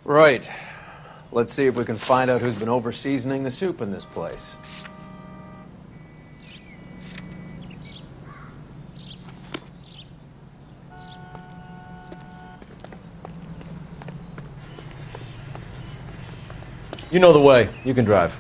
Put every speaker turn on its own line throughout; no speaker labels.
Right. Let's see if we can find out who's been over-seasoning the soup in this place.
You know the way. You can drive.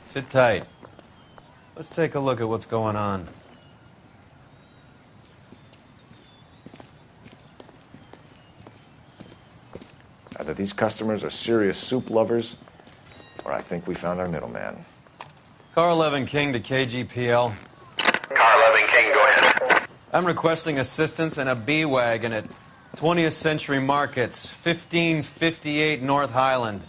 Sit tight. Let's take a look at what's going on.
Either these customers are serious soup lovers, or I think we found our middleman.
Car 11 King to KGPL.
Car 11 King, go ahead.
I'm requesting assistance in a B-Wagon at 20th Century Markets, 1558 North Highland.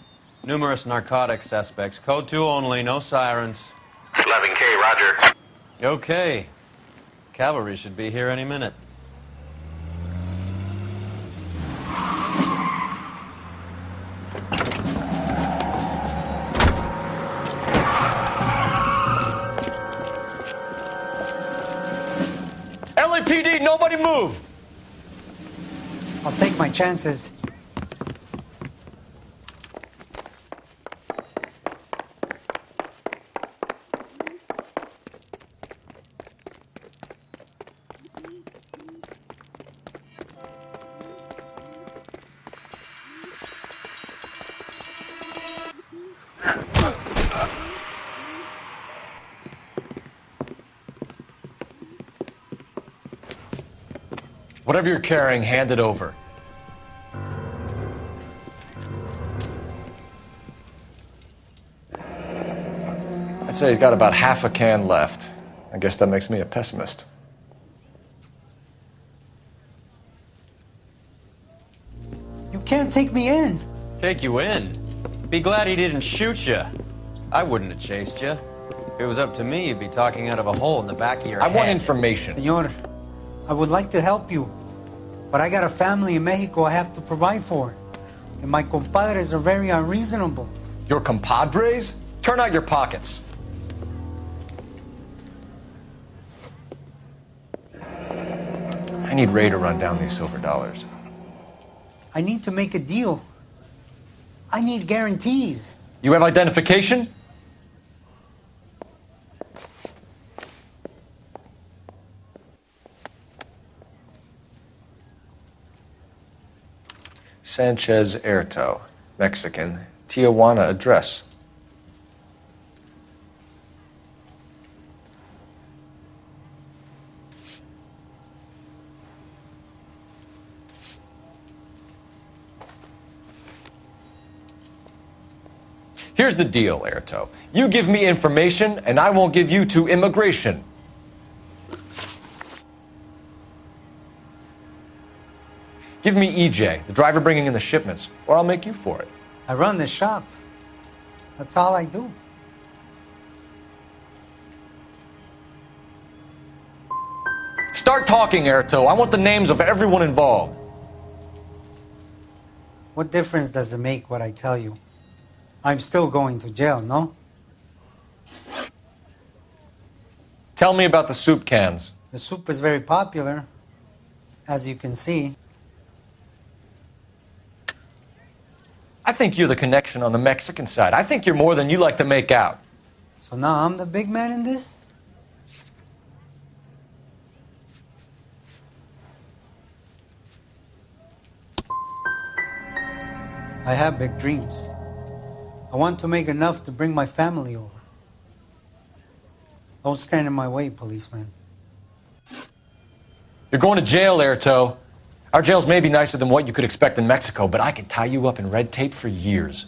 Numerous narcotic suspects. Code 2 only, no sirens.
11K, roger.
Okay. Cavalry should be here any minute.
LAPD, nobody move!
I'll take my chances.
Whatever you're carrying, hand it over.
I'd say he's got about half a can left. I guess that makes me a pessimist.
You can't take me in.
Take you in? Be glad he didn't shoot you. I wouldn't have chased you. If it was up to me, you'd be talking out of a hole in the back of your head.
I want information.
Senor, I would like to help you, but I got a family in Mexico I have to provide for. And my compadres are very unreasonable.
Your compadres? Turn out your pockets.
I need Ray to run down these silver dollars.
I need to make a deal. I need guarantees.
You have identification?
Sanchez Erto, Mexican, Tijuana address.
Here's the deal, Erto. You give me information, and I won't give you to immigration. Give me EJ, the driver bringing in the shipments, or I'll make you for it.
I run the shop. That's all I do.
Start talking, Erto. I want the names of everyone involved.
What difference does it make what I tell you? I'm still going to jail, no?
Tell me about the soup cans.
The soup is very popular, as you can see.
I think you're the connection on the Mexican side. I think you're more than you like to make out.
So now I'm the big man in this? I have big dreams. I want to make enough to bring my family over. Don't stand in my way, policeman.
You're going to jail, Erto. Our jails may be nicer than what you could expect in Mexico, but I can tie you up in red tape for years.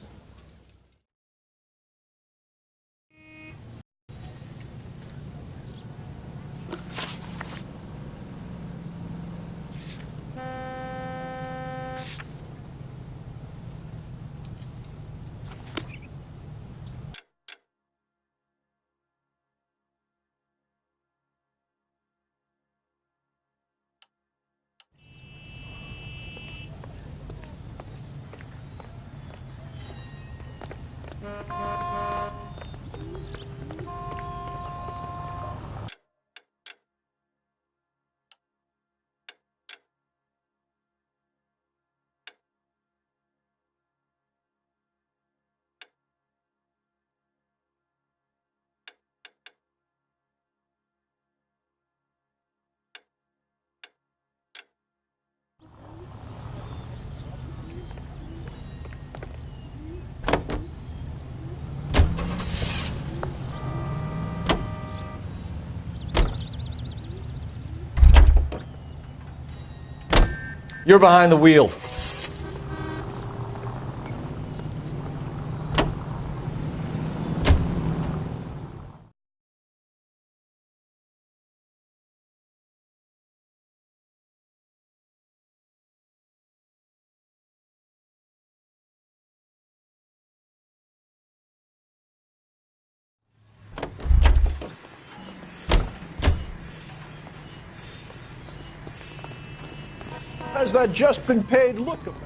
You're behind the wheel.
How's that just been paid look about?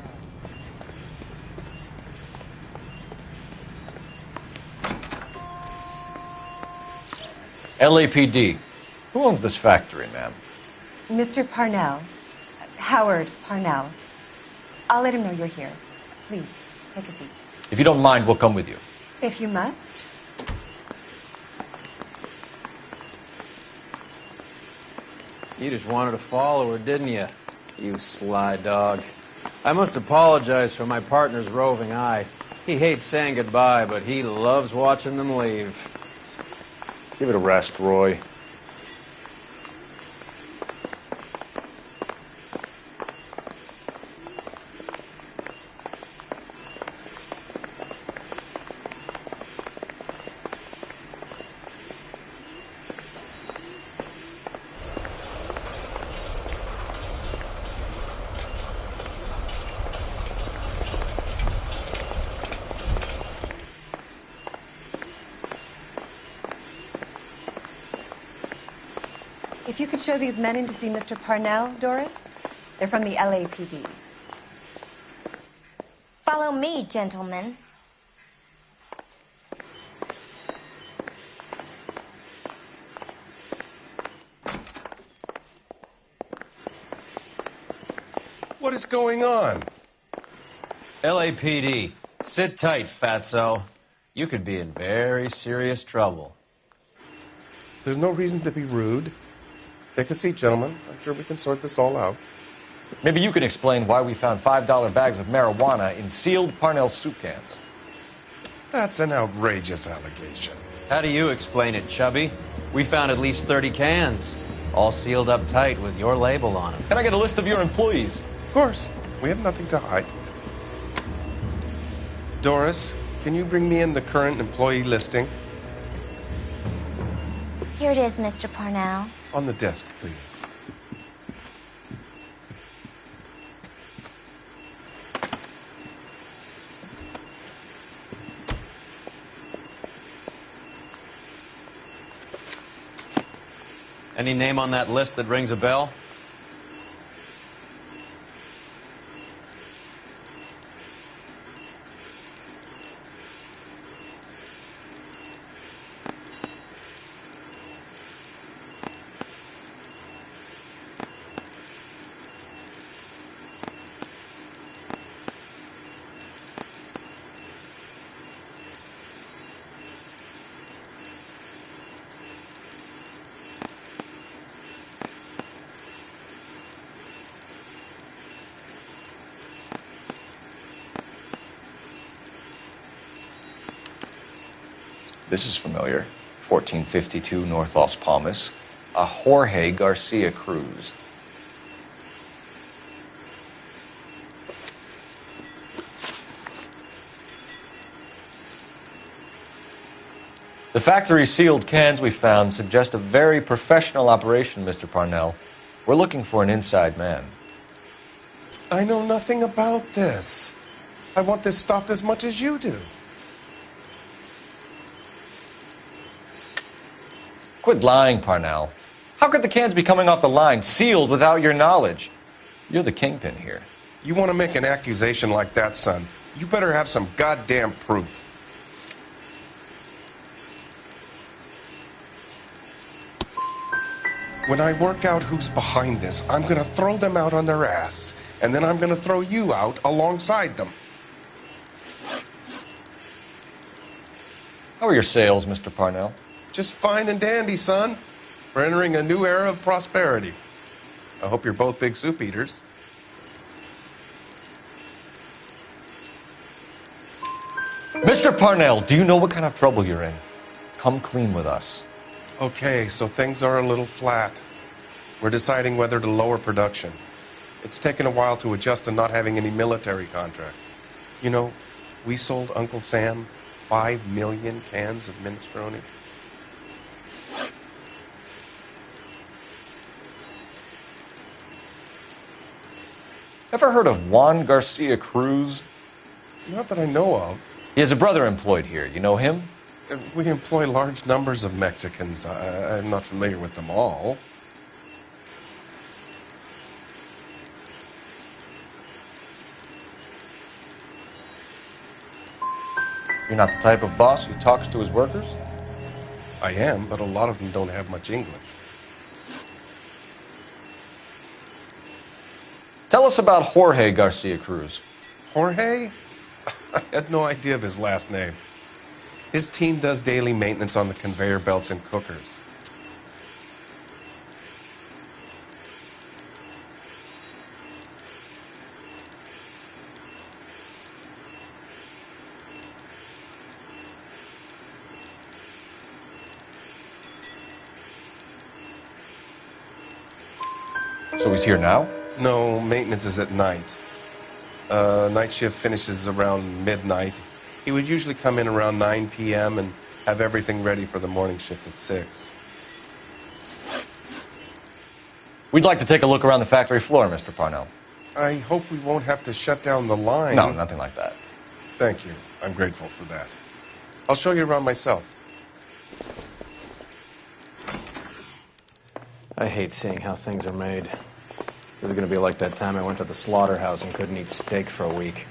LAPD. Who owns this factory, ma'am?
Mr. Parnell. Howard Parnell. I'll let him know you're here. Please, take a seat.
If you don't mind, we'll come with you.
If you must.
You just wanted to follow her, didn't you? You sly dog. I must apologize for my partner's roving eye. He hates saying goodbye, but he loves watching them leave.
Give it a rest, Roy.
If you could show these men in to see Mr. Parnell, Doris. They're from the LAPD.
Follow me, gentlemen.
What is going on?
LAPD, sit tight, fatso. You could be in very serious trouble.
There's no reason to be rude. Take a seat, gentlemen. I'm sure we can sort this all out.
Maybe you can explain why we found $5 bags of marijuana in sealed Parnell soup cans.
That's an outrageous allegation.
How do you explain it, Chubby? We found at least 30 cans, all sealed up tight with your label on them.
Can I get a list of your employees?
Of course. We have nothing to hide. Doris, can you bring me in the current employee listing?
Here it is, Mr. Parnell.
On the desk, please.
Any name on that list that rings a bell?
This is familiar. 1452 North Las Palmas. A Jorge Garcia Cruz.
The factory sealed cans we found suggest a very professional operation, Mr. Parnell. We're looking for an inside man.
I know nothing about this. I want this stopped as much as you do.
Quit lying, Parnell. How could the cans be coming off the line, sealed without your knowledge? You're the kingpin here.
You want to make an accusation like that, son? You better have some goddamn proof. When I work out who's behind this, I'm going to throw them out on their ass, and then I'm going to throw you out alongside them.
How are your sales, Mr. Parnell?
Just fine and dandy, son. We're entering a new era of prosperity. I hope you're both big soup eaters.
Mr. Parnell, do you know what kind of trouble you're in? Come clean with us.
Okay, so things are a little flat. We're deciding whether to lower production. It's taken a while to adjust to not having any military contracts. You know, we sold Uncle Sam 5 million cans of minestrone.
Ever heard of Juan Garcia Cruz?
Not that I know of.
He has a brother employed here. You know him?
We employ large numbers of Mexicans. I'm not familiar with them all.
You're not the type of boss who talks to his workers?
I am, but a lot of them don't have much English.
Tell us about Jorge Garcia Cruz.
Jorge? I had no idea of his last name. His team does daily maintenance on the conveyor belts and cookers.
So he's here now?
No, maintenance is at night. Night shift finishes around midnight. He would usually come in around 9 p.m. and have everything ready for the morning shift at 6.
We'd like to take a look around the factory floor, Mr. Parnell.
I hope we won't have to shut down the line.
No, nothing like that.
Thank you. I'm grateful for that. I'll show you around myself.
I hate seeing how things are made. This is going to be like that time I went to the slaughterhouse and couldn't eat steak for a week.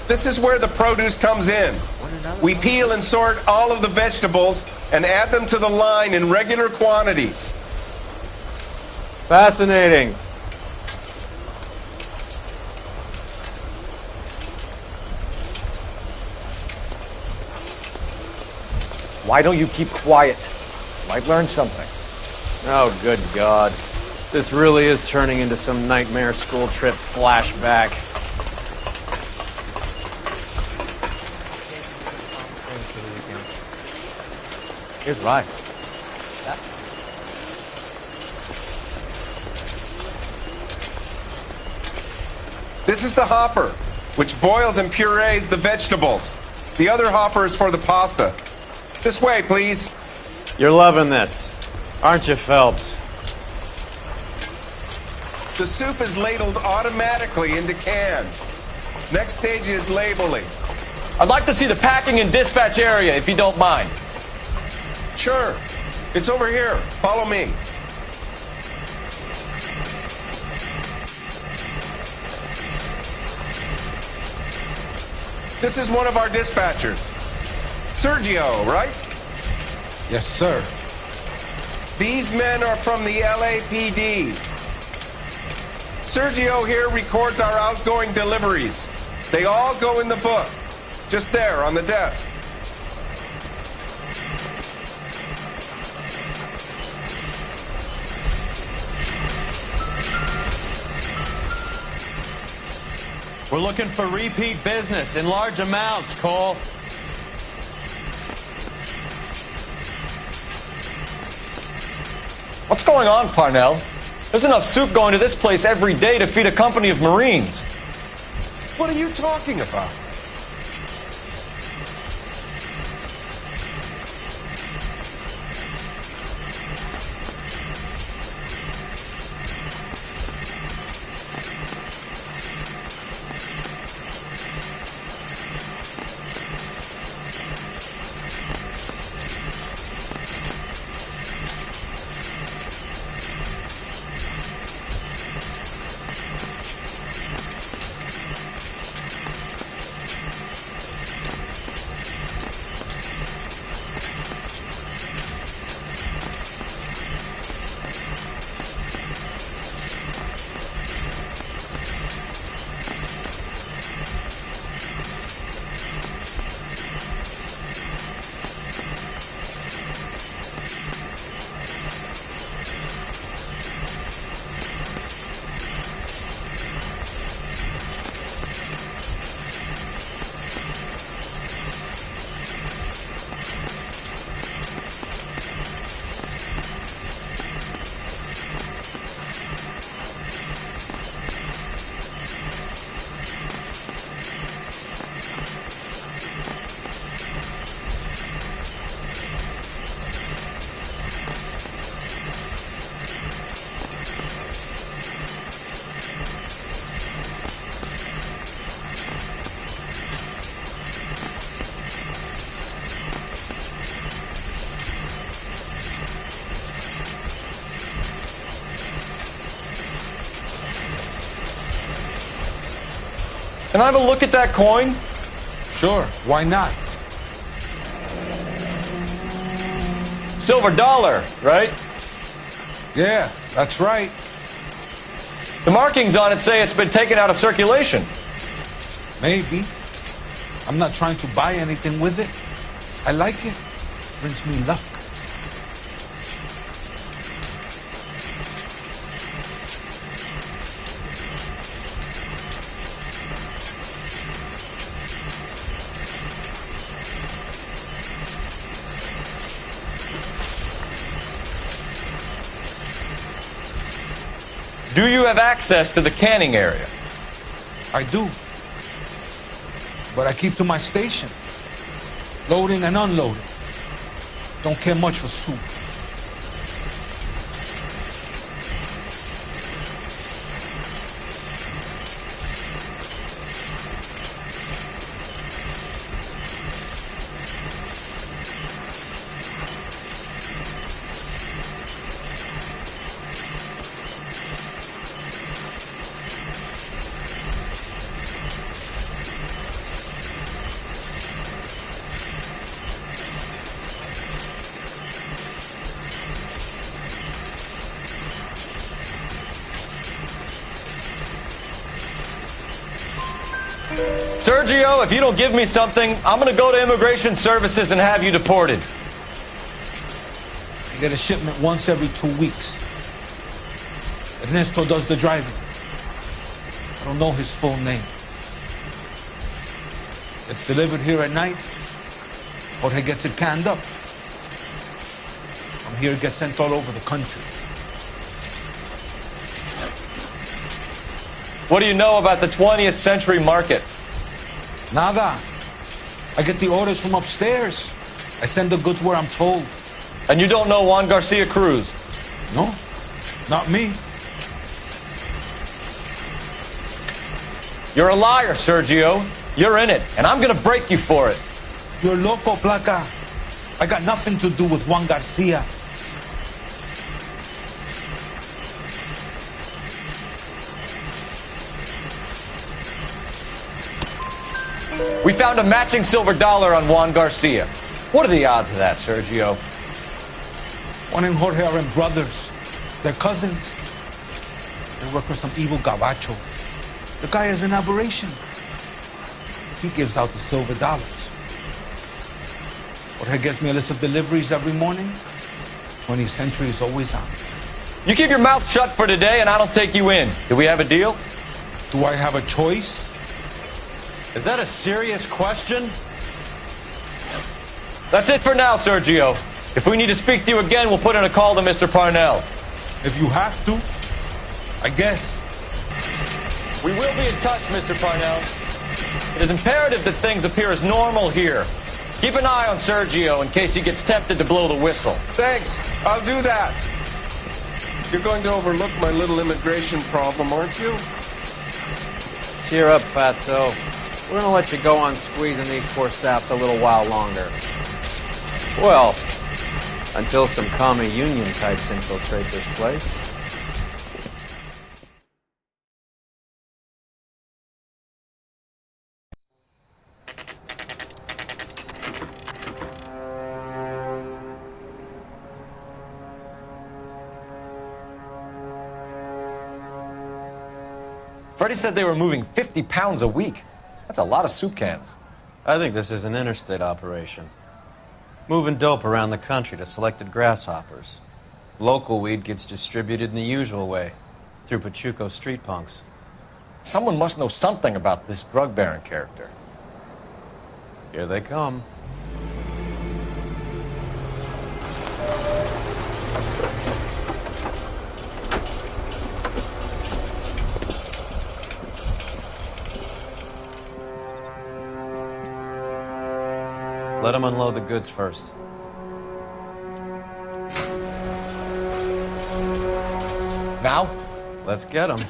This is where the produce comes in. We peel and sort all of the vegetables and add them to the line in regular quantities.
Fascinating.
Why don't you keep quiet? Might learn something.
Oh, good God. This really is turning into some nightmare school trip flashback. Here's right. Yeah.
This is the hopper, which boils and purees the vegetables. The other hopper is for the pasta. This way, please.
You're loving this, aren't you, Phelps?
The soup is ladled automatically into cans. Next stage is labeling.
I'd like to see the packing and dispatch area, if you don't mind.
Sure. It's over here. Follow me. This is one of our dispatchers. Sergio, right?
Yes, sir.
These men are from the LAPD. Sergio here records our outgoing deliveries. They all go in the book. Just there on the desk.
We're looking for repeat business in large amounts, Cole.
What's going on, Parnell? There's enough soup going to this place every day to feed a company of Marines.
What are you talking about?
Can I have a look at that coin?
Sure, why not?
Silver dollar, right?
Yeah, that's right.
The markings on it say it's been taken out of circulation.
Maybe. I'm not trying to buy anything with it. I like it. Brings me luck.
Do you have access to the canning area?
I do. But I keep to my station. Loading and unloading. Don't care much for soup.
Sergio, if you don't give me something, I'm going to go to Immigration Services and have you deported.
I get a shipment once every 2 weeks. Ernesto does the driving. I don't know his full name. It's delivered here at night. Jorge gets it canned up. From here, it gets sent all over the country.
What do you know about the 20th century market?
Nada. I get the orders from upstairs. I send the goods where I'm told.
And you don't know Juan Garcia Cruz?
No, not me.
You're a liar, Sergio. You're in it, and I'm going to break you for it.
You're loco, Placa. I got nothing to do with Juan Garcia.
We found a matching silver dollar on Juan Garcia. What are the odds of that, Sergio?
Juan and Jorge are brothers. They're cousins. They work for some evil gabacho. The guy is an aberration. He gives out the silver dollars. Jorge gets me a list of deliveries every morning. 20th Century is always on.
You keep your mouth shut for today, and I don't take you in. Do we have a deal?
Do I have a choice?
Is that a serious question?
That's it for now, Sergio. If we need to speak to you again, we'll put in a call to Mr. Parnell.
If you have to, I guess.
We will be in touch, Mr. Parnell. It is imperative that things appear as normal here. Keep an eye on Sergio in case he gets tempted to blow the whistle.
Thanks. I'll do that. You're going to overlook my little immigration problem, aren't you?
Cheer up, fatso. We're gonna let you go on squeezing these poor saps a little while longer. Well, until some commie union types infiltrate this place.
Freddie said they were moving 50 pounds a week. That's a lot of soup cans.
I think this is an interstate operation. Moving dope around the country to selected grasshoppers. Local weed gets distributed in the usual way, through Pachuco street punks.
Someone must know something about this drug baron character.
Here they come. Let them unload the goods first.
Now?
Let's get them.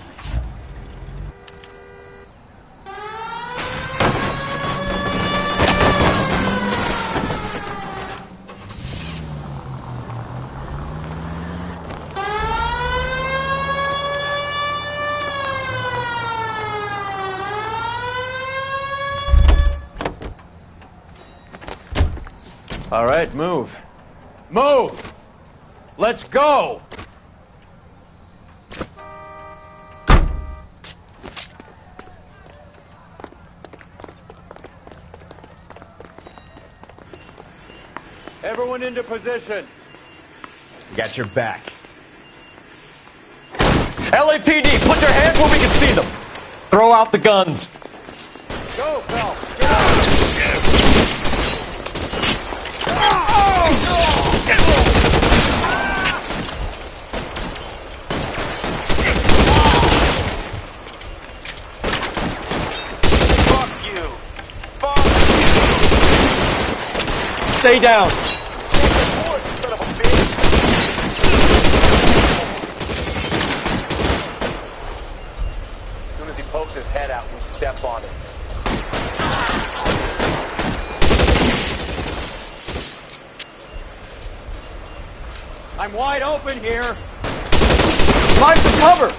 All right, move. Move! Let's go! Everyone into position.
Got your back.
LAPD, put your hands where we can see them. Throw out the guns.
Go, Phelps. Get out.
Fuck you. Fuck you. Stay down.
As soon as he pokes his head out, we step on it.
I'm wide open here.
Find the cover.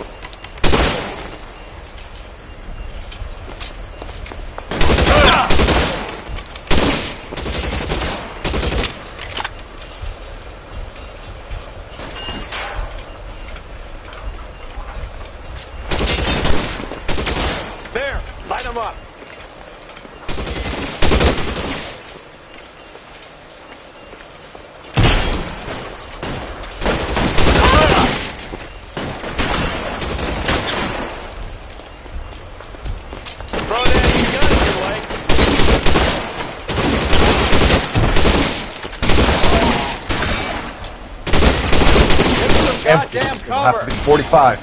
There, light him up. Throw down your guns, you like.
Give me some goddamn cover.
Have to be 45.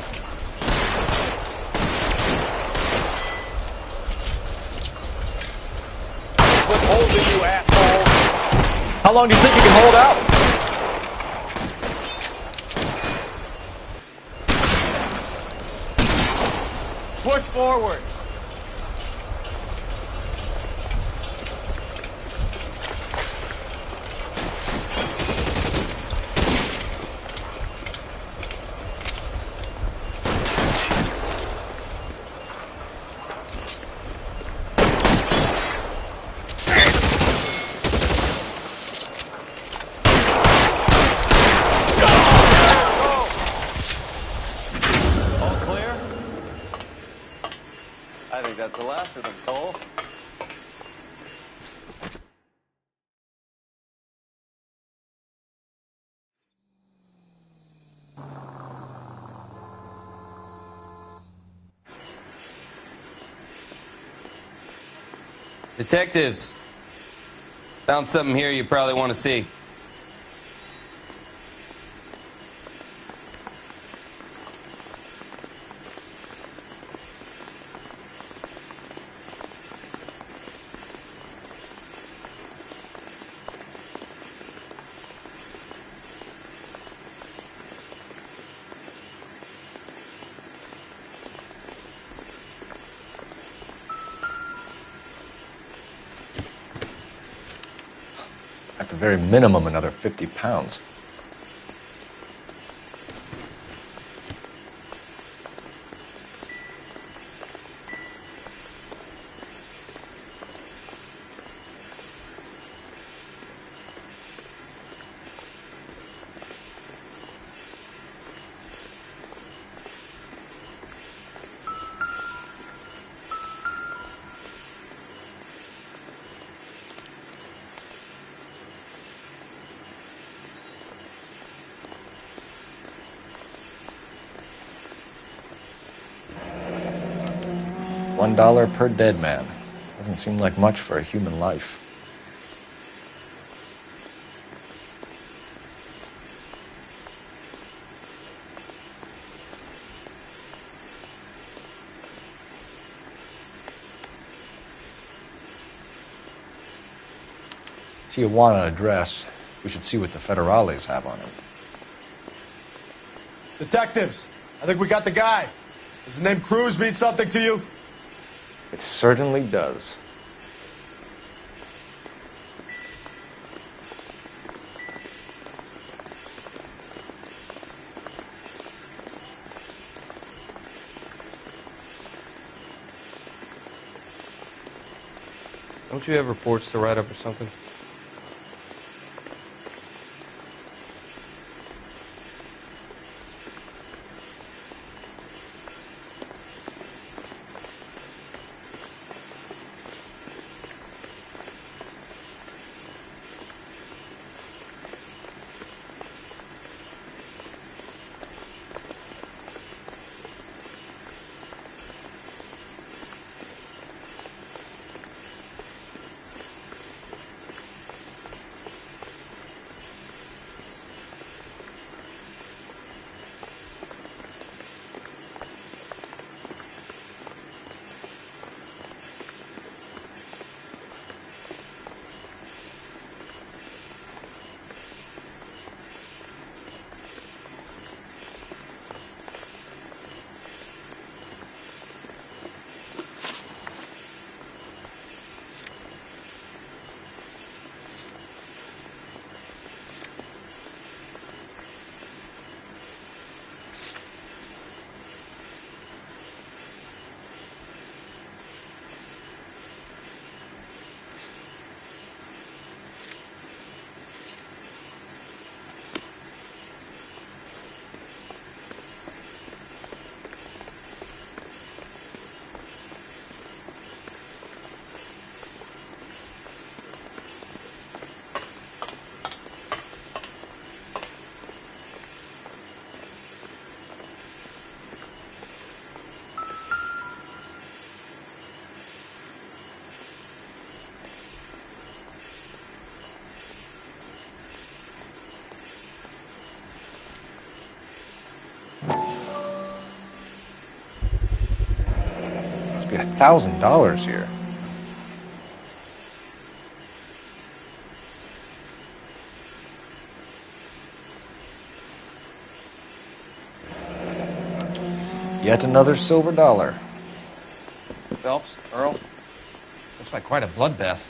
Quit holding, you asshole.
How long do you think you can hold out?
Push forward. All clear? I think that's the last of them, Cole.
Detectives, found something here you probably want to see.
At the very minimum, another 50 pounds. $1 per dead man. Doesn't seem like much for a human life. Tijuana address. We should see what the federales have on it.
Detectives, I think we got the guy. Does the name Cruz mean something to you?
It certainly does.
Don't you have reports to write up or something?
$1,000 here. Yet another silver dollar.
Phelps, Earl, looks like quite a bloodbath.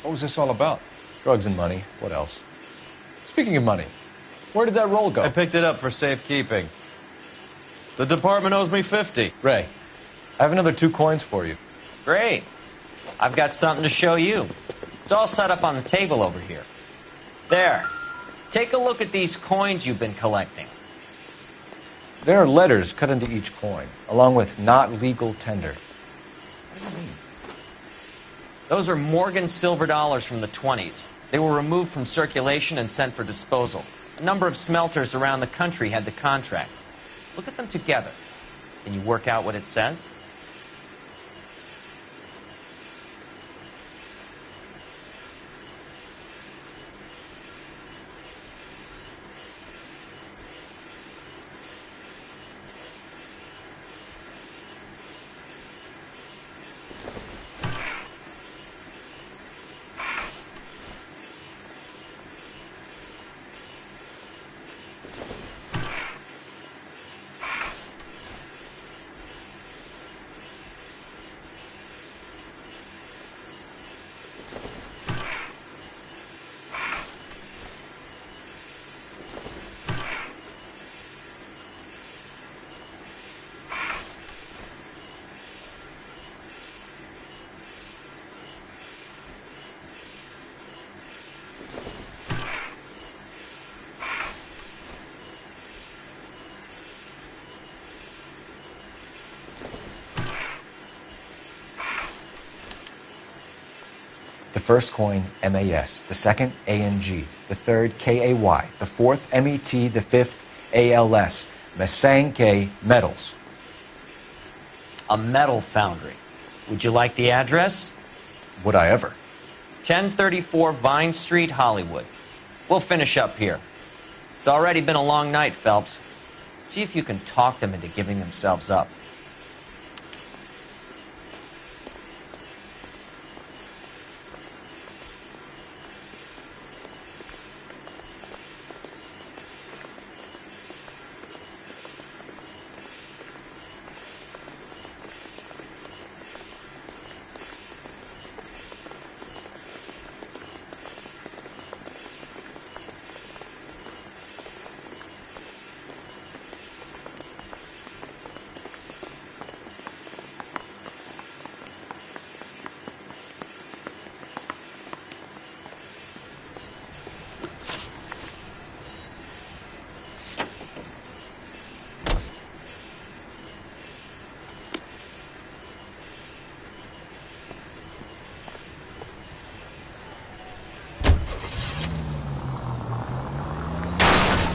What was this all about?
Drugs and money. What else? Speaking of money, where did that roll go?
I picked it up for safekeeping. The department owes me 50.
Ray, I have another 2 coins for you.
Great. I've got something to show you. It's all set up on the table over here. There. Take a look at these coins you've been collecting.
There are letters cut into each coin, along with not legal tender. What does it mean?
Those are Morgan silver dollars from the 20s. They were removed from circulation and sent for disposal. A number of smelters around the country had the contract. Look at them together. Can you work out what it says?
The first coin, MAS. The second, ANG. The third, KAY. The fourth, MET. The fifth, ALS. Masanke Metals.
A metal foundry. Would you like the address?
Would I ever?
1034 Vine Street, Hollywood. We'll finish up here. It's already been a long night, Phelps. See if you can talk them into giving themselves up.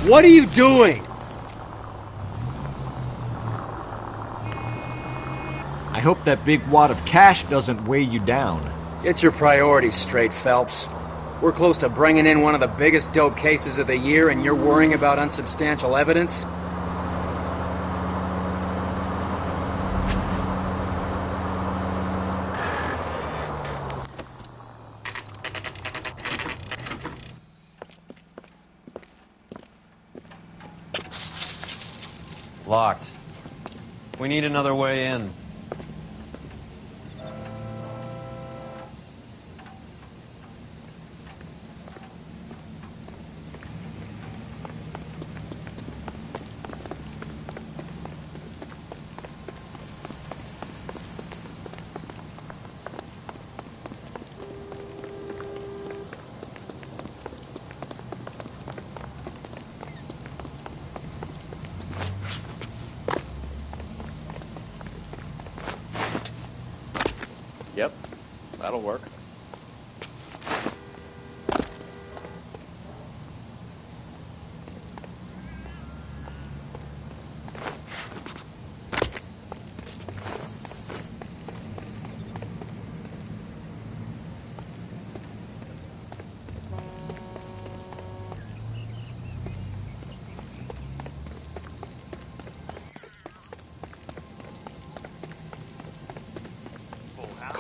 What are you doing? I hope that big wad of cash doesn't weigh you down.
Get your priorities straight, Phelps. We're close to bringing in one of the biggest dope cases of the year, and you're worrying about unsubstantial evidence?
Locked. We need another way in.
Yep, that'll work.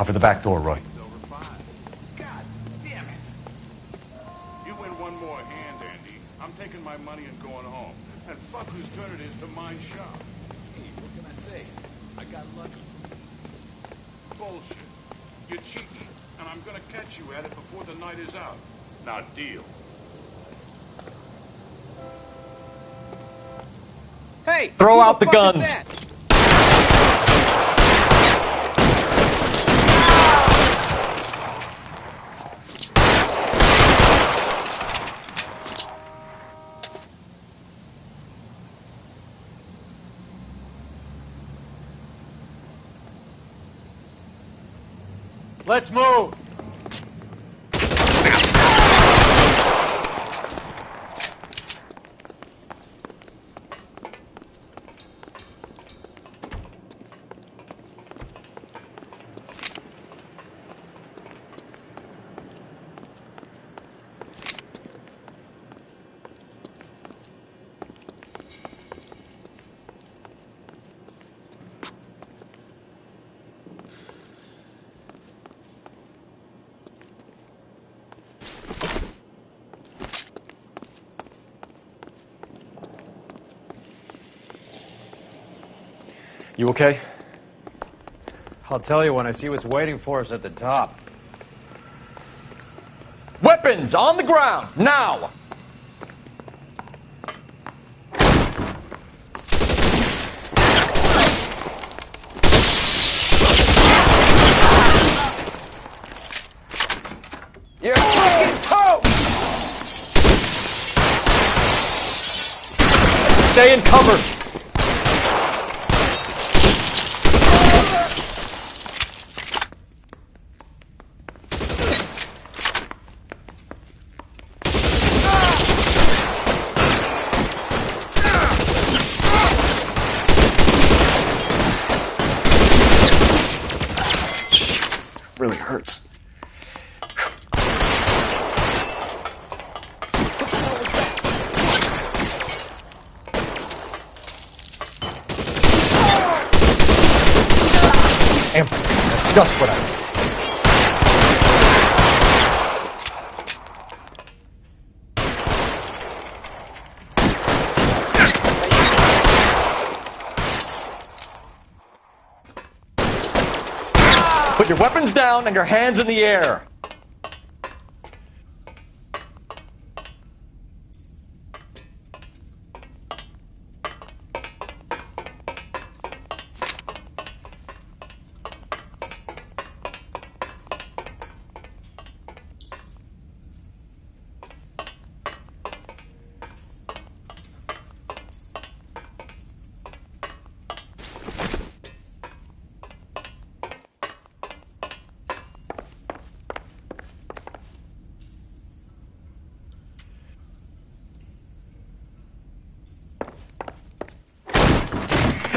for the back door, Roy.
God damn it! You win one more hand, Andy. I'm taking my money and going home. And fuck whose turn it is to mind shop.
Hey, what can I say? I got lucky.
Bullshit. You're cheating, and I'm gonna catch you at it before the night is out. Now deal.
Hey! Throw out the guns!
Let's move!
You okay?
I'll tell you when I see what's waiting for us at the top.
Weapons on the ground, now! You're fucking toast! Stay in cover!
Really hurts. Amber, that's just what I need.
Put your weapons down and your hands in the air.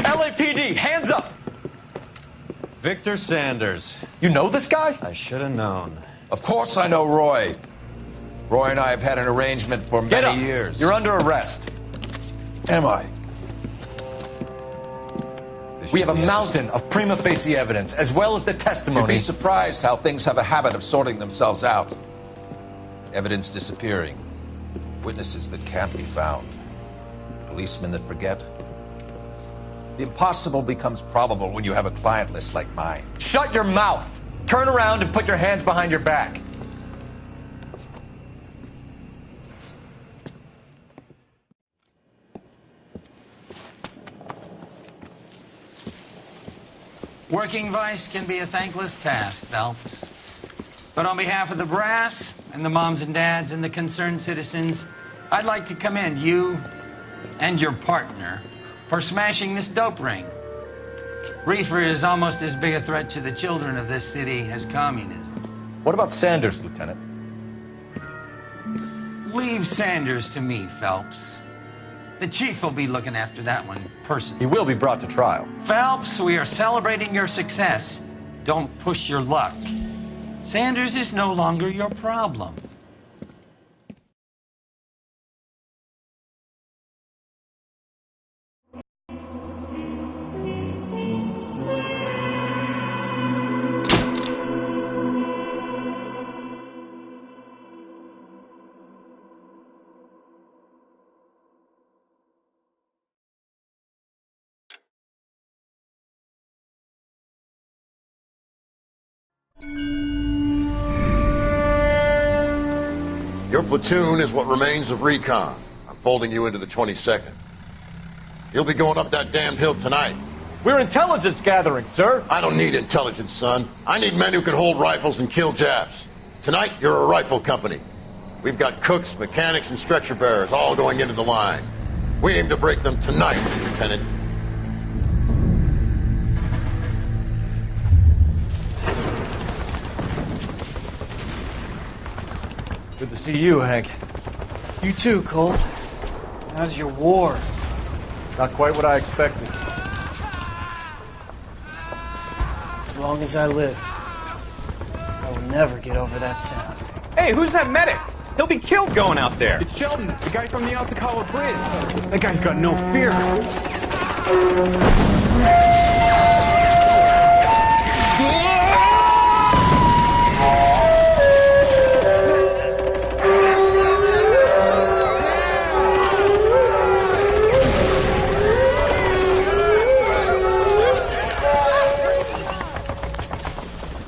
LAPD, hands up!
Victor Sanders.
You know this guy?
I should have known.
Of course I know Roy. Roy and I have had an arrangement for many years.
You're under arrest.
Am I?
We have a mountain of prima facie evidence, as well as the
You'd
testimony.
be surprised how things have a habit of sorting themselves out. Evidence disappearing. Witnesses that can't be found. Policemen that forget. The impossible becomes probable when you have a client list like mine.
Shut your mouth! Turn around and put your hands behind your back.
Working vice can be a thankless task, Phelps. But on behalf of the brass and the moms and dads and the concerned citizens, I'd like to commend you and your partner for smashing this dope ring. Reefer is almost as big a threat to the children of this city as communism.
What about Sanders, Lieutenant?
Leave Sanders to me, Phelps. The chief will be looking after that one personally.
He will be brought to trial.
Phelps, we are celebrating your success. Don't push your luck. Sanders is no longer your problem.
Your platoon is what remains of recon. I'm folding you into the 22nd. You'll be going up that damned hill tonight.
We're intelligence gathering, sir.
I don't need intelligence, son. I need men who can hold rifles and kill Japs. Tonight, you're a rifle company. We've got cooks, mechanics, and stretcher bearers all going into the line. We aim to break them tonight, Lieutenant.
Good to see you, Hank.
You too, Cole. How's your war?
Not quite what I expected.
As long as I live, I will never get over that sound.
Hey, who's that medic? He'll be killed going out there.
It's Sheldon, the guy from the Osakawa Bridge. That guy's got no fear.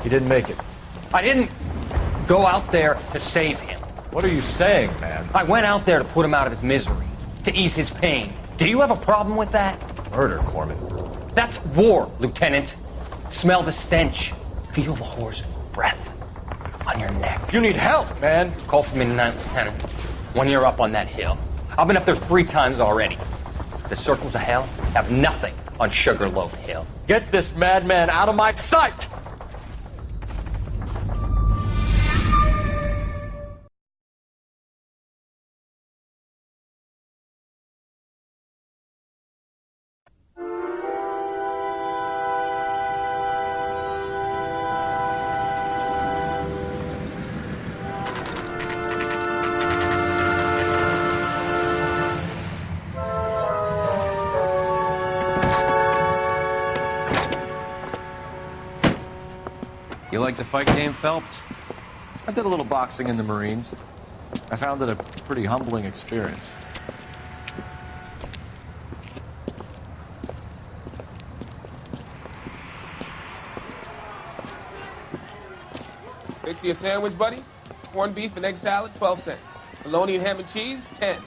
He didn't make it.
I didn't go out there to save him.
What are you saying, man?
I went out there to put him out of his misery, to ease his pain. Do you have a problem with that?
Murder, Corman.
That's war, Lieutenant. Smell the stench. Feel the horse's breath on your neck.
You need help, man.
Call for me tonight, Lieutenant. When you're up on that hill. I've been up there 3 times already. The circles of hell have nothing on Sugarloaf Hill.
Get this madman out of my sight!
You like the fight game, Phelps?
I did a little boxing in the Marines. I found it a pretty humbling experience.
Fix you a sandwich, buddy? Corned beef and egg salad, 12 cents. Bologna and ham and cheese, 10.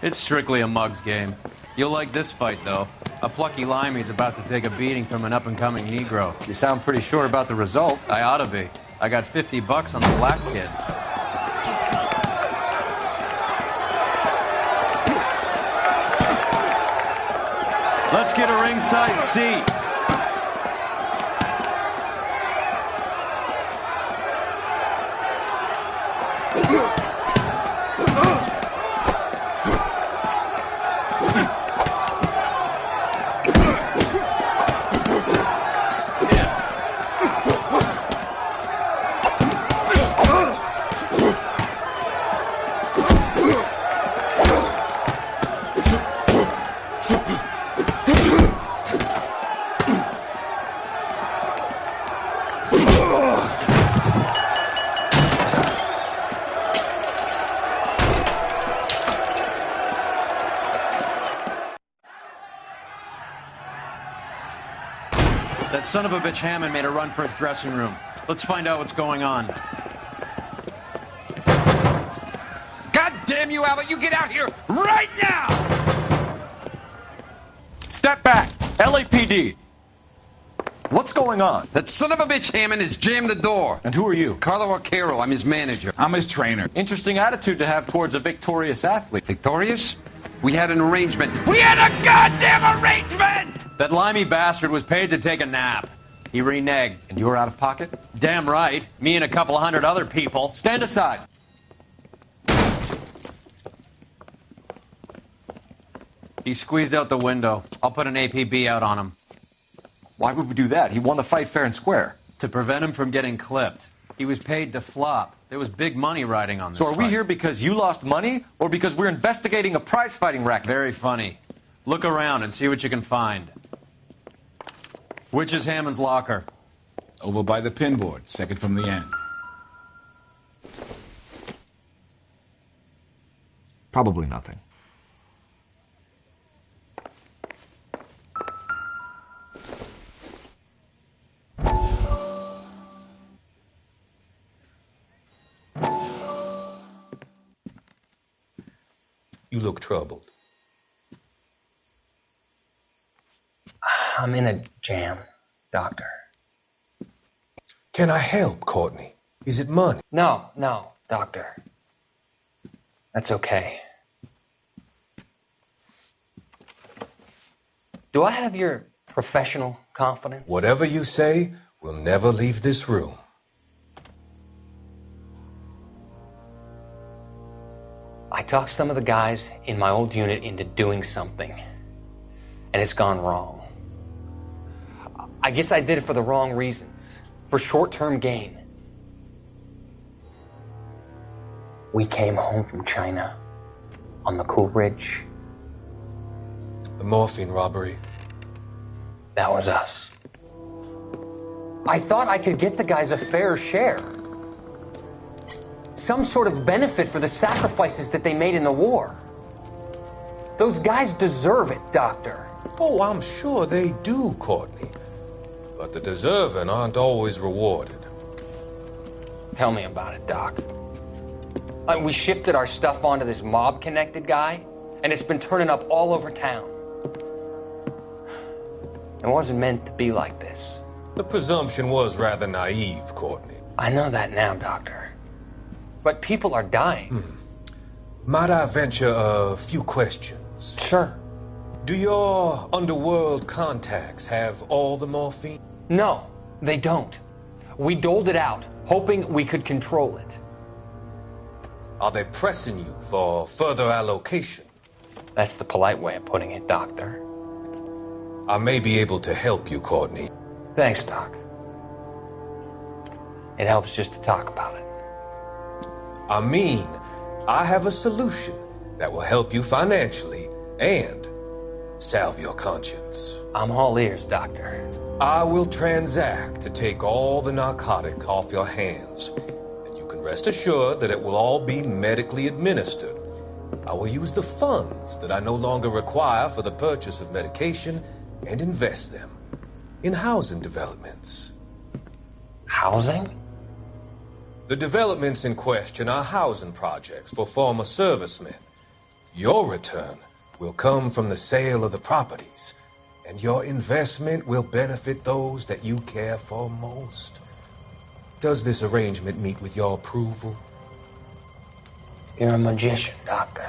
It's strictly a mug's game. You'll like this fight, though. A plucky limey's about to take a beating from an up-and-coming Negro.
You sound pretty sure about the result.
I ought to be. I got $50 on the black kid. Let's get a ringside seat. That son of a bitch Hammond made a run for his dressing room. Let's find out what's going on.
God damn you, Albert, you get out here right now!
Step back! LAPD! What's going on?
That son of a bitch Hammond has jammed the door.
And who are you?
Carlo Arcaro, I'm his manager.
I'm his trainer.
Interesting attitude to have towards a victorious athlete.
Victorious? We had an arrangement. We had a goddamn arrangement!
That limey bastard was paid to take a nap. He reneged.
And you were out of pocket?
Damn right. Me and a couple of hundred other people.
Stand aside.
He squeezed out the window. I'll put an APB out on him.
Why would we do that? He won the fight fair and square.
To prevent him from getting clipped. He was paid to flop. There was big money riding on this
So are we
fight.
here because you lost money, or because we're investigating a prize-fighting racket?
Very funny. Look around and see what you can find. Which is Hammond's locker?
Over by the pinboard, second from the end.
Probably nothing.
You look troubled.
I'm in a jam, Doctor.
Can I help, Courtney? Is it money?
No, Doctor. That's okay. Do I have your professional confidence?
Whatever you say, we'll never leave this room.
I talked some of the guys in my old unit into doing something, and it's gone wrong. I guess I did it for the wrong reasons, for short-term gain. We came home from China on the Cool Ridge.
The morphine robbery.
That was us. I thought I could get the guys a fair share. Some sort of benefit for the sacrifices that they made in the war. Those guys deserve it, Doctor.
Oh, I'm sure they do, Courtney. But the deserving aren't always rewarded.
Tell me about it, Doc. We shifted our stuff onto this mob-connected guy, and it's been turning up all over town. It wasn't meant to be like this.
The presumption was rather naive, Courtney.
I know that now, Doctor. But people are dying.
Might I venture a few questions?
Sure.
Do your underworld contacts have all the morphine?
No, they don't. We doled it out, hoping we could control it.
Are they pressing you for further allocation?
That's the polite way of putting it, Doctor.
I may be able to help you, Courtney.
Thanks, Doc. It helps just to talk about it.
I mean, I have a solution that will help you financially and salve your conscience.
I'm all ears, Doctor.
I will transact to take all the narcotic off your hands. And you can rest assured that it will all be medically administered. I will use the funds that I no longer require for the purchase of medication and invest them in housing developments.
Housing?
The developments in question are housing projects for former servicemen. Your return will come from the sale of the properties, and your investment will benefit those that you care for most. Does this arrangement meet with your approval?
You're a magician, Doctor.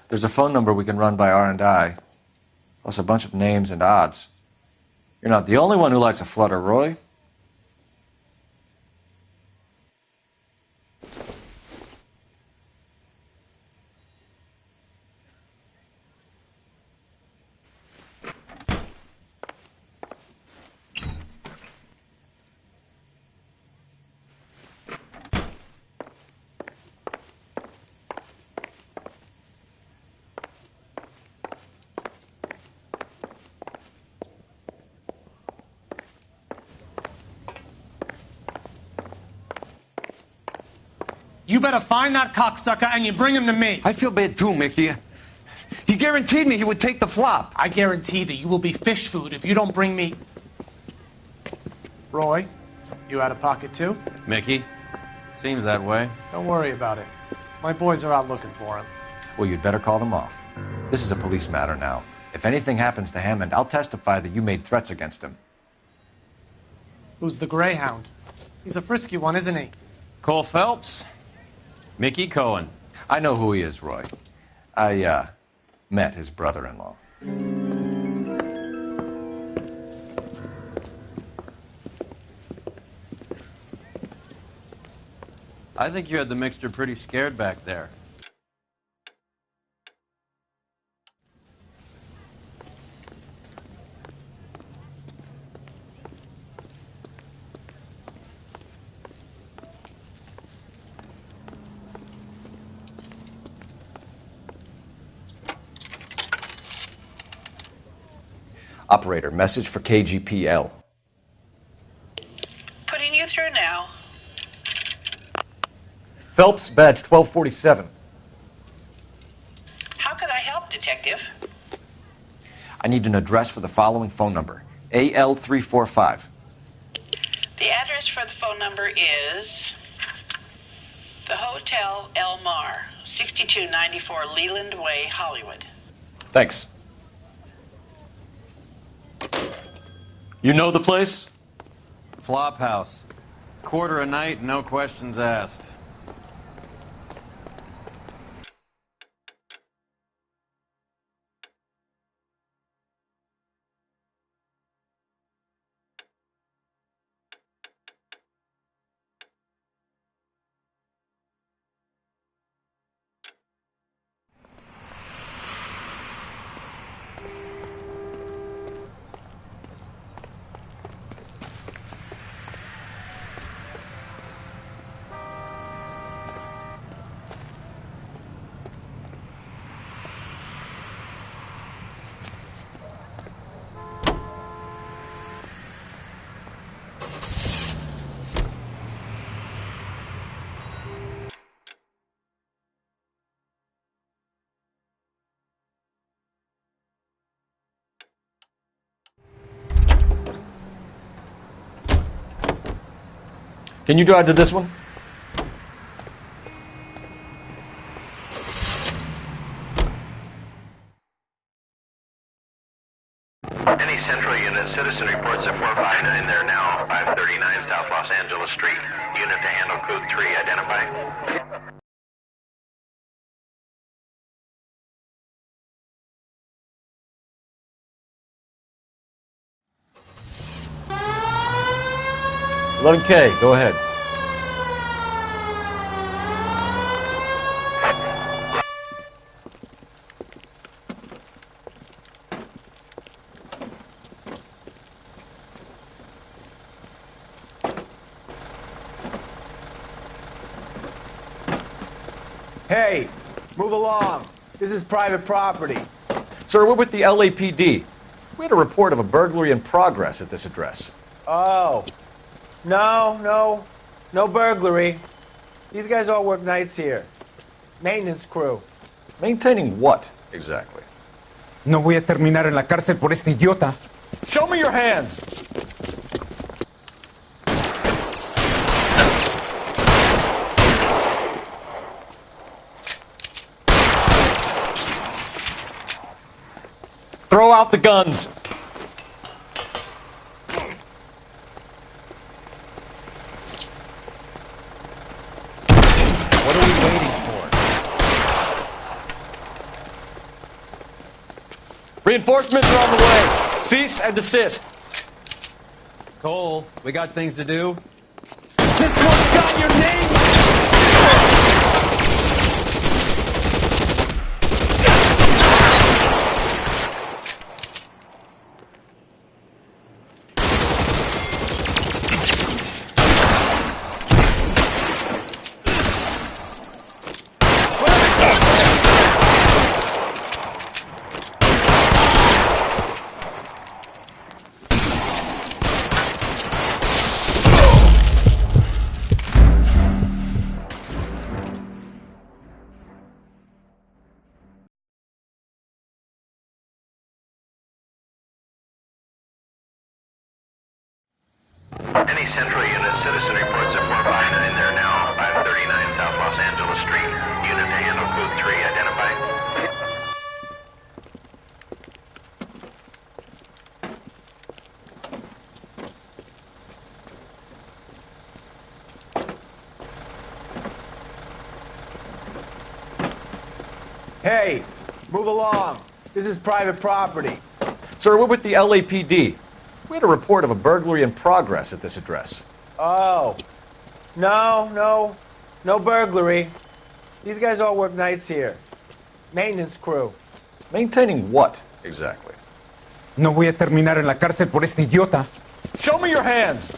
There's a phone number we can run by R&I, plus a bunch of names and odds. You're not the only one who likes a flutter, Roy.
You better find that cocksucker and you bring him to me.
I feel bad too, Mickey. He guaranteed me he would take the flop.
I guarantee that you will be fish food if you don't bring me... Roy, you out of pocket too?
Mickey? Seems that way.
Don't worry about it. My boys are out looking for him.
Well, you'd better call them off. This is a police matter now. If anything happens to Hammond, I'll testify that you made threats against him.
Who's the Greyhound? He's a frisky one, isn't he?
Cole Phelps? Mickey Cohen.
I know who he is, Roy. I, met his brother-in-law.
I think you had the mixture pretty scared back there.
Operator, message for KGPL.
Putting you through now.
Phelps, badge 1247.
How could I help, Detective?
I need an address for the following phone number. AL345.
The address for the phone number is the Hotel L.A.Noire, 6294 Leland Way, Hollywood.
Thanks.
You know the place? Flop house. Quarter a night, no questions asked.
Can you drive to this one?
Any Central unit, citizen reports at 459 there now, 539 South Los Angeles Street. Unit to handle code 3, identify.
$11K, go ahead.
Hey, move along. This is private property.
Sir, we're with the LAPD. We had a report of a burglary in progress at this address.
Oh. No burglary. These guys all work nights here. Maintenance crew.
Maintaining what, exactly?
No voy a terminar en la cárcel por este idiota.
Show me your hands! Throw out the guns!
What are we waiting for?
Reinforcements are on the way. Cease and desist.
Cole, we got things to do.
This one's got your name!
Any Central Unit citizen reports at 459 there now, 539 South Los Angeles Street. Unit to handle code 3, identify.
Hey, move along. This is private property.
Sir, we're with the LAPD. We had a report of a burglary in progress at this address.
Oh. No burglary. These guys all work nights here. Maintenance crew.
Maintaining what, exactly?
No voy a terminar en la cárcel por este idiota.
Show me your hands!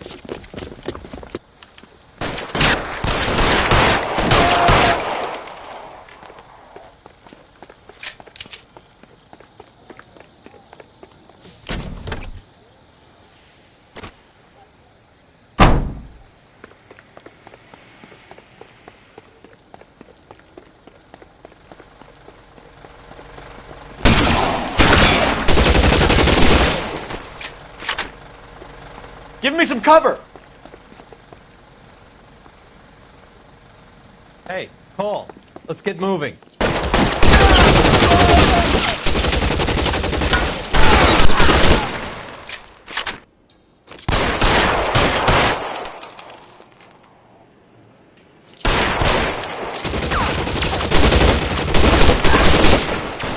Give me some cover!
Hey, Cole, let's get moving.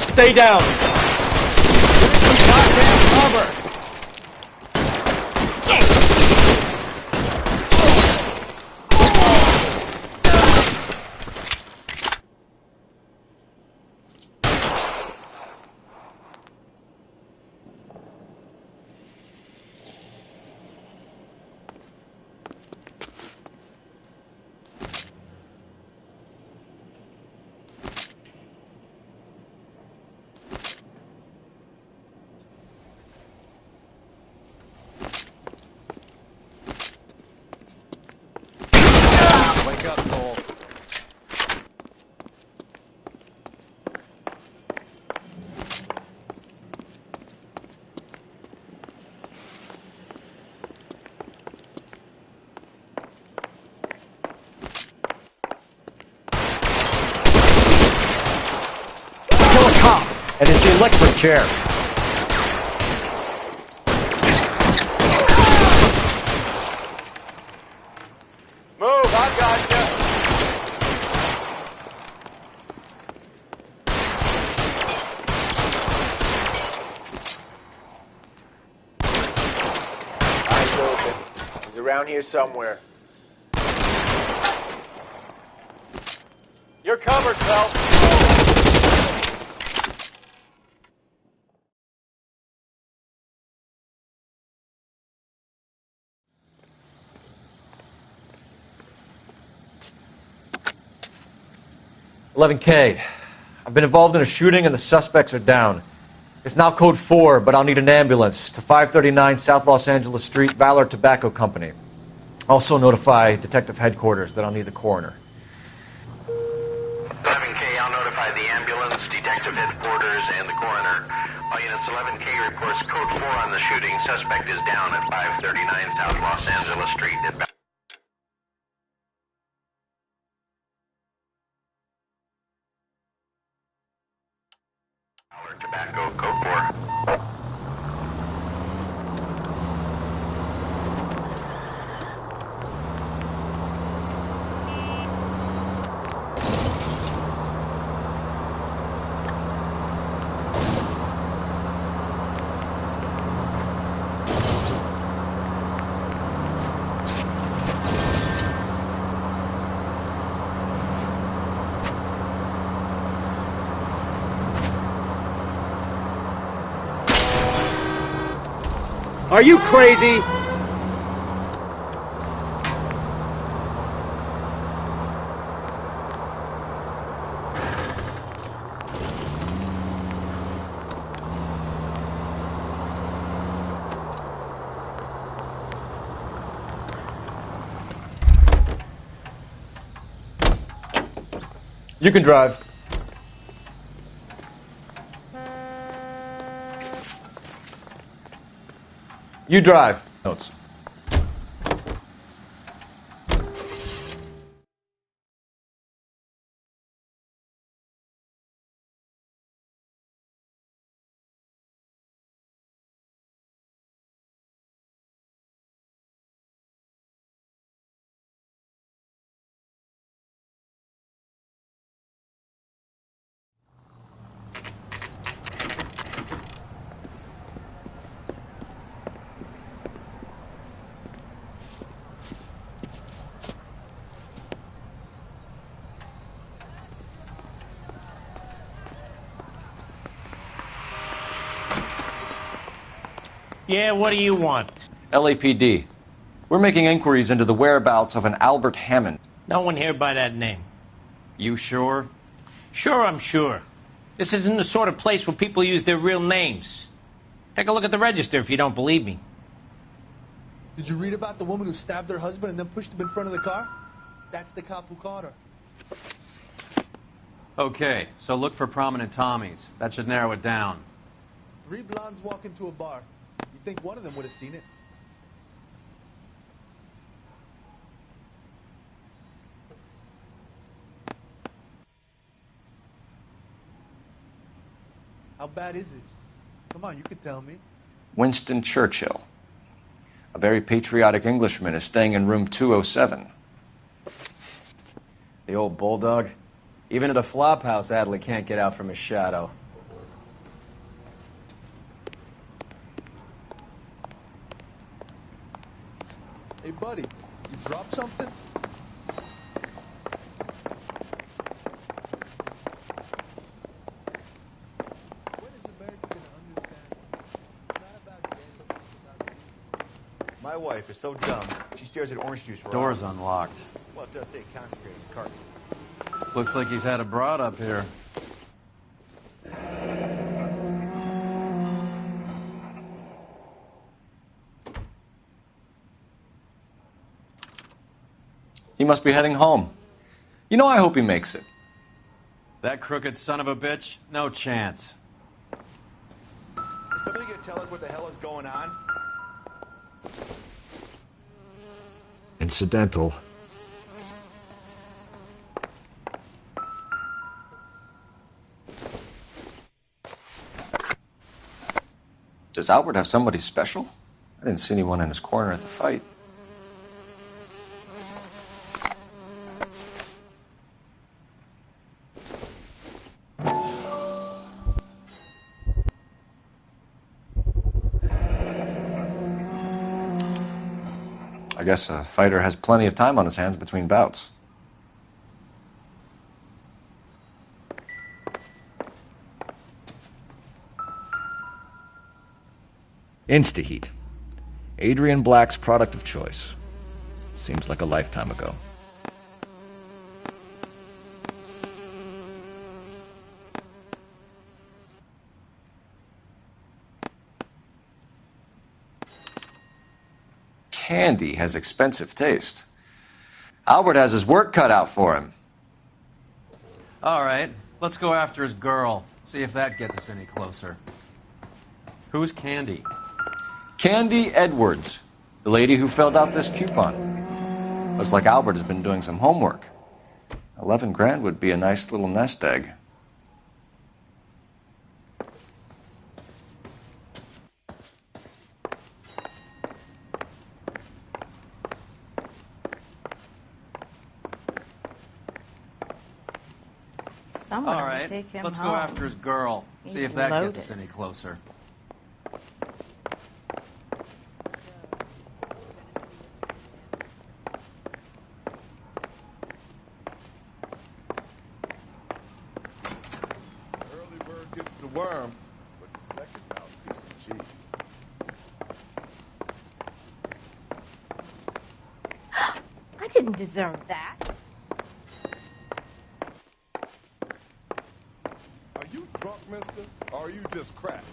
Stay down!
Give me some goddamn cover! Wake up, Cole.
Kill a cop! And it's the electric chair.
Move, I got you. Eyes open. He's around here somewhere. You're covered, Phelps.
11K. I've been involved in a shooting and the suspects are down. It's now code 4, but I'll need an ambulance to 539 South Los Angeles Street, Valor Tobacco Company. Also notify Detective Headquarters that I'll need the coroner.
11K, I'll notify the ambulance, Detective Headquarters, and the coroner. All units, 11K reports code 4 on the shooting. Suspect is down at 539 South Los Angeles Street. Tobacco, code 4.
Are you crazy?
You can drive. You drive. Notes.
Yeah, what do you want?
LAPD. We're making inquiries into the whereabouts of an Albert Hammond.
No one here by that name.
You sure?
Sure, I'm sure. This isn't the sort of place where people use their real names. Take a look at the register if you don't believe me.
Did you read about the woman who stabbed her husband and then pushed him in front of the car? That's the cop who caught her.
Okay, so look for prominent Tommies. That should narrow it down.
3 blondes walk into a bar. You'd think one of them would have seen it. How bad is it? Come on, you could tell me.
Winston Churchill. A very patriotic Englishman is staying in room 207.
The old bulldog. Even at a flop house, Adley can't get out from his shadow.
Hey, buddy, you dropped something?
My wife is so dumb, she stares at orange juice for
Door's
hours.
unlocked.
Well, it does say concentrated carcass.
Looks like he's had a broad up here.
He must be heading home. You know, I hope he makes it.
That crooked son of a bitch? No chance.
Is somebody going to tell us what the hell is going on?
Incidental.
Does Albert have somebody special? I didn't see anyone in his corner at the fight. I guess a fighter has plenty of time on his hands between bouts.
Instaheat. Adrian Black's product of choice. Seems like a lifetime ago.
Candy has expensive taste. Albert has his work cut out for him.
All right, let's go after his girl. See if that gets us any closer. Who's Candy?
Candy Edwards, the lady who filled out this coupon. Looks like Albert has been doing some homework. 11 grand would be a nice little nest egg.
Someone
All
will
right,
take him
let's
home.
go after his girl. See
He's
if that
loaded.
gets us any closer.
Early bird gets the worm, but the second mouse gets the cheese.
I didn't deserve that.
Are you drunk, mister? Or are you just crap?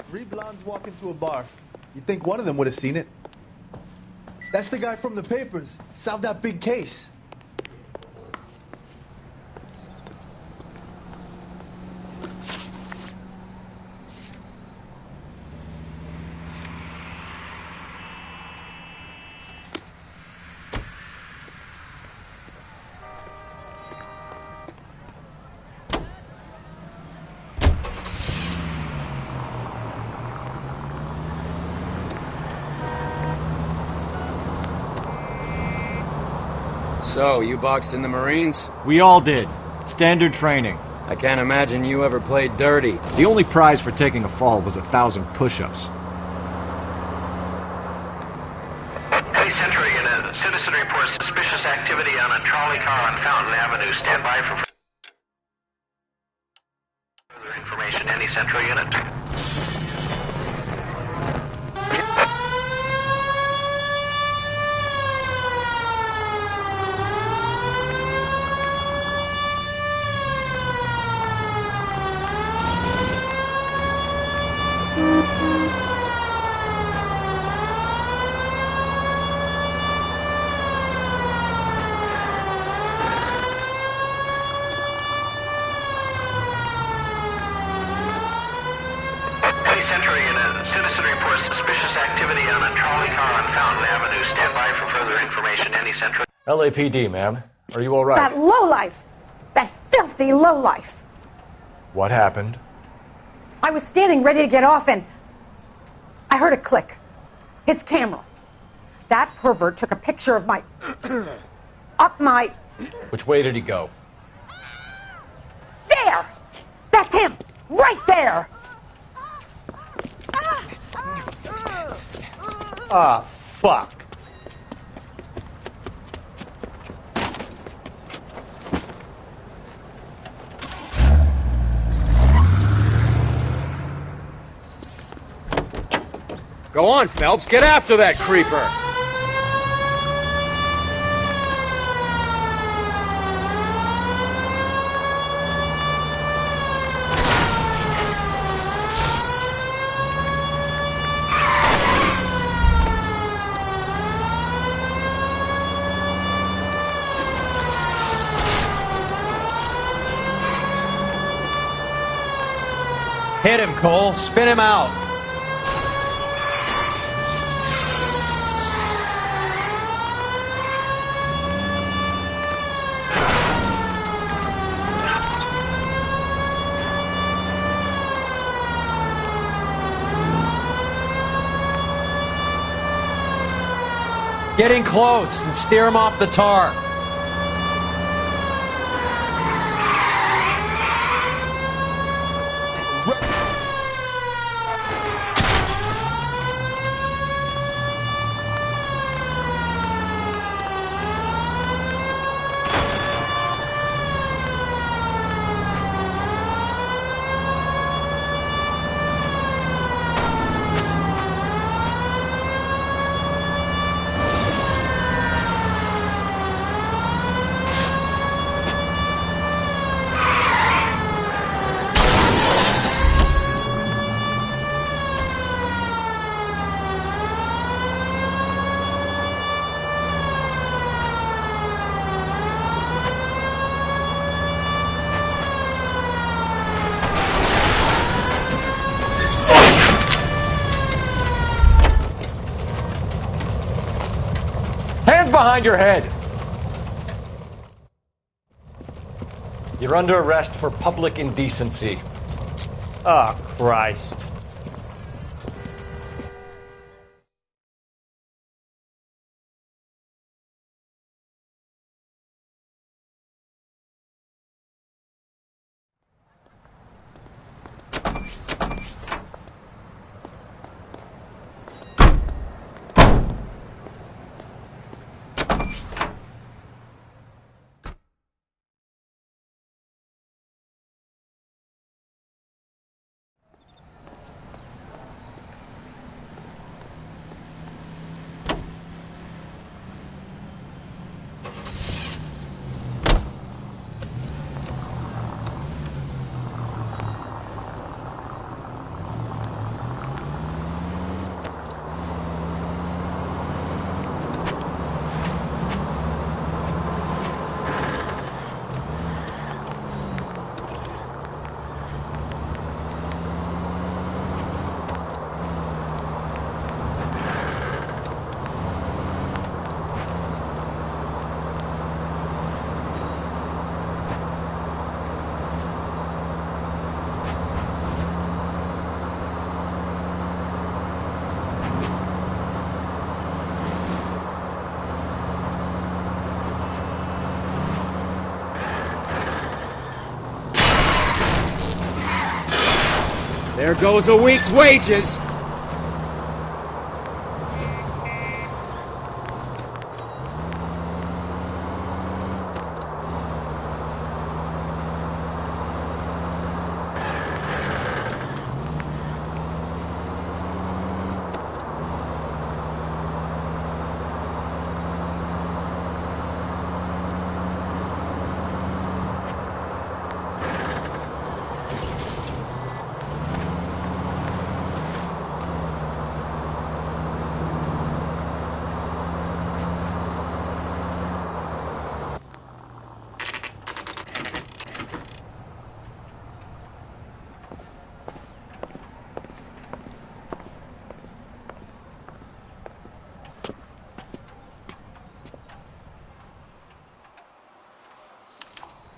Three blondes walk into a bar. You'd think one of them would have seen it. That's the guy from the papers. Solved that big case.
So, you boxed in the Marines?
We all did. Standard training.
I can't imagine you ever played dirty.
The only prize for taking a fall was 1,000 push-ups.
Police Center, a citizen reports suspicious activity on a trolley car on Fountain Avenue. Stand by for... information. Any central unit? Central unit, citizen reports suspicious activity on a trolley car on Fountain Avenue. Stand by for further information. Any central...
LAPD, ma'am. Are you all right?
That lowlife! That filthy lowlife!
What happened?
I was standing ready to get off and I heard a click. His camera. That pervert took a picture of my... up my...
Which way did he go?
There! That's him! Right there!
Ah, fuck.
Go on, Phelps. Get after that creeper.
Hit him, Cole. Spin him out. Getting close and steer him off the tar.
Behind your head. You're under arrest for public indecency.
Oh, Christ.
There goes a week's wages.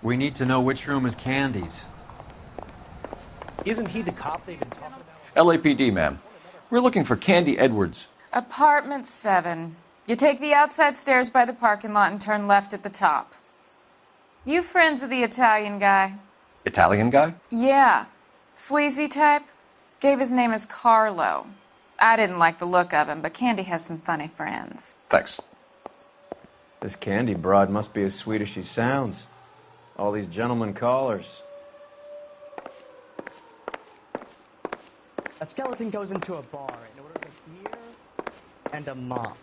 We need to know which room is Candy's.
Isn't he the cop they've been talking about?
LAPD, ma'am. We're looking for Candy Edwards.
Apartment 7. You take the outside stairs by the parking lot and turn left at the top. You friends of the Italian guy?
Italian guy?
Yeah. Sleazy type? Gave his name as Carlo. I didn't like the look of him, but Candy has some funny friends.
Thanks.
This Candy broad must be as sweet as she sounds. All these gentlemen callers.
A skeleton goes into a bar and orders a beer and a mop.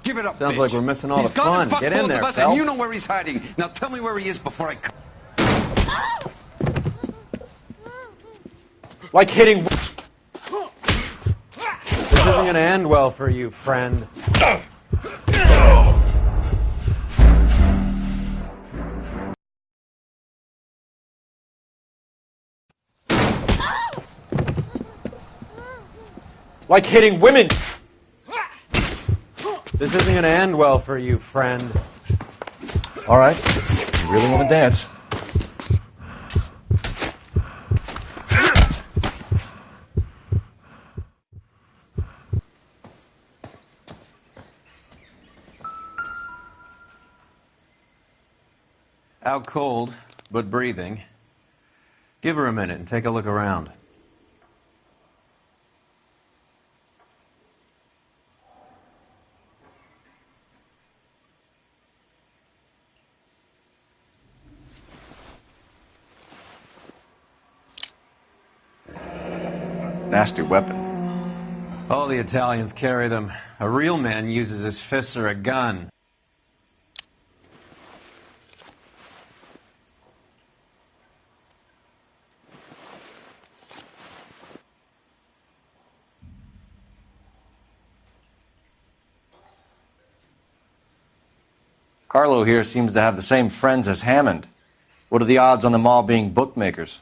Give it up,
Sounds
bitch.
like we're missing all
He's
the
gonna
fun.
fuck
Get in
both
there,
of us,
Phelps.
and you know where he's hiding. Now tell me where he is before I...
Like hitting...
This isn't gonna end well for you, friend.
Like hitting women!
This isn't gonna end well for you, friend.
All right. You really want to dance?
Out cold, but breathing. Give her a minute and take a look around.
Nasty weapon.
All the Italians carry them. A real man uses his fists or a gun.
Carlo here seems to have the same friends as Hammond. What are the odds on them all being bookmakers?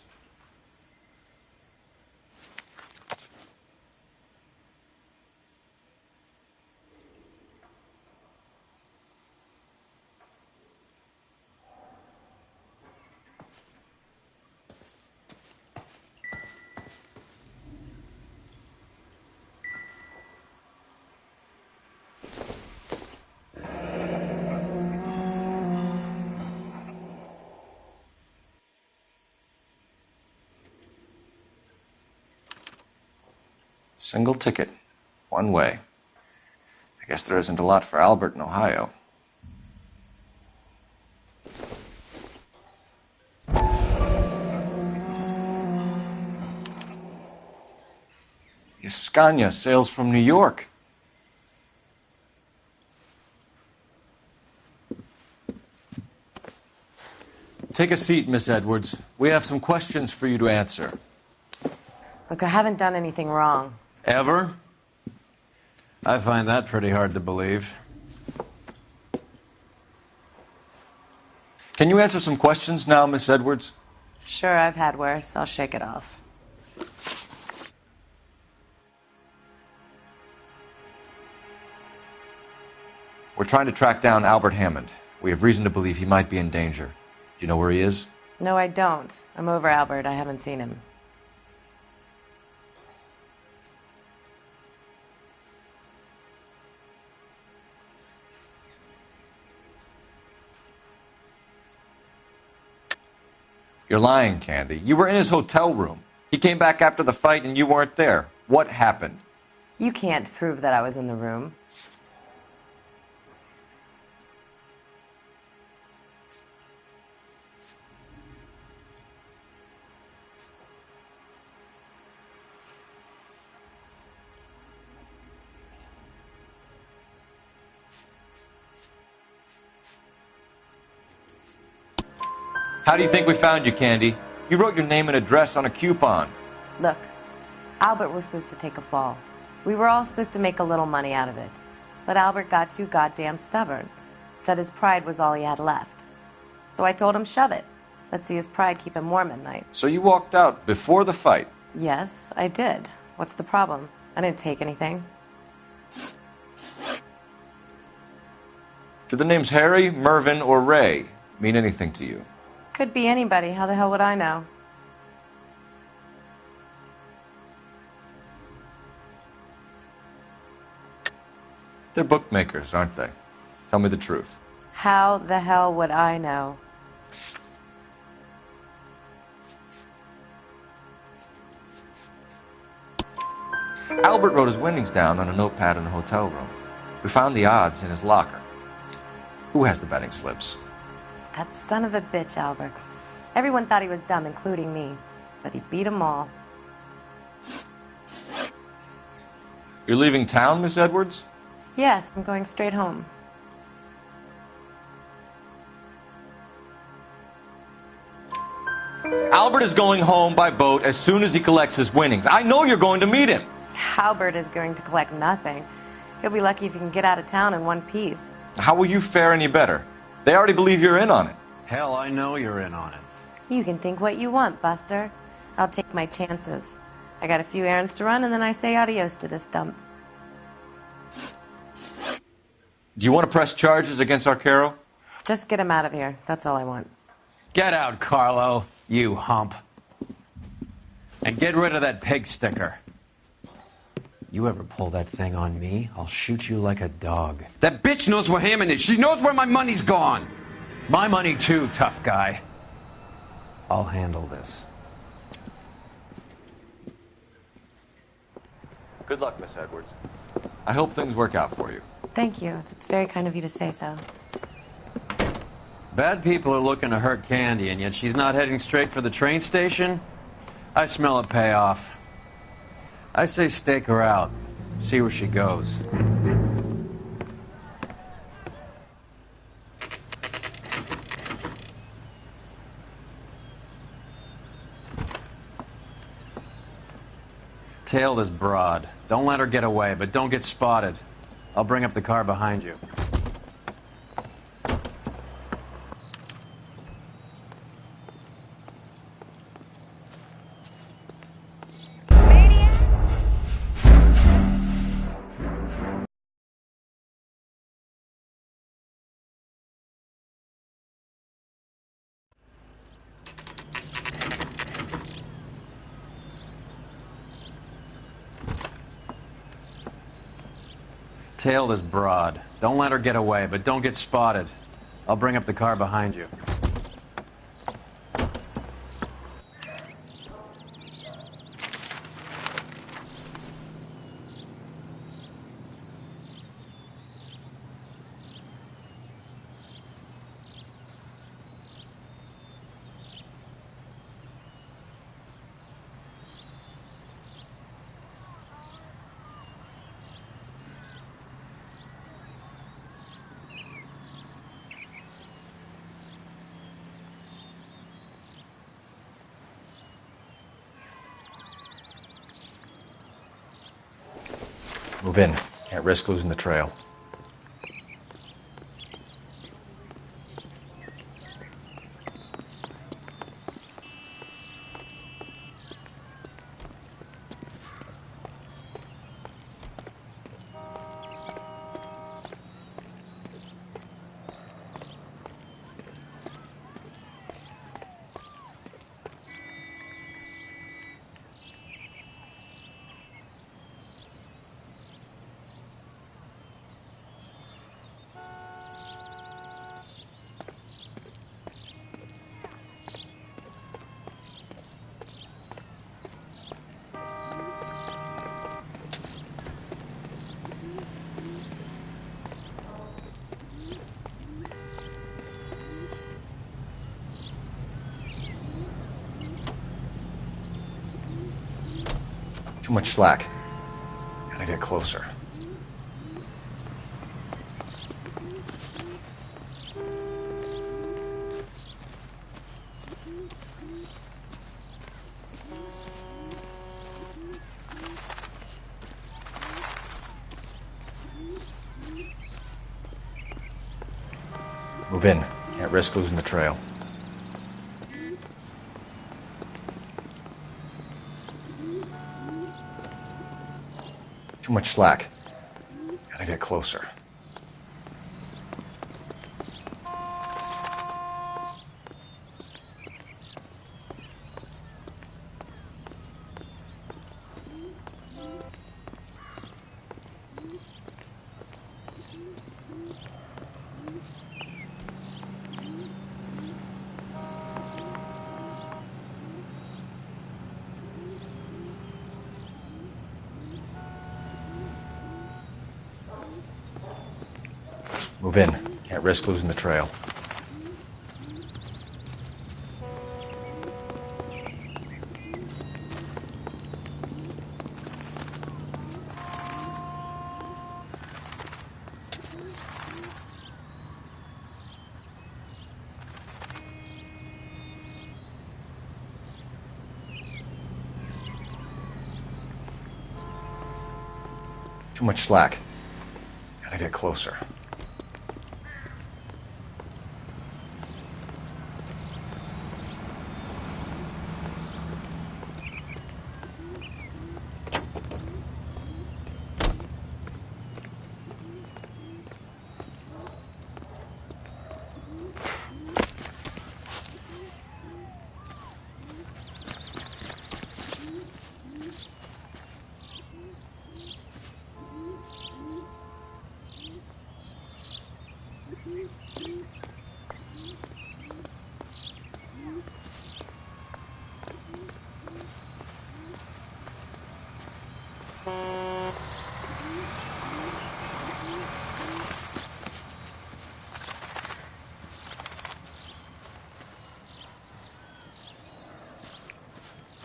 Single ticket, one way. I guess there isn't a lot for Albert in Ohio. Scania sails from New York. Take a seat, Miss Edwards. We have some questions for you to answer.
Look, I haven't done anything wrong.
Ever? I find that pretty hard to believe.
Can you answer some questions now, Miss Edwards?
Sure, I've had worse. I'll shake it off.
We're trying to track down Albert Hammond. We have reason to believe he might be in danger. Do you know where he is?
No, I don't. I'm over Albert. I haven't seen him.
You're lying, Candy. You were in his hotel room. He came back after the fight and you weren't there. What happened?
You can't prove that I was in the room.
How do you think we found you, Candy? You wrote your name and address on a coupon.
Look, Albert was supposed to take a fall. We were all supposed to make a little money out of it. But Albert got too goddamn stubborn. Said his pride was all he had left. So I told him shove it. Let's see his pride keep him warm at night.
So you walked out before the fight?
Yes, I did. What's the problem? I didn't take anything.
Do the names Harry, Mervyn, or Ray mean anything to you?
Could be anybody. How the hell would I know?
They're bookmakers, aren't they? Tell me the truth.
How the hell would I know?
Albert wrote his winnings down on a notepad in the hotel room. We found the odds in his locker. Who has the betting slips?
That son of a bitch, Albert. Everyone thought he was dumb, including me. But he beat them all.
You're leaving town, Miss Edwards?
Yes, I'm going straight home.
Albert is going home by boat as soon as he collects his winnings. I know you're going to meet him.
Albert is going to collect nothing. He'll be lucky if he can get out of town in one piece.
How will you fare any better? They already believe you're in on it.
Hell, I know you're in on it.
You can think what you want, Buster. I'll take my chances. I got a few errands to run, and then I say adios to this dump.
Do you want to press charges against Arcaro?
Just get him out of here. That's all I want.
Get out, Carlo, you hump. And get rid of that pig sticker. You ever pull that thing on me, I'll shoot you like a dog.
That bitch knows where Hammond is. She knows where my money's gone.
My money too, tough guy. I'll handle this.
Good luck, Miss Edwards. I hope things work out for you.
Thank you. It's very kind of you to say so.
Bad people are looking to hurt Candy, and yet she's not heading straight for the train station? I smell a payoff. I say stake her out. See where she goes. Tail this broad. Don't let her get away, but don't get spotted. I'll bring up the car behind you. Tail this broad. Don't let her get away, but don't get spotted. I'll bring up the car behind you.
Move in. Can't risk losing the trail. Too much slack. Gotta get closer.
Move in. Can't risk losing the trail. Too much slack. Gotta get closer. Move in. Can't risk losing the trail. Too much slack. Gotta get closer.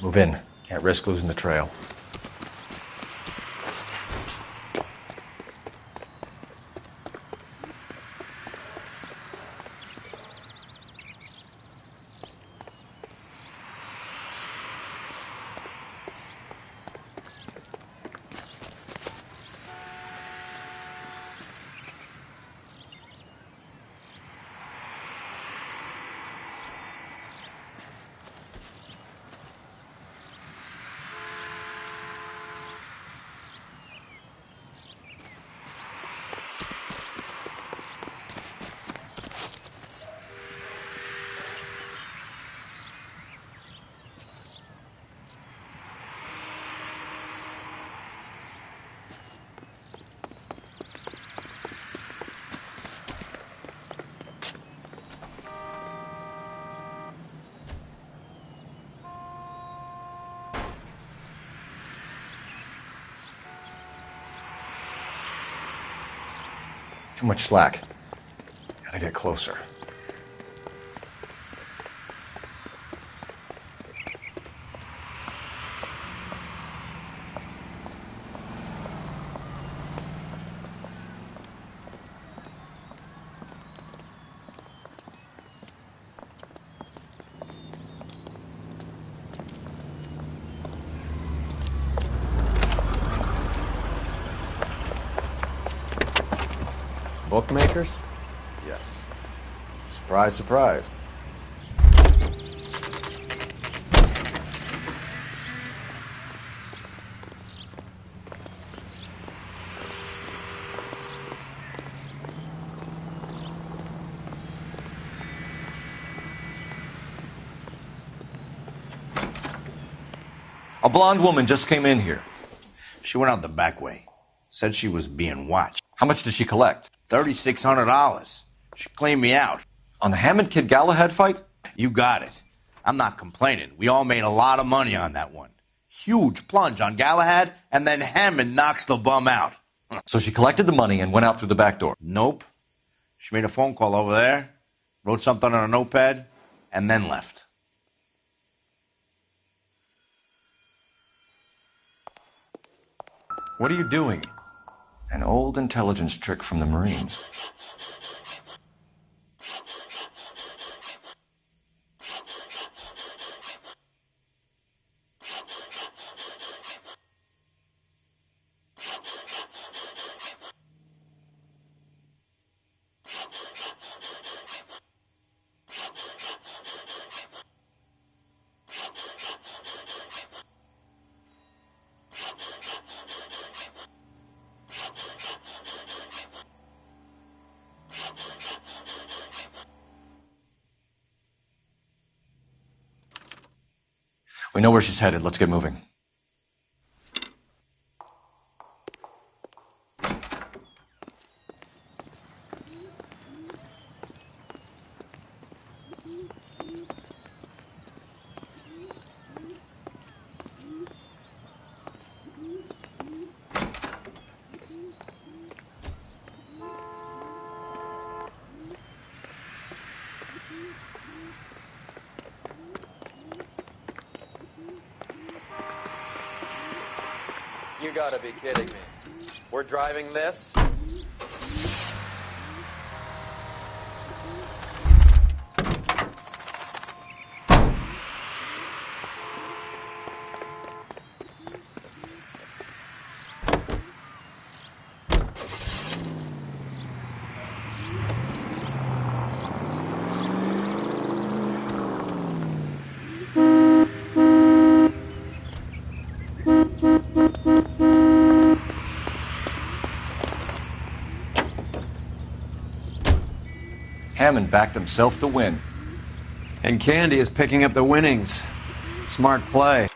Move in. Can't risk losing the trail. Too much slack. Gotta get closer.
Bookmakers?
Yes. Surprise, surprise.
A blonde woman just came in here.
She went out the back way. Said she was being watched.
How much did she collect?
$3,600. She cleaned me out.
On the Hammond Kid Galahad fight?
You got it. I'm not complaining. We all made a lot of money on that one. Huge plunge on Galahad, and then Hammond knocks the bum out.
So she collected the money and went out through the back door?
Nope. She made a phone call over there, wrote something on a notepad, and then left.
What are you doing?
An old intelligence trick from the Marines.
We know where she's headed. Let's get moving.
You gotta be kidding me. We're driving this?
Hammond backed himself to win.
And Candy is picking up the winnings. Smart play.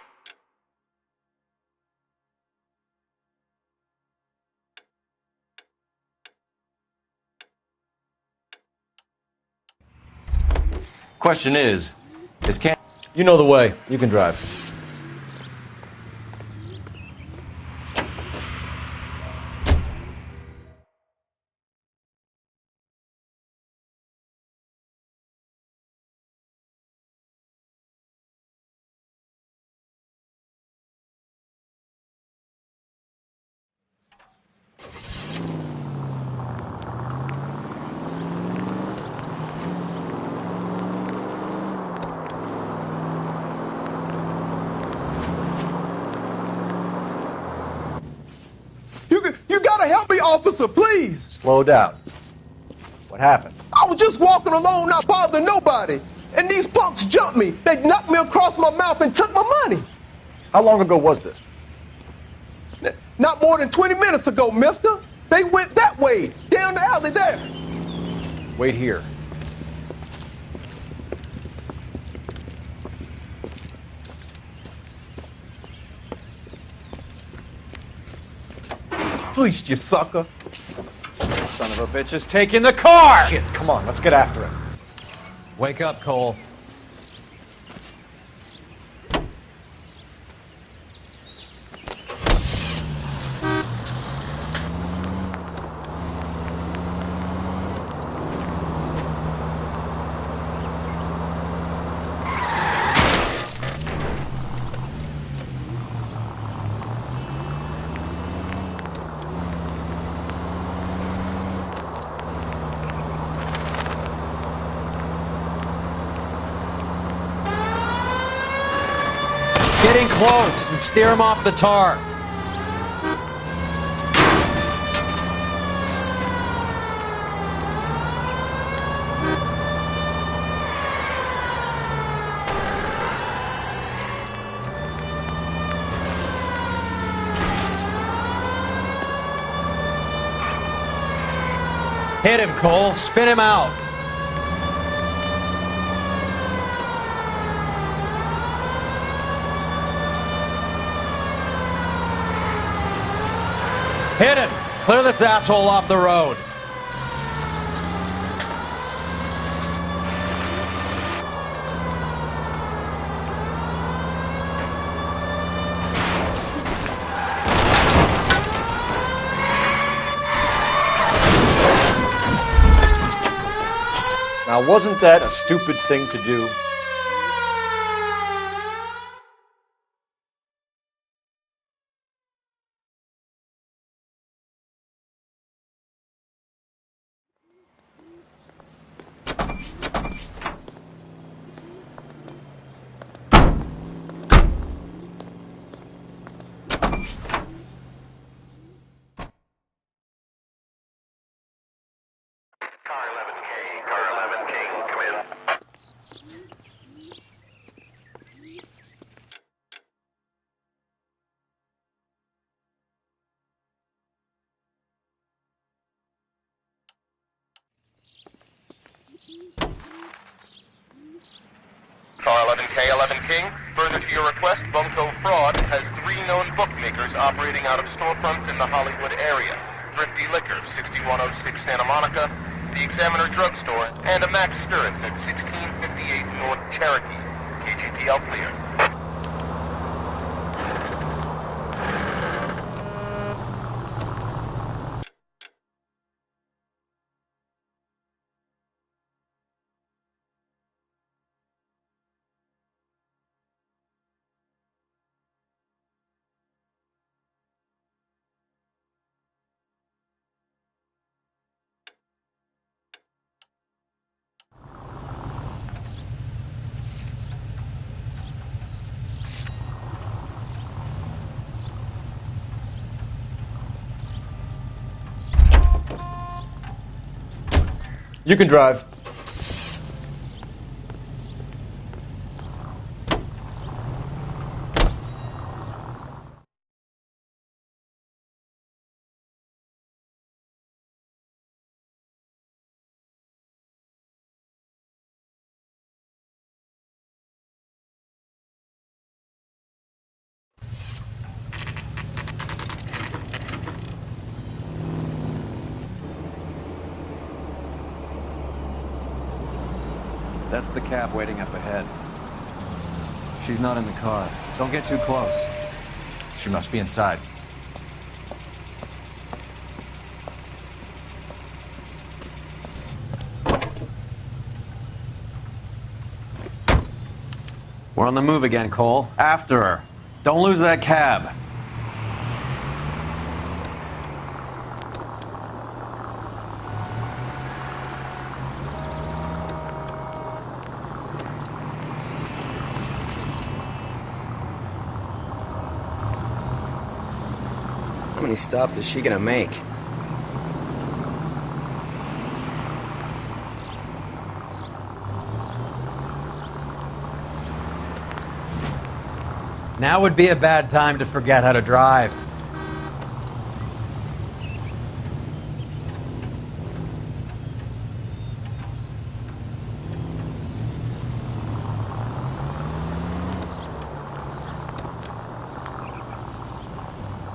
Question is Candy... You know the way. You can drive.
You gotta help me, officer, please!
Slow down. What happened?
I was just walking along, not bothering nobody. And these punks jumped me. They knocked me across my mouth and took my money.
How long ago was this?
Not more than 20 minutes ago, mister. They went that way, down the alley there.
Wait here.
Fleeced you, sucker.
Son of a bitch is taking the car!
Shit, come on, let's get after him.
Wake up, Cole. Get in close and steer him off the tar. Hit him, Cole. Spin him out. Hit him! Clear this asshole off the road.
Now, wasn't that a stupid thing to do?
car 11K, 11 King. Further to your request, Bunko Fraud has 3 known bookmakers operating out of storefronts in the Hollywood area. Thrifty Liquor, 6106 Santa Monica, the Examiner Drugstore, and a Max Spirits at 1658 North Cherokee. KGPL clear.
You can drive.
That's the cab waiting up ahead. She's not in the car. Don't get too close.
She must be inside.
We're on the move again, Cole. After her. Don't lose that cab.
How many stops is she gonna make?
Now would be a bad time to forget how to drive.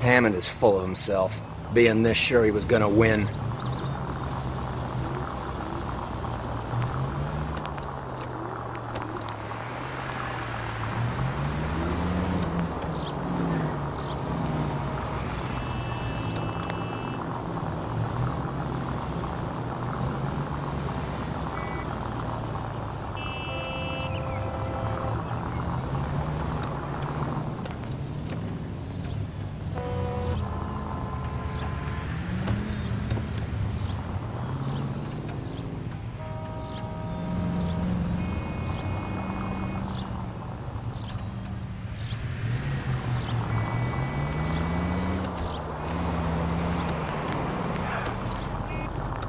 Hammond is full of himself, being this sure he was gonna win.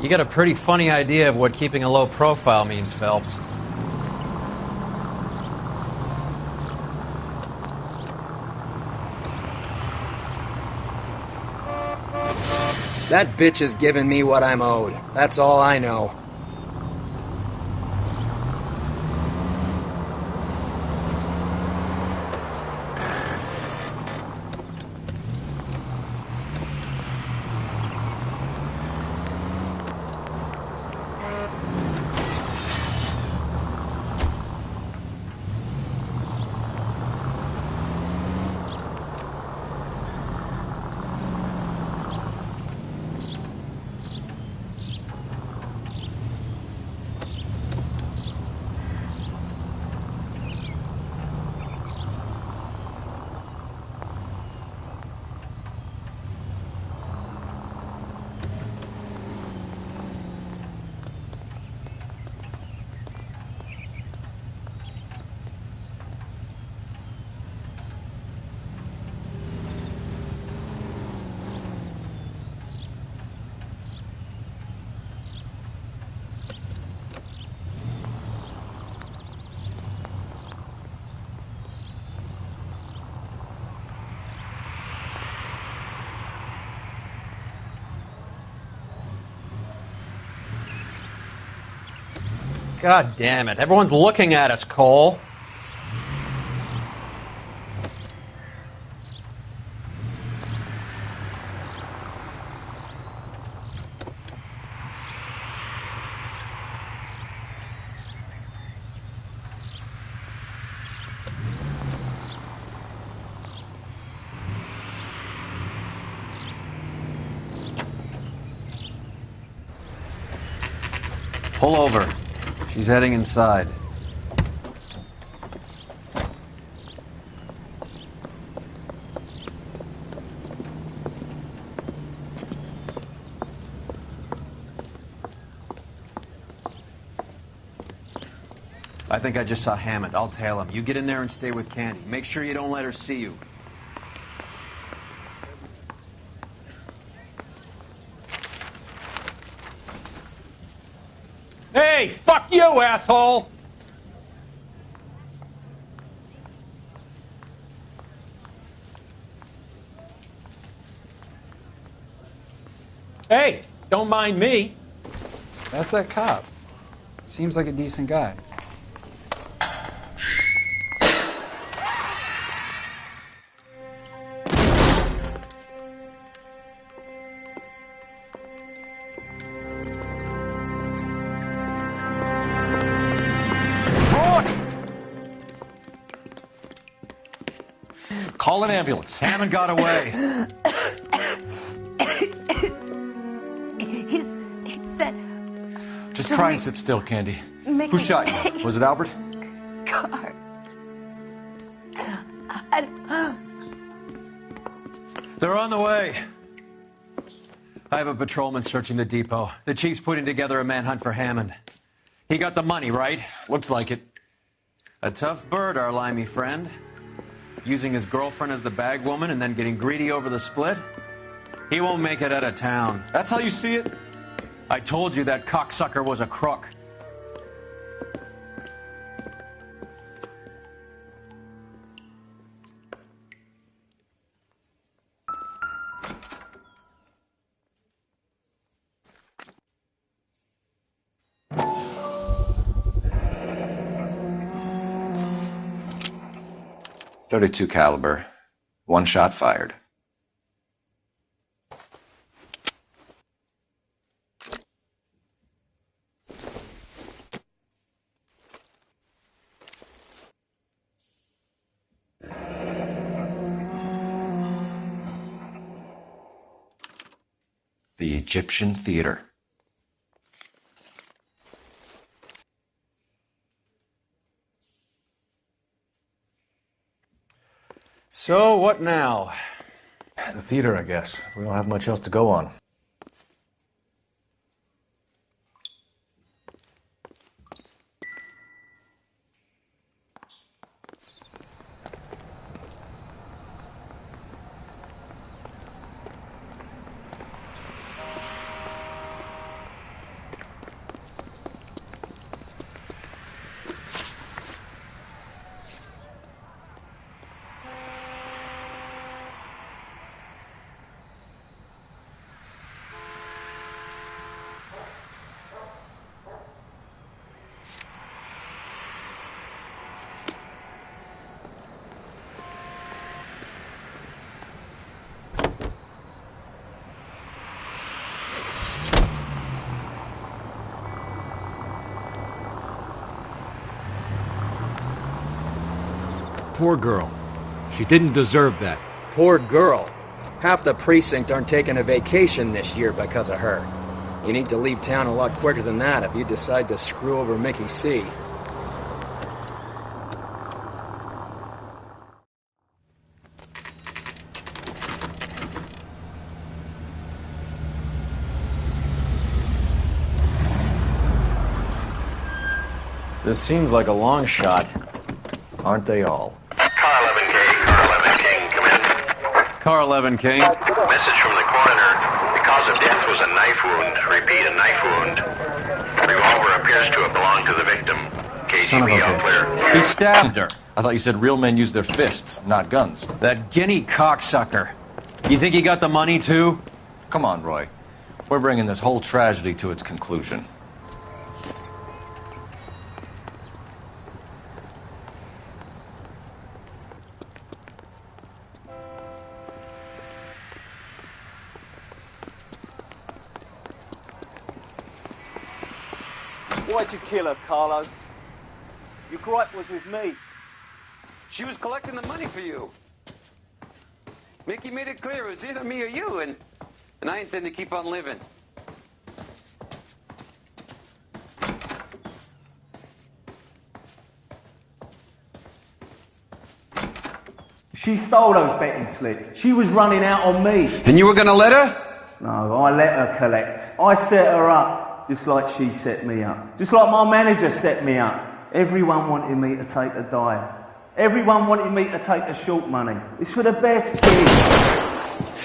You got a pretty funny idea of what keeping a low profile means, Phelps.
That bitch is giving me what I'm owed. That's all I know.
God damn it. Everyone's looking at us, Cole. Pull over. She's heading inside. I think I just saw Hammond. I'll tail him. You get in there and stay with Candy. Make sure you don't let her see you.
Hey, fuck you, asshole! Hey, don't mind me.
That's that cop. Seems like a decent guy.
Call an ambulance.
Hammond got away.
He said...
Just try and sit still, Candy. Who shot you? Was it Albert?
Car.
They're on the way. I have a patrolman searching the depot. The chief's putting together a manhunt for Hammond. He got the money, right?
Looks like it.
A tough bird, our limey friend. Using his girlfriend as the bag woman and then getting greedy over the split? He won't make it out of town.
That's how you see it?
I told you that cocksucker was a crook.
.32 caliber. One shot fired. The Egyptian Theater.
So, what now?
The theater, I guess. We don't have much else to go on.
Poor girl. She didn't deserve that.
Poor girl. Half the precinct aren't taking a vacation this year because of her. You need to leave town a lot quicker than that if you decide to screw over Mickey C.
This seems like a long shot.
Aren't they all?
Car 11K, Car 11 King, come in.
Car 11 King.
Message from the coroner. The cause of death was a knife wound. Repeat, a knife wound. Revolver appears to have belonged to the victim.
Son of a
KGB all clear.
bitch. He stabbed her.
I thought you said real men use their fists, not guns.
That guinea cocksucker. You think he got the money, too?
Come on, Roy. We're bringing this whole tragedy to its conclusion.
Why'd you kill her, Carlo? Your gripe was with me.
She was collecting the money for you. Mickey made it clear it was either me or you, and I intend to keep on living.
She stole those betting slips. She was running out on me.
And you were going to let her?
No, I let her collect. I set her up, just like she set me up. Just like my manager set me up. Everyone wanted me to take a dive. Everyone wanted me to take the short money. It's for the best kid.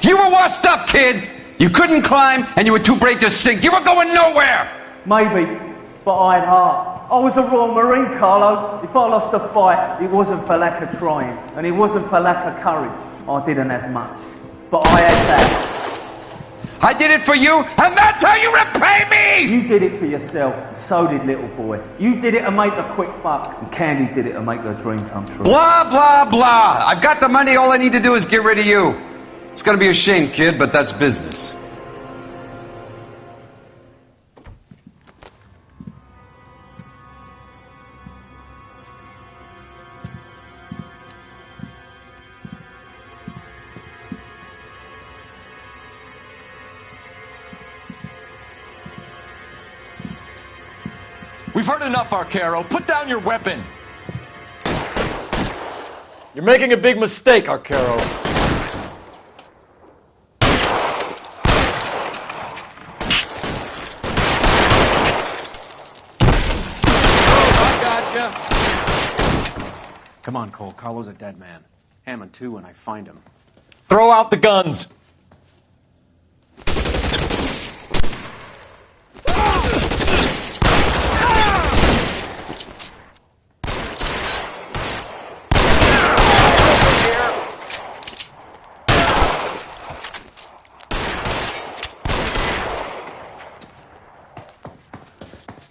You were washed up, kid! You couldn't climb, and you were too brave to sink. You were going nowhere!
Maybe, but I had heart. I was a Royal Marine, Carlo. If I lost a fight, it wasn't for lack of trying, and it wasn't for lack of courage. I didn't have much, but I had that.
I did it for you, and that's how you repay me!
You did it for yourself, and so did little boy. You did it to make a quick buck, and Candy did it to make her dream come true.
Blah, blah, blah. I've got the money, all I need to do is get rid of you. It's gonna be a shame, kid, but that's business.
We've heard enough, Arcaro. Put down your weapon. You're making a big mistake, Arcaro.
Come on, Cole. Carlo's a dead man. Hammond, too, when I find him.
Throw out the guns.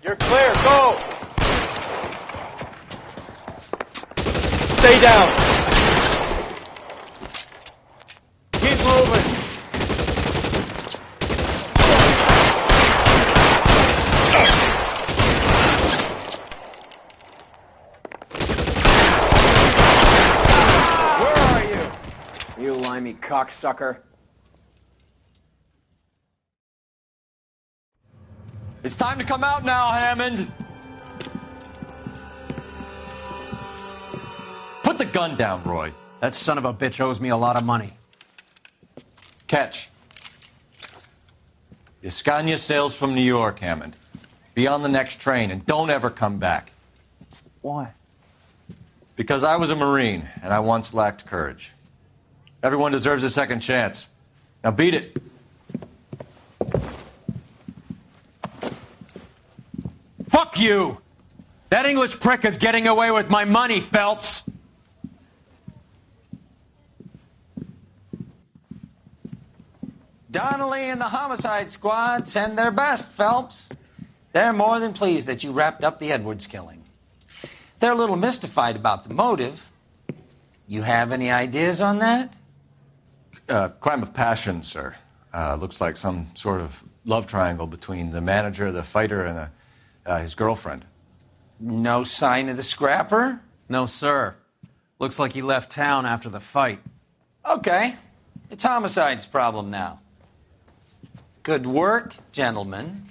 You're clear. Go. Stay down. Keep moving.
Where are you? You limey cocksucker.
It's time to come out now, Hammond. Put the gun down, Roy.
That son of a bitch owes me a lot of money.
Catch. The Scania sails from New York, Hammond. Be on the next train and don't ever come back.
Why?
Because I was a Marine and I once lacked courage. Everyone deserves a second chance. Now beat it.
Fuck you! That English prick is getting away with my money, Phelps!
Donnelly and the homicide squad send their best, Phelps. They're more than pleased that you wrapped up the Edwards killing. They're a little mystified about the motive. You have any ideas on that?
Crime of passion, sir. Looks like some sort of love triangle between the manager, the fighter, and his girlfriend.
No sign of the scrapper?
No, sir. Looks like he left town after the fight.
Okay. It's homicide's problem now. Good work, gentlemen.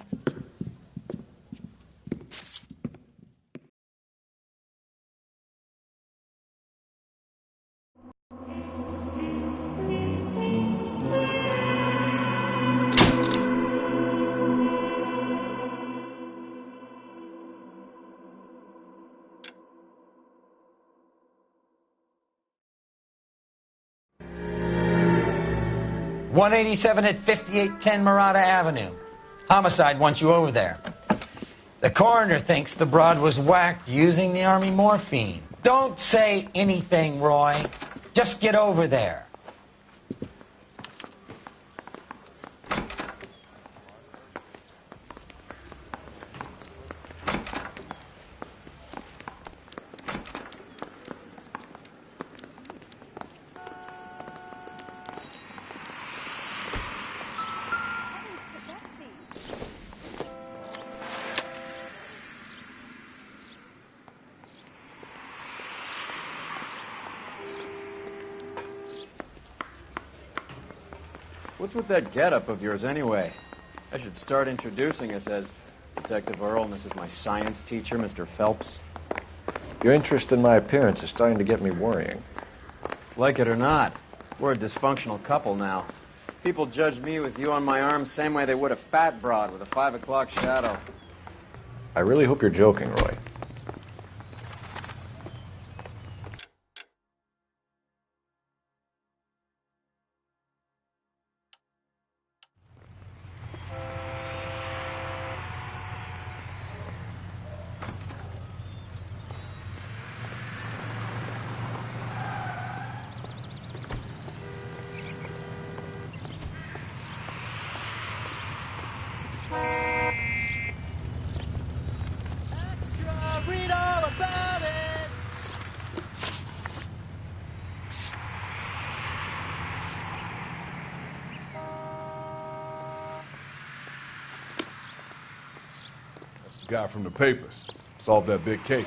.187 at 5810 Murata Avenue. Homicide wants you over there. The coroner thinks the broad was whacked using the Army morphine. Don't say anything, Roy. Just get over there.
What's with that getup of yours, anyway? I should start introducing us as Detective Earl, and this is my science teacher, Mr. Phelps.
Your interest in my appearance is starting to get me worrying.
Like it or not, we're a dysfunctional couple now. People judge me with you on my arm same way they would a fat broad with a 5 o'clock shadow.
I really hope you're joking, Roy.
Read all about it.
That's the guy from the papers. Solved that big case.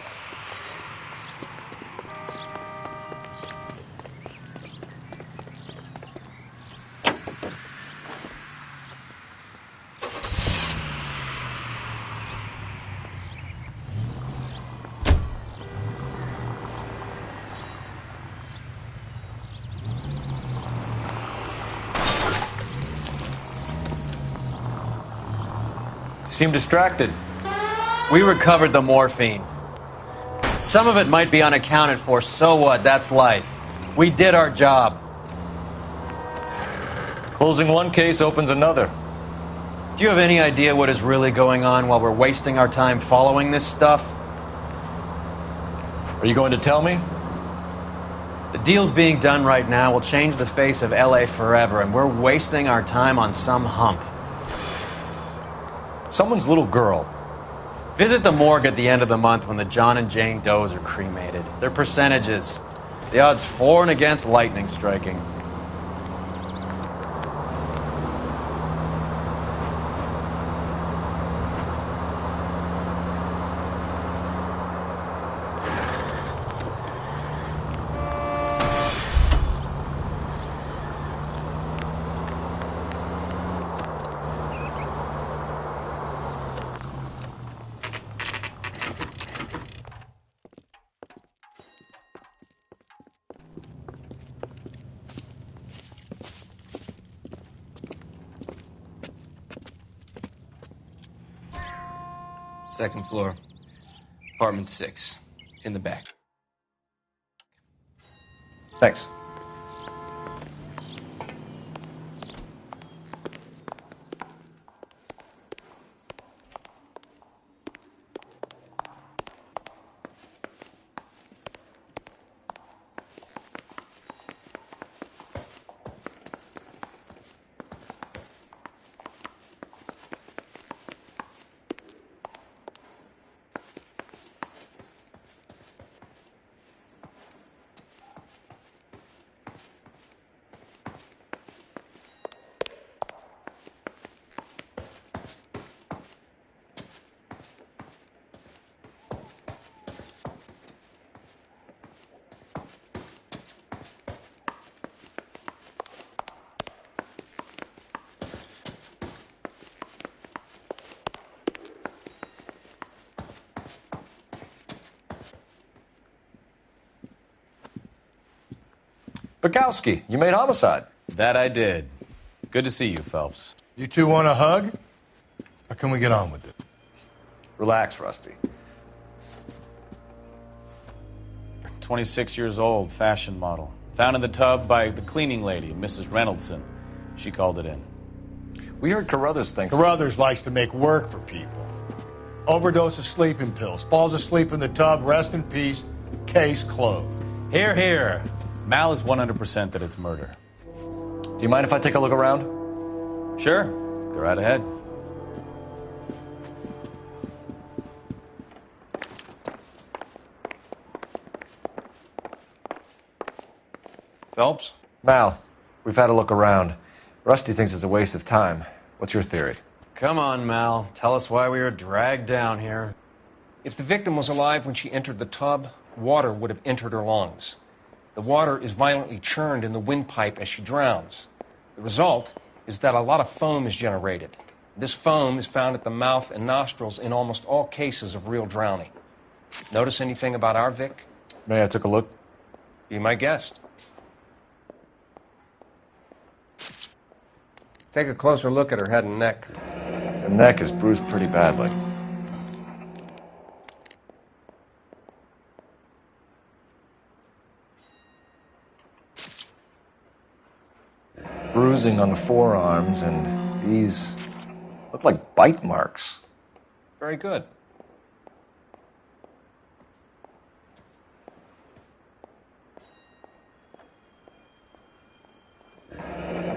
Seem distracted.
We recovered the morphine. Some of it might be unaccounted for, so what? That's life. We did our job.
Closing one case opens another.
Do you have any idea what is really going on while we're wasting our time following this stuff?
Are you going to tell me?
The deals being done right now will change the face of L.A. forever, and we're wasting our time on some hump.
Someone's little girl.
Visit the morgue at the end of the month when the John and Jane Does are cremated. Their percentages. The odds for and against lightning striking.
Second floor, apartment 6, in the back.
Thanks. Bukowski, you made homicide.
That I did. Good to see you, Phelps.
You two want a hug? Or can we get on with it?
Relax, Rusty.
26 years old, fashion model. Found in the tub by the cleaning lady, Mrs. Reynoldson. She called it in.
We heard Carruthers thinks...
Carruthers likes to make work for people. Overdose of sleeping pills. Falls asleep in the tub. Rest in peace. Case closed.
Here, here. Mal is 100% that it's murder.
Do you mind if I take a look around?
Sure. Go right ahead. Phelps?
Mal, we've had a look around. Rusty thinks it's a waste of time. What's your theory?
Come on, Mal. Tell us why we were dragged down here.
If the victim was alive when she entered the tub, water would have entered her lungs. The water is violently churned in the windpipe as she drowns. The result is that a lot of foam is generated. This foam is found at the mouth and nostrils in almost all cases of real drowning. Notice anything about our Vic?
May I took a look?
Be my guest. Take a closer look at her head and neck.
Her neck is bruised pretty badly. Bruising on the forearms, and these look like bite marks.
Very good.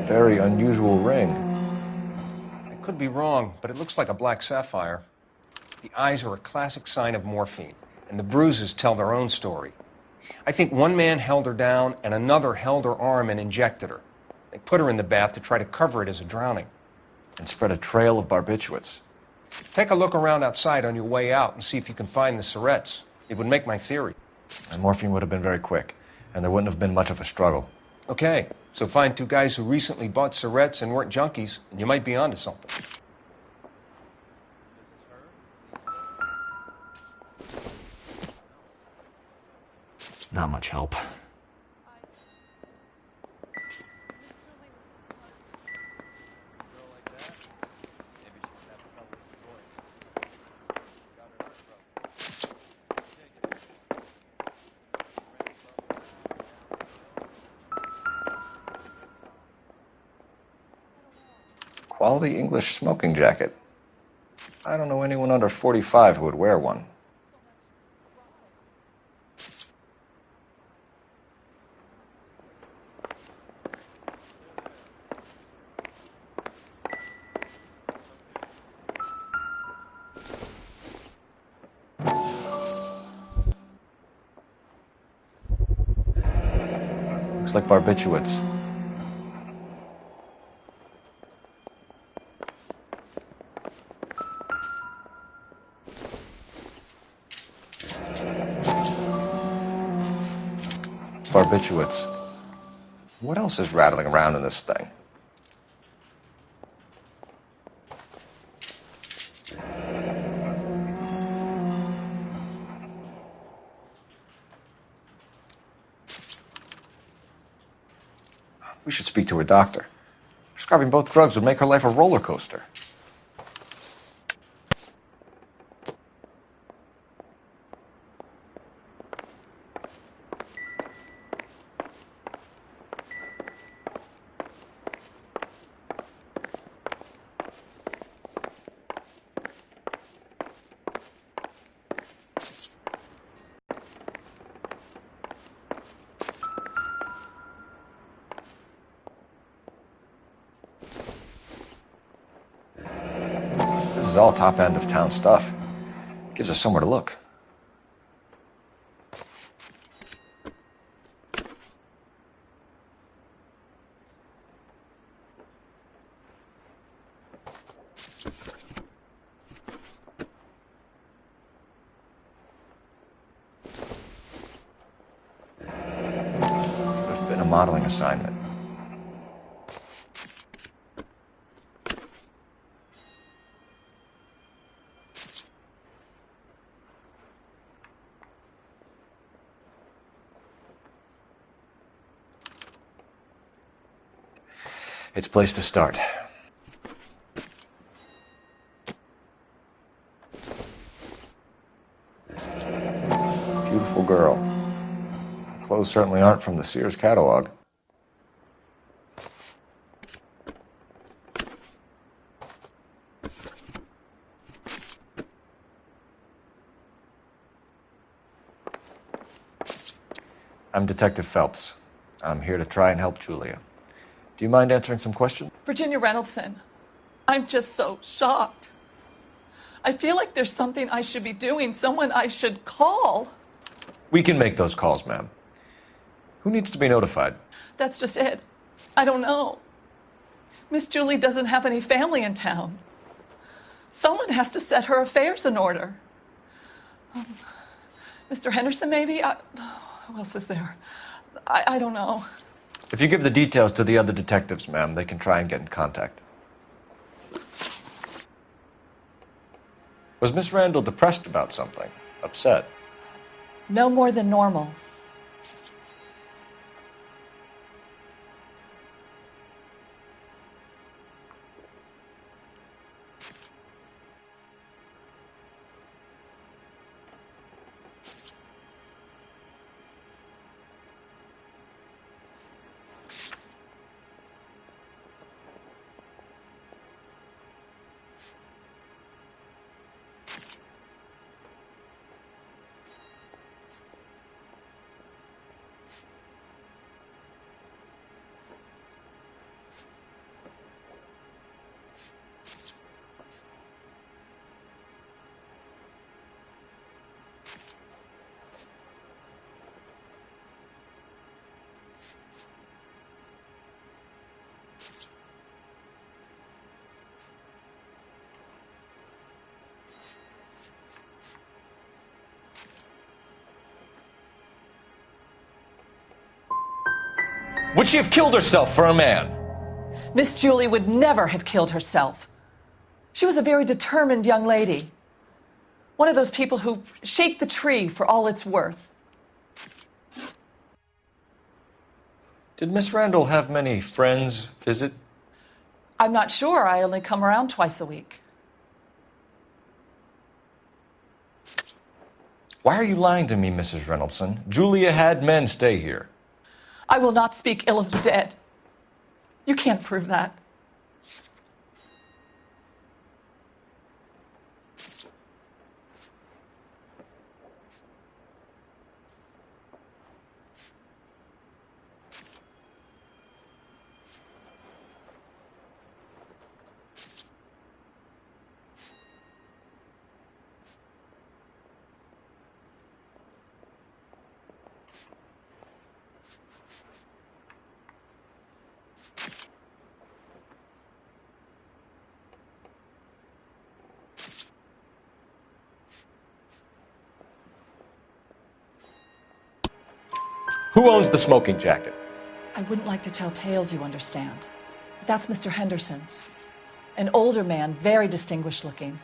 Very unusual ring.
I could be wrong, but it looks like a black sapphire. The eyes are a classic sign of morphine, and the bruises tell their own story. I think one man held her down, and another held her arm and injected her. They put her in the bath to try to cover it as a drowning.
And spread a trail of barbiturates.
Take a look around outside on your way out and see if you can find the syrettes. It would make my theory.
And morphine would have been very quick, and there wouldn't have been much of a struggle.
Okay, so find two guys who recently bought syrettes and weren't junkies, and you might be onto something.
Not much help. Quality English smoking jacket. I don't know anyone under 45 who would wear one. Looks like barbiturates. Barbiturates. What else is rattling around in this thing? We should speak to her doctor. Prescribing both drugs would make her life a roller coaster. This is all top end of town stuff. Gives us somewhere to look. There's been a modeling assignment. It's a place to start. Beautiful girl. Clothes certainly aren't from the Sears catalog. I'm Detective Phelps. I'm here to try and help Julia. Do you mind answering some questions?
Virginia Reynoldson, I'm just so shocked. I feel like there's something I should be doing, someone I should call.
We can make those calls, ma'am. Who needs to be notified?
That's just it. I don't know. Miss Julie doesn't have any family in town. Someone has to set her affairs in order. Mr. Henderson, maybe? Who else is there? I don't know.
If you give the details to the other detectives, ma'am, they can try and get in contact. Was Miss Randall depressed about something? Upset?
No more than normal.
Would she have killed herself for a man?
Miss Julie would never have killed herself. She was a very determined young lady. One of those people who shake the tree for all it's worth.
Did Miss Randall have many friends visit?
I'm not sure. I only come around twice a week.
Why are you lying to me, Mrs. Reynoldson? Julia had men stay here.
I will not speak ill of the dead. You can't prove that.
Who owns the smoking jacket?
I wouldn't like to tell tales, you understand. But that's Mr. Henderson's. An older man, very distinguished looking.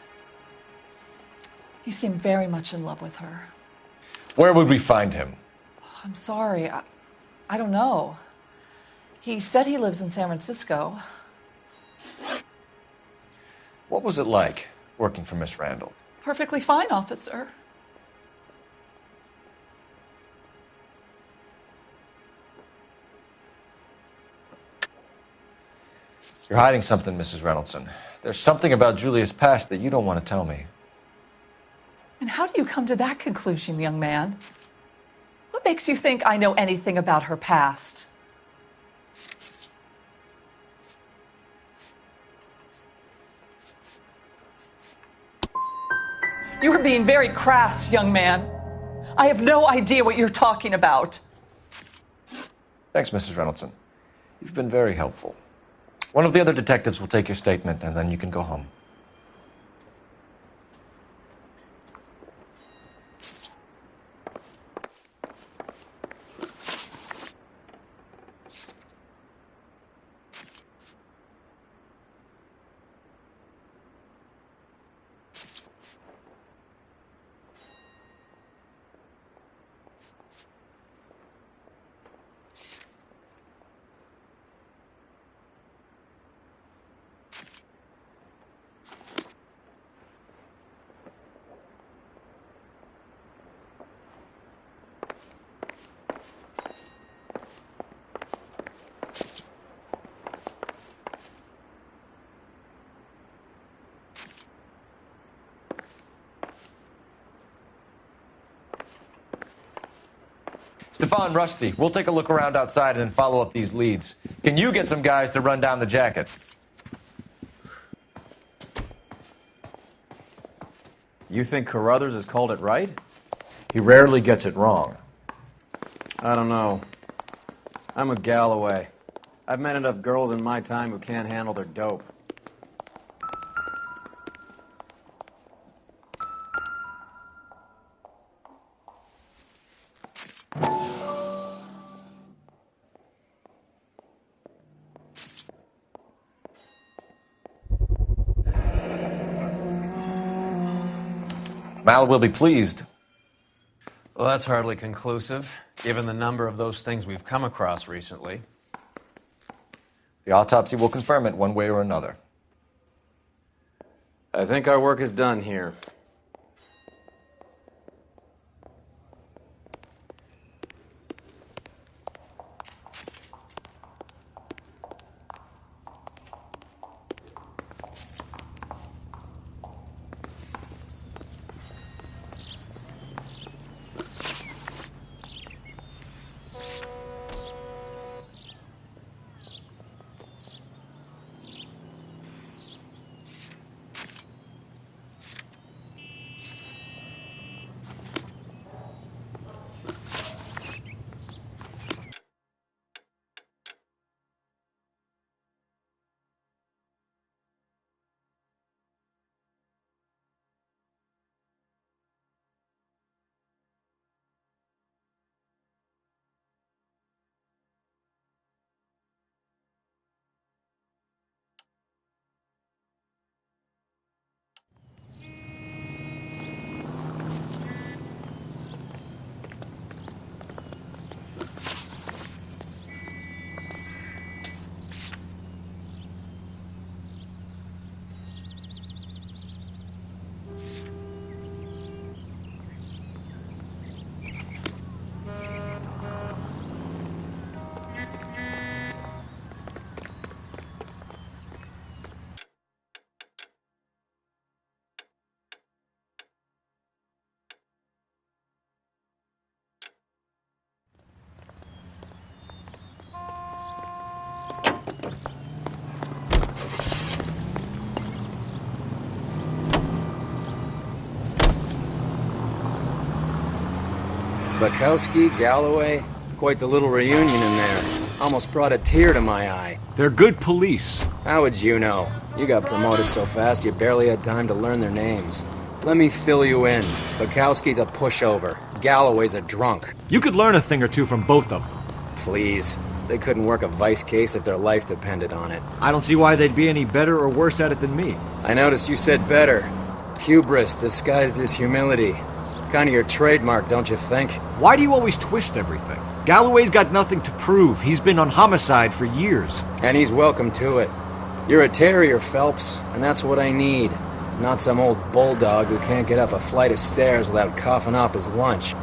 He seemed very much in love with her.
Where would we find him?
I'm sorry. I don't know. He said he lives in San Francisco.
What was it like working for Miss Randall?
Perfectly fine, officer.
You're hiding something, Mrs. Reynoldson. There's something about Julia's past that you don't want to tell me.
And how do you come to that conclusion, young man? What makes you think I know anything about her past? You are being very crass, young man. I have no idea what you're talking about.
Thanks, Mrs. Reynoldson. You've been very helpful. One of the other detectives will take your statement, and then you can go home. Stefan, Rusty, we'll take a look around outside and then follow up these leads. Can you get some guys to run down the jacket?
You think Carruthers has called it right?
He rarely gets it wrong.
I don't know. I'm with Galloway. I've met enough girls in my time who can't handle their dope.
Mal will be pleased.
Well, that's hardly conclusive, given the number of those things we've come across recently.
The autopsy will confirm it one way or another.
I think our work is done here.
Bukowski, Galloway, quite the little reunion in there. Almost brought a tear to my eye.
They're good police.
How would you know? You got promoted so fast you barely had time to learn their names. Let me fill you in. Bukowski's a pushover. Galloway's a drunk.
You could learn a thing or two from both of them.
Please. They couldn't work a vice case if their life depended on it.
I don't see why they'd be any better or worse at it than me.
I noticed you said better. Hubris disguised as humility. Kind of your trademark, don't you think?
Why do you always twist everything? Galloway's got nothing to prove. He's been on homicide for years.
And he's welcome to it. You're a terrier, Phelps, and that's what I need. Not some old bulldog who can't get up a flight of stairs without coughing up his lunch.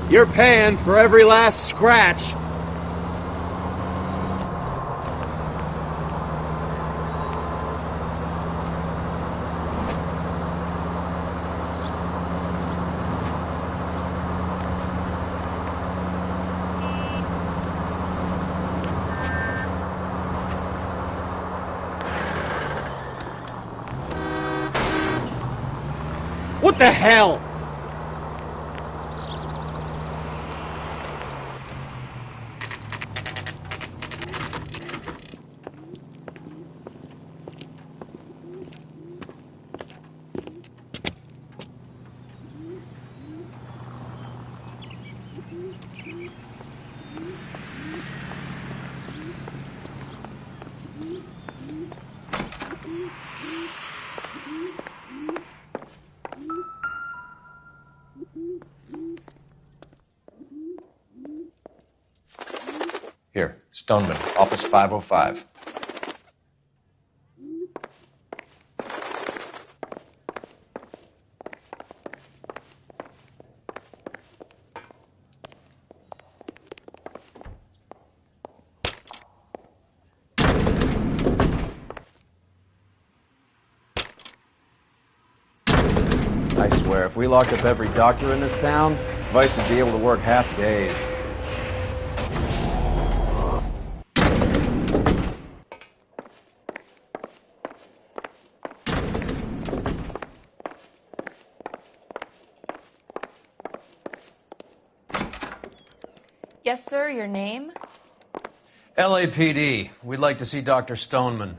You're paying for every last scratch.
What the hell?
Here, Stoneman, office 505.
I swear, if we locked up every doctor in this town, Vice would be able to work half days.
Yes, sir, your name?
LAPD. We'd like to see Dr. Stoneman.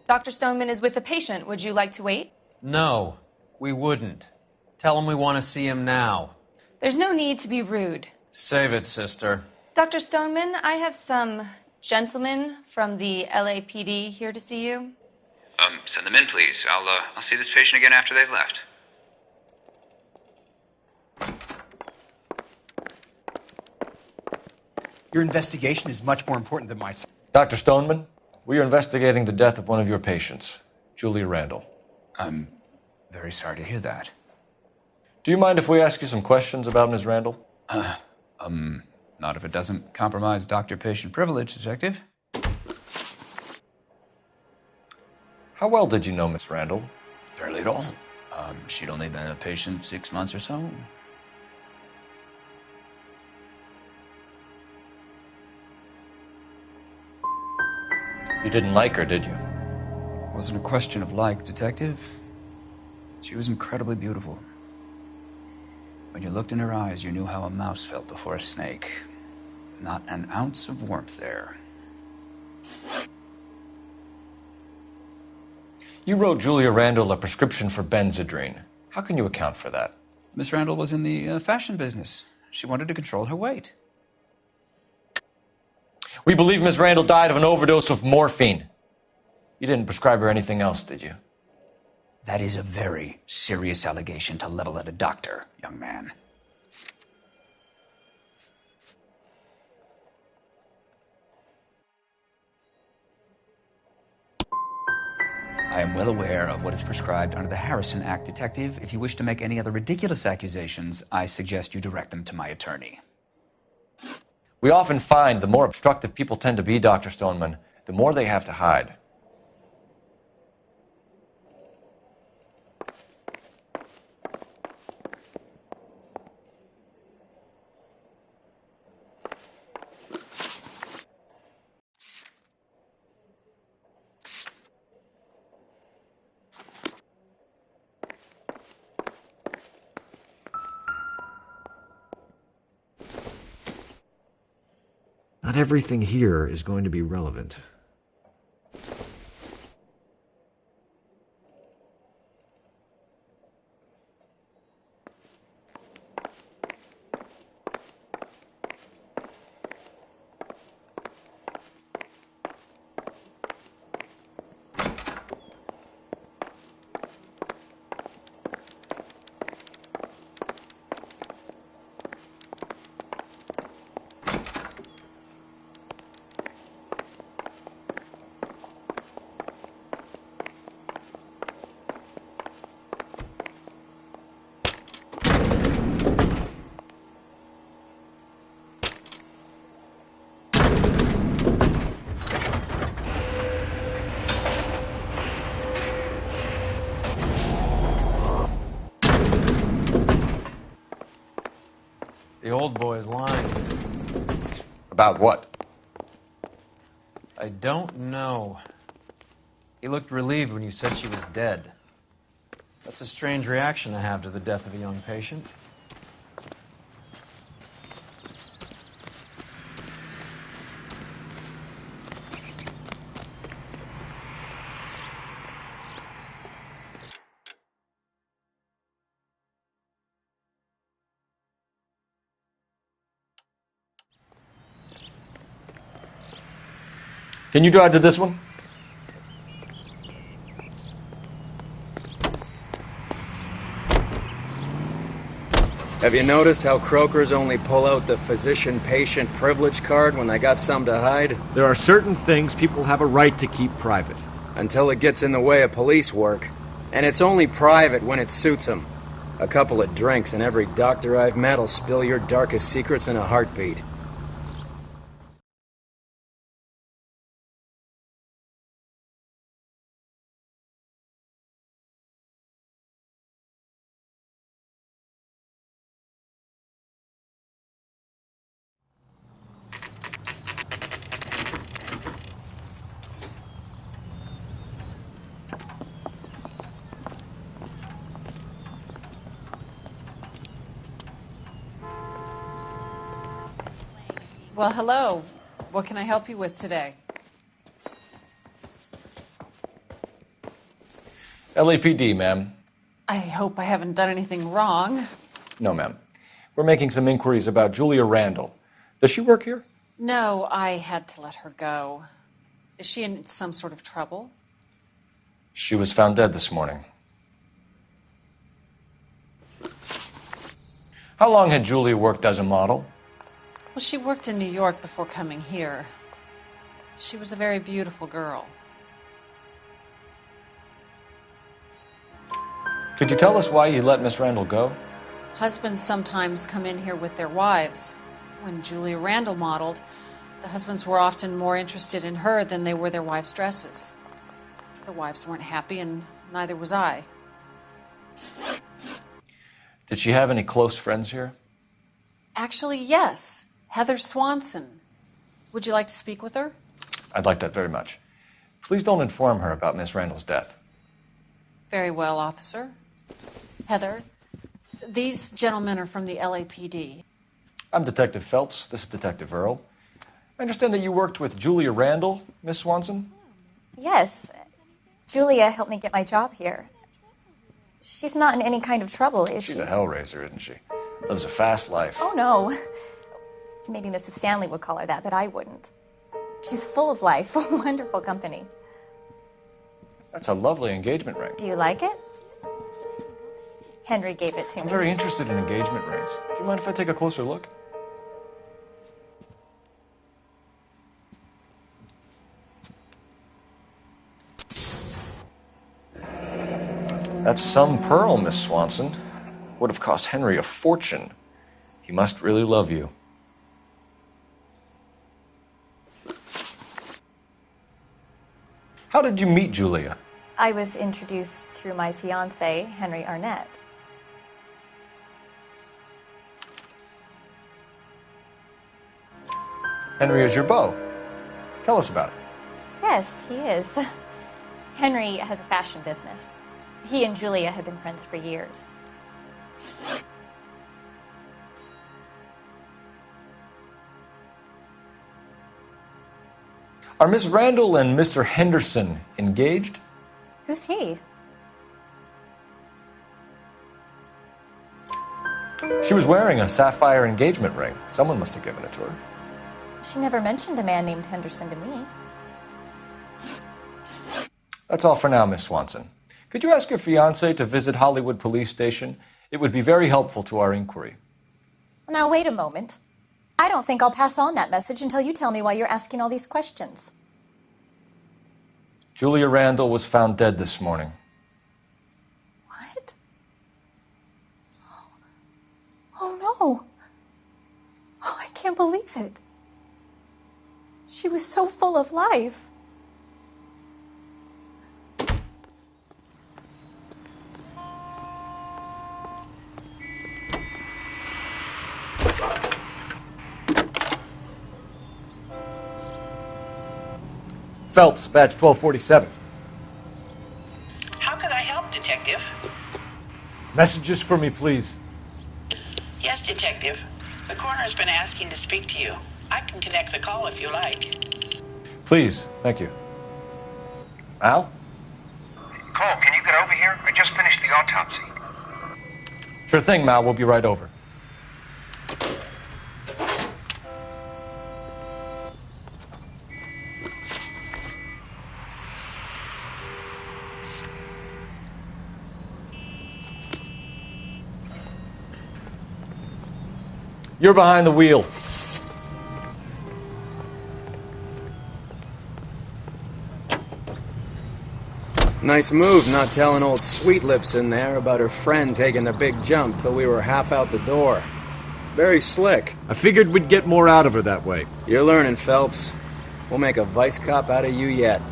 Dr. Stoneman is with a patient. Would you like to wait?
No, we wouldn't. Tell him we want to see him now.
There's no need to be rude.
Save it, sister.
Dr. Stoneman, I have some gentlemen from the LAPD here to see you.
Send them in, please. I'll see this patient again after they've left.
Your investigation is much more important than my...
Dr. Stoneman, we are investigating the death of one of your patients, Julia Randall.
I'm very sorry to hear that.
Do you mind if we ask you some questions about Ms. Randall?
Not if it doesn't compromise doctor-patient privilege, Detective.
How well did you know Miss Randall?
Barely at all. She'd only been a patient 6 months or so.
You didn't like her, did you?
It wasn't a question of like, Detective. She was incredibly beautiful. When you looked in her eyes, you knew how a mouse felt before a snake. Not an ounce of warmth there.
You wrote Julia Randall a prescription for Benzedrine. How can you account for that?
Miss Randall was in the fashion business. She wanted to control her weight.
We believe Ms. Randall died of an overdose of morphine. You didn't prescribe her anything else, did you?
That is a very serious allegation to level at a doctor, young man. I am well aware of what is prescribed under the Harrison Act, Detective. If you wish to make any other ridiculous accusations, I suggest you direct them to my attorney.
We often find the more obstructive people tend to be, Dr. Stoneman, the more they have to hide.
Not everything here is going to be relevant.
The old boy's lying.
About what?
I don't know. He looked relieved when you said she was dead. That's a strange reaction to have to the death of a young patient.
Can you drive to this one?
Have you noticed how croakers only pull out the physician-patient privilege card when they got something to hide?
There are certain things people have a right to keep private.
Until it gets in the way of police work. And it's only private when it suits them. A couple of drinks and every doctor I've met will spill your darkest secrets in a heartbeat.
Well, hello. What can I help you with today?
LAPD, ma'am.
I hope I haven't done anything wrong.
No, ma'am. We're making some inquiries about Julia Randall. Does she work here?
No, I had to let her go. Is she in some sort of trouble?
She was found dead this morning. How long had Julia worked as a model?
Well, she worked in New York before coming here. She was a very beautiful girl.
Could you tell us why you let Miss Randall go?
Husbands sometimes come in here with their wives. When Julia Randall modeled, the husbands were often more interested in her than they were their wives' dresses. The wives weren't happy, and neither was I.
Did she have any close friends here?
Actually, yes. Heather Swanson. Would you like to speak with her?
I'd like that very much. Please don't inform her about Miss Randall's death.
Very well, officer. Heather, these gentlemen are from the LAPD.
I'm Detective Phelps. This is Detective Earl. I understand that you worked with Julia Randall, Miss Swanson?
Yes. Julia helped me get my job here. She's not in any kind of trouble, is she?
She's a hellraiser, isn't she? Lives a fast life.
Oh, no. Maybe Mrs. Stanley would call her that, but I wouldn't. She's full of life, wonderful company.
That's a lovely engagement ring.
Do you like it? Henry gave it to me.
I'm very interested in engagement rings. Do you mind if I take a closer look? That's some pearl, Miss Swanson. Would have cost Henry a fortune. He must really love you. How did you meet Julia?
I was introduced through my fiancé, Henry Arnett.
Henry is your beau. Tell us about it.
Yes, he is. Henry has a fashion business. He and Julia have been friends for years.
Are Miss Randall and Mr. Henderson engaged?
Who's he?
She was wearing a sapphire engagement ring. Someone must have given it to her.
She never mentioned a man named Henderson to me.
That's all for now, Miss Swanson. Could you ask your fiancé to visit Hollywood Police Station? It would be very helpful to our inquiry.
Now, wait a moment. I don't think I'll pass on that message until you tell me why you're asking all these questions.
Julia Randall was found dead this morning.
What? Oh, no. Oh, I can't believe it. She was so full of life.
Phelps, badge 1247.
How can I help, Detective?
Messages for me, please.
Yes, Detective. The coroner's been asking to speak to you. I can connect the call if you like.
Please, thank you. Al?
Cole, can you get over here? I just finished the autopsy.
Sure thing, Mal. We'll be right over. You're behind the wheel.
Nice move not telling old Sweet Lips in there about her friend taking the big jump till we were half out the door. Very slick.
I figured we'd get more out of her that way.
You're learning, Phelps. We'll make a vice cop out of you yet.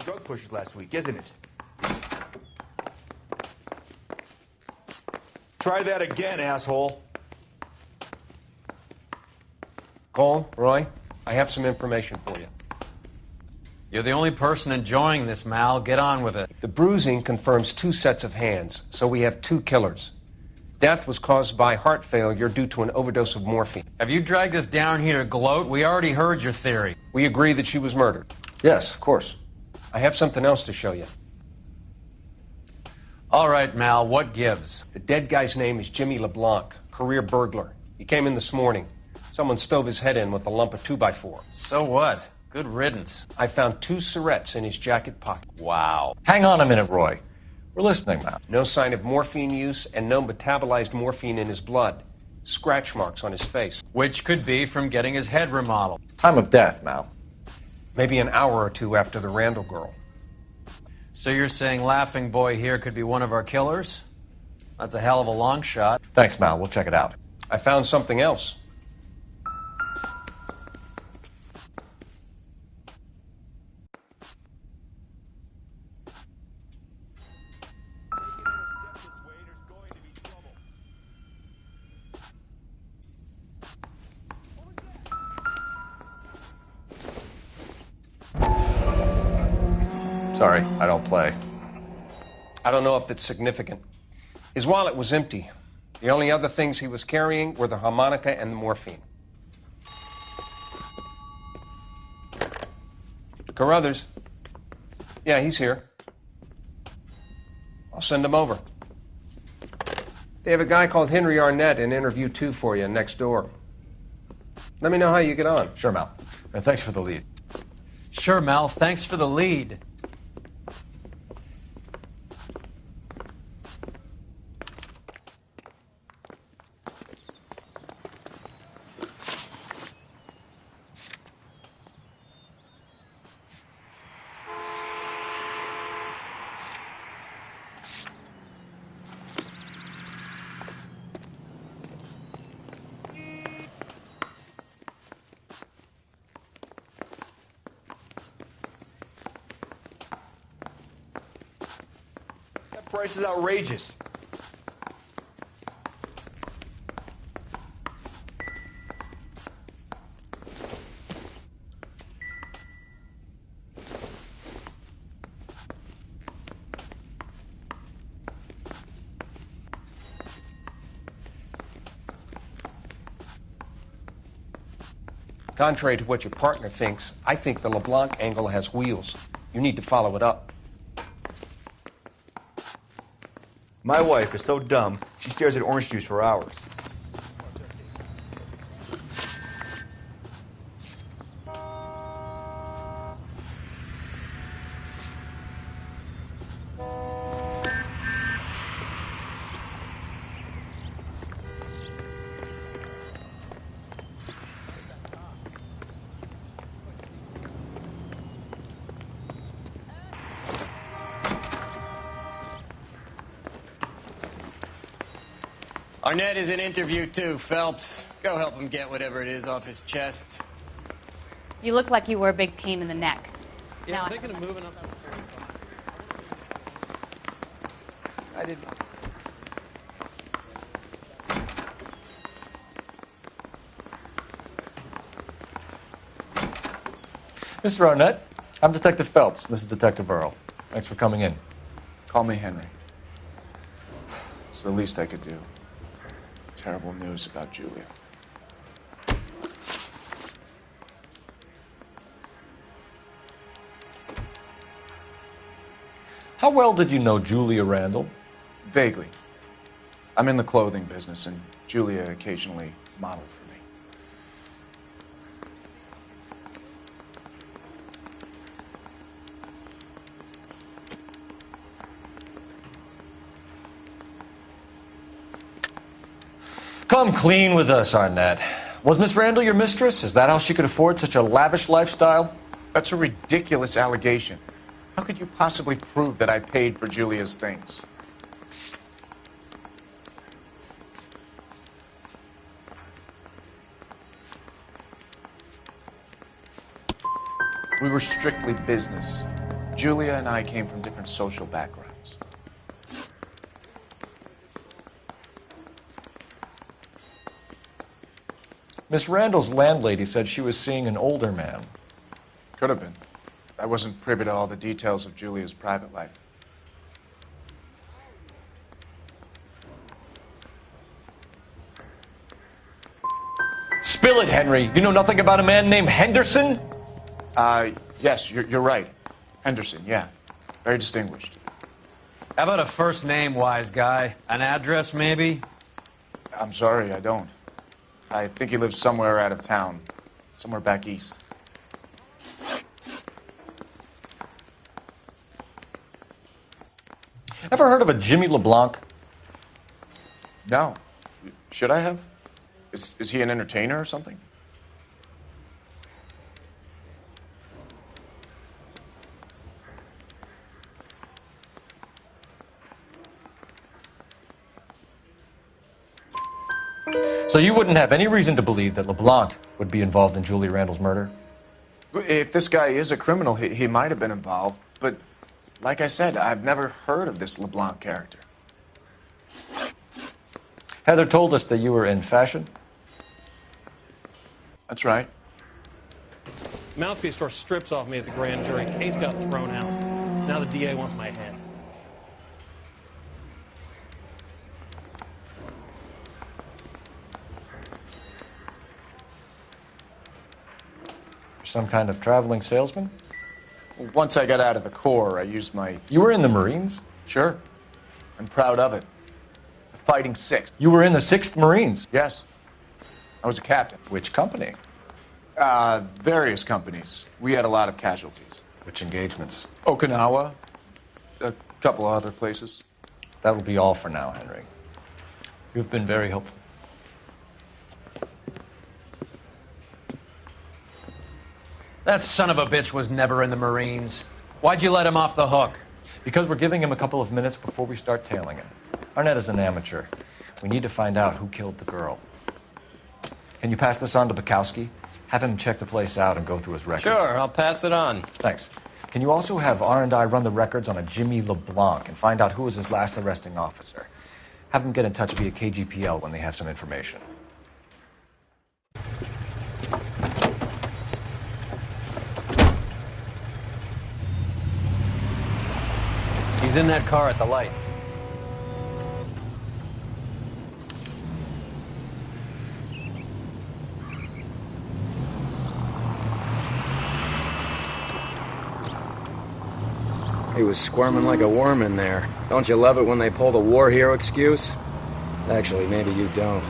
Drug pushers last week, isn't it? Try that again, asshole.
Cole, Roy, I have some information for you.
You're the only person enjoying this, Mal. Get on with it.
The bruising confirms 2 sets of hands, so we have 2 killers. Death was caused by heart failure due to an overdose of morphine.
Have you dragged us down here to gloat? We already heard your theory.
We agree that she was murdered.
Yes, of course.
I have something else to show you.
All right, Mal, what gives?
The dead guy's name is Jimmy LeBlanc, career burglar. He came in this morning. Someone stove his head in with a lump of 2x4.
So what? Good riddance.
I found 2 Syrettes in his jacket pocket.
Wow.
Hang on a minute, Roy. We're listening now.
No sign of morphine use and no metabolized morphine in his blood. Scratch marks on his face.
Which could be from getting his head remodeled.
Time of death, Mal.
Maybe an hour or 2 after the Randall girl.
So you're saying Laughing Boy here could be one of our killers? That's a hell of a long shot.
Thanks, Mal. We'll check it out.
I found something else.
Sorry, I don't play.
I don't know if it's significant. His wallet was empty. The only other things he was carrying were the harmonica and the morphine. Carruthers. Yeah, he's here. I'll send him over. They have a guy called Henry Arnett in interview 2 for you next door. Let me know how you get on.
Sure, Mal. And thanks for the lead.
Sure, Mal. Thanks for the lead.
price is outrageous.
Contrary to what your partner thinks, I think the LeBlanc angle has wheels. You need to follow it up.
My wife is so dumb, she stares at orange juice for hours.
Arnett is in interview too, Phelps. Go help him get whatever it is off his chest.
You look like you were a big pain in the neck.
Yeah, I'm thinking of moving up.
I didn't.
Mr. Arnett, I'm Detective Phelps. This is Detective Earl. Thanks for coming in.
Call me Henry. It's the least I could do. Terrible news about Julia.
How well did you know Julia Randall?
Vaguely. I'm in the clothing business, and Julia occasionally modeled for me.
Come clean with us, Arnett. Was Miss Randall your mistress? Is that how she could afford such a lavish lifestyle?
That's a ridiculous allegation. How could you possibly prove that I paid for Julia's things? We were strictly business. Julia and I came from different social backgrounds.
Miss Randall's landlady said she was seeing an older man.
Could have been. I wasn't privy to all the details of Julia's private life.
Spill it, Henry. You know nothing about a man named Henderson?
Yes, you're right. Henderson, yeah. Very distinguished.
How about a first name, wise guy? An address, maybe?
I'm sorry, I don't. I think he lives somewhere out of town. Somewhere back east.
Ever heard of a Jimmy LeBlanc?
No. Should I have? Is he an entertainer or something?
So you wouldn't have any reason to believe that LeBlanc would be involved in Julie Randall's murder?
If this guy is a criminal, he might have been involved. But like I said, I've never heard of this LeBlanc character.
Heather told us that you were in fashion.
That's right.
Mouthpiece tore strips off me at the grand jury. Case got thrown out. Now the DA wants my head.
Some kind of traveling salesman?
Once I got out of the Corps, I used my...
You were in the Marines?
Sure. I'm proud of it. The Fighting Sixth.
You were in the 6th Marines?
Yes. I was a captain.
Which company?
Various companies. We had a lot of casualties.
Which engagements?
Okinawa. A couple of other places.
That will be all for now, Henry. You've been very helpful.
That son of a bitch was never in the Marines. Why'd you let him off the hook?
Because we're giving him a couple of minutes before we start tailing him. Arnett is an amateur. We need to find out who killed the girl. Can you pass this on to Bukowski? Have him check the place out and go through his records.
Sure, I'll pass it on.
Thanks.
Can you also have R&I run the records on a Jimmy LeBlanc and find out who was his last arresting officer? Have them get in touch via KGPL when they have some information.
He's in that car at the lights.
He was squirming like a worm in there. Don't you love it when they pull the war hero excuse? Actually, maybe you don't.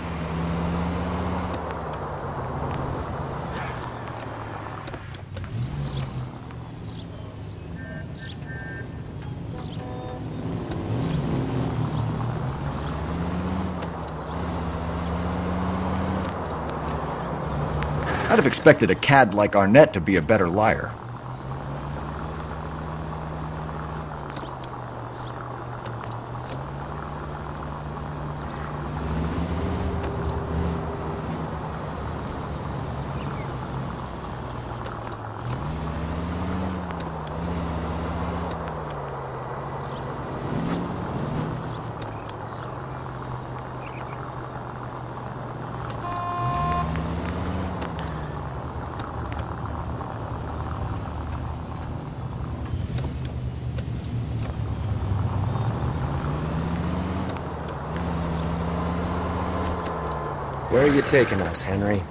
I'd have expected a cad like Arnett to be a better liar.
Where are you taking us, Henry?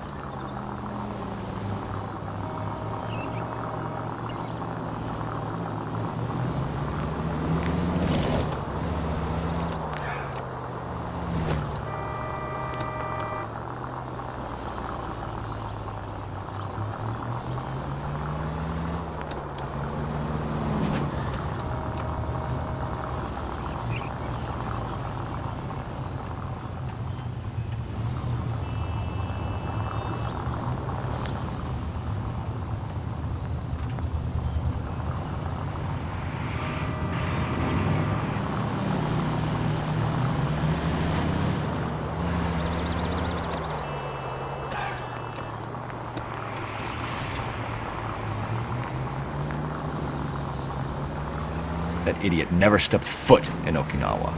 That idiot never stepped foot in Okinawa.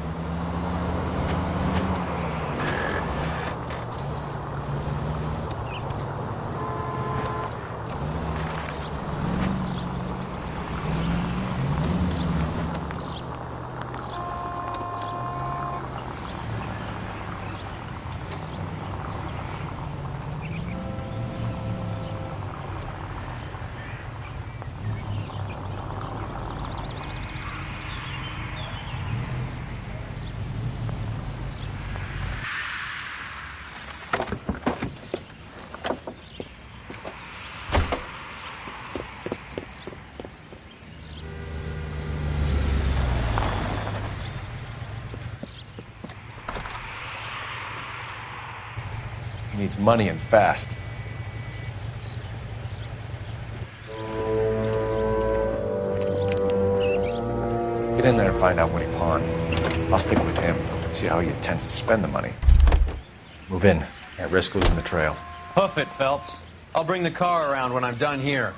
He needs money and fast. Get in there and find out what he pawned. I'll stick with him, see how he intends to spend the money. Move in. Can't risk losing the trail.
Hoof it, Phelps. I'll bring the car around when I'm done here.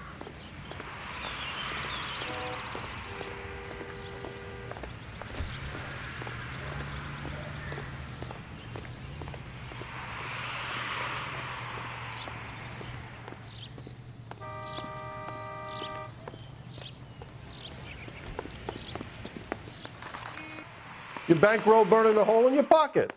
Your bankroll burning a hole in your pocket.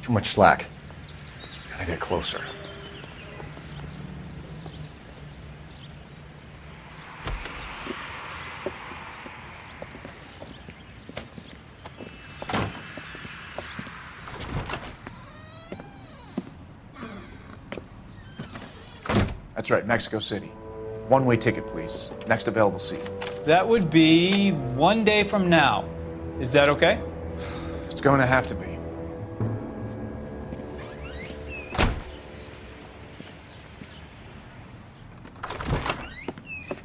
Too much slack. Gotta get closer.
That's right, Mexico City. One-way ticket, please. Next available seat.
That would be 1 day from now. Is that okay?
It's going to have to be.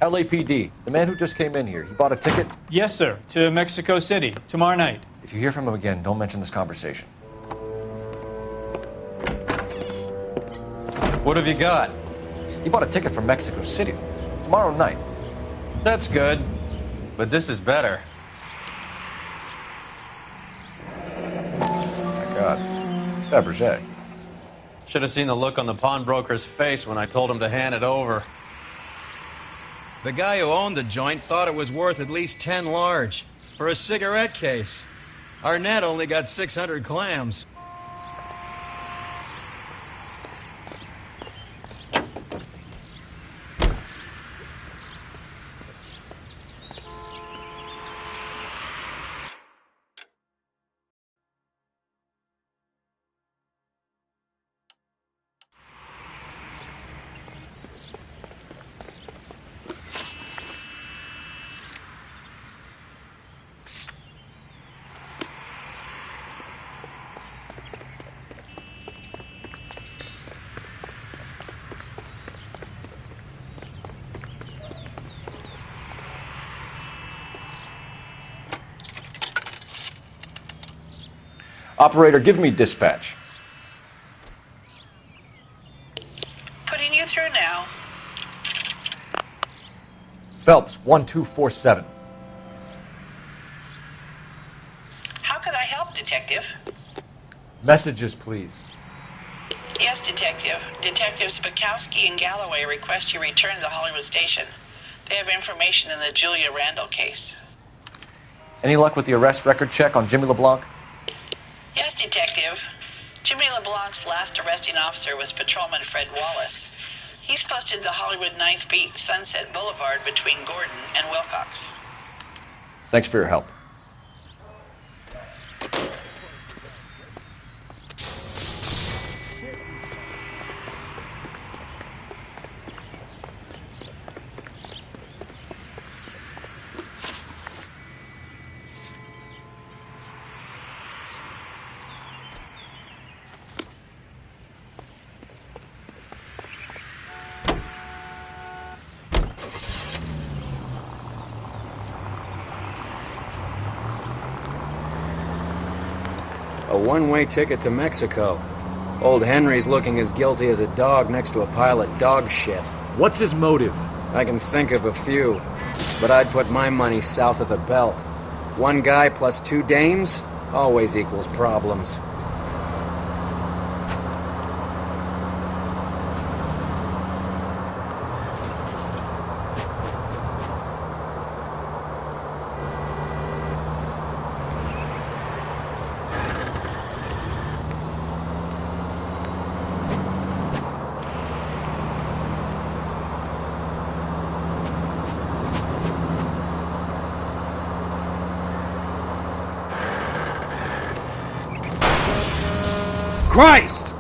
LAPD, the man who just came in here, he bought a ticket?
Yes, sir, to Mexico City, tomorrow night.
If you hear from him again, don't mention this conversation.
What have you got?
He bought a ticket from Mexico City. Tomorrow night.
That's good. But this is better.
Oh my God. It's Fabergé.
Should have seen the look on the pawnbroker's face when I told him to hand it over.
The guy who owned the joint thought it was worth at least 10 large for a cigarette case. Arnett only got 600 clams.
Operator, give me dispatch.
Putting you through now.
Phelps, 1247.
How could I help, Detective?
Messages, please.
Yes, Detective. Detectives Bukowski and Galloway request you return to Hollywood Station. They have information in the Julia Randall case.
Any luck with the arrest record check on Jimmy LeBlanc?
Yes, Detective. Jimmy LeBlanc's last arresting officer was Patrolman Fred Wallace. He's posted the Hollywood 9th Beat, Sunset Boulevard between Gordon and Wilcox.
Thanks for your help.
A one-way ticket to Mexico. Old Henry's looking as guilty as a dog next to a pile of dog shit.
What's his motive?
I can think of a few, but I'd put my money south of the belt. One guy plus 2 dames always equals problems. Christ!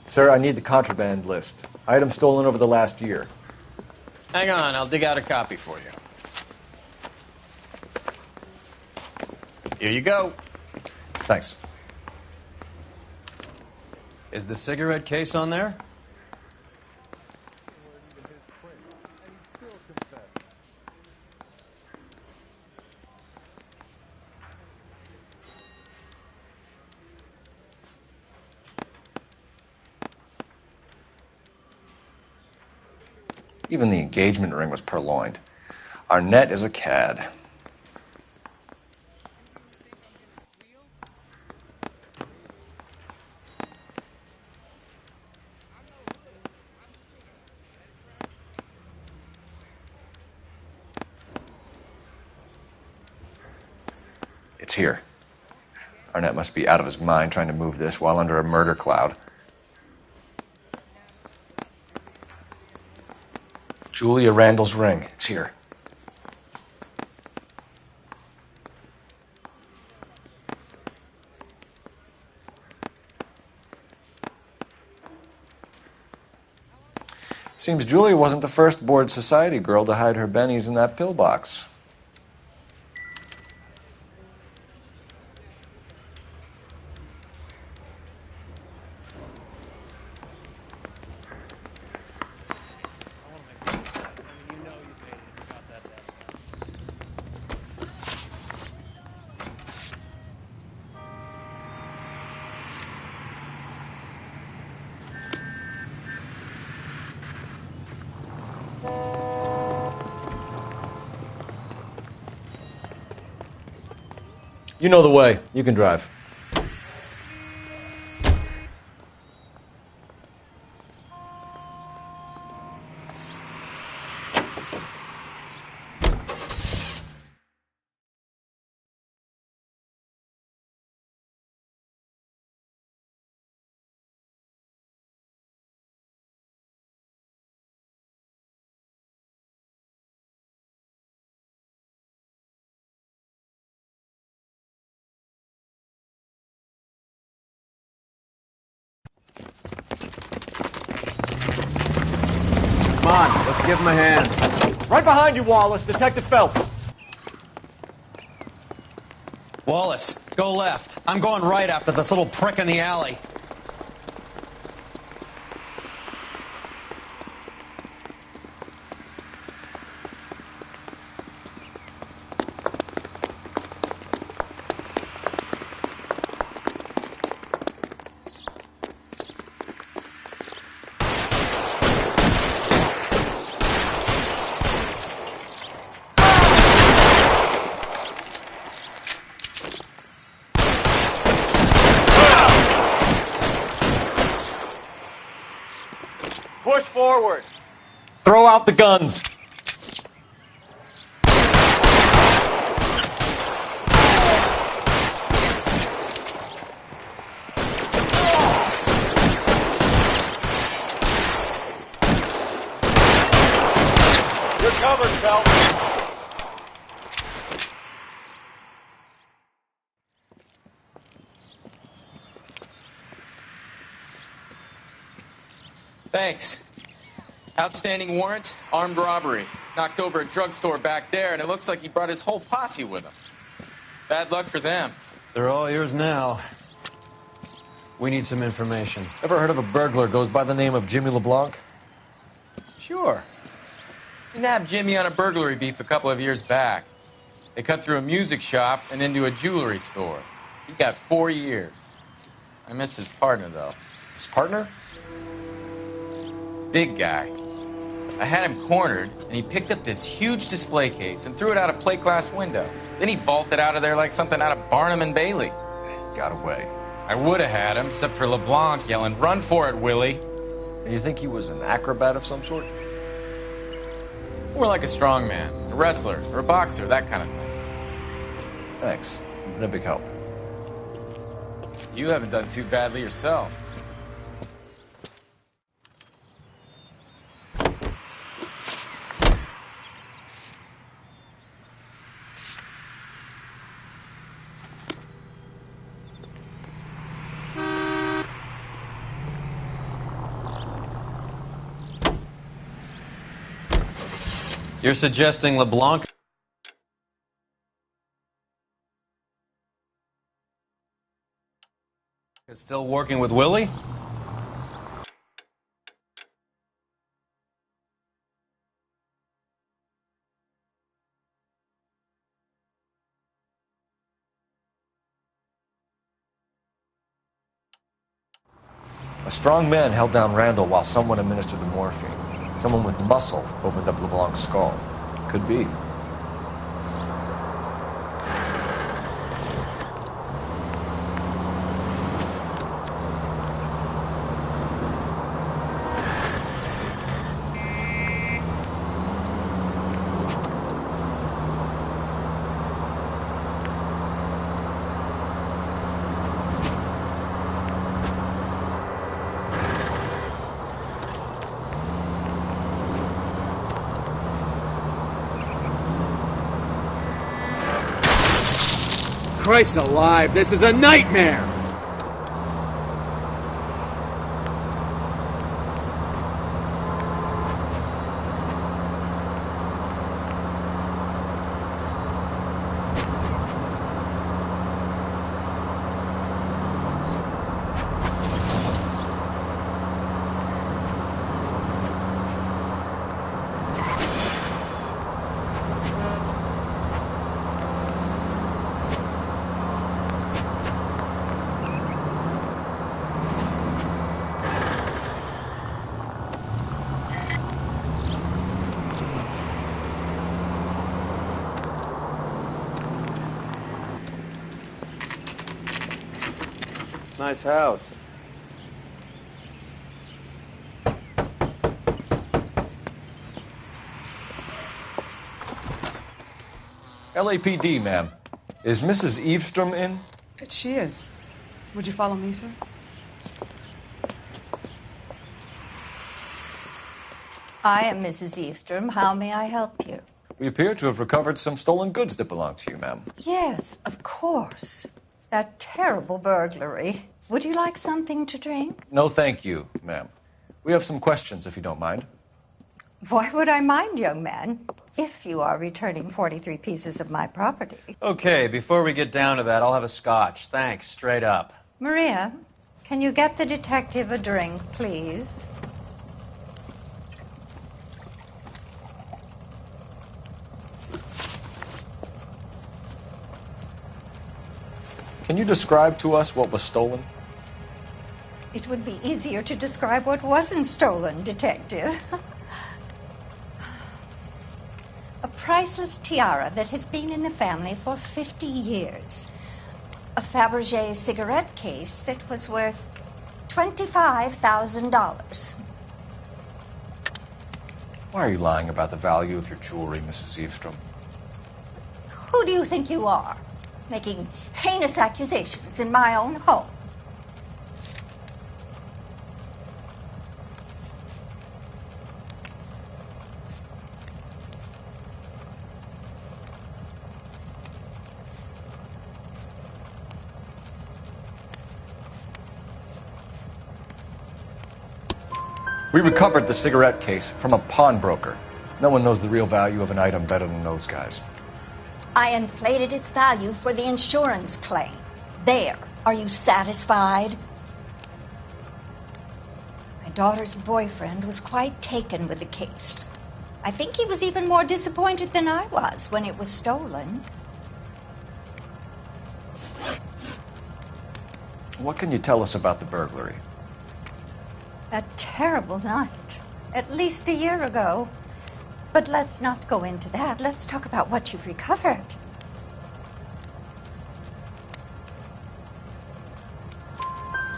Sir, I need the contraband list. Items stolen over the last year.
Hang on, I'll dig out a copy for you. Here you go.
Thanks.
Is the cigarette case on there?
Even the engagement ring was purloined. Arnett is a cad. It's here. Arnett must be out of his mind trying to move this while under a murder cloud. Julia Randall's ring. It's here. Seems Julia wasn't the first bored society girl to hide her bennies in that pillbox. You know the way. You can drive.
Come on, let's give him a hand.
Right behind you, Wallace. Detective Phelps.
Wallace, go left. I'm going right after this little prick in the alley.
Push forward. Throw out the guns. You're covered, Phelps.
Thanks. Outstanding warrant, armed robbery. Knocked over a drugstore back there, and it looks like he brought his whole posse with him. Bad luck for them.
They're all yours now. We need some information.
Ever heard of a burglar goes by the name of Jimmy LeBlanc?
Sure. We nabbed Jimmy on a burglary beef a couple of years back. They cut through a music shop and into a jewelry store. He got 4 years. I miss his partner, though.
His partner?
Big guy. I had him cornered, and he picked up this huge display case and threw it out a plate glass window. Then he vaulted out of there like something out of Barnum and Bailey.
Got away.
I would have had him, except for LeBlanc yelling, "Run for it, Willie!"
And you think he was an acrobat of some sort?
More like a strongman, a wrestler, or a boxer, that kind of thing.
Thanks. You've been a big help.
You haven't done too badly yourself.
You're suggesting LeBlanc is still working with Willie?
A strong man held down Randall while someone administered the morphine. Someone with muscle opened up LeBlanc's skull. Could be.
Christ alive, this is a nightmare!
Nice house.
LAPD, ma'am. Is Mrs. Eavestrom in?
She is. Would you follow me, sir?
I am Mrs. Eavestrom. How may I help you?
We appear to have recovered some stolen goods that belong to you, ma'am.
Yes, of course. That terrible burglary. Would you like something to drink?
No, thank you, ma'am. We have some questions, if you don't mind.
Why would I mind, young man, if you are returning 43 pieces of my property?
Okay, before we get down to that, I'll have a scotch. Thanks, straight up.
Maria, can you get the detective a drink, please?
Can you describe to us what was stolen?
It would be easier to describe what wasn't stolen, Detective. A priceless tiara that has been in the family for 50 years. A Fabergé cigarette case that was worth $25,000.
Why are you lying about the value of your jewelry, Mrs. Eavestrom?
Who do you think you are, making heinous accusations in my own home?
We recovered the cigarette case from a pawnbroker. No one knows the real value of an item better than those guys.
I inflated its value for the insurance claim. There. Are you satisfied? My daughter's boyfriend was quite taken with the case. I think he was even more disappointed than I was when it was stolen.
What can you tell us about the burglary?
A terrible night. At least a year ago. But let's not go into that. Let's talk about what you've recovered.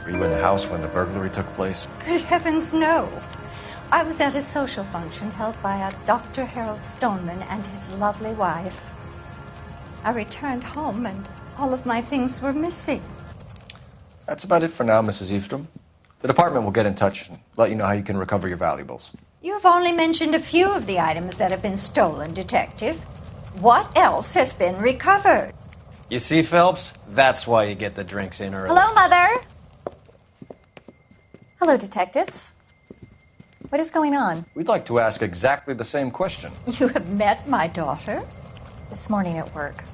Were you in the house when the burglary took place?
Good heavens, no. I was at a social function held by a Dr. Harold Stoneman and his lovely wife. I returned home and all of my things were missing.
That's about it for now, Mrs. Eavestrom. The department will get in touch and let you know how you can recover your valuables.
You've only mentioned a few of the items that have been stolen, Detective. What else has been recovered?
You see, Phelps? That's why you get the drinks in early.
Hello, Mother. Hello, detectives. What is going on?
We'd like to ask exactly the same question.
You have met my daughter?
This morning at work.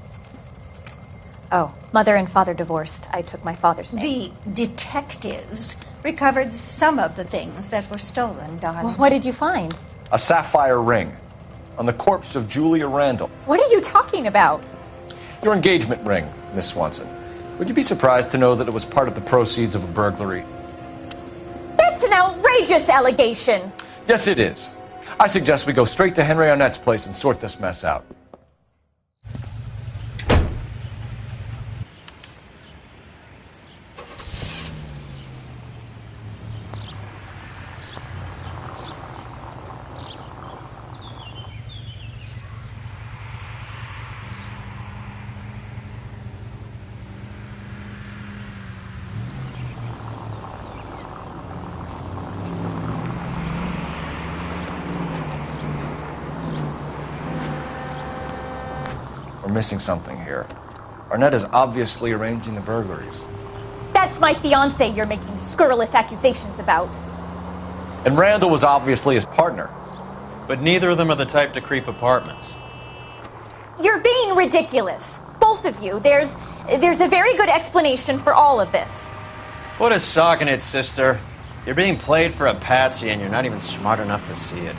Oh, mother and father divorced. I took my father's name.
The detectives recovered some of the things that were stolen, darling.
Well, what did you find?
A sapphire ring on the corpse of Julia Randall.
What are you talking about?
Your engagement ring, Miss Swanson. Would you be surprised to know that it was part of the proceeds of a burglary?
That's an outrageous allegation.
Yes, it is. I suggest we go straight to Henry Arnett's place and sort this mess out. We're missing something here. Arnett is obviously arranging the burglaries.
That's my fiance you're making scurrilous accusations about.
And Randall was obviously his partner.
But neither of them are the type to creep apartments.
You're being ridiculous. Both of you. There's a very good explanation for all of this.
What is socking it, sister? You're being played for a patsy and you're not even smart enough to see it.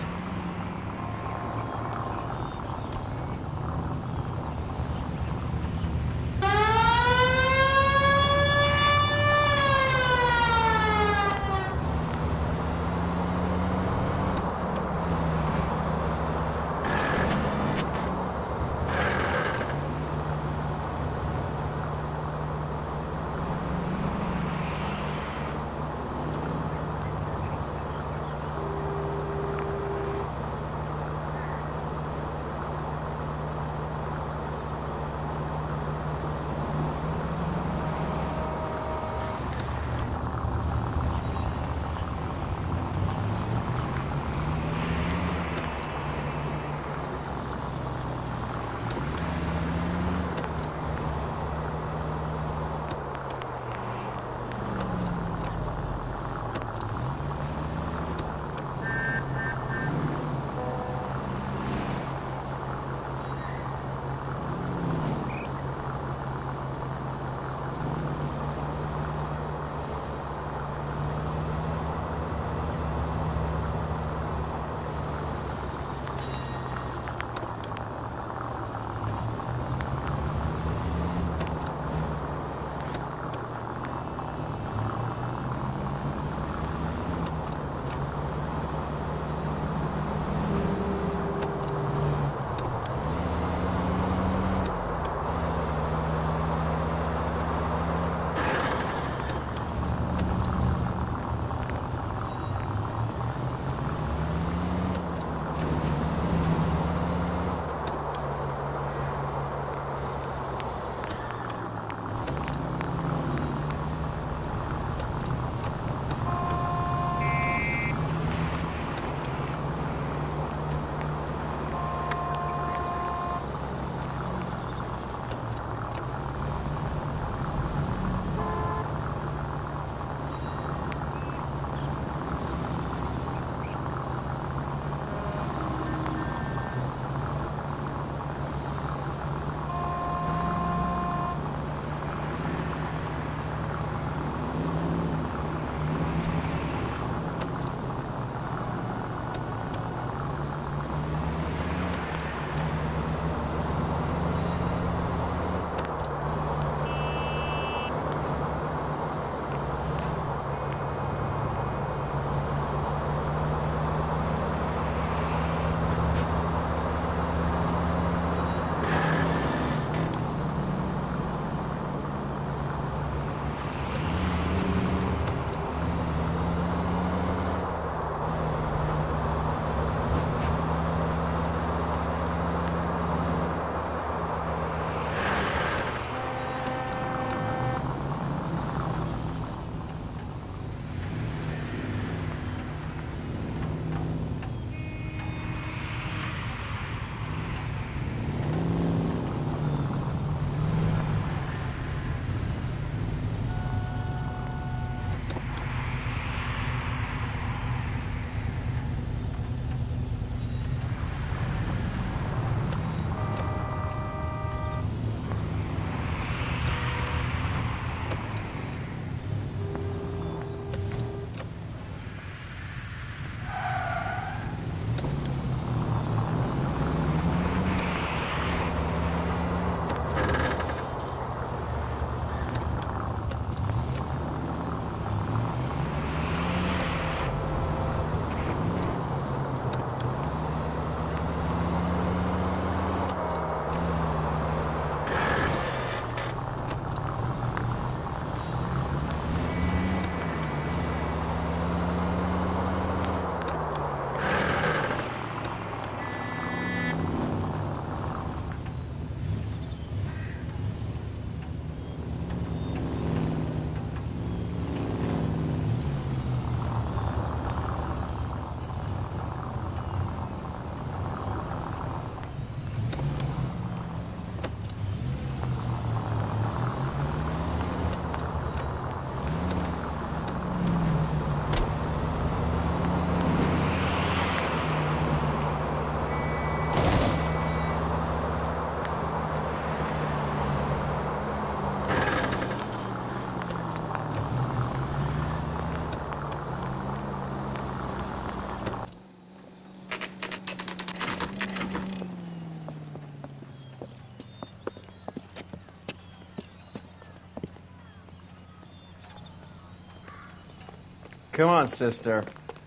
Come on, sister.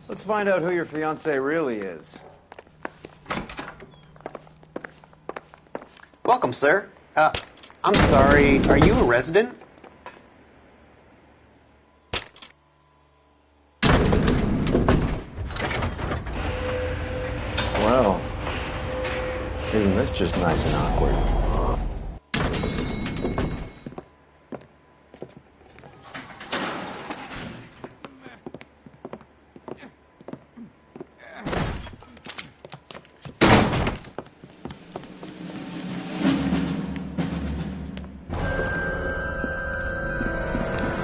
Let's find out who your fiancé really is.
Welcome, sir. I'm sorry, are you a resident?
Well, isn't this just nice and awkward?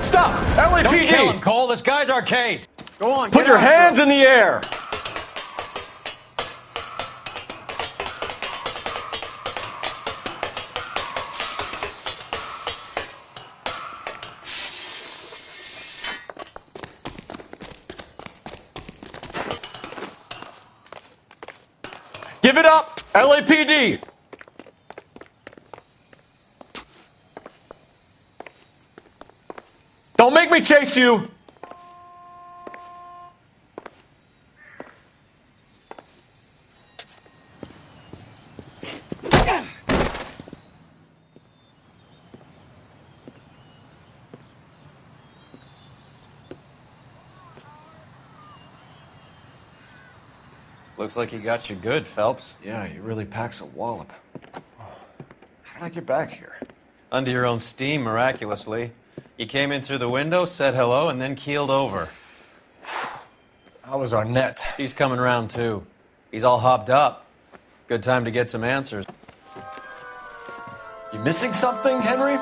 Stop! LAPD!
Don't kill him, Cole. This guy's our case.
Go on,
Put your hands in the air! Give it up, LAPD! Don't make me chase you!
Looks like he got you good, Phelps.
Yeah, he really packs a wallop. How did I get back here?
Under your own steam, miraculously. You came in through the window, said hello, and then keeled over.
How was our net?
He's coming round, too. He's all hopped up. Good time to get some answers.
You missing something, Henry?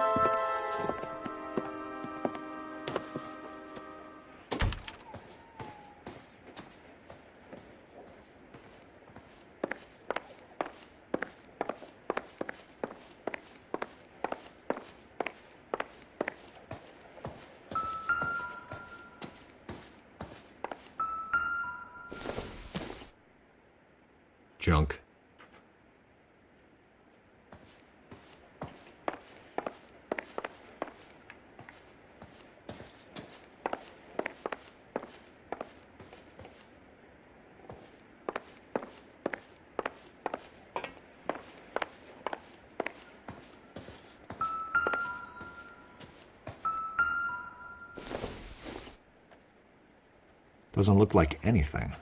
Junk. Doesn't look like anything.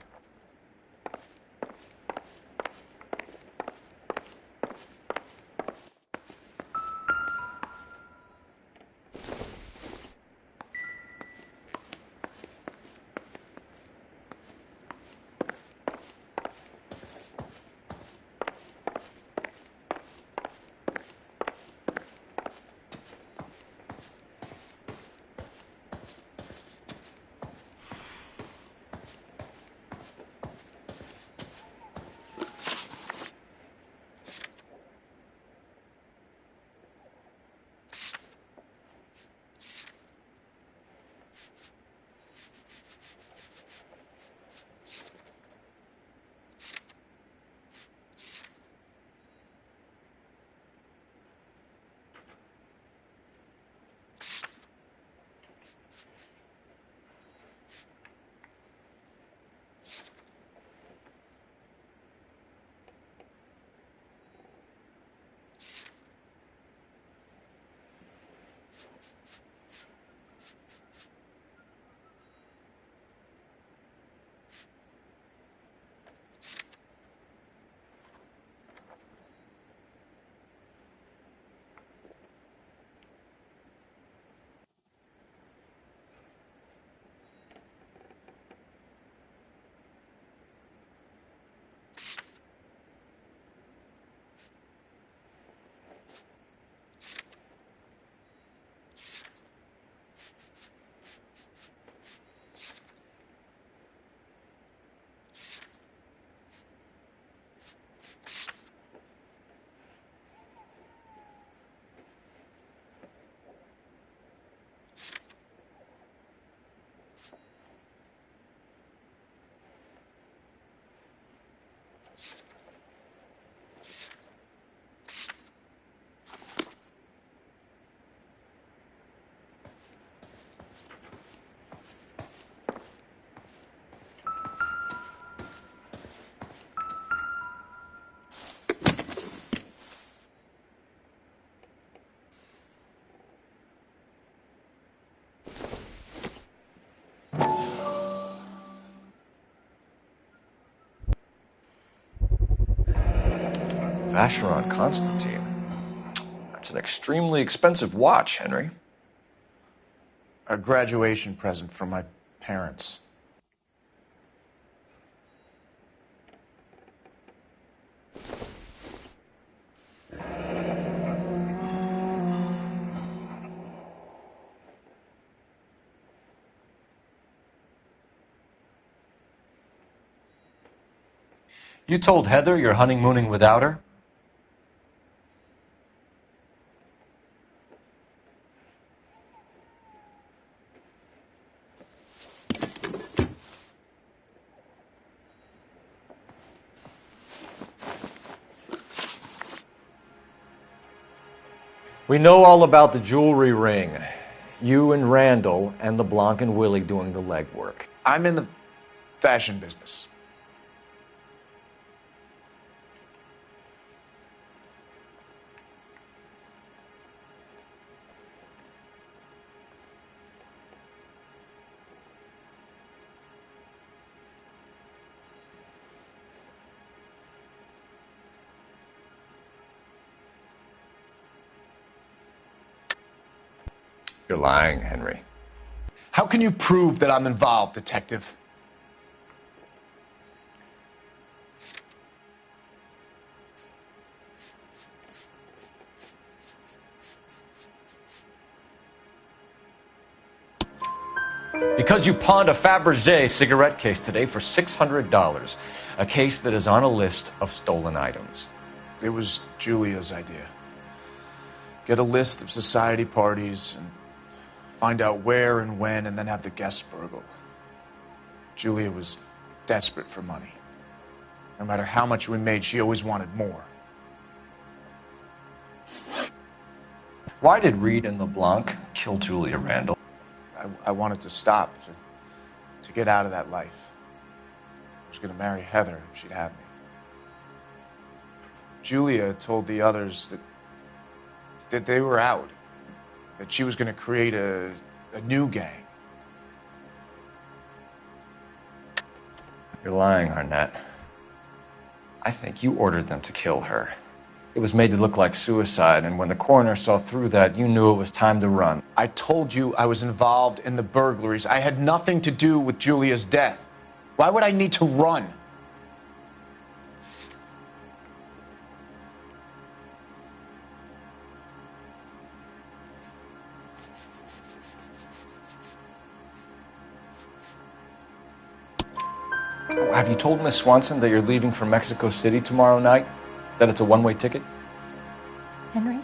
Vacheron Constantine. That's an extremely expensive watch, Henry.
A graduation present from my parents.
You told Heather you're honeymooning without her? We know all about the jewelry ring. You and Randall and LeBlanc and Willie doing the legwork.
I'm in the fashion business.
You're lying, Henry.
How can you prove that I'm involved, Detective?
Because you pawned a Fabergé cigarette case today for $600. A case that is on a list of stolen items.
It was Julia's idea. Get a list of society parties and find out where and when, and then have the guests burgled. Julia was desperate for money. No matter how much we made, she always wanted more.
Why did Reed and LeBlanc kill Julia Randall?
I wanted to stop, to get out of that life. I was going to marry Heather if she'd have me. Julia told the others that they were out, that she was going to create a new gang.
You're lying, Arnett. I think you ordered them to kill her. It was made to look like suicide, and when the coroner saw through that, you knew it was time to run.
I told you I was involved in the burglaries. I had nothing to do with Julia's death. Why would I need to run?
Have you told Miss Swanson that you're leaving for Mexico City tomorrow night? That it's a one-way ticket?
Henry?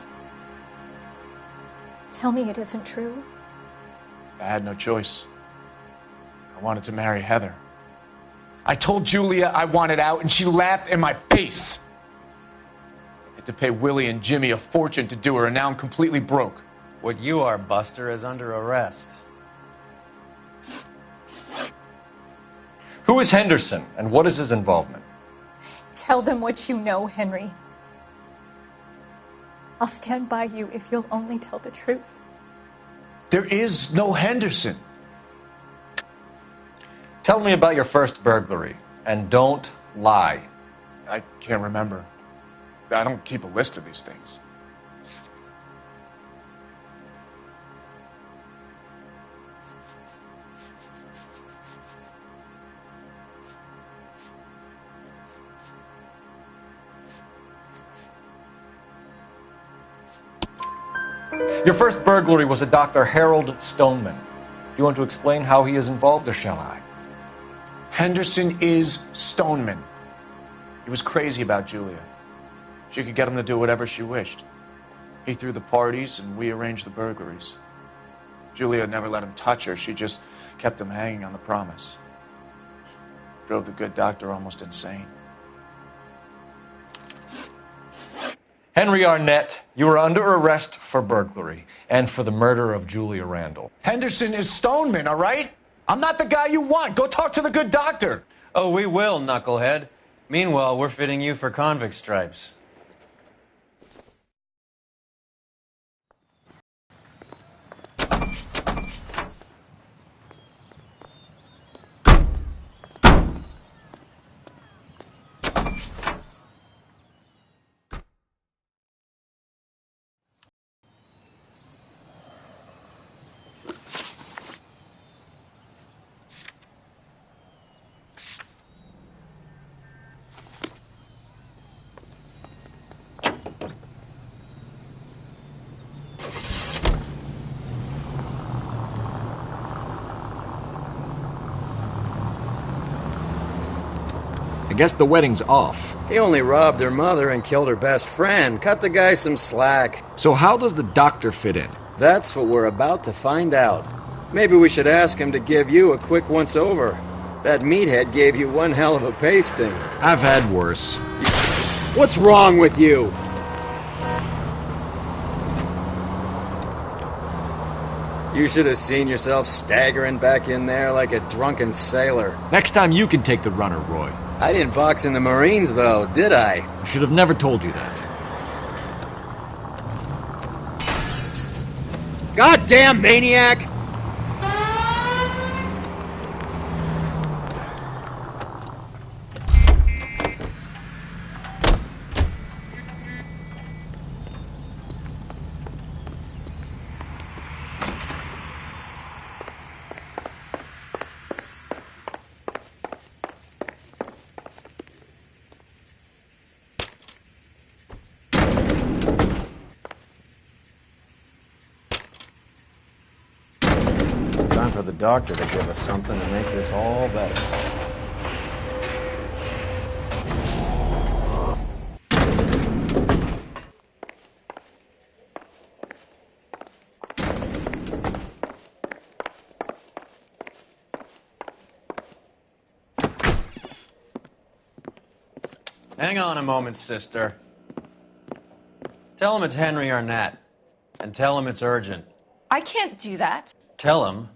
Tell me it isn't true.
I had no choice. I wanted to marry Heather. I told Julia I wanted out, and she laughed in my face. I had to pay Willie and Jimmy a fortune to do her, and now I'm completely broke.
What you are, Buster, is under arrest.
Who is Henderson, and what is his involvement?
Tell them what you know, Henry. I'll stand by you if you'll only tell the truth.
There is no Henderson.
Tell me about your first burglary, and don't lie.
I can't remember. I don't keep a list of these things.
Your first burglary was a Dr. Harold Stoneman. Do you want to explain how he is involved, or shall I?
Henderson is Stoneman. He was crazy about Julia. She could get him to do whatever she wished. He threw the parties, and we arranged the burglaries. Julia never let him touch her. She just kept him hanging on the promise. Drove the good doctor almost insane.
Henry Arnett, you are under arrest for burglary and for the murder of Julia Randall.
Henderson is Stoneman, all right? I'm not the guy you want. Go talk to the good doctor.
Oh, we will, knucklehead. Meanwhile, we're fitting you for convict stripes.
I guess the wedding's off.
He only robbed her mother and killed her best friend. Cut the guy some slack.
So how does the doctor fit in?
That's what we're about to find out. Maybe we should ask him to give you a quick once-over. That meathead gave you one hell of a pasting.
I've had worse.
What's wrong with you? You should have seen yourself staggering back in there like a drunken sailor.
Next time you can take the runner, Roy.
I didn't box in the Marines, though, did I?
I should have never told you that.
Goddamn maniac!
Time for the doctor to give us something to make this all better. Hang on a moment, sister. Tell him it's Henry Arnett. And tell him it's urgent.
I can't do that.
Tell him,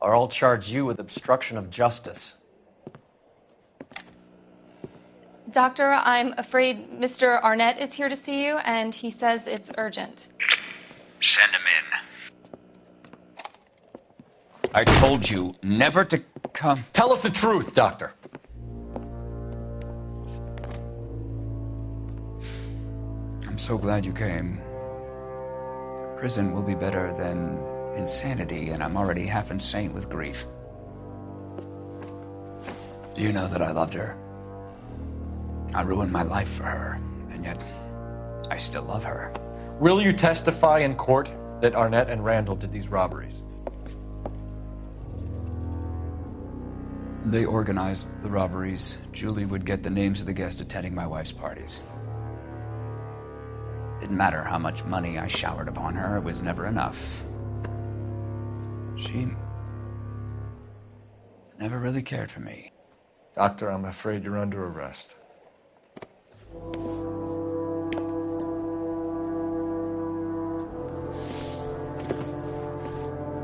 or I'll charge you with obstruction of justice.
Doctor, I'm afraid Mr. Arnett is here to see you, and he says it's urgent.
Send him in.
I told you never to come.
Tell us the truth, Doctor.
I'm so glad you came. Prison will be better than insanity, and I'm already half insane with grief. Do you know that I loved her? I ruined my life for her, and yet I still love her.
Will you testify in court that Arnett and Randall did these robberies?
They organized the robberies. Julie would get the names of the guests attending my wife's parties. Didn't matter how much money I showered upon her, it was never enough. She never really cared for me.
Doctor, I'm afraid you're under arrest.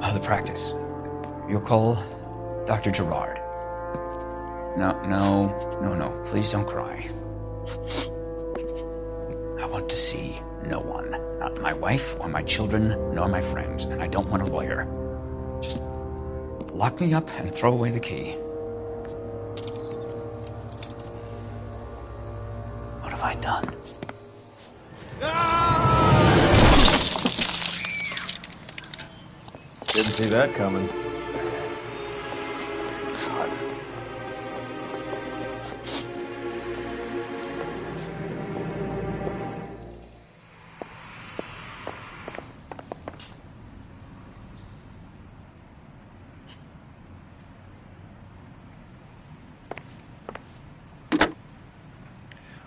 Oh, the practice. You'll call Dr. Gerard. No. Please don't cry. I want to see no one. Not my wife or my children, nor my friends. And I don't want a lawyer. Just lock me up and throw away the key. What have I done?
Didn't see that coming.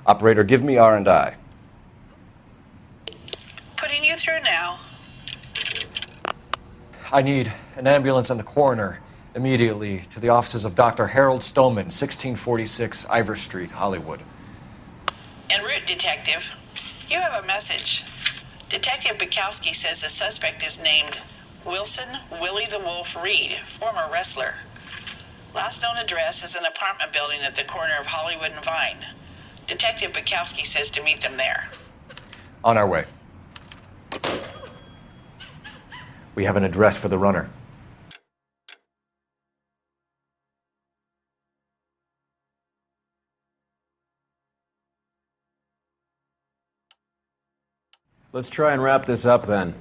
Operator, give me R&I.
Putting you through now.
I need an ambulance and the coroner immediately to the offices of Dr. Harold Stoneman, 1646 Ivor Street, Hollywood.
En route, Detective. You have a message. Detective Bukowski says the suspect is named Wilson Willie the Wolf Reed, former wrestler. Last known address is an apartment building at the corner of Hollywood and Vine. Detective Bukowski says to meet them there.
On our way. We have an address for the runner.
Let's try and wrap this up then.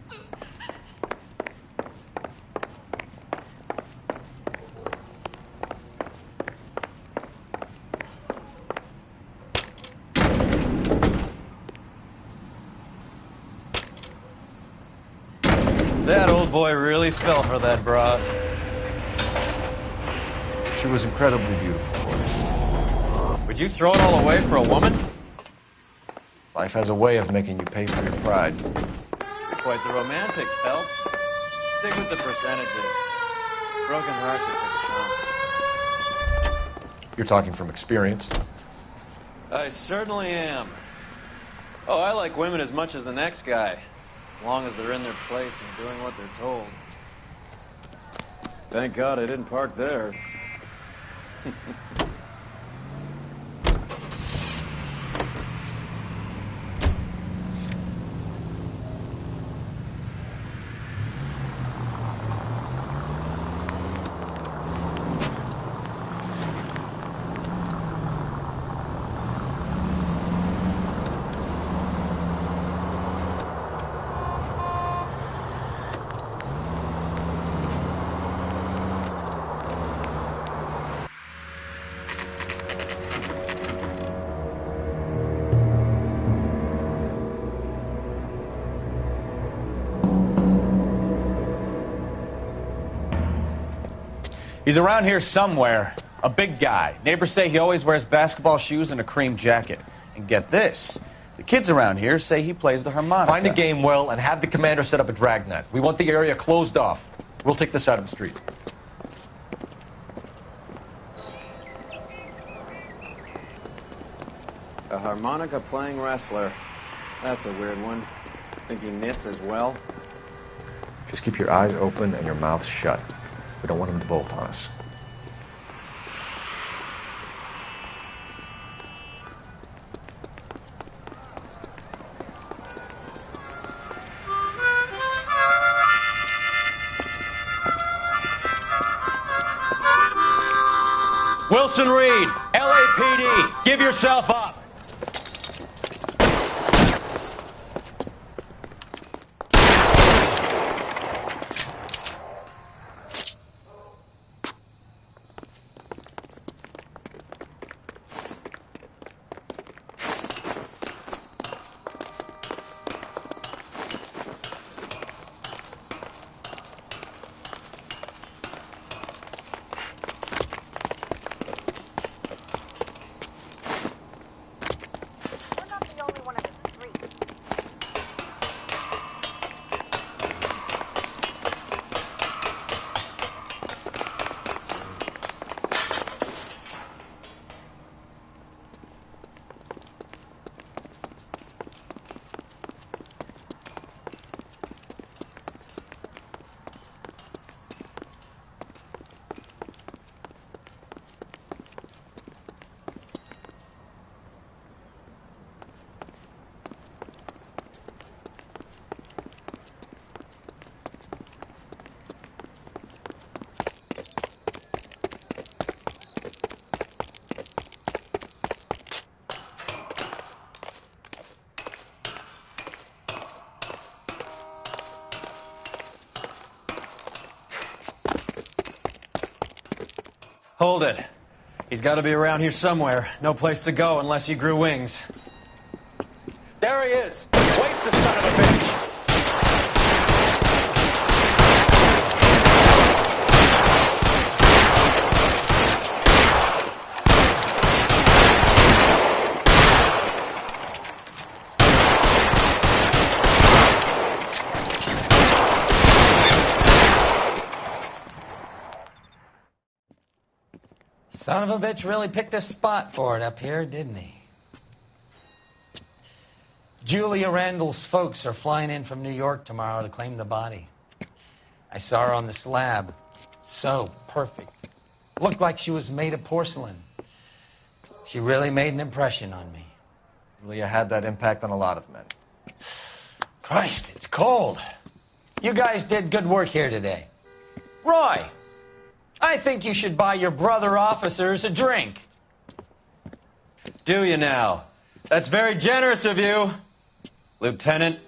That old boy really fell for that broad.
She was incredibly beautiful.
Would you throw it all away for a woman?
Life has a way of making you pay for your pride.
You're quite the romantic, Phelps. Stick with the percentages. Broken hearts are for chumps.
You're talking from experience.
I certainly am. Oh, I like women as much as the next guy, as long as they're in their place and doing what they're told. Thank God I didn't park there.
He's around here somewhere. A big guy. Neighbors say he always wears basketball shoes and a cream jacket. And get this, the kids around here say he plays the harmonica.
Find a game well and have the commander set up a dragnet. We want the area closed off. We'll take this side of the street.
A harmonica-playing wrestler. That's a weird one. Think he knits as well?
Just keep your eyes open and your mouth shut. We don't want him to bolt on us.
Wilson Reed, LAPD, give yourself up. Hold it. He's got to be around here somewhere. No place to go unless he grew wings. There he is. Waits the son of a bitch.
Son of a bitch really picked this spot for it up here, didn't he? Julia Randall's folks are flying in from New York tomorrow to claim the body. I saw her on the slab. So perfect. Looked like she was made of porcelain. She really made an impression on me.
Julia had that impact on a lot of men.
Christ, it's cold. You guys did good work here today. Roy, I think you should buy your brother officers a drink.
Do you now? That's very generous of you, Lieutenant.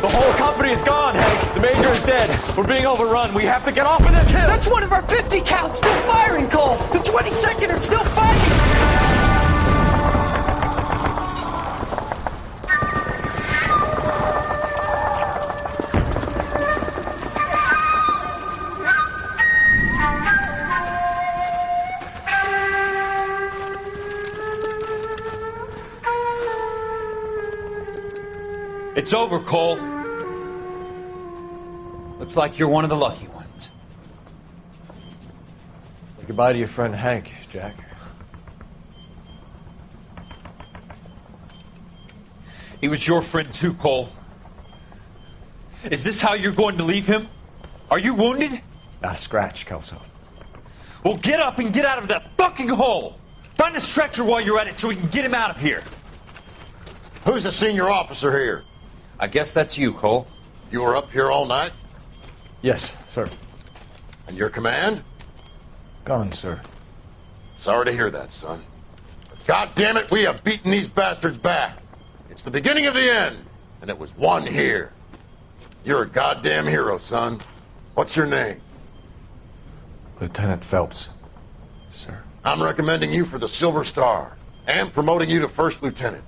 The whole company is gone, Hank. The major is dead. We're being overrun. We have to get off of this hill.
That's one of our 50 cals still firing, Cole. The 22nd are still fighting. It's over, Cole. Looks like you're one of the lucky ones.
Say goodbye to your friend Hank, Jack.
He was your friend too, Cole. Is this how you're going to leave him? Are you wounded?
Scratch, Kelso.
Well, get up and get out of that fucking hole. Find a stretcher while you're at it so we can get him out of here.
Who's the senior officer here?
I guess that's you, Cole.
You were up here all night?
Yes, sir.
And your command?
Gone, sir.
Sorry to hear that, son. But God damn it, we have beaten these bastards back. It's the beginning of the end, and it was one here. You're a goddamn hero, son. What's your name?
Lieutenant Phelps, sir.
I'm recommending you for the Silver Star and promoting you to first lieutenant.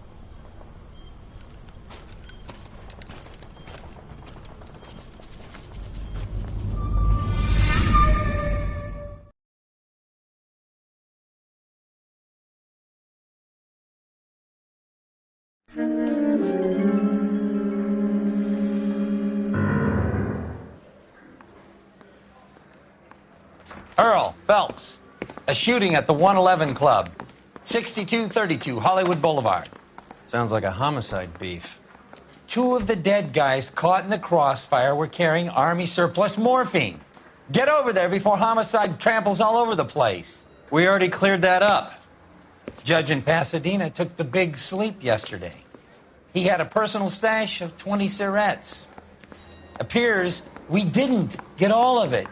Earl Phelps, a shooting at the 111 Club, 6232 Hollywood Boulevard.
Sounds like a homicide beef.
2 of the dead guys caught in the crossfire were carrying Army surplus morphine. Get over there before homicide tramples all over the place.
We already cleared that up.
Judge in Pasadena took the big sleep yesterday. He had a personal stash of 20 cigarettes. Appears we didn't get all of it.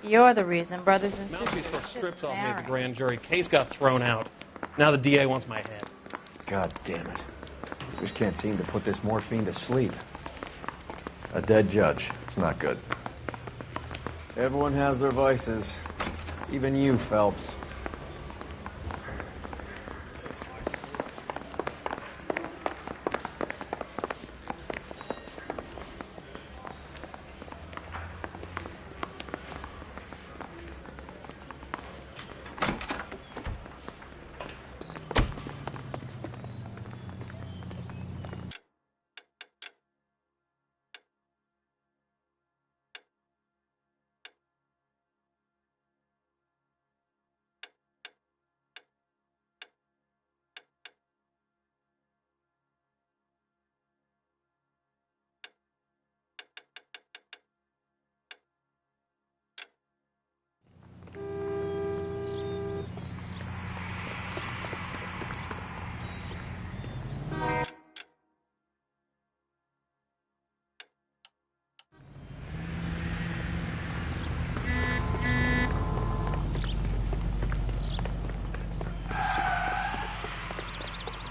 You're the reason brothers and
Mouthpiece
sisters
took strips off me at
marry.
the grand jury. Case got thrown out. Now the DA wants my head.
God damn it. Just can't seem to put this morphine to sleep.
A dead judge. It's not good.
Everyone has their vices. Even you, Phelps.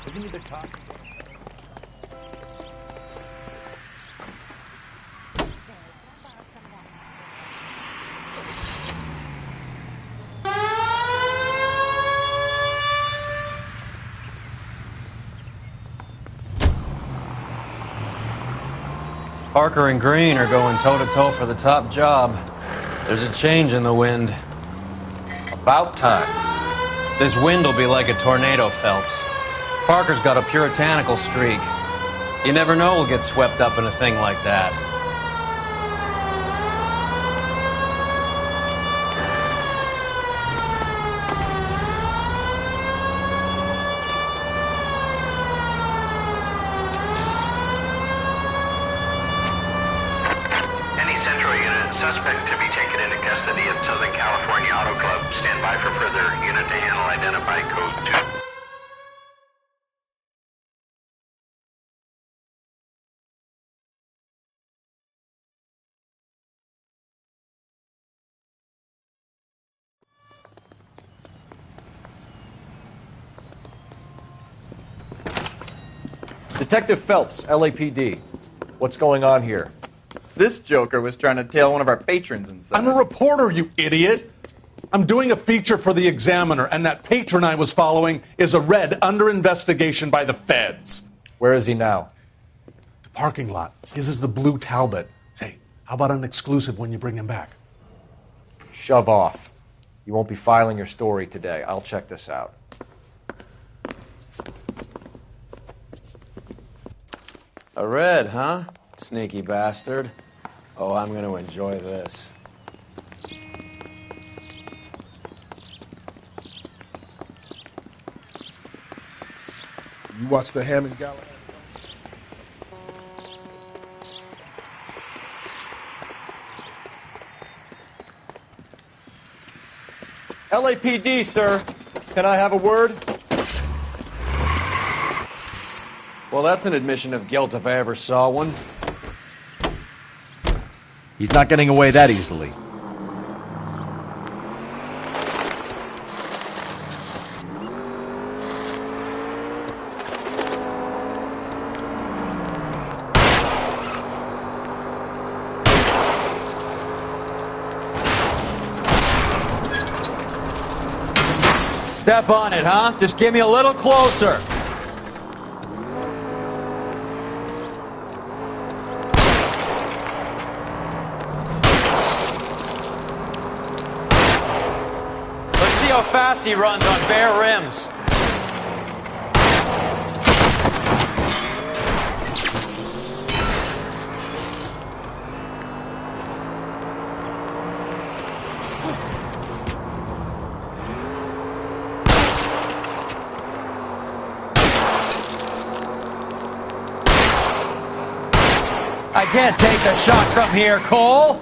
Isn't he the cop?
Parker and Green are going toe-to-toe for the top job. There's a change in the wind.
About time.
This wind will be like a tornado, Phelps. Parker's got a puritanical streak. You never know we'll get swept up in a thing like that.
Any Central unit, suspect to be taken into custody at Southern California Auto Club. Stand by for further unit to handle identify code 2.
Detective Phelps, LAPD. What's going on here?
This joker was trying to tail one of our patrons inside.
I'm a reporter, you idiot. I'm doing a feature for the Examiner, and that patron I was following is a red under investigation by the feds.
Where is he now?
The parking lot. His is the blue Talbot. Say, how about an exclusive when you bring him back?
Shove off. You won't be filing your story today. I'll check this out.
A red, huh? Sneaky bastard. Oh, I'm going to enjoy this.
You watch the Hammond Gala.
LAPD, sir. Can I have a word?
Well, that's an admission of guilt if I ever saw one.
He's not getting away that easily.
Step on it, huh? Just give me a little closer. Let's see how fast he runs on bare rims. I can't take the shot from here, Cole.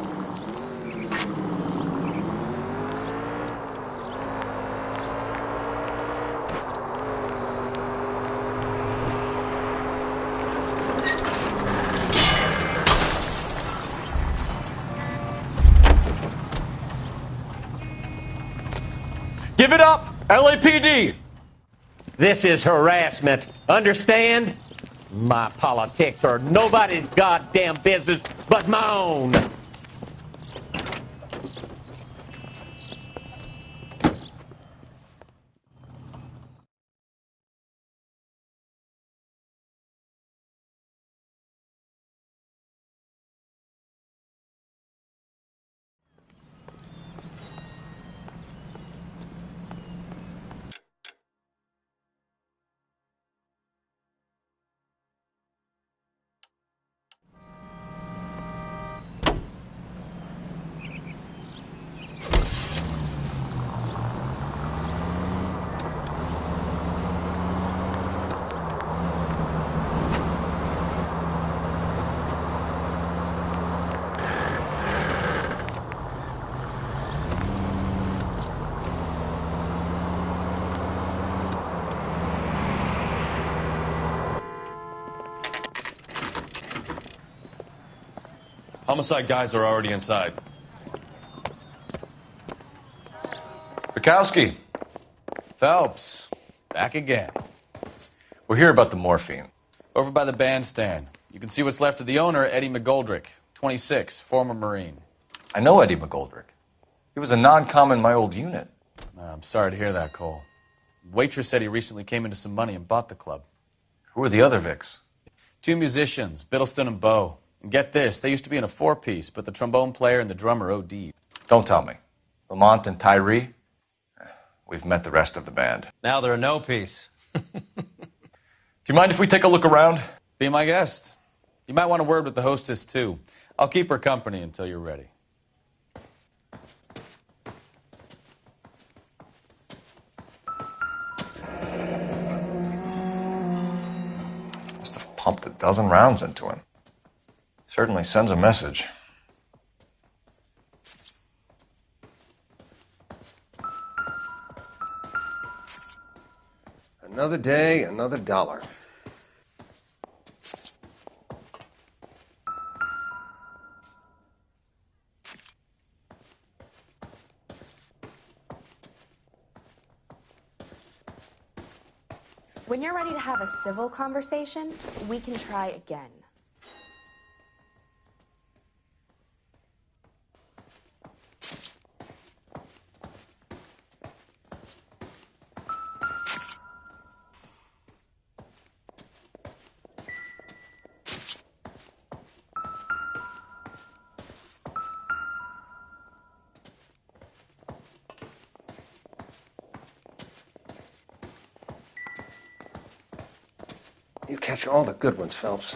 Give it up, LAPD!
This is harassment. Understand? My politics are nobody's goddamn business but my own.
Homicide guys are already inside.
Bukowski.
Phelps, back again.
We're here about the morphine.
Over by the bandstand. You can see what's left of the owner, Eddie McGoldrick, 26, former Marine.
I know Eddie McGoldrick. He was a non-com in my old unit.
I'm sorry to hear that, Cole. Waitress said he recently came into some money and bought the club.
Who are the other Vics?
2 musicians, Biddleston and Bowe. And get this, they used to be in a 4-piece, but the trombone player and the drummer OD'd.
Don't tell me. Lamont and Tyree? We've met the rest of the band.
Now they're a no-piece.
Do you mind if we take a look around?
Be my guest. You might want a word with the hostess, too. I'll keep her company until you're ready.
Must have pumped a dozen rounds into him. Certainly sends a message.
Another day, another dollar.
When you're ready to have a civil conversation, we can try again.
You catch all the good ones, Phelps.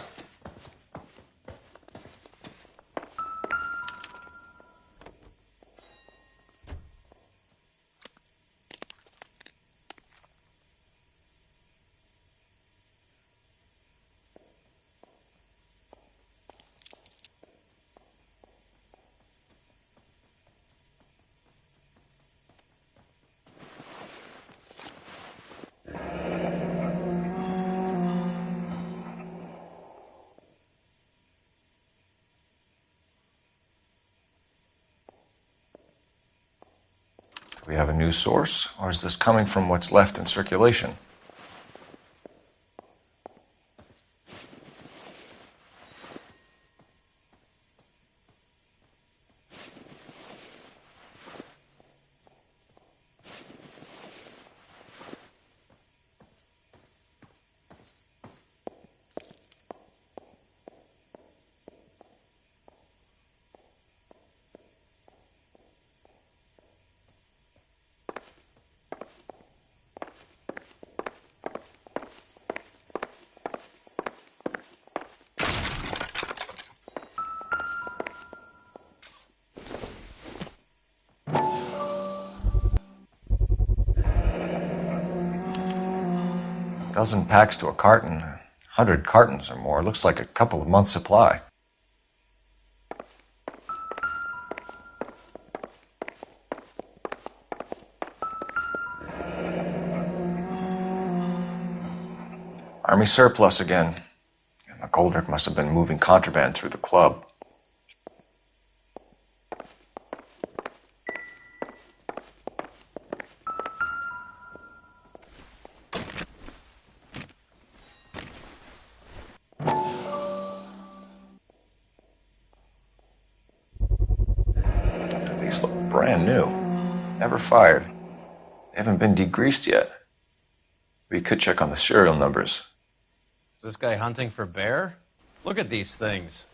Do we have a new source, or is this coming from what's left in circulation? Dozen packs to a carton, 100 cartons or more. Looks like a couple of months' supply. Army surplus again. McGoldrick must have been moving contraband through the club. These look brand new. Never fired. They haven't been degreased yet. We could check on the serial numbers.
Is this guy hunting for bear? Look at these things.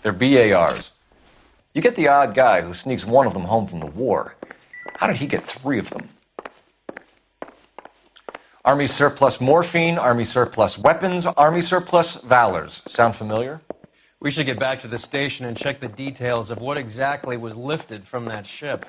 They're BARs. You get the odd guy who sneaks one of them home from the war. How did he get 3 of them? Army surplus morphine, Army surplus weapons, Army surplus valors. Sound familiar?
We should get back to the station and check the details of what exactly was lifted from that ship.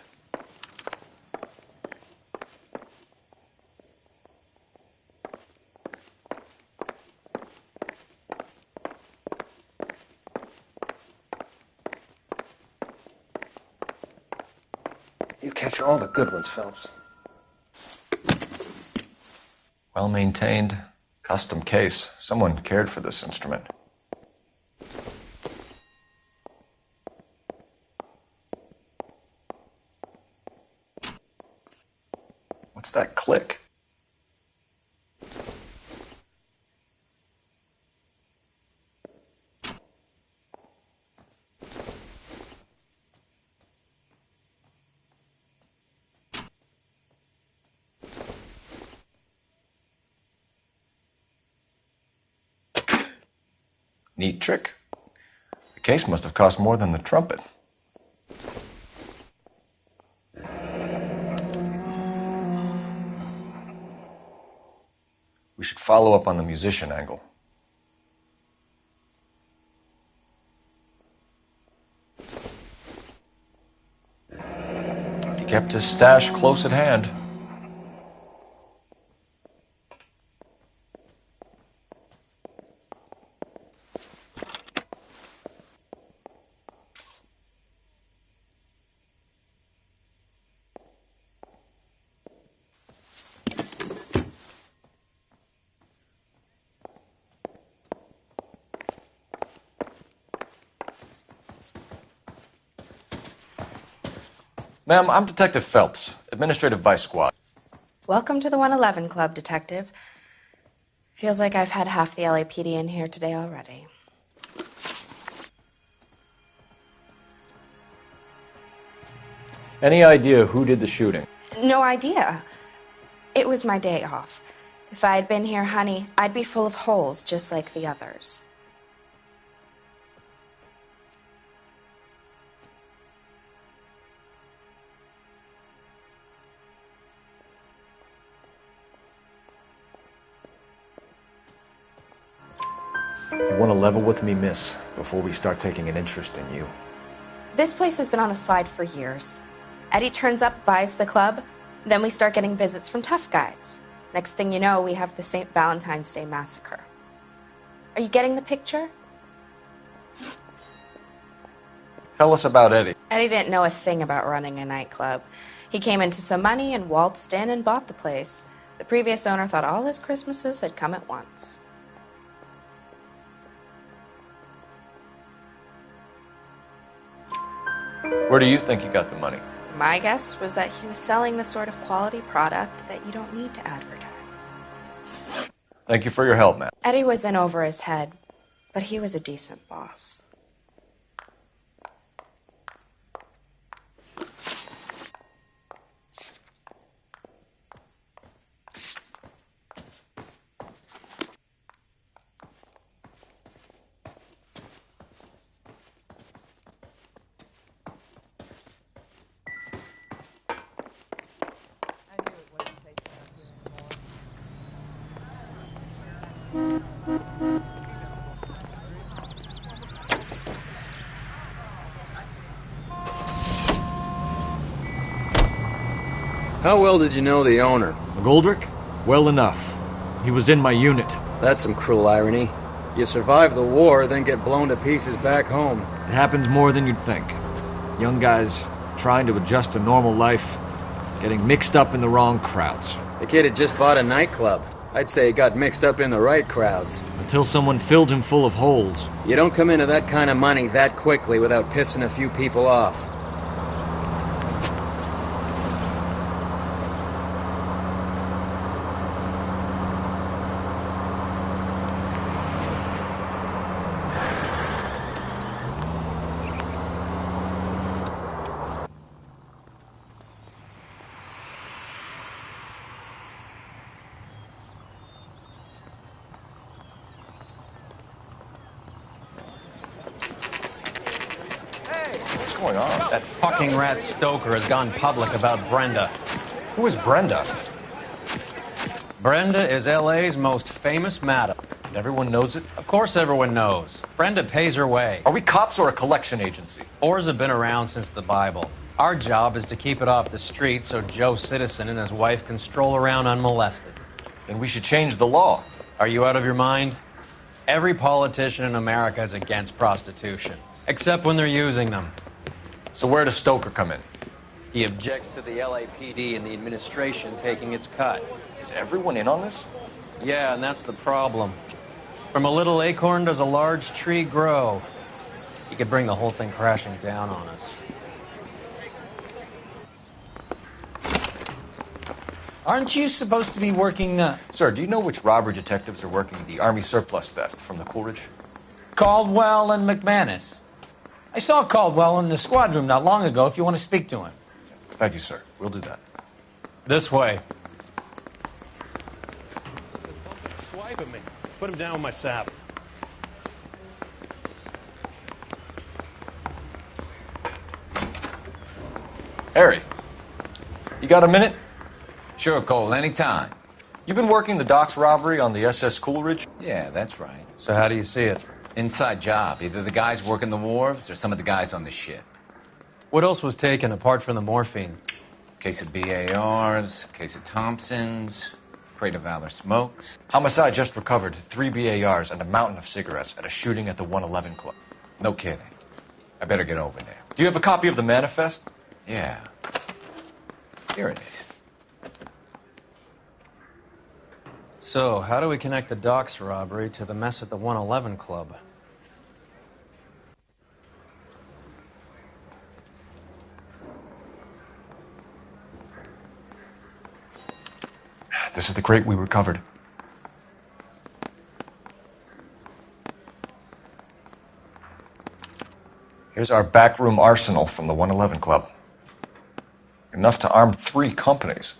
You catch all the good ones, Phelps.
Well maintained, custom case. Someone cared for this instrument. What's that click? Neat trick. The case must have cost more than the trumpet. We should follow up on the musician angle. He kept his stash close at hand. Ma'am, I'm Detective Phelps, Administrative Vice Squad.
Welcome to the 111 Club, Detective. Feels like I've had half the LAPD in here today already.
Any idea who did the shooting?
No idea. It was my day off. If I had been here, honey, I'd be full of holes just like the others.
You want to level with me, miss, before we start taking an interest in you.
This place has been on the slide for years. Eddie turns up, buys the club, then we start getting visits from tough guys. Next thing you know, we have the St. Valentine's Day massacre. Are you getting the picture?
Tell us about Eddie.
Eddie didn't know a thing about running a nightclub. He came into some money and waltzed in and bought the place. The previous owner thought all his Christmases had come at once.
Where do you think he got the money?
My guess was that he was selling the sort of quality product that you don't need to advertise.
Thank you for your help, Matt.
Eddie was in over his head, but he was a decent boss.
How well did you know the owner?
McGoldrick? Well enough. He was in my unit.
That's some cruel irony. You survive the war, then get blown to pieces back home.
It happens more than you'd think. Young guys trying to adjust to normal life, getting mixed up in the wrong crowds.
The kid had just bought a nightclub. I'd say he got mixed up in the right crowds.
Until someone filled him full of holes.
You don't come into that kind of money that quickly without pissing a few people off.
What's going on?
That fucking rat Stoker has gone public about Brenda.
Who is Brenda?
Brenda is L.A.'s most famous madam.
Everyone knows it?
Of course everyone knows. Brenda pays her way.
Are we cops or a collection agency?
Whores have been around since the Bible. Our job is to keep it off the street so Joe Citizen and his wife can stroll around unmolested.
Then we should change the law.
Are you out of your mind? Every politician in America is against prostitution, except when they're using them.
So where does Stoker come in?
He objects to the LAPD and the administration taking its cut.
Is everyone in on this?
Yeah, and that's the problem. From a little acorn does a large tree grow. He could bring the whole thing crashing down on us.
Aren't you supposed to be working the...
Sir, do you know which robbery detectives are working the Army surplus theft from the Coolidge?
Caldwell and McManus. I saw Caldwell in the squad room not long ago if you want to speak to him.
Thank you, sir. We'll do that.
This way.
Swipe at me. Put him down with my sap.
Harry, you got a minute?
Sure, Cole, anytime.
You've been working the docks robbery on the SS Coolidge?
Yeah, that's right.
So how do you see it?
Inside job. Either the guys working the wharves or some of the guys on the ship.
What else was taken apart from the morphine?
Case of BARs, case of Thompsons, crate of Valor smokes.
Homicide just recovered 3 BARs and a mountain of cigarettes at a shooting at the 111 Club.
No kidding. I better get over there.
Do you have a copy of the manifest?
Yeah. Here it is.
So, how do we connect the docks robbery to the mess at the 111 Club?
This is the crate we recovered.
Here's our backroom arsenal from the 111 Club. Enough to arm 3 companies.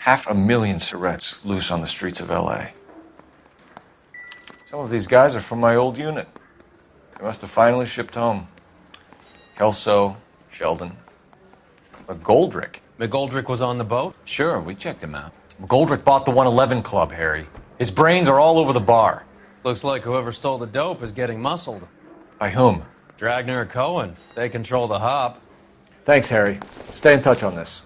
$500,000 cigarettes loose on the streets of L.A. Some of these guys are from my old unit. They must have finally shipped home. Kelso, Sheldon, McGoldrick.
McGoldrick was on the boat?
Sure, we checked him out.
McGoldrick bought the 111 Club, Harry. His brains are all over the bar.
Looks like whoever stole the dope is getting muscled.
By whom?
Dragner or Cohen. They control the hop.
Thanks, Harry. Stay in touch on this.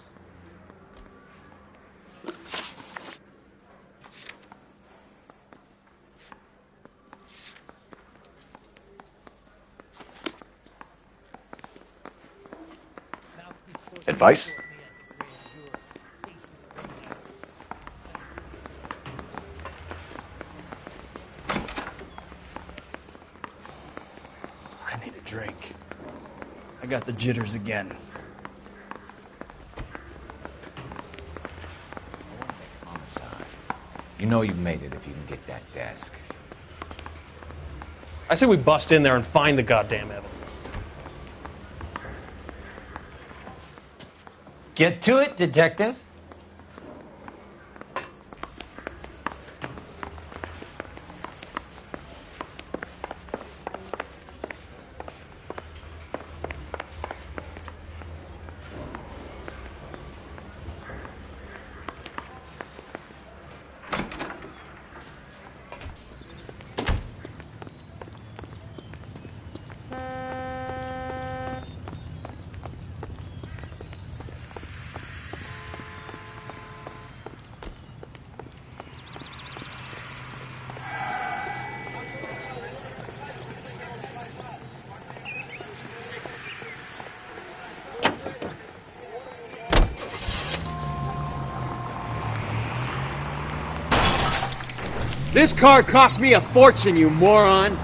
Advice?
I need a drink. I got the jitters again.
Homicide. You know you've made it if you can get that desk.
I say we bust in there and find the goddamn evidence.
Get to it, detective.
This car cost me a fortune, you moron!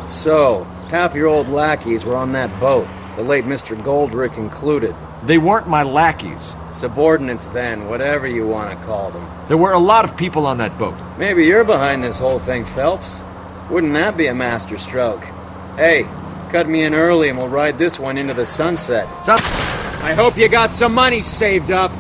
So, half your old lackeys were on that boat, the late Mr. Goldrick included.
They weren't my lackeys.
Subordinates then, whatever you want to call them.
There were a lot of people on that boat.
Maybe you're behind this whole thing, Phelps. Wouldn't that be a master stroke? Hey, cut me in early and we'll ride this one into the sunset.
I hope you got some money saved up.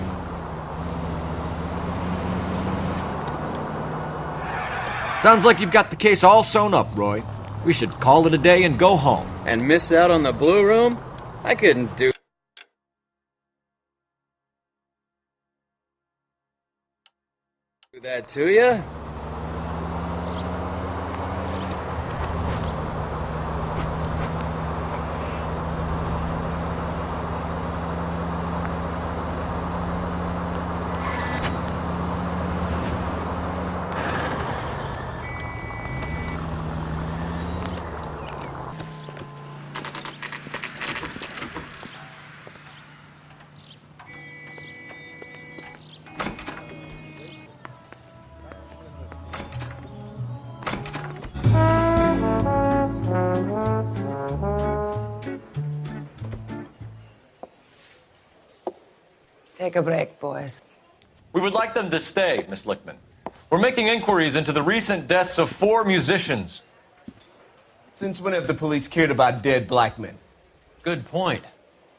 Sounds like you've got the case all sewn up, Roy. We should call it a day and go home.
And miss out on the Blue Room? I couldn't do that to you.
Take a break, boys.
We would like them to stay, Miss Lichtman. We're making inquiries into the recent deaths of 4 musicians.
Since when have the police cared about dead black men?
Good point.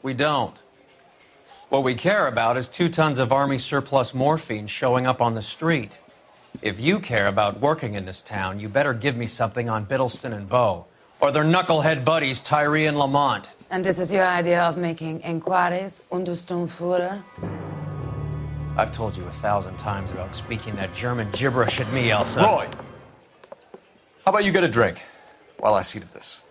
We don't. What we care about is 2 tons of Army surplus morphine showing up on the street. If you care about working in this town, you better give me something on Biddleston and Bow, or their knucklehead buddies Tyree and Lamont.
And this is your idea of making inquiries, Untersturmführer?
I've told you 1,000 times about speaking that German gibberish at me, Elsa.
Roy! How about you get a drink while I see to this?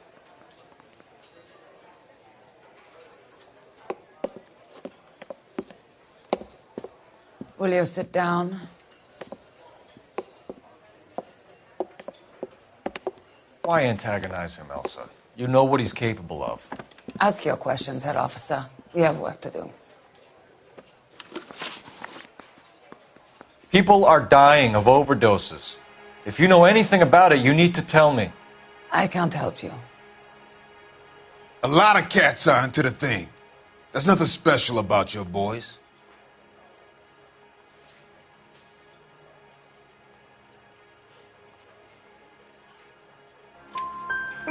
Will you sit down?
Why antagonize him, Elsa? You know what he's capable of.
Ask your questions, head officer. We have work to do.
People are dying of overdoses. If you know anything about it, you need to tell me.
I can't help you.
A lot of cats are into the thing. There's nothing special about your boys.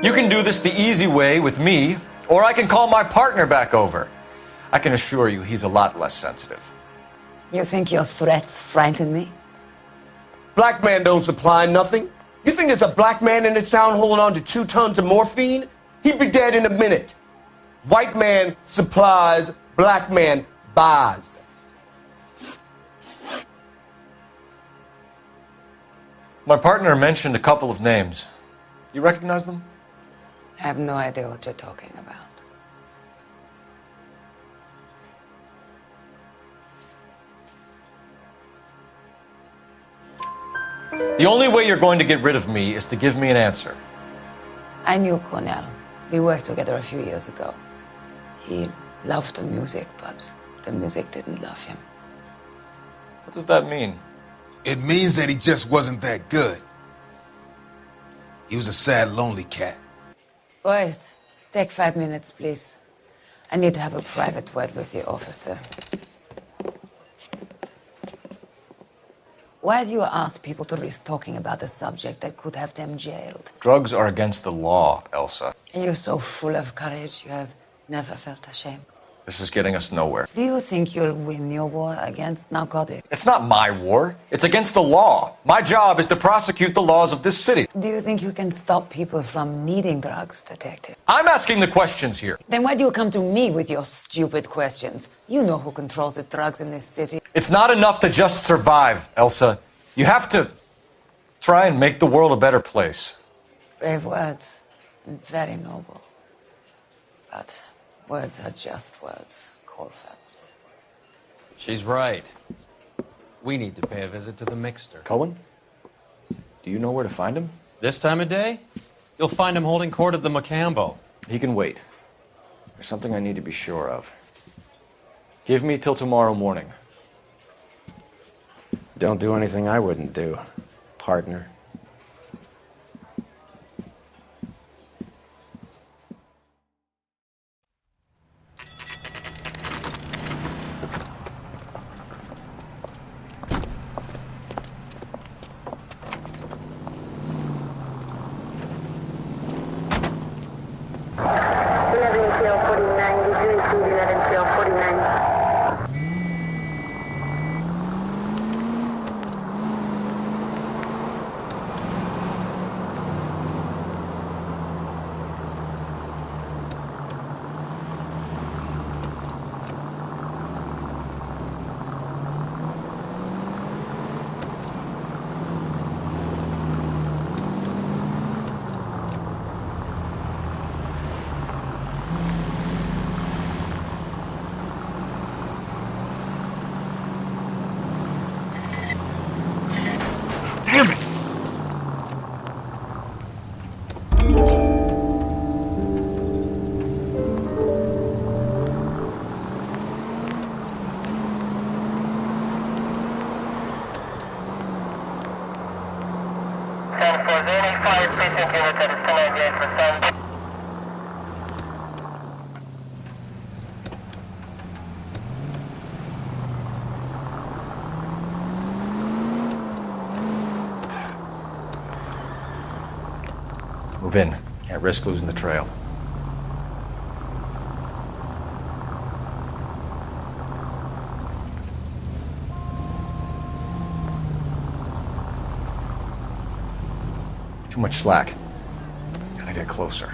You can do this the easy way with me, or I can call my partner back over. I can assure you he's a lot less sensitive.
You think your threats frighten me?
Black man don't supply nothing. You think there's a black man in this town holding on to 2 tons of morphine? He'd be dead in a minute. White man supplies, black man buys.
My partner mentioned a couple of names. You recognize them?
I have no idea what you're talking about.
The only way you're going to get rid of me is to give me an answer.
I knew Cornell. We worked together a few years ago. He loved the music, but the music didn't love him.
What does that mean?
It means that he just wasn't that good. He was a sad, lonely cat.
Boys, take 5 minutes, please. I need to have a private word with the officer. Why do you ask people to risk talking about a subject that could have them jailed?
Drugs are against the law, Elsa.
And you're so full of courage, you have never felt ashamed.
This is getting us nowhere.
Do you think you'll win your war against narcotics?
It's not my war. It's against the law. My job is to prosecute the laws of this city.
Do you think you can stop people from needing drugs, detective?
I'm asking the questions here.
Then why do you come to me with your stupid questions? You know who controls the drugs in this city.
It's not enough to just survive, Elsa. You have to try and make the world a better place.
Brave words, and very noble. But words are just words, Cole Phelps.
She's right. We need to pay a visit to the mixer.
Cohen? Do you know where to find him?
This time of day? You'll find him holding court at the Macambo.
He can wait. There's something I need to be sure of. Give me till tomorrow morning.
Don't do anything I wouldn't do, partner.
Move in. Can't risk losing the trail. Too much slack. Gotta get closer.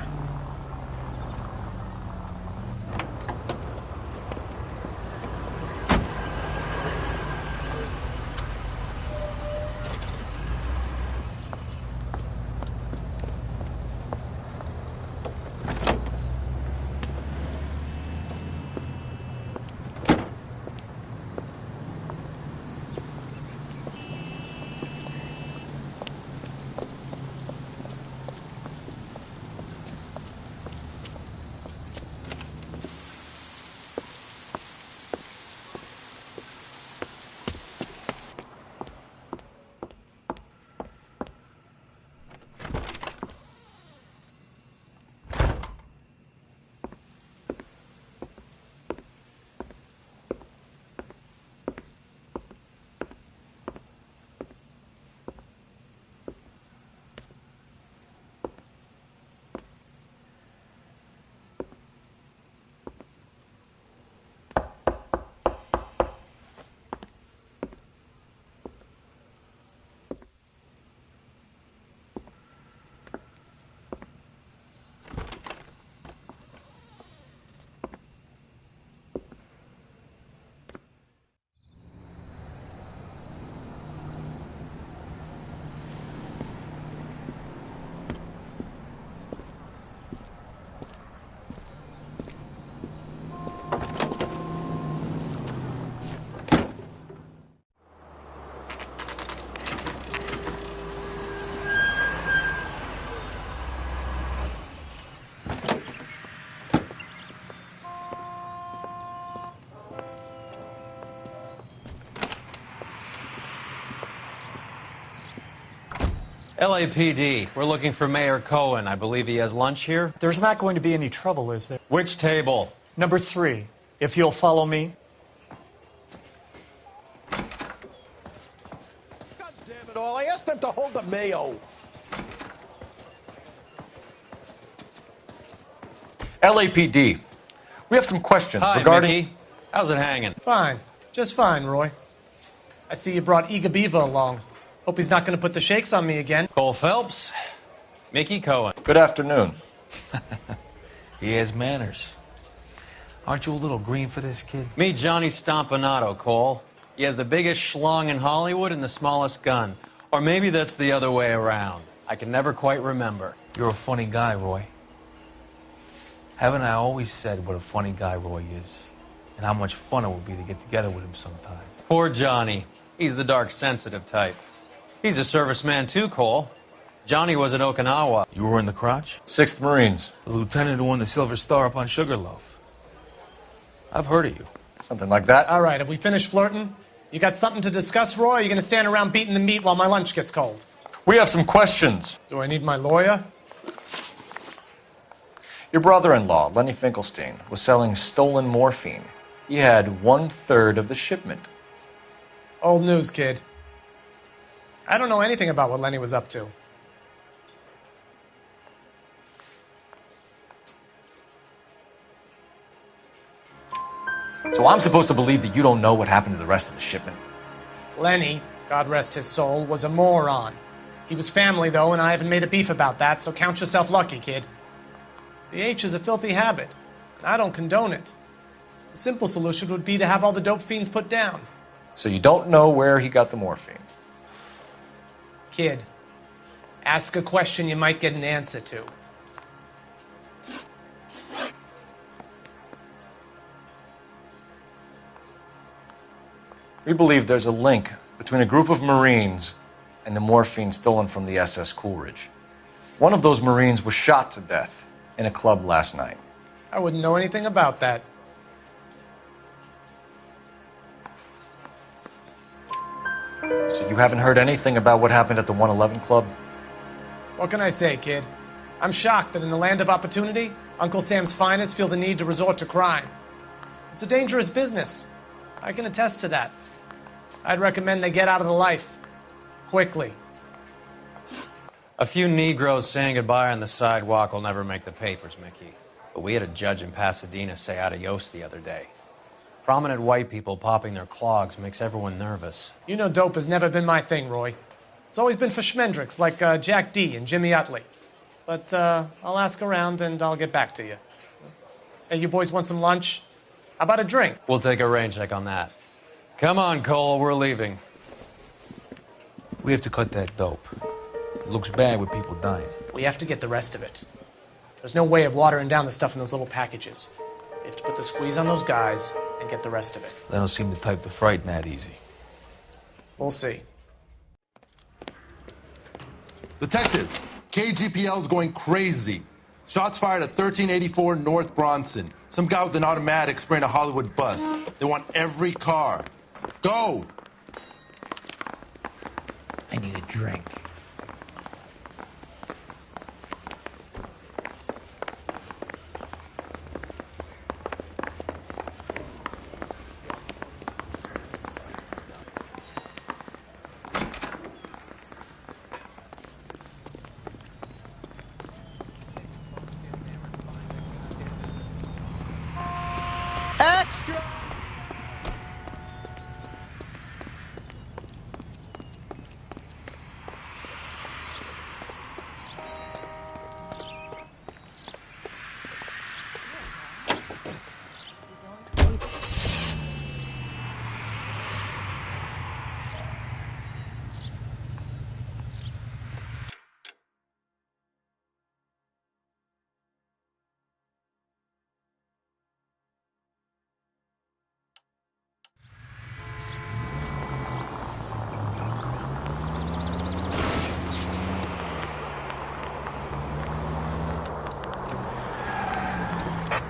LAPD, we're looking for Mayor Cohen. I believe he has lunch here.
There's not going to be any trouble, is there?
Which table?
Number 3, if you'll follow me.
God damn it all. I asked them to hold the mayo.
LAPD. We have some questions
Hi,
regarding...
Mickey. How's it hanging?
Fine. Just fine, Roy. I see you brought Iga Beaver along. Hope he's not going to put the shakes on me again.
Cole Phelps, Mickey Cohen.
Good afternoon.
He has manners. Aren't you a little green for this kid?
Meet Johnny Stompanato, Cole. He has the biggest schlong in Hollywood and the smallest gun. Or maybe that's the other way around. I can never quite remember.
You're a funny guy, Roy. Haven't I always said what a funny guy Roy is? And how much fun it would be to get together with him sometime.
Poor Johnny. He's the dark, sensitive type. He's a serviceman too, Cole. Johnny was in Okinawa.
You were in the crotch?
6th Marines.
The lieutenant who won the Silver Star up on Sugarloaf. I've heard of you.
Something like that.
All right, have we finished flirting? You got something to discuss, Roy, or are you going to stand around beating the meat while my lunch gets cold?
We have some questions.
Do I need my lawyer?
Your brother-in-law, Lenny Finkelstein, was selling stolen morphine. He had 1/3 of the shipment.
Old news, kid. I don't know anything about what Lenny was up to.
So I'm supposed to believe that you don't know what happened to the rest of the shipment?
Lenny, God rest his soul, was a moron. He was family, though, and I haven't made a beef about that, so count yourself lucky, kid. The H is a filthy habit, and I don't condone it. The simple solution would be to have all the dope fiends put down.
So you don't know where he got the morphine?
Kid, ask a question you might get an answer to.
We believe there's a link between a group of Marines and the morphine stolen from the SS Coolidge. One of those Marines was shot to death in a club last night.
I wouldn't know anything about that.
So you haven't heard anything about what happened at the 111 Club?
What can I say, kid? I'm shocked that in the land of opportunity, Uncle Sam's finest feel the need to resort to crime. It's a dangerous business. I can attest to that. I'd recommend they get out of the life. Quickly.
A few Negroes saying goodbye on the sidewalk will never make the papers, Mickey. But we had a judge in Pasadena say adios the other day. Prominent white people popping their clogs makes everyone nervous.
You know dope has never been my thing, Roy. It's always been for schmendricks like Jack D. and Jimmy Utley. But I'll ask around and I'll get back to you. Hey, you boys want some lunch? How about a drink?
We'll take a rain check on that. Come on, Cole, we're leaving.
We have to cut that dope. It looks bad with people dying.
We have to get the rest of it. There's no way of watering down the stuff in those little packages. We have to put the squeeze on those guys and get the rest of it.
They don't seem the type to frighten that easy.
We'll see.
Detectives, KGPL's going crazy. Shots fired at 1384 North Bronson. Some guy with an automatic spraying a Hollywood bus. They want every car. Go!
I need a drink.
Extra!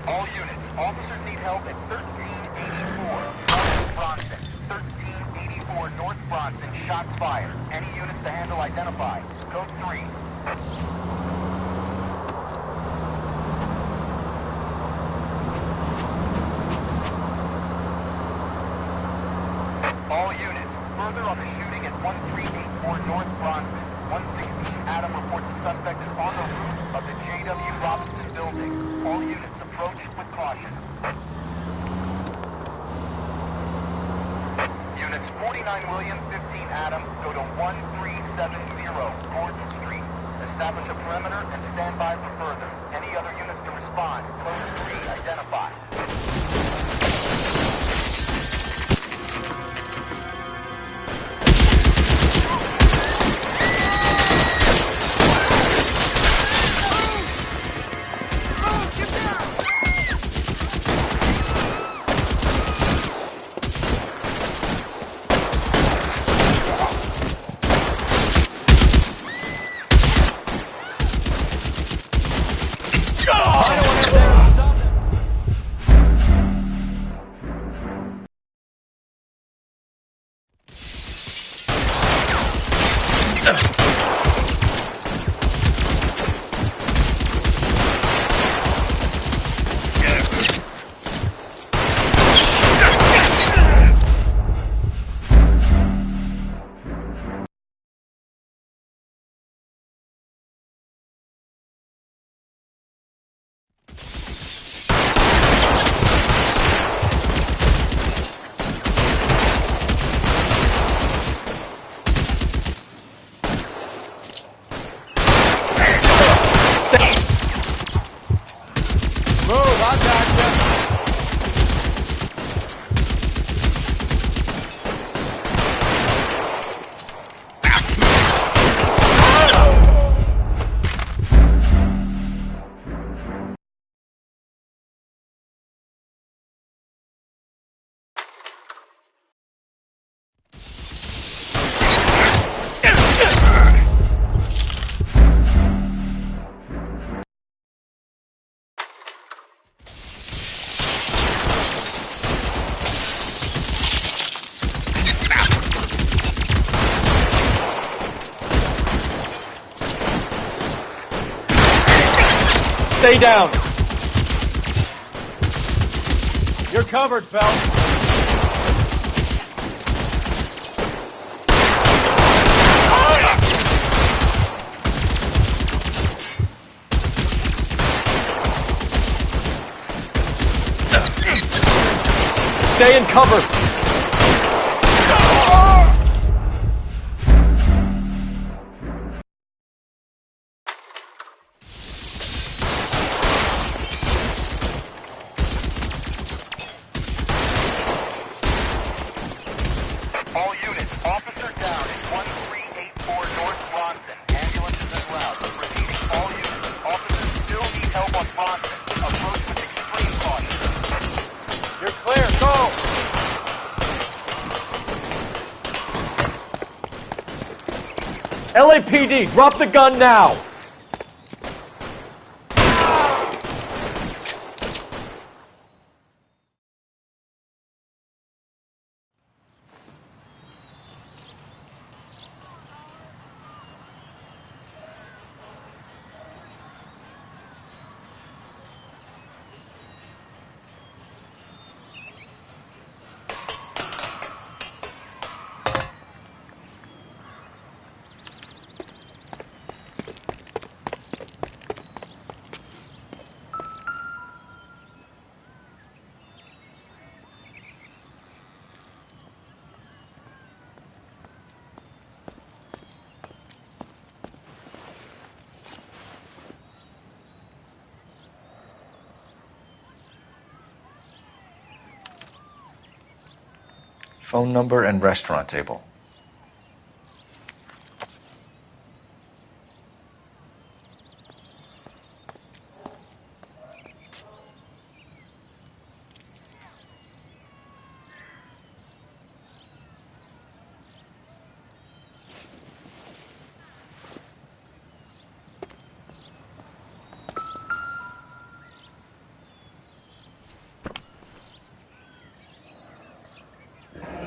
All units, officers need help at 1384 North Bronson. 1384 North Bronson, shots fired. Any units to handle identified. Code 3. All units, further on the shooting at 1384 North Bronson. 116 Adam reports the suspect is on the roof of the J.W. Robinson building. All units approach with caution. Units 49 William, 15 Adam, go to 1370 Gordon Street. Establish a perimeter and stand by for further. Any other units to respond. Code 3, identify.
Stay down. You're covered, Phelps. Stay in cover.
All units, officer down at 1384 North Bronson. Ambulances en route. Proceeding all units. Officers still need help on Bronson. Approach with extreme caution.
You're clear. Go.
LAPD, drop the gun now!
Phone number and restaurant table.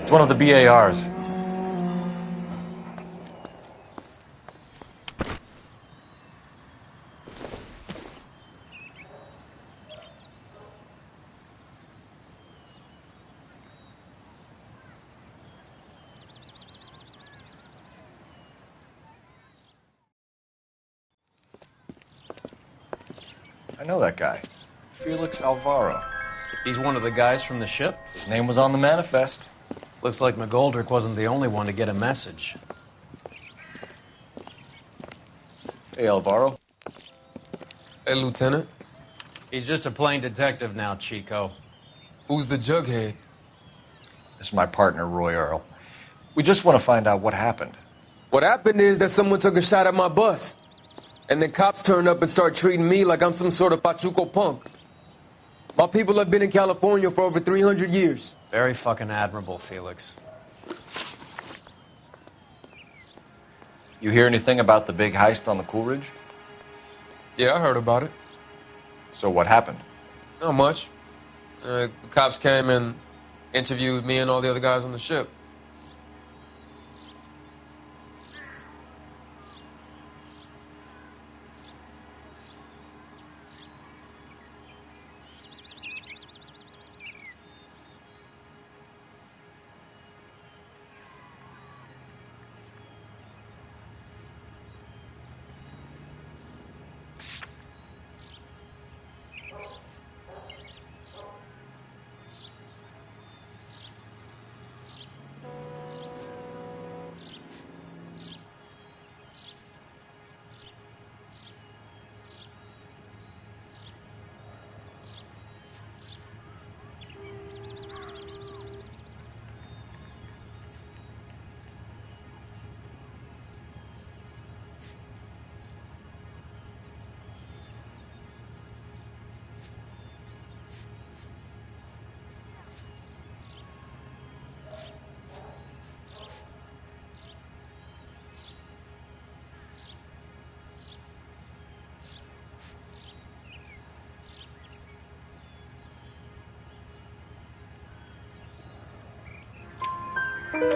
It's one of the BARs. I know that guy. Felix Alvaro.
He's one of the guys from the ship?
His name was on the manifest.
Looks like McGoldrick wasn't the only one to get a message.
Hey, Alvaro.
Hey, Lieutenant.
He's just a plain detective now, Chico.
Who's the jughead?
This is my partner, Roy Earl. We just want to find out what happened.
What happened is that someone took a shot at my bus. And then cops turned up and started treating me like I'm some sort of Pachuco punk. My people have been in California for over 300 years.
Very fucking admirable, Felix.
You hear anything about the big heist on the Coolidge?
Yeah, I heard about it.
So what happened?
Not much. The cops came and interviewed me and all the other guys on the ship.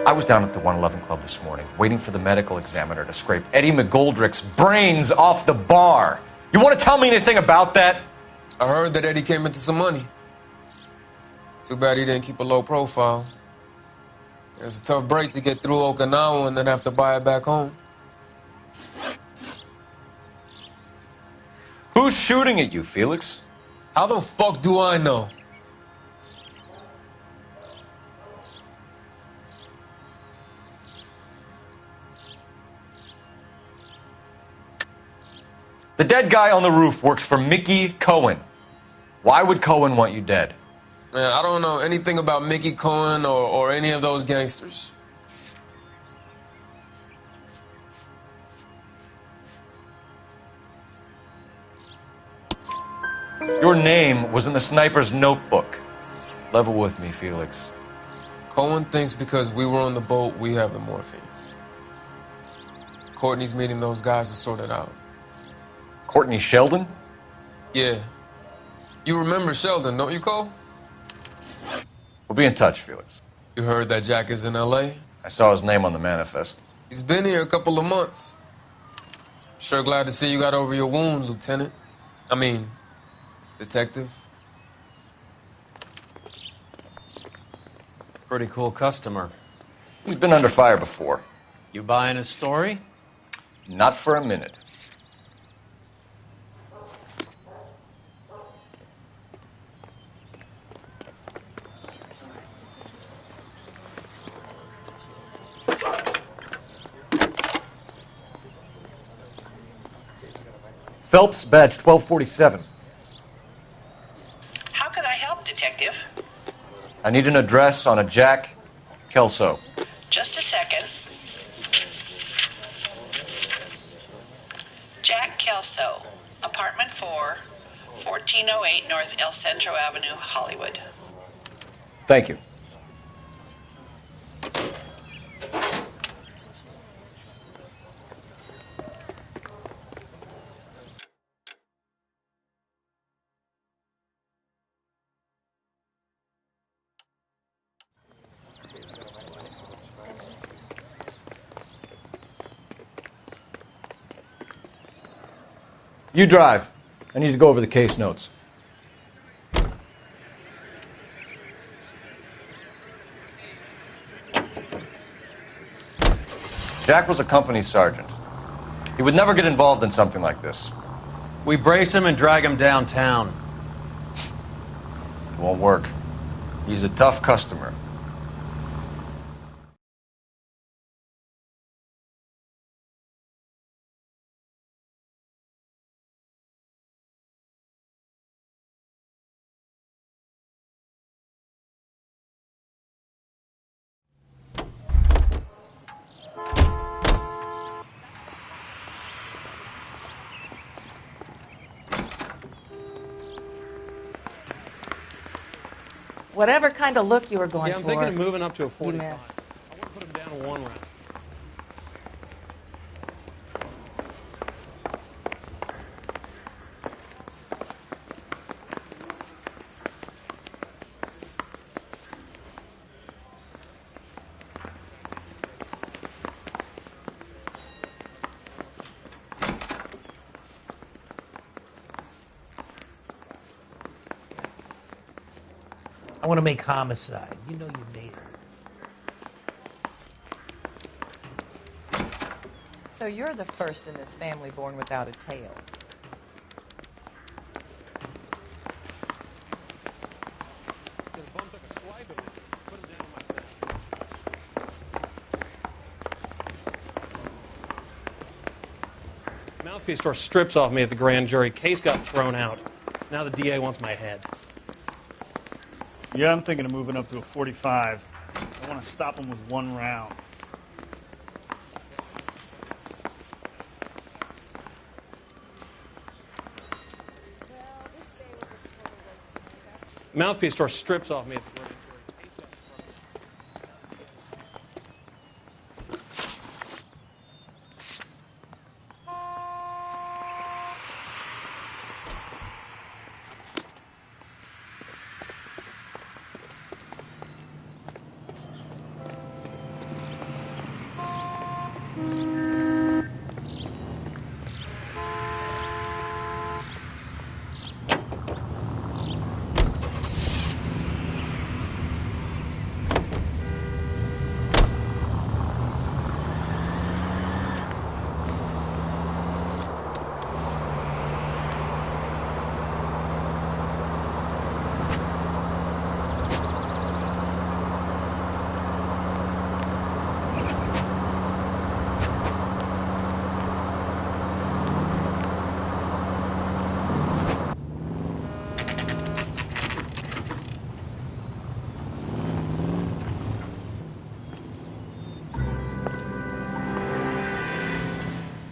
I was down at the 111 Club this morning, waiting for the medical examiner to scrape Eddie McGoldrick's brains off the bar. You want to tell me anything about that?
I heard that Eddie came into some money. Too bad he didn't keep a low profile. It was a tough break to get through Okinawa and then have to buy it back home.
Who's shooting at you, Felix?
How the fuck do I know?
The dead guy on the roof works for Mickey Cohen. Why would Cohen want you dead?
Man, I don't know anything about Mickey Cohen or any of those gangsters.
Your name was in the sniper's notebook. Level with me, Felix.
Cohen thinks because we were on the boat, we have the morphine. Courtney's meeting those guys to sort it out.
Courtney Sheldon?
Yeah. You remember Sheldon, don't you, Cole?
We'll be in touch, Felix.
You heard that Jack is in L.A.?
I saw his name on the manifest.
He's been here a couple of months. Sure glad to see you got over your wound, Lieutenant. I mean, Detective.
Pretty cool customer.
He's been under fire before.
You buying his story?
Not for a minute.
Phelps, badge 1247.
How can I help, Detective?
I need an address on a Jack Kelso.
Just a second. Jack Kelso, apartment 4, 1408 North El Centro Avenue, Hollywood.
Thank you.
You drive. I need to go over the case notes.
Jack was a company sergeant. He would never get involved in something like this.
We brace him and drag him downtown.
It won't work. He's a tough customer.
Whatever kind of look you were going
I'm
for.
thinking of moving up to a 45.
You
I
miss.
want to put him down to 1 round.
I want to make homicide. You know you made her.
So you're the first in this family born without a tail.
Mouthpiece tore strips off me at the grand jury. Case got thrown out. Now the DA wants my head.
Yeah, I'm thinking of moving up to a 45. I want to stop him with 1 round.
Mouthpiece tore strips off me at the grand jury.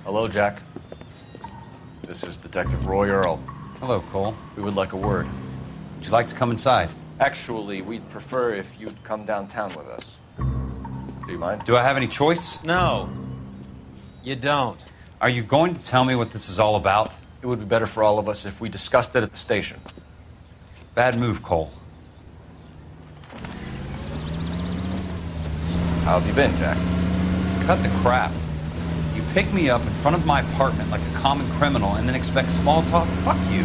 Hello, Jack. This is Detective Roy Earl.
Hello, Cole.
We would like a word.
Would you like to come inside?
Actually, we'd prefer if you'd come downtown with us. Do you mind?
Do I have any choice?
No, you don't.
Are you going to tell me what this is all about?
It would be better for all of us if we discussed it at the station.
Bad move, Cole.
How have you been, Jack?
Cut the crap. You pick me up in front of my apartment like a common criminal and then expect small talk? Fuck you.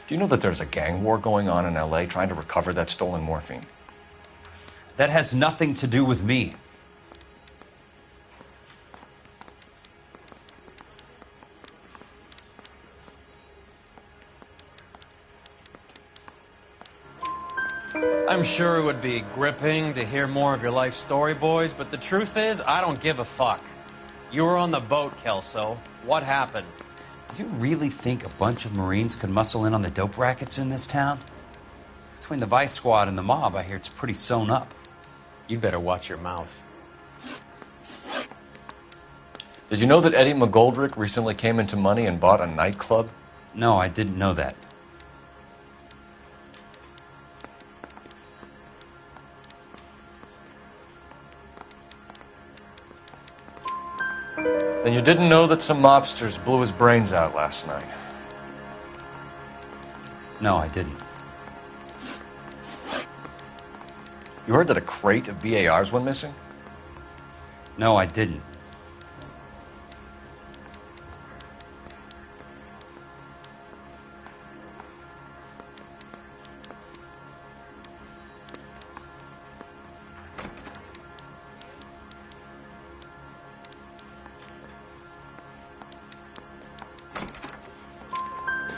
Do you know that there's a gang war going on in L.A. trying to recover that stolen morphine?
That has nothing to do with me.
I'm sure it would be gripping to hear more of your life story, boys, but the truth is, I don't give a fuck. You were on the boat, Kelso. What happened?
Do you really think a bunch of Marines could muscle in on the dope rackets in this town? Between the Vice Squad and the mob, I hear it's pretty sewn up.
You'd better watch your mouth.
Did you know that Eddie McGoldrick recently came into money and bought a nightclub?
No, I didn't know that.
Then you didn't know that some mobsters blew his brains out last night?
No, I didn't.
You heard that a crate of BARs went missing?
No, I didn't.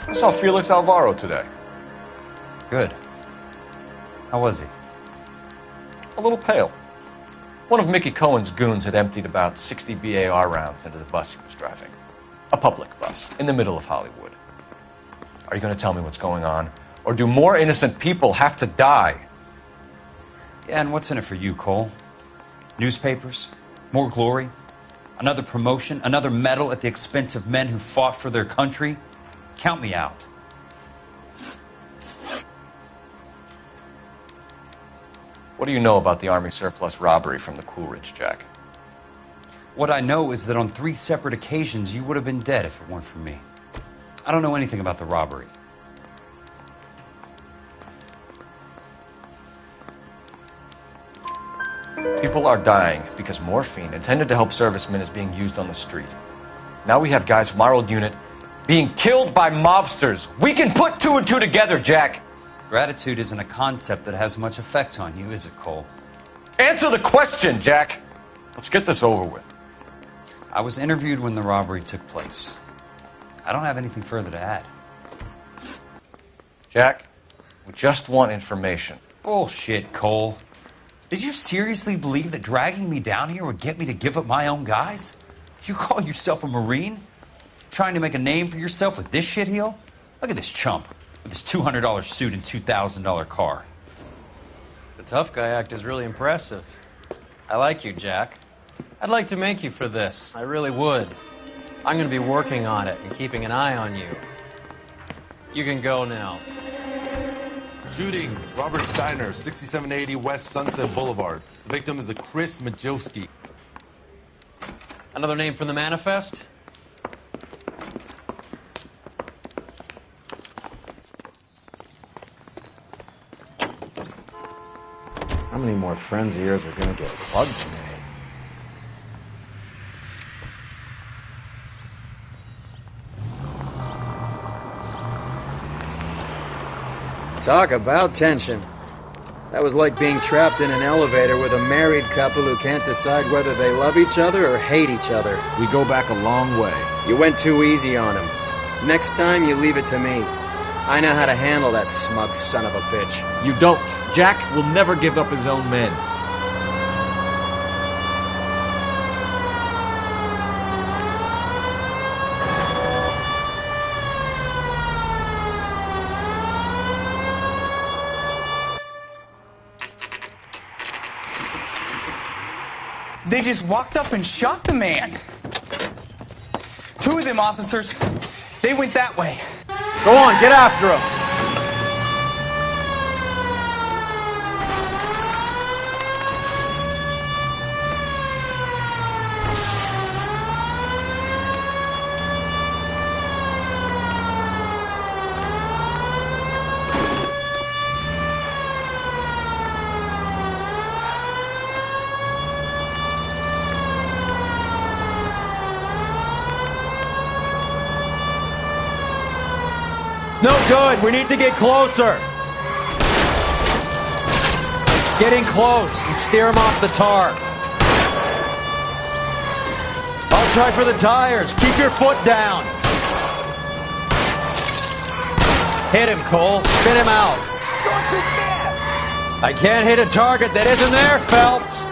I saw Felix Alvaro today.
Good. How was he?
A little pale. One of Mickey Cohen's goons had emptied about 60 BAR rounds into the bus he was driving. A public bus, in the middle of Hollywood. Are you going to tell me what's going on? Or do more innocent people have to die?
Yeah, and what's in it for you, Cole? Newspapers? More glory? Another promotion? Another medal at the expense of men who fought for their country? Count me out.
What do you know about the Army surplus robbery from the Coolidge, Jack?
What I know is that on 3 separate occasions you would have been dead if it weren't for me. I don't know anything about the robbery.
People are dying because morphine intended to help servicemen is being used on the street. Now we have guys from our old unit being killed by mobsters. We can put 2 and 2 together, Jack.
Gratitude isn't a concept that has much effect on you, is it, Cole?
Answer the question, Jack. Let's get this over with.
I was interviewed when the robbery took place. I don't have anything further to add.
Jack, we just want information.
Bullshit, Cole. Did you seriously believe that dragging me down here would get me to give up my own guys? You call yourself a Marine? Trying to make a name for yourself with this shitheel? Look at this chump with his $200 suit and $2,000 car.
The tough guy act is really impressive. I like you, Jack. I'd like to make you for this. I really would. I'm going to be working on it and keeping an eye on you. You can go now.
Shooting, Robert Steiner, 6780 West Sunset Boulevard. The victim is a Chris Majowski.
Another name from the manifest? How many more friends of yours are going to get plugged today? Talk about tension. That was like being trapped in an elevator with a married couple who can't decide whether they love each other or hate each other.
We go back a long way.
You went too easy on him. Next time, you leave it to me. I know how to handle that smug son of a bitch.
You don't. Jack will never give up his own men.
They just walked up and shot the man. 2 of them officers, they went that way.
Go on, get after him. It's no good. We need to get closer. Getting close and steer him off the tar. I'll try for the tires. Keep your foot down. Hit him, Cole. Spin him out. I can't hit a target that isn't there, Phelps.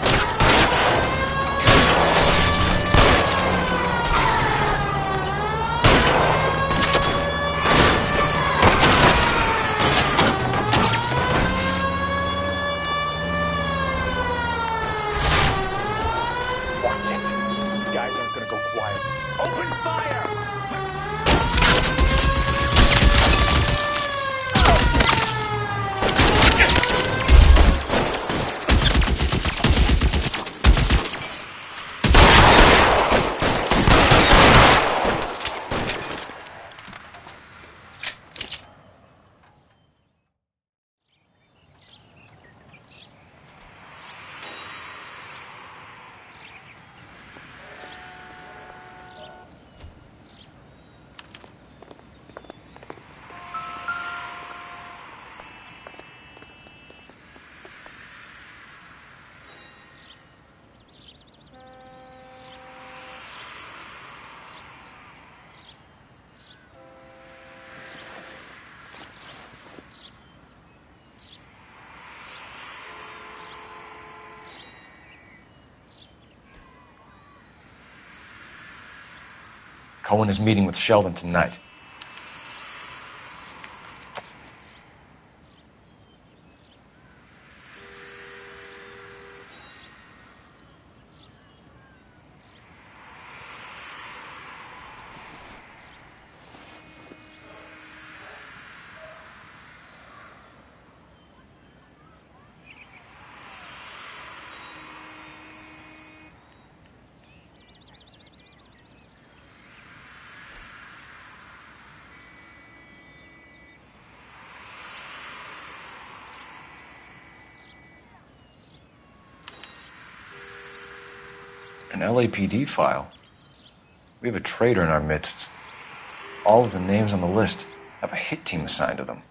Cohen is meeting with Sheldon tonight. An LAPD file? We have a traitor in our midst. All of the names on the list have a hit team assigned to them.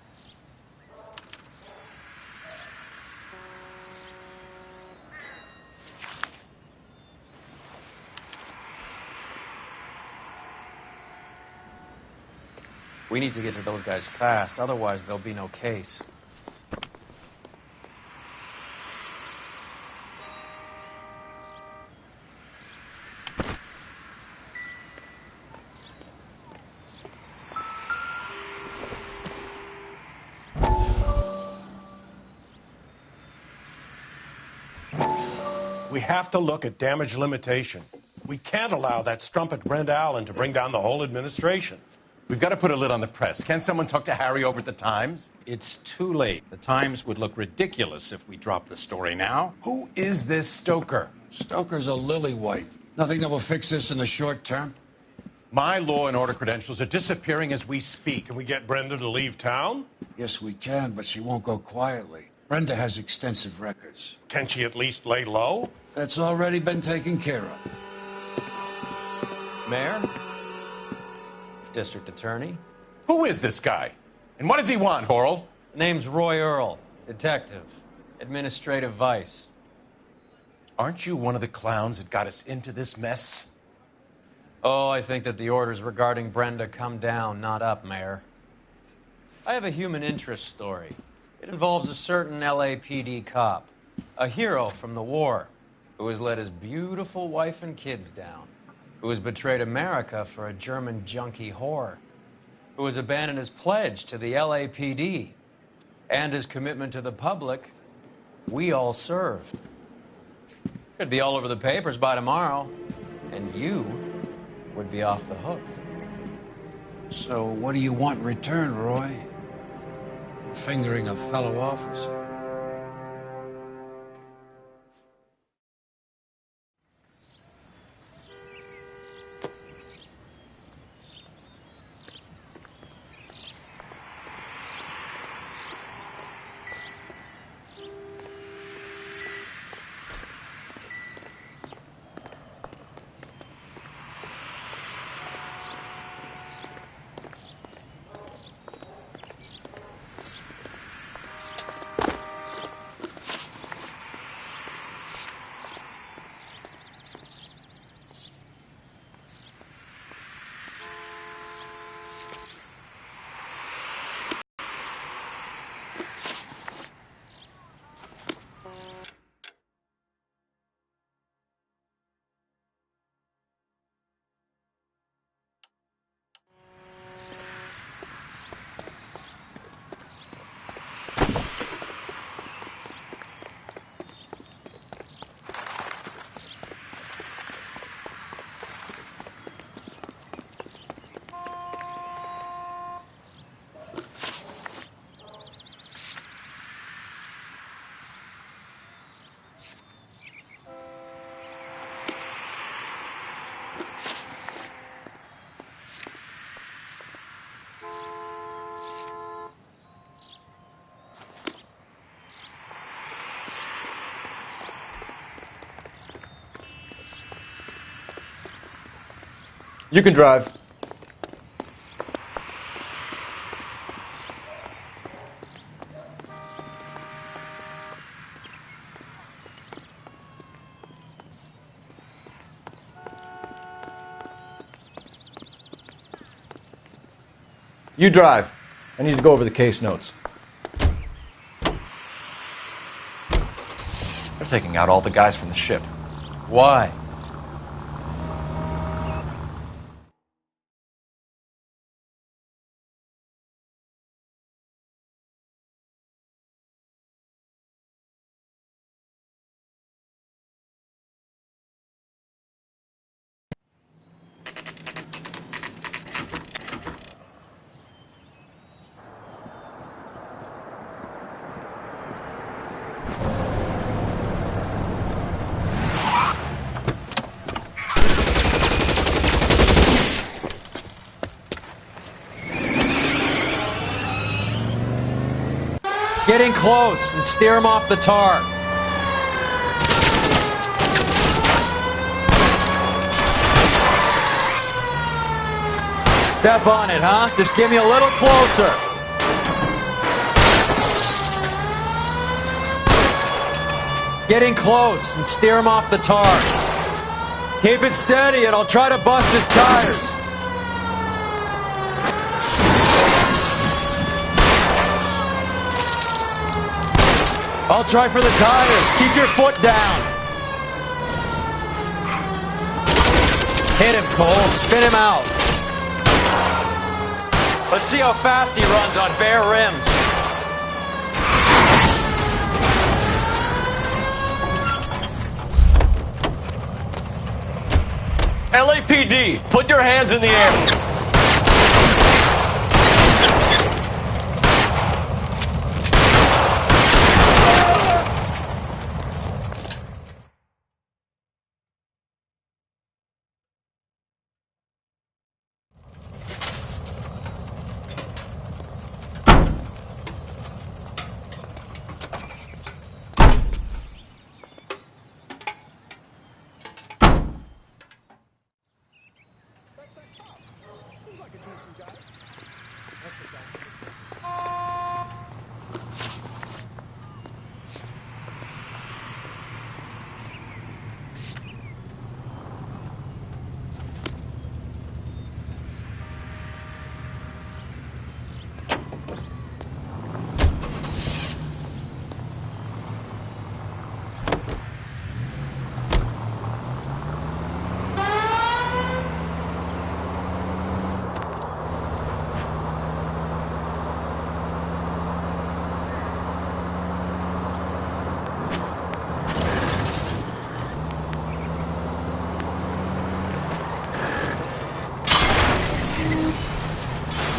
We need to get to those guys fast, otherwise there'll be no case.
We have to look at damage limitation. We can't allow that strumpet Brent Allen to bring down the whole administration.
We've got to put a lid on the press. Can't someone talk to Harry over at the Times?
It's too late. The Times would look ridiculous if we dropped the story now.
Who is this Stoker?
Stoker's a lily-white. Nothing that will fix this in the short term.
My law and order credentials are disappearing as we speak.
Can we get Brenda to leave town?
Yes, we can, but she won't go quietly. Brenda has extensive records.
Can she at least lay low?
That's already been taken care of.
Mayor? District Attorney?
Who is this guy? And what does he want, Horrell?
Name's Roy Earl, detective, administrative vice.
Aren't you one of the clowns that got us into this mess?
Oh, I think that the orders regarding Brenda come down, not up, Mayor. I have a human interest story. It involves a certain LAPD cop, a hero from the war, who has let his beautiful wife and kids down, who has betrayed America for a German junkie whore, who has abandoned his pledge to the LAPD and his commitment to the public we all served. Could be all over the papers by tomorrow, and you would be off the hook.
So what do you want in return, Roy? Fingering a fellow officer.
You can drive. You drive. I need to go over the case notes. They're taking out all the guys from the ship.
Why? Get in close and steer him off the tar. Step on it, huh? Just give me a little closer. Get in close and steer him off the tar. Keep it steady and I'll try to bust his tires. I'll try for the tires. Keep your foot down. Hit him, Cole. Spin him out. Let's see how fast he runs on bare rims.
LAPD, put your hands in the air.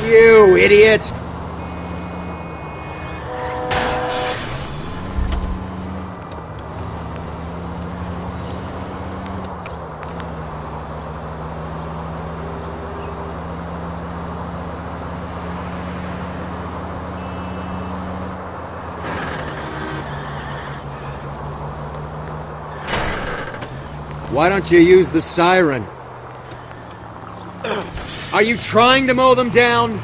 You idiot! Why don't you use the siren? Are you trying to mow them down?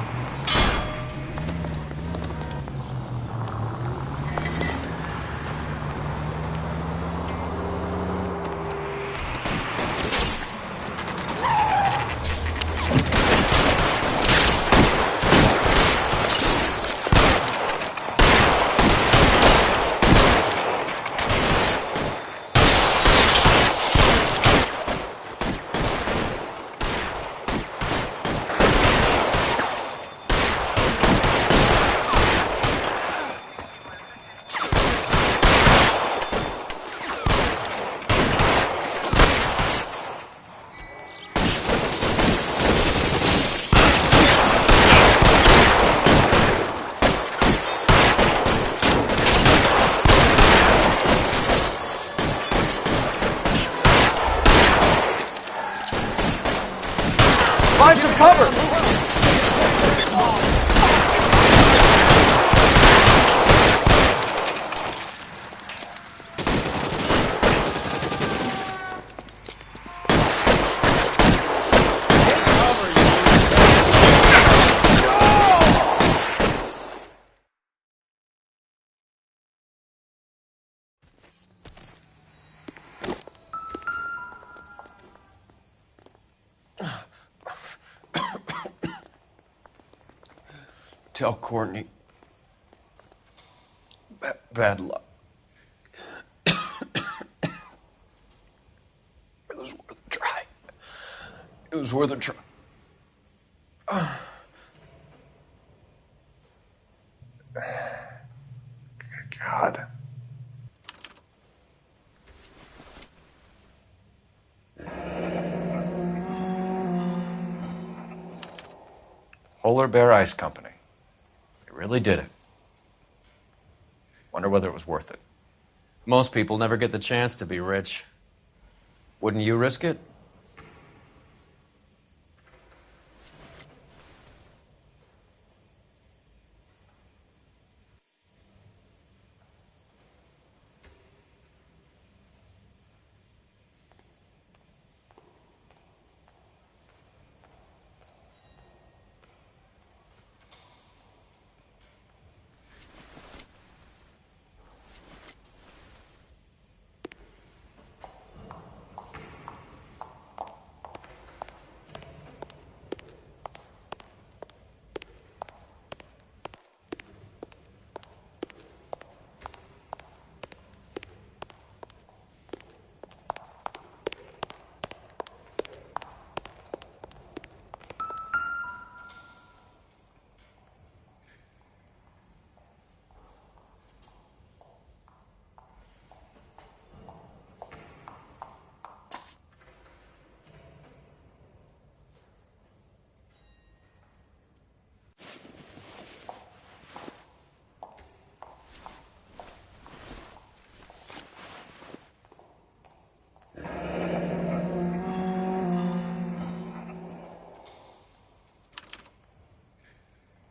Find some cover!
Tell Courtney. Bad luck. It was worth a try. It was worth a try. God. Polar Bear Ice Company. They really did it. Wonder whether it was worth it.
Most people never get the chance to be rich. Wouldn't you risk it?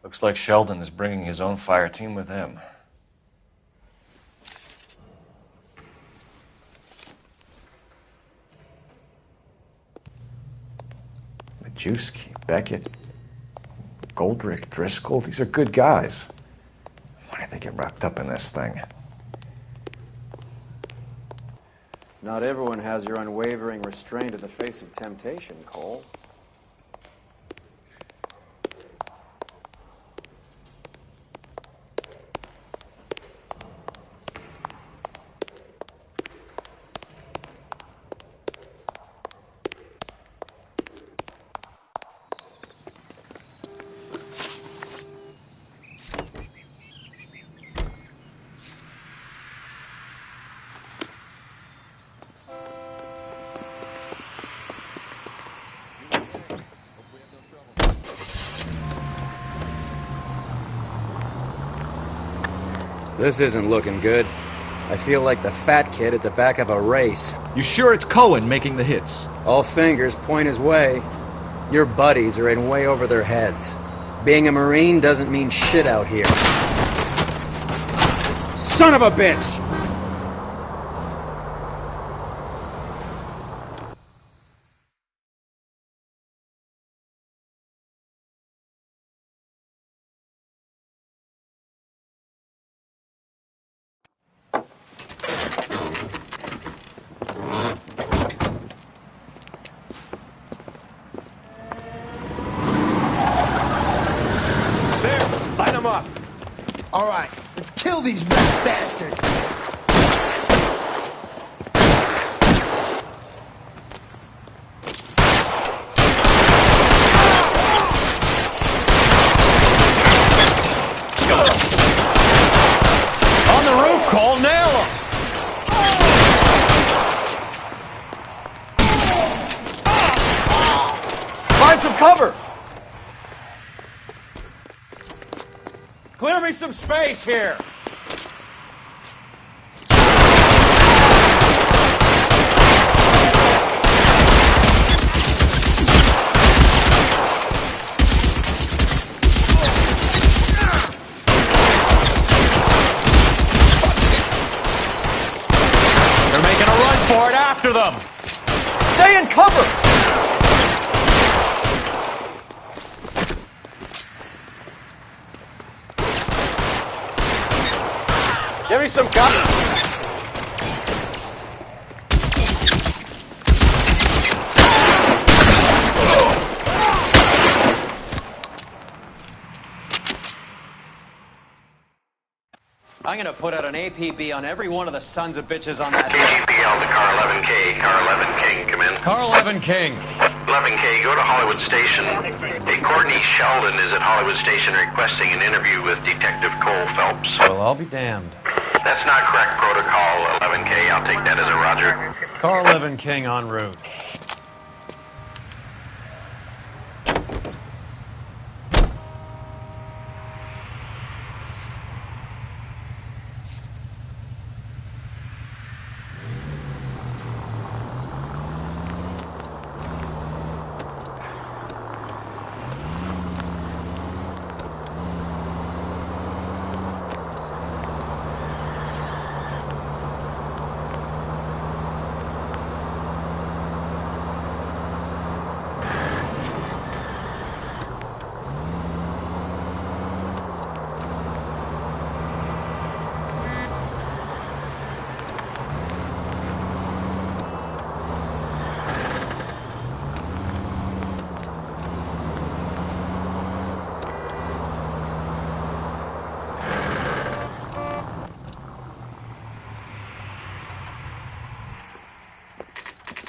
Looks like Sheldon is bringing his own fire team with him. Majewski, Beckett, Goldrick, Driscoll, these are good guys. Why did they get wrapped up in this thing?
Not everyone has your unwavering restraint in the face of temptation, Cole.
This isn't looking good. I feel like the fat kid at the back of a race.
You sure it's Cohen making the hits?
All fingers point his way. Your buddies are in way over their heads. Being a Marine doesn't mean shit out here. Son of a bitch!
Light them up!
All right, let's kill these rat bastards!
On the roof, Cole, nail him!
Find some cover!
Clear me some space here! They're making a run for it after them!
Stay in cover!
Give me some cover!
I'm gonna put out an APB on every one of the sons of bitches on that.
KGPL to car 11K. Car 11 King, come in.
Car 11 King.
11K, go to Hollywood Station. Hey, Courtney Sheldon is at Hollywood Station requesting an interview with Detective Cole Phelps.
Well, I'll be damned.
That's not correct protocol, 11K. I'll take that as a roger.
Car 11 King en route.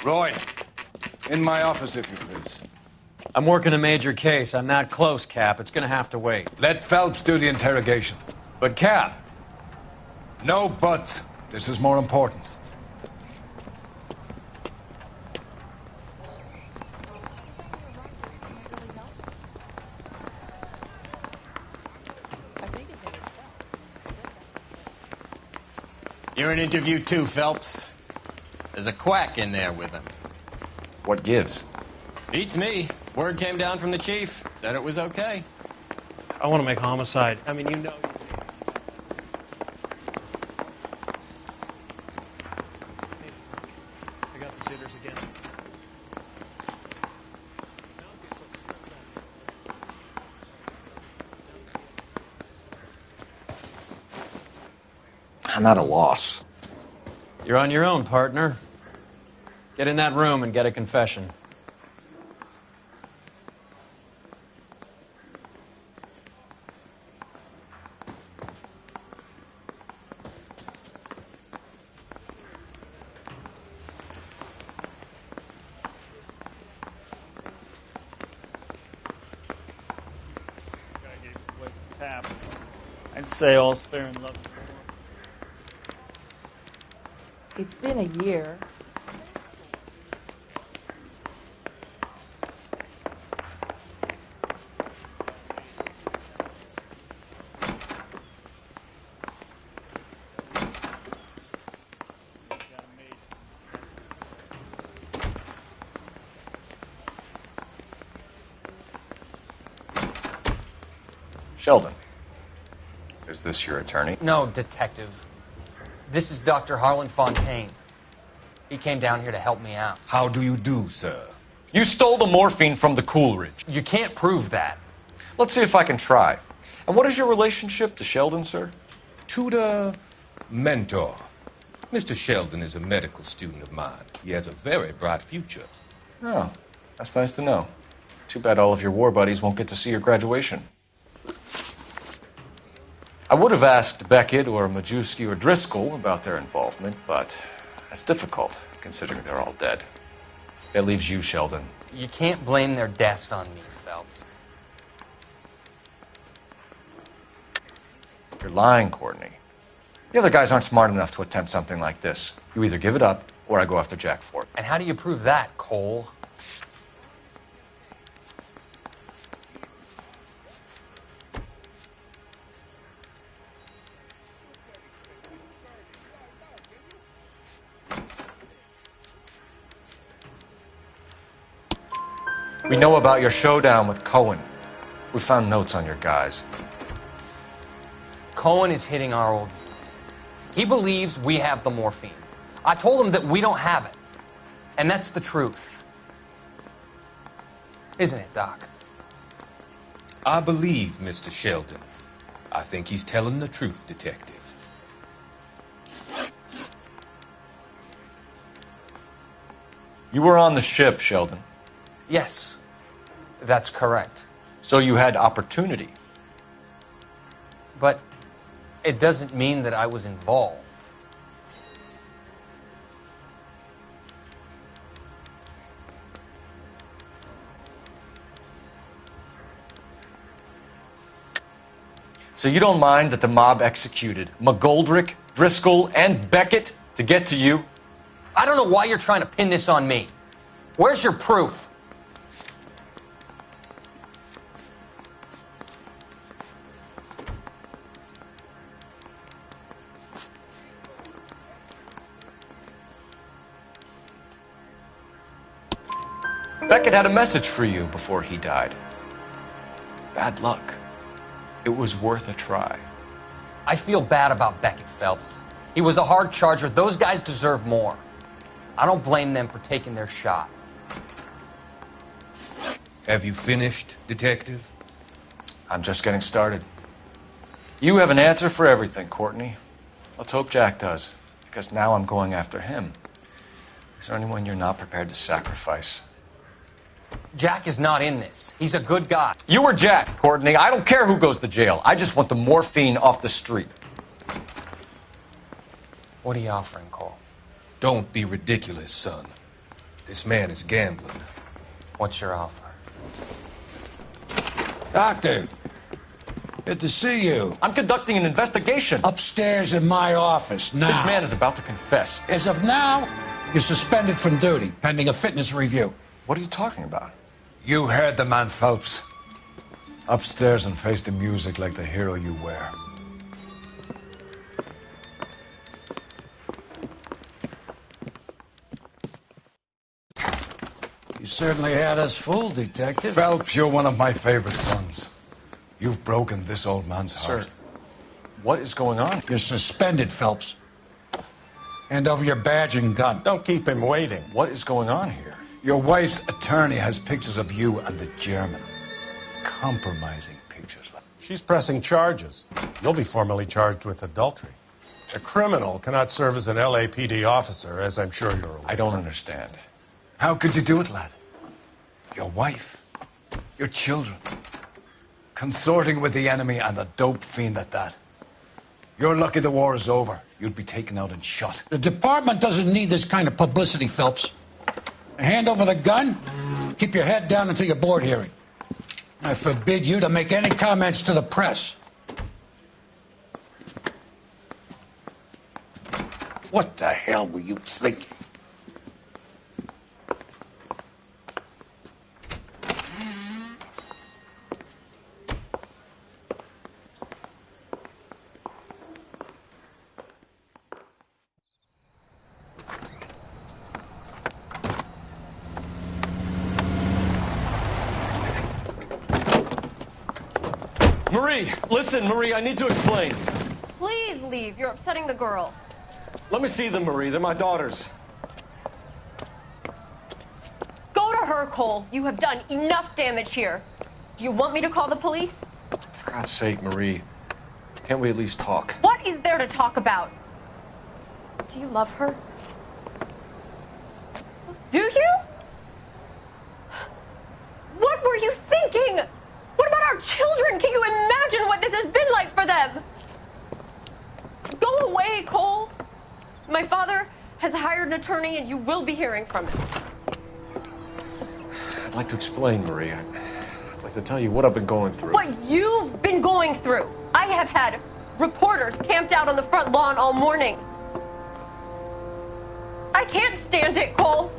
Roy, in my office, if you please.
I'm working a major case. I'm that close, Cap. It's gonna have to wait.
Let Phelps do the interrogation.
But, Cap.
No buts. This is more important.
You're in interview too, Phelps. There's a quack in there with him.
What gives?
Beats me. Word came down from the chief. Said it was okay.
I want to make homicide. I mean, you know. I got the jitters again.
I'm at a loss.
You're on your own, partner. Get in that room and get a confession.
Tap. I'd say all's fair in love.
It's been a year.
Sheldon, is this your attorney?
No, detective. This is Dr. Harlan Fontaine. He came down here to help me out.
How do you do, sir?
You stole the morphine from the Coolidge.
You can't prove that.
Let's see if I can try. And what is your relationship to Sheldon, sir?
Tutor, mentor. Mr. Sheldon is a medical student of mine. He has a very bright future.
Oh, that's nice to know. Too bad all of your war buddies won't get to see your graduation. I would have asked Beckett or Majewski or Driscoll about their involvement, but that's difficult, considering they're all dead. That leaves you, Sheldon.
You can't blame their deaths on me, Phelps.
You're lying, Courtney. The other guys aren't smart enough to attempt something like this. You either give it up, or I go after Jack for it.
And how do you prove that, Cole?
We know about your showdown with Cohen. We found notes on your guys.
Cohen is hitting our old deal. He believes we have the morphine. I told him that we don't have it. And that's the truth. Isn't it, Doc?
I believe Mr. Sheldon. I think he's telling the truth, Detective.
You were on the ship, Sheldon.
Yes, that's correct.
So you had opportunity.
But it doesn't mean that I was involved.
So you don't mind that the mob executed McGoldrick, Driscoll, and Beckett to get to you?
I don't know why you're trying to pin this on me. Where's your proof?
Beckett had a message for you before he died. Bad luck. It was worth a try.
I feel bad about Beckett, Phelps. He was a hard charger. Those guys deserve more. I don't blame them for taking their shot.
Have you finished, Detective?
I'm just getting started. You have an answer for everything, Courtney. Let's hope Jack does, because now I'm going after him. Is there anyone you're not prepared to sacrifice?
Jack is not in this. He's a good guy.
You or Jack, Courtney. I don't care who goes to jail. I just want the morphine off the street.
What are you offering, Cole?
Don't be ridiculous, son. This man is gambling.
What's your offer?
Doctor, good to see you.
I'm conducting an investigation.
Upstairs in my office now.
This man is about to confess.
As of now, you're suspended from duty, pending a fitness review.
What are you talking about?
You heard the man, Phelps. Upstairs and face the music like the hero you were. You certainly had us fooled, Detective. Phelps, you're one of my favorite sons. You've broken this old man's heart.
Sir, what is going on?
You're suspended, Phelps. Hand over your badge and gun.
Don't keep him waiting.
What is going on here?
Your wife's attorney has pictures of you and the German. Compromising pictures.
She's pressing charges. You'll be formally charged with adultery. A criminal cannot serve as an LAPD officer, as I'm sure you're aware.
I don't understand.
How could you do it, lad? Your wife, your children, consorting with the enemy and a dope fiend at that. You're lucky the war is over. You'd be taken out and shot.
The department doesn't need this kind of publicity, Phelps. Hand over the gun, keep your head down until your board hearing. I forbid you to make any comments to the press. What the hell were you thinking?
Marie, listen, Marie, I need to explain.
Please leave. You're upsetting the girls.
Let me see them, Marie. They're my daughters.
Go to her, Cole. You have done enough damage here. Do you want me to call the police?
For God's sake, Marie. Can't we at least talk?
What is there to talk about? Do you love her? Do you? What were you thinking? What about our children? Can you imagine what this has been like for them? Go away, Cole. My father has hired an attorney and you will be hearing from him.
I'd like to explain, Marie. I'd like to tell you what I've been going through.
What you've been going through. I have had reporters camped out on the front lawn all morning. I can't stand it, Cole.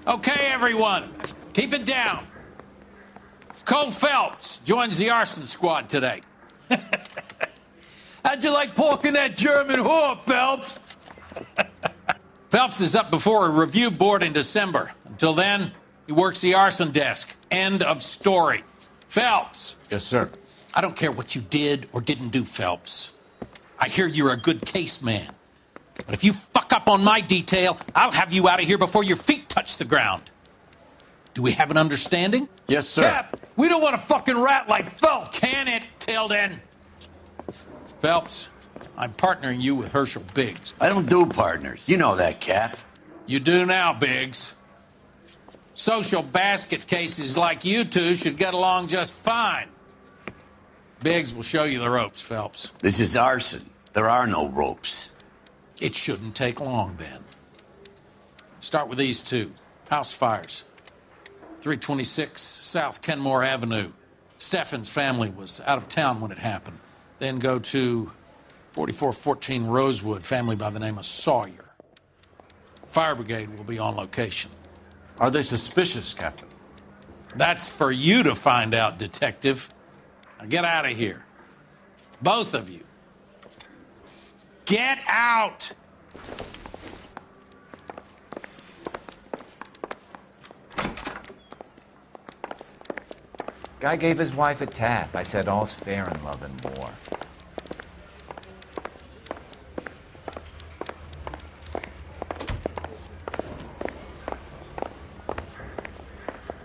Okay, everyone, keep it down. Cole Phelps joins the arson squad today. How'd you like porking that German whore, Phelps? Phelps is up before a review board in December. Until then, he works the arson desk. End of story. Phelps.
Yes, sir.
I don't care what you did or didn't do, Phelps. I hear you're a good case man. But if you fuck up on my detail, I'll have you out of here before your feet touch the ground. Do we have an understanding?
Yes, sir.
Cap,
We don't want a fucking rat like Phelps. Can it, Tilden? Phelps, I'm partnering you with Herschel Biggs.
I don't do partners. You know that, Cap.
You do now, Biggs. Social basket cases like you two should get along just fine. Biggs will show you the ropes, Phelps.
This is arson. There are no ropes.
It shouldn't take long, then. Start with these two. House fires. 326 South Kenmore Avenue. Steffen's family was out of town when it happened. Then go to 4414 Rosewood, family by the name of Sawyer. Fire brigade will be on location.
Are they suspicious, Captain?
That's for you to find out, Detective. Now get out of here. Both of you. Get out!
Guy gave his wife a tap. I said all's fair in love and war.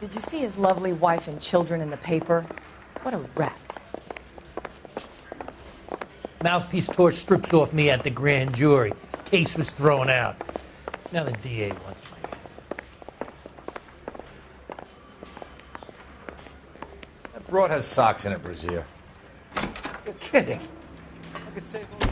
Did you see his lovely wife and children in the paper? What a rat.
Mouthpiece tore strips off me at the grand jury. Case was thrown out. Now the DA wants my head.
That broad has socks in it, Brazier. You're kidding. I could save all year.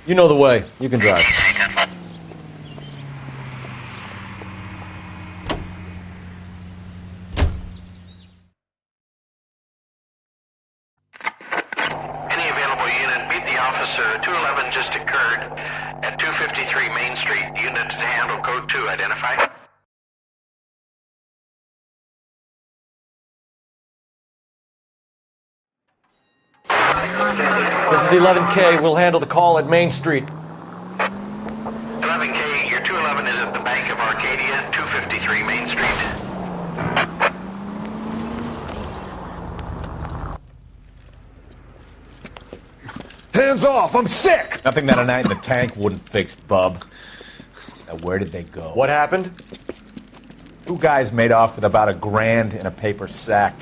You know the way. You can drive.
Any available unit, meet the officer. 211 just occurred at 253 Main Street. Unit to handle code 2. Identify.
This is 11K. We'll handle the call at Main Street.
11K, your 211 is at the Bank of Arcadia, 253 Main Street.
Hands off! I'm sick!
Nothing that a night in the tank wouldn't fix, bub. Now, where did they go?
What happened?
Two guys made off with about $1,000 in a paper sack.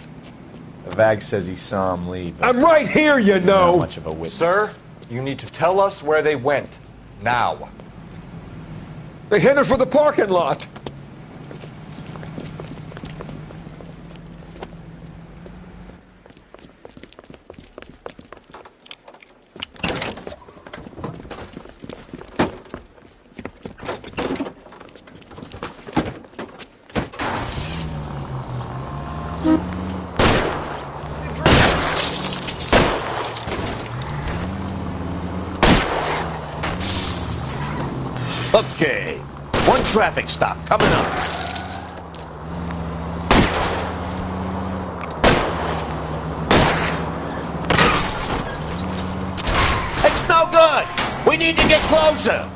The Vag says he saw him leave.
I'm right here, you know!
Not much of a witness.
Sir, you need to tell us where they went. Now.
They headed for the parking lot.
Okay, one traffic stop coming up. It's no good. We need to get closer.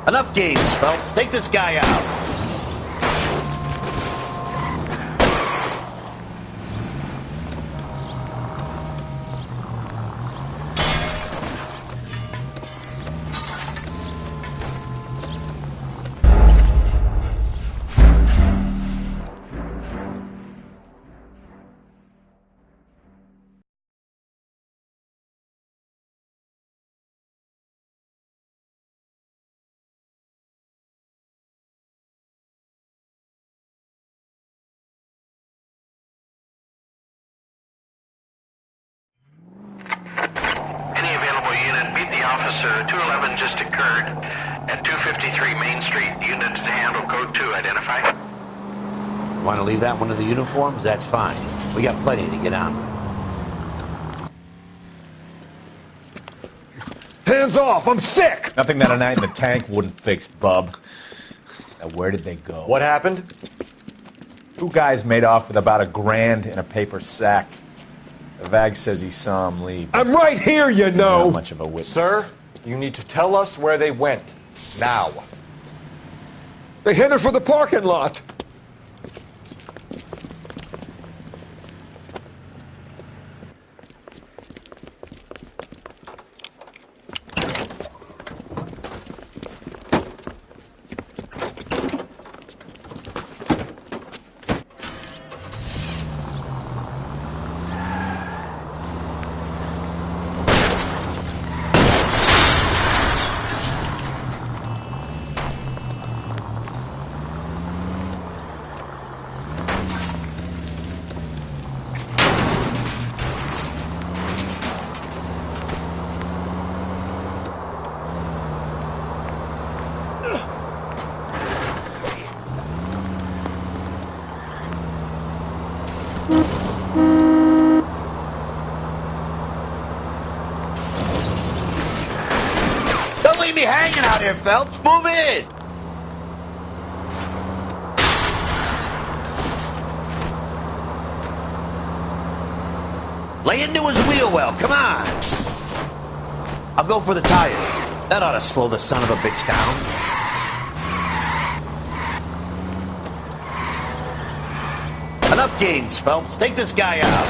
Enough games, Phelps. Take this guy out.
officer. 211 just occurred at 253 Main Street. Unit to handle code 2. Identify.
Want to leave that one to the uniforms? That's fine. We got plenty to get on with.
Hands off! I'm sick! Nothing that a night in the tank wouldn't fix, bub. Now, where did they go?
What happened?
Two guys made off with about $1,000 in a paper sack. The Vag says he saw him leave.
I'm right here, you know!
Not much of a witness.
Sir, you need to tell us where they went. Now.
They headed for the parking lot.
Don't leave me hanging out here, Phelps. Move in. Lay into his wheel well. Come on. I'll go for the tires. That ought to slow the son of a bitch down. Enough games, Phelps. Take this guy out.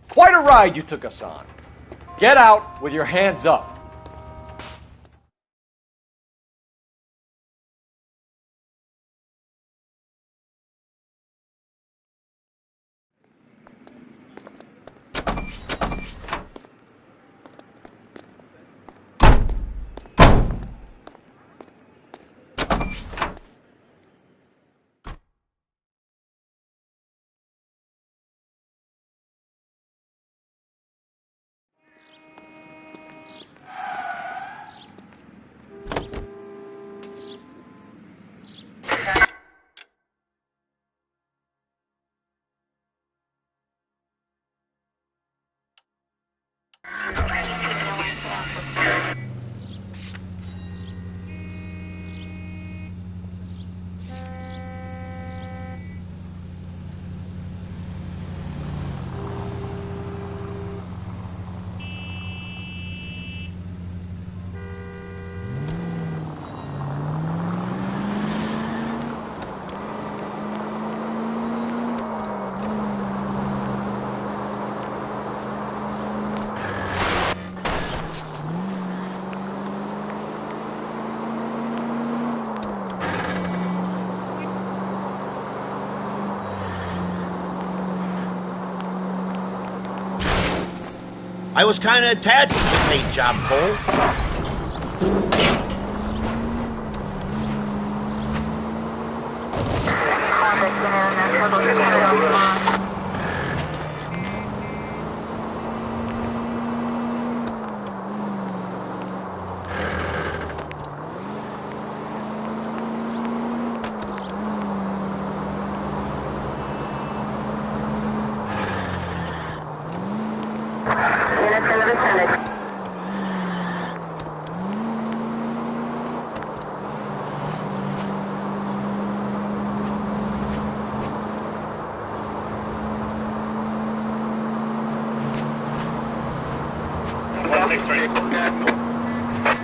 Quite a ride you took us on. Get out with your hands up.
I was kind of attached to the paint job, Cole.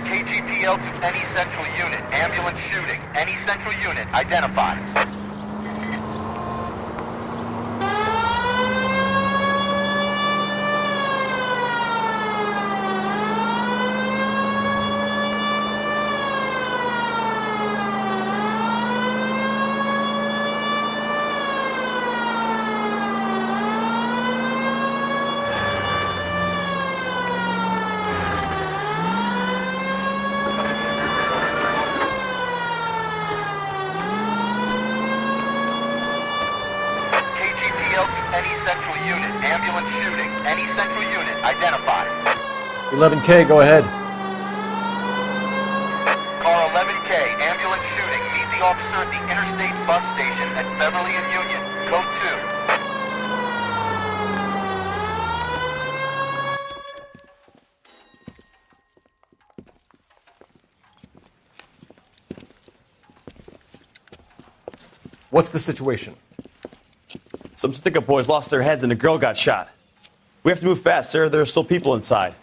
KGPL to any central unit. Ambulance shooting. Any central unit. Identify. any central unit. Ambulance shooting. Any central unit. Identify.
11K, go ahead.
Car 11K. Ambulance shooting. Meet the officer at the Interstate Bus Station at Beverly and Union. Code 2.
What's the situation?
Some stick-up boys lost their heads and a girl got shot. We have to move fast, sir. There are still people inside.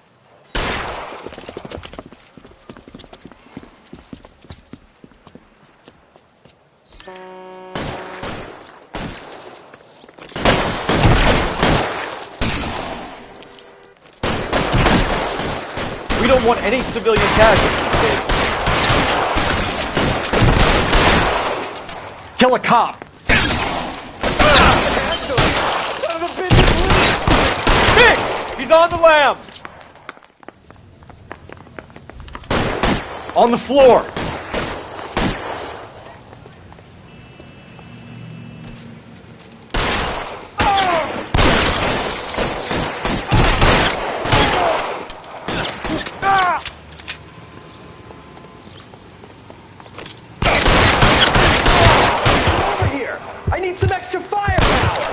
We don't want any civilian casualties, kids. Kill a cop. Shit! He's on the lam. On the floor.
I need some extra firepower!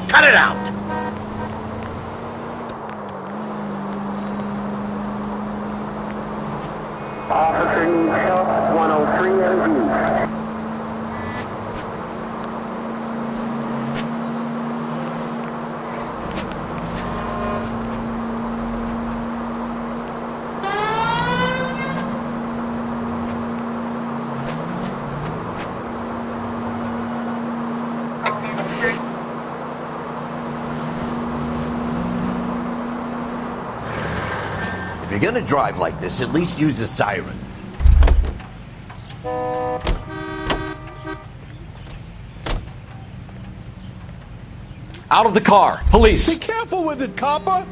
Cut it out!
Officer needs help. 103 MD.
If you're gonna drive like this, at least use a siren.
Out of the car. Police.
Be careful with it, copper.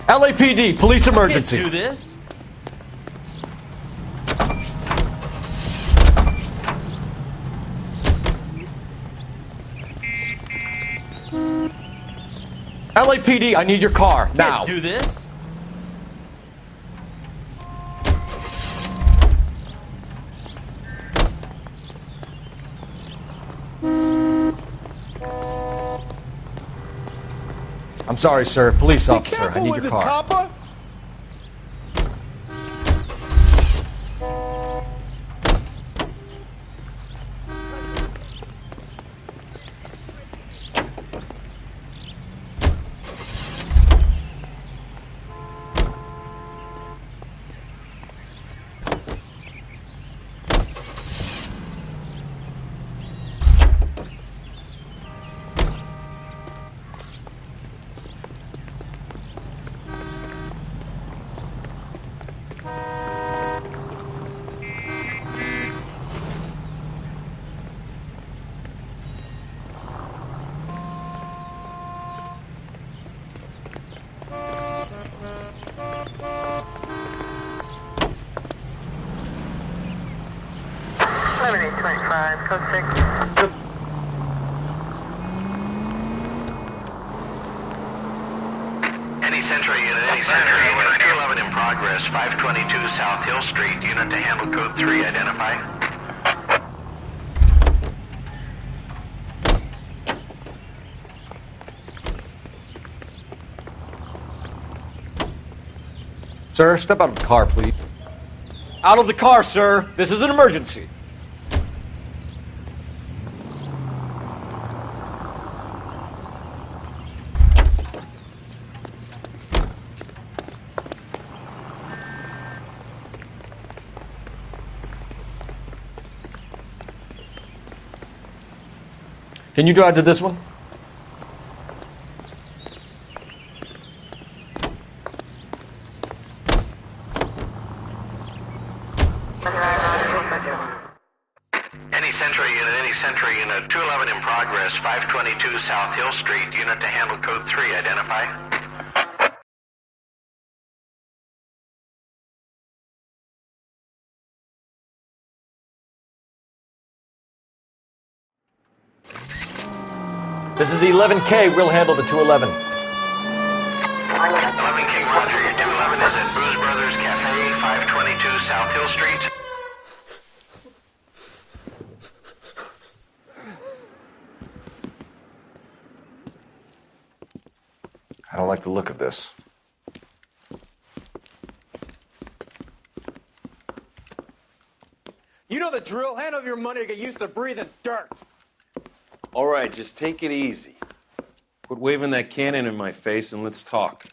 LAPD, police emergency.
Do this?
LAPD, I need your car, now.
Do this?
I'm sorry, sir. Police
Be
officer, I
careful
need
with
your
it,
car.
copper.
11825, code 6. Any Central unit, any Central unit, 211 in progress, 522 South Hill Street, unit to handle code 3, identify.
Sir, step out of the car, please. Out of the car, sir. This is an emergency. Can you drive to this one?
Any Central unit, 211 in progress, 522 South Hill Street, unit to handle code 3, identify.
This is 11K. We'll handle the 211.
11K, roger. Your 211 is at Booze Brothers Cafe, 522 South Hill Street.
I don't like the look of this.
You know the drill. Hand over your money to get used to breathing dirt.
All right, just take it easy. Quit waving that cannon in my face and let's talk.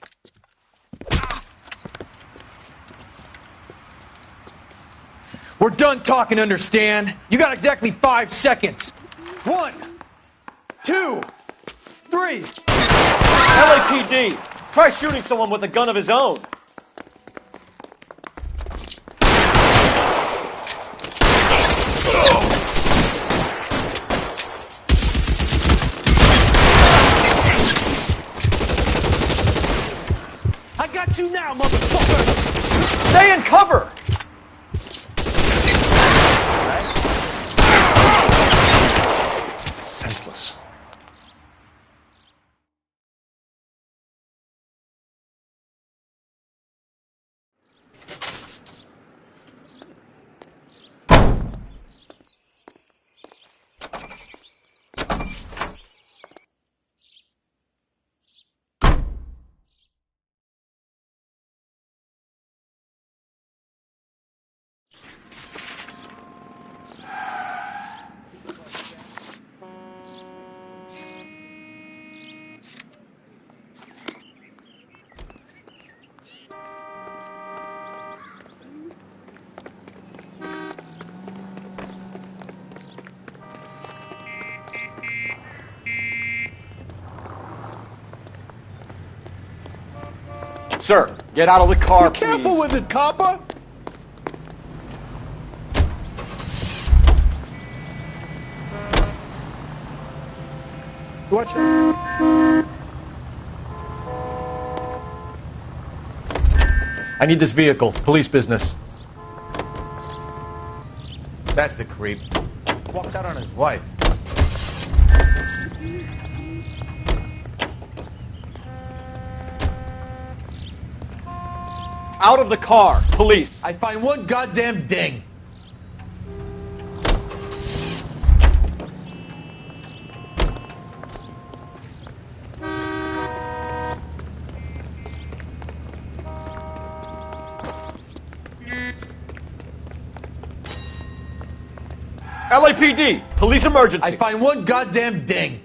We're done talking, understand? You got exactly 5 seconds. 1, 2, 3.
LAPD! Try shooting someone with a gun of his own.
I got you now, motherfucker!
Stay in cover!
Senseless.
Sir, get out of the car, please.
Careful with it, copper! Watch it.
I need this vehicle. Police business.
That's the creep. Walked out on his wife.
Out of the car. Police.
I find one goddamn ding.
LAPD. Police emergency.
I find one goddamn ding.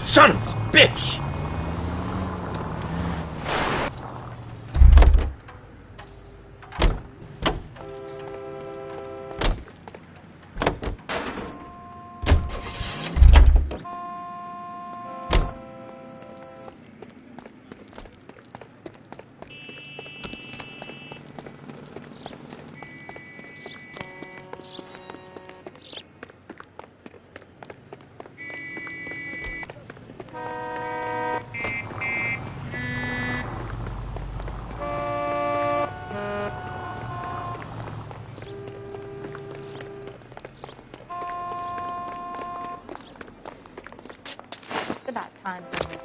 Son of a bitch!
It's about time someone.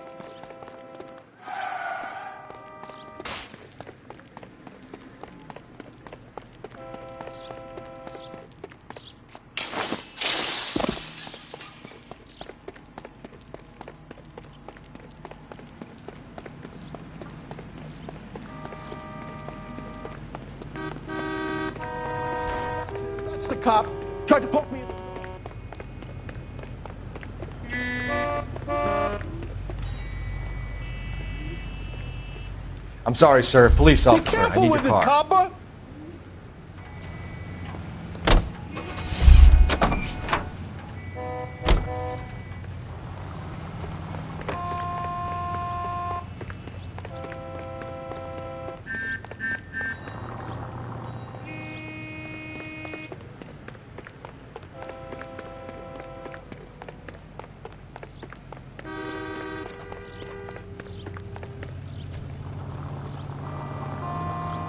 That's the cop. Tried to poke me.
I'm sorry, sir. Police
Be
officer. I
careful
need
with
your
it,
car.
copper.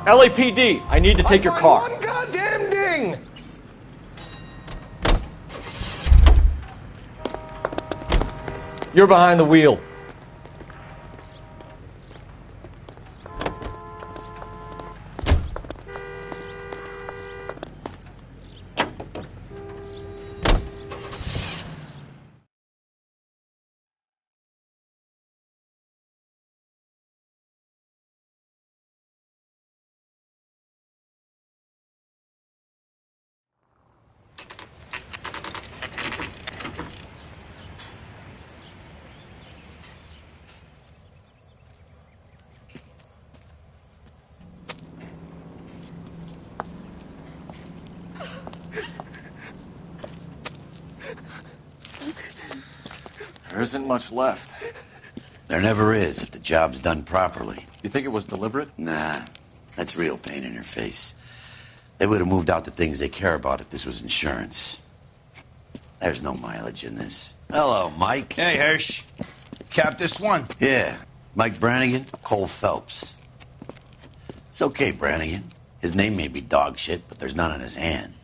LAPD, I need to take your car.
One goddamn ding!
You're behind the wheel.
There isn't much left.
There never is if the job's done properly.
You think it was deliberate?
Nah, that's real pain in your face. They would have moved out the things they care about if this was insurance. There's no mileage in this. Hello, Mike.
Hey, Hirsch. Cap this one.
Yeah, Mike Brannigan, Cole Phelps. It's okay, Brannigan. His name may be dog shit, but there's none on his hand.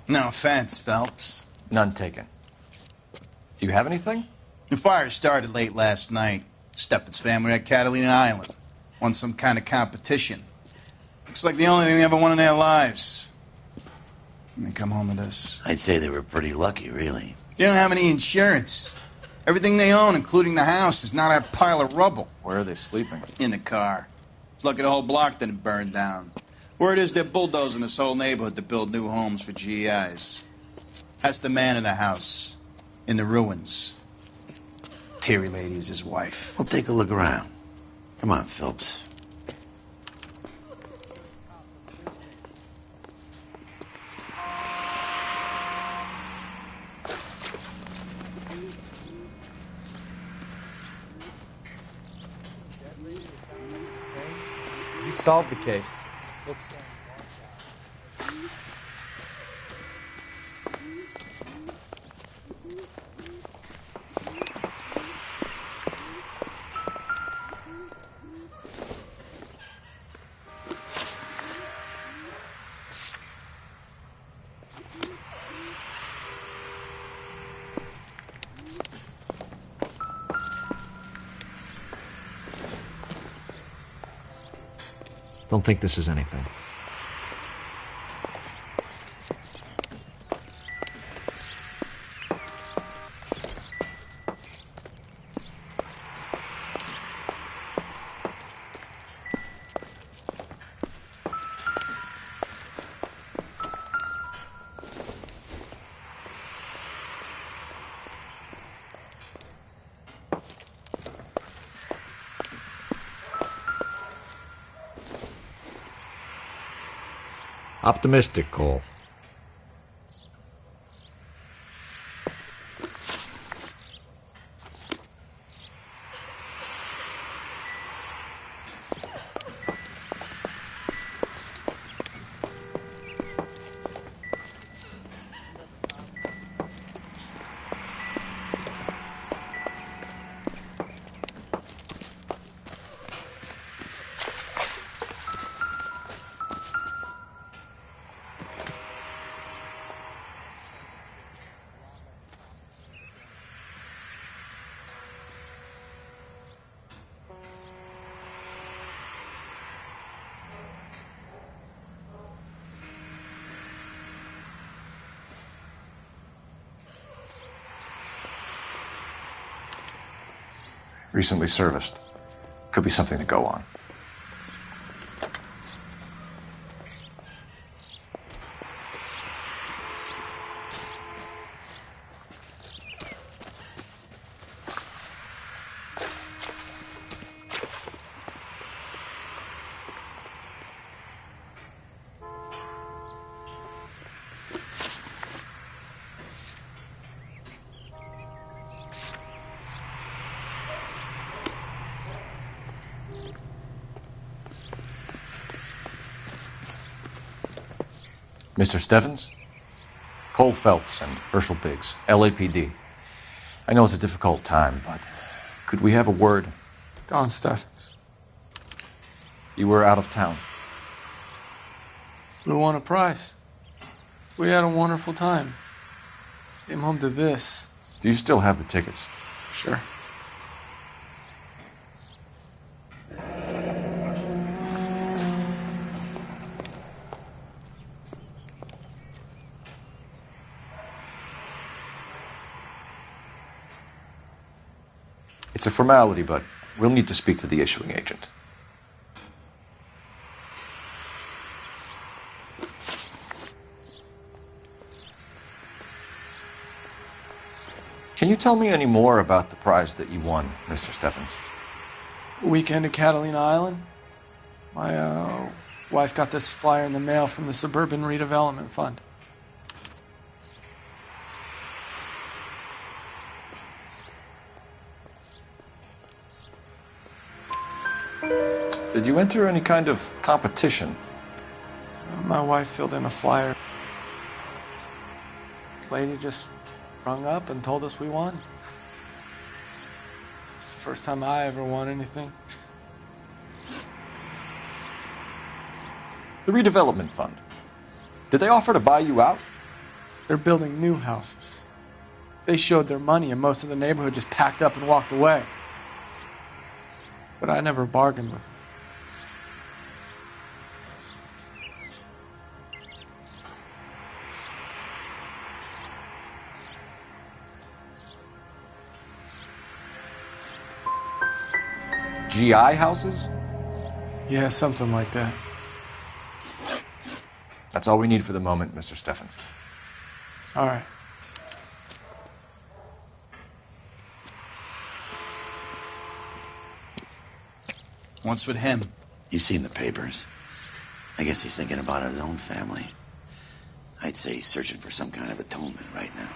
No offense, Phelps.
None taken. Do you have anything?
The fire started late last night. Steffen's family at Catalina Island. Won some kind of competition. Looks like the only thing they ever won in their lives. And they come home to this.
I'd say they were pretty lucky, really.
They don't have any insurance. Everything they own, including the house, is not a pile of rubble.
Where are they sleeping?
In the car. It's lucky the whole block didn't burn down. Word is they're bulldozing this whole neighborhood to build new homes for GIs. That's the man in the house. In the ruins. Terry lady is his wife.
Well, take a look around. Come on, Phelps.
We solved the case.
Don't think this is anything. Optimistic, Cole.
Recently serviced. Could be something to go on. Mr. Stevens? Cole Phelps and Herschel Biggs, LAPD. I know it's a difficult time, but could we have a word?
Don Stevens.
You were out of town.
We won a prize. We had a wonderful time. Came home to this.
Do you still have the tickets?
Sure.
It's a formality, but we'll need to speak to the issuing agent. Can you tell me any more about the prize that you won, Mr. Stevens?
Weekend at Catalina Island. My wife got this flyer in the mail from the Suburban Redevelopment Fund.
Did you enter any kind of competition?
My wife filled in a flyer. The lady just rung up and told us we won. It's the first time I ever won anything.
The redevelopment fund. Did they offer to buy you out?
They're building new houses. They showed their money and most of the neighborhood just packed up and walked away. But I never bargained with them.
GI houses?
Yeah, something like that.
That's all we need for the moment, Mr. Stevens.
All right.
What's with him?
You've seen the papers. I guess he's thinking about his own family. I'd say he's searching for some kind of atonement right now.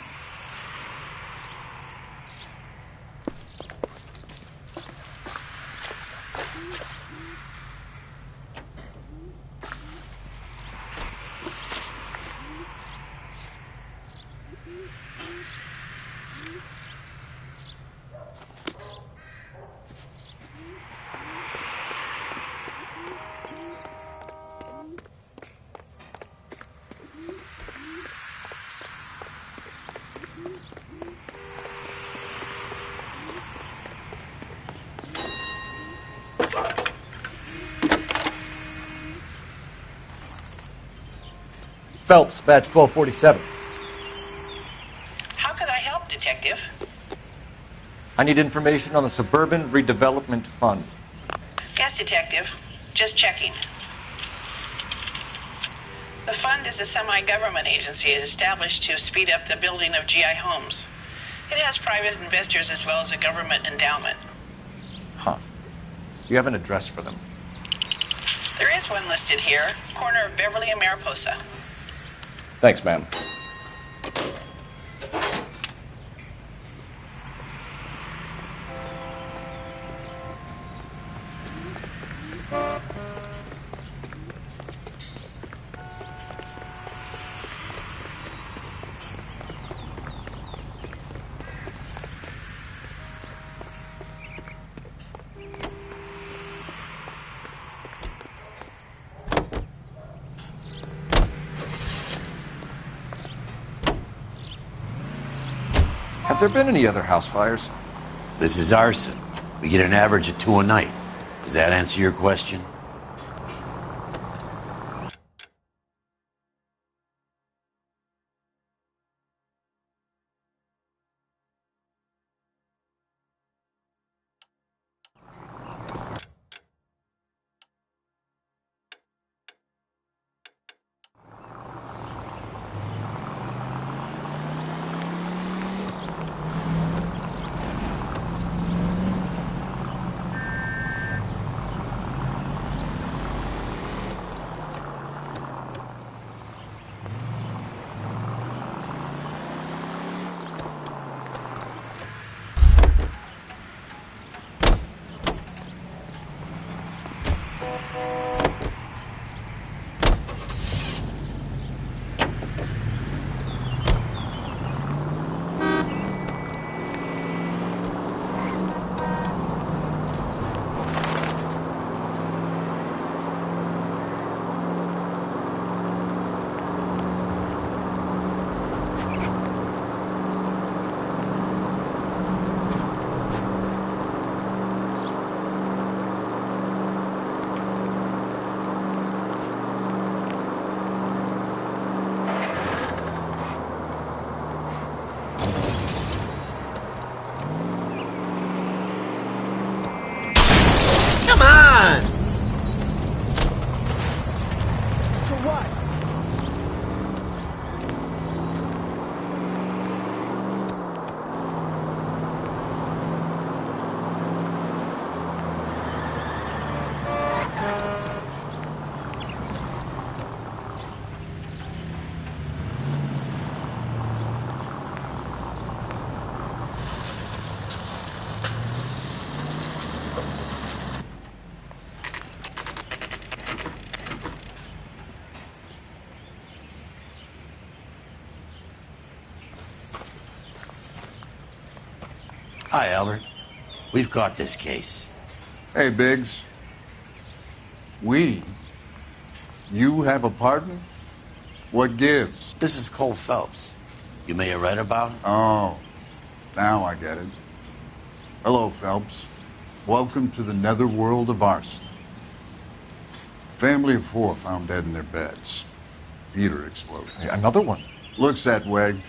Phelps, badge 1247.
How could I help, Detective?
I need information on the Suburban Redevelopment Fund.
Yes, Detective. Just checking. The fund is a semi-government agency established to speed up the building of GI homes. It has private investors as well as a government endowment.
Huh. You have an address for them?
There is this one listed here, corner of Beverly and Mariposa.
Thanks, ma'am.
Have there been any other house fires?
This is arson. We get an average of 2 a night. Does that answer your question? Hi, Albert. We've caught this case.
Hey, Biggs. You have a partner? What gives?
This is Cole Phelps. You may have read about him.
Oh, now I get it. Hello, Phelps. Welcome to the netherworld of arson. Family of 4 found dead in their beds. Heater exploded.
Another one?
Looks that way.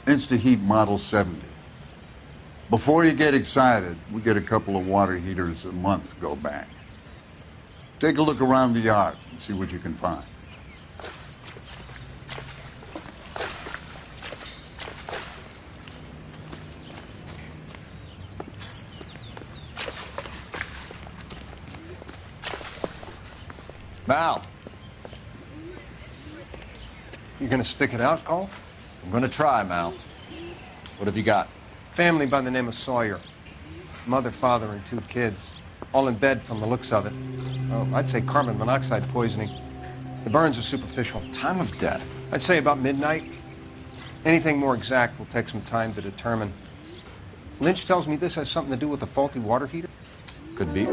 Insta-Heat Model 70. Before you get excited, we get a couple of water heaters a month go back. Take a look around the yard and see what you can find.
Mal,
You gonna stick it out, Cole?
I'm gonna try, Mal. What have you got?
Family by the name of Sawyer. Mother, father, and 2 kids. All in bed from the looks of it. Oh, I'd say carbon monoxide poisoning. The burns are superficial.
Time of death?
I'd say about midnight. Anything more exact will take some time to determine. Lynch tells me this has something to do with a faulty water heater.
Could be.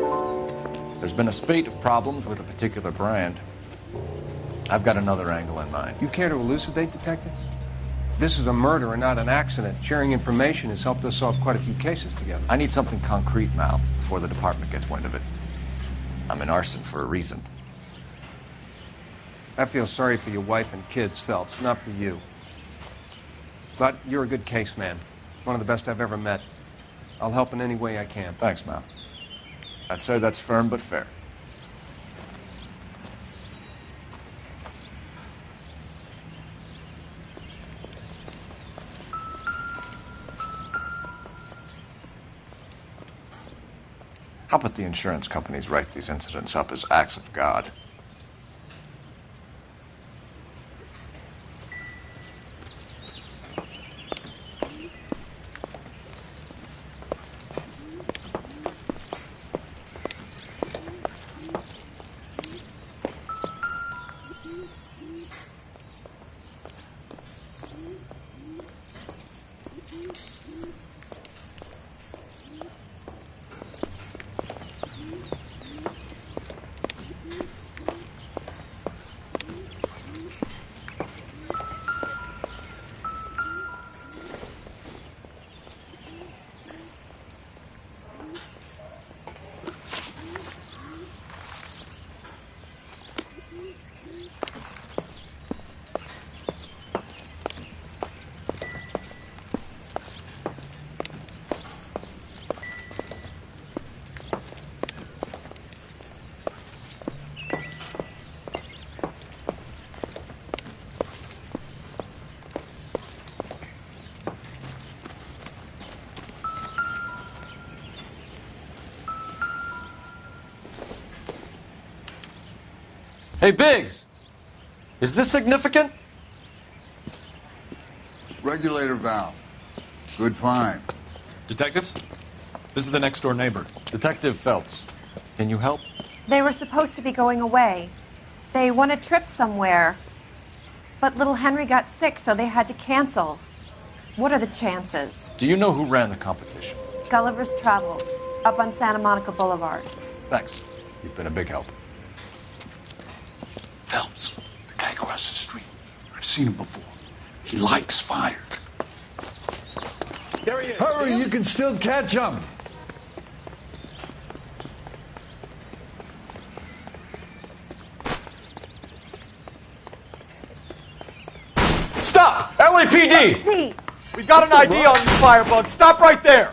There's been a spate of problems with a particular brand. I've got another angle in mind.
You care to elucidate, Detective? This is a murder and not an accident. Sharing information has helped us solve quite a few cases together.
I need something concrete, Mal, before the department gets wind of it. I'm in arson for a reason.
I feel sorry for your wife and kids, Phelps, not for you. But you're a good case man. One of the best I've ever met. I'll help in any way I can.
Thanks, Mal. I'd say that's firm but fair. How about the insurance companies write these incidents up as acts of God?
Hey, Biggs! Is this significant?
Regulator valve. Good find.
Detectives? This is the next door neighbor.
Detective Phelps. Can you help?
They were supposed to be going away. They won a trip somewhere. But little Henry got sick, so they had to cancel. What are the chances?
Do you know who ran the competition?
Gulliver's Travel, up on Santa Monica Boulevard.
Thanks. You've been a big help.
Phelps, the guy across the street. I've seen him before. He likes fire.
There he is.
Hurry, you can still catch him.
Stop! LAPD!
See.
We've got an ID on you, firebug. Stop right there!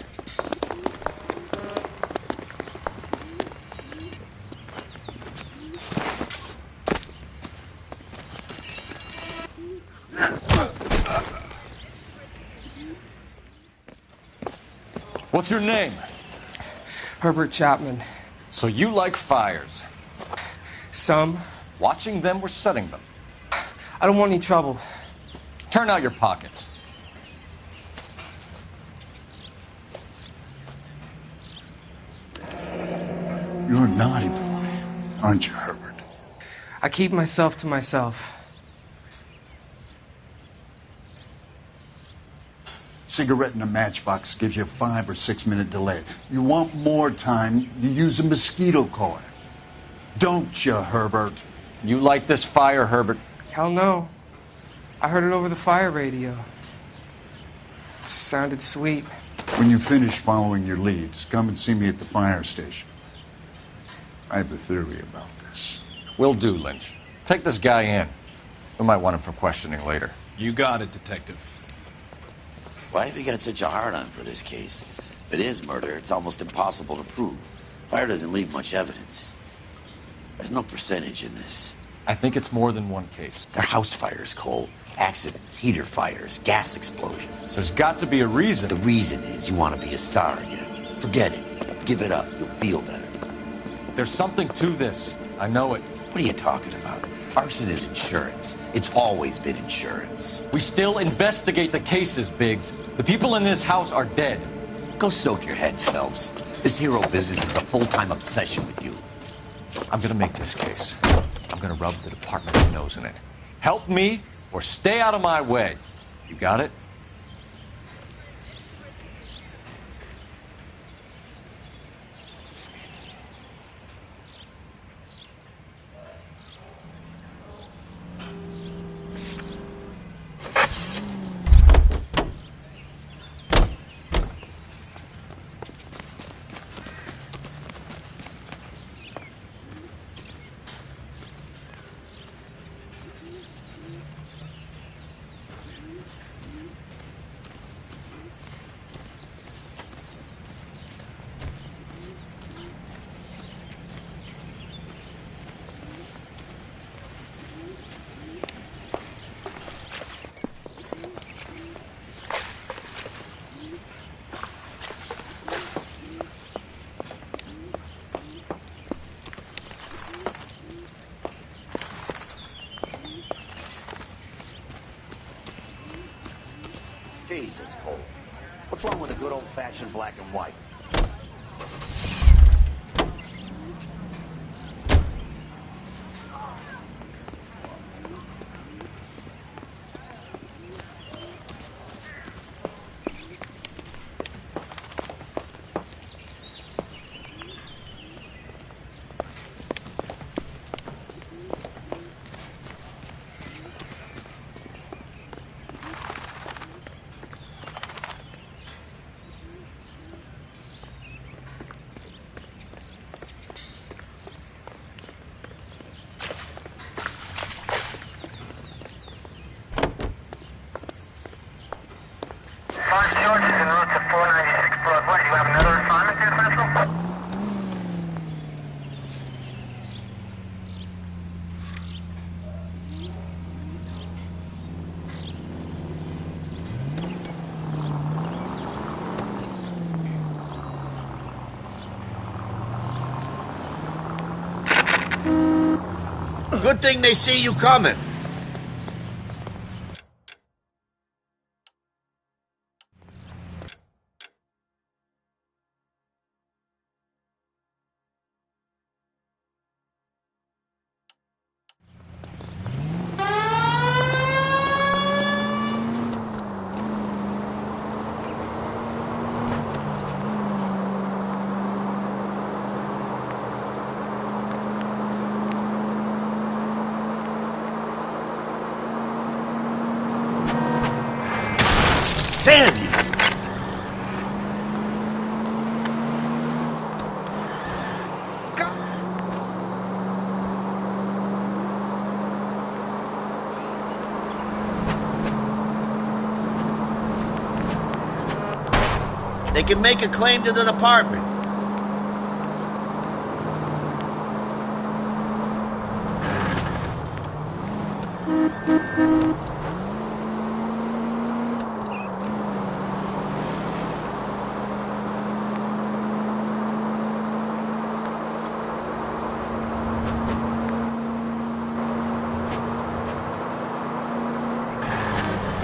What's your name?
Herbert Chapman.
So you like fires?
Some.
Watching them or setting them?
I don't want any trouble.
Turn out your pockets.
You're a naughty boy, aren't you, Herbert?
I keep myself to myself.
Cigarette in a matchbox gives you a 5 or 6 minute delay. You want more time, you use a mosquito coil. Don't you, Herbert?
You like this fire, Herbert?
Hell no. I heard it over the fire radio. Sounded sweet.
When you finish following your leads, come and see me at the fire station. I have a theory about this.
Will do, Lynch. Take this guy in. We might want him for questioning later.
You got it, Detective.
Why have you got such a hard-on for this case? If it is murder, it's almost impossible to prove. Fire doesn't leave much evidence. There's no percentage in this.
I think it's more than one case.
They're house fires, Cole. Accidents, heater fires, gas explosions.
There's got to be a reason.
The reason is you want to be a star again. Forget it. Give it up. You'll feel better.
There's something to this. I know it.
What are you talking about? Arson is insurance. It's always been insurance.
We still investigate the cases, Biggs. The people in this house are dead.
Go soak your head, Phelps. This hero business is a full-time obsession with you.
I'm gonna make this case. I'm gonna rub the department's nose in it. Help me or stay out of my way. You got it?
Jesus, Cole. What's wrong with a good old-fashioned black and white? good thing they see you coming. Damn you! They can make a claim to the department.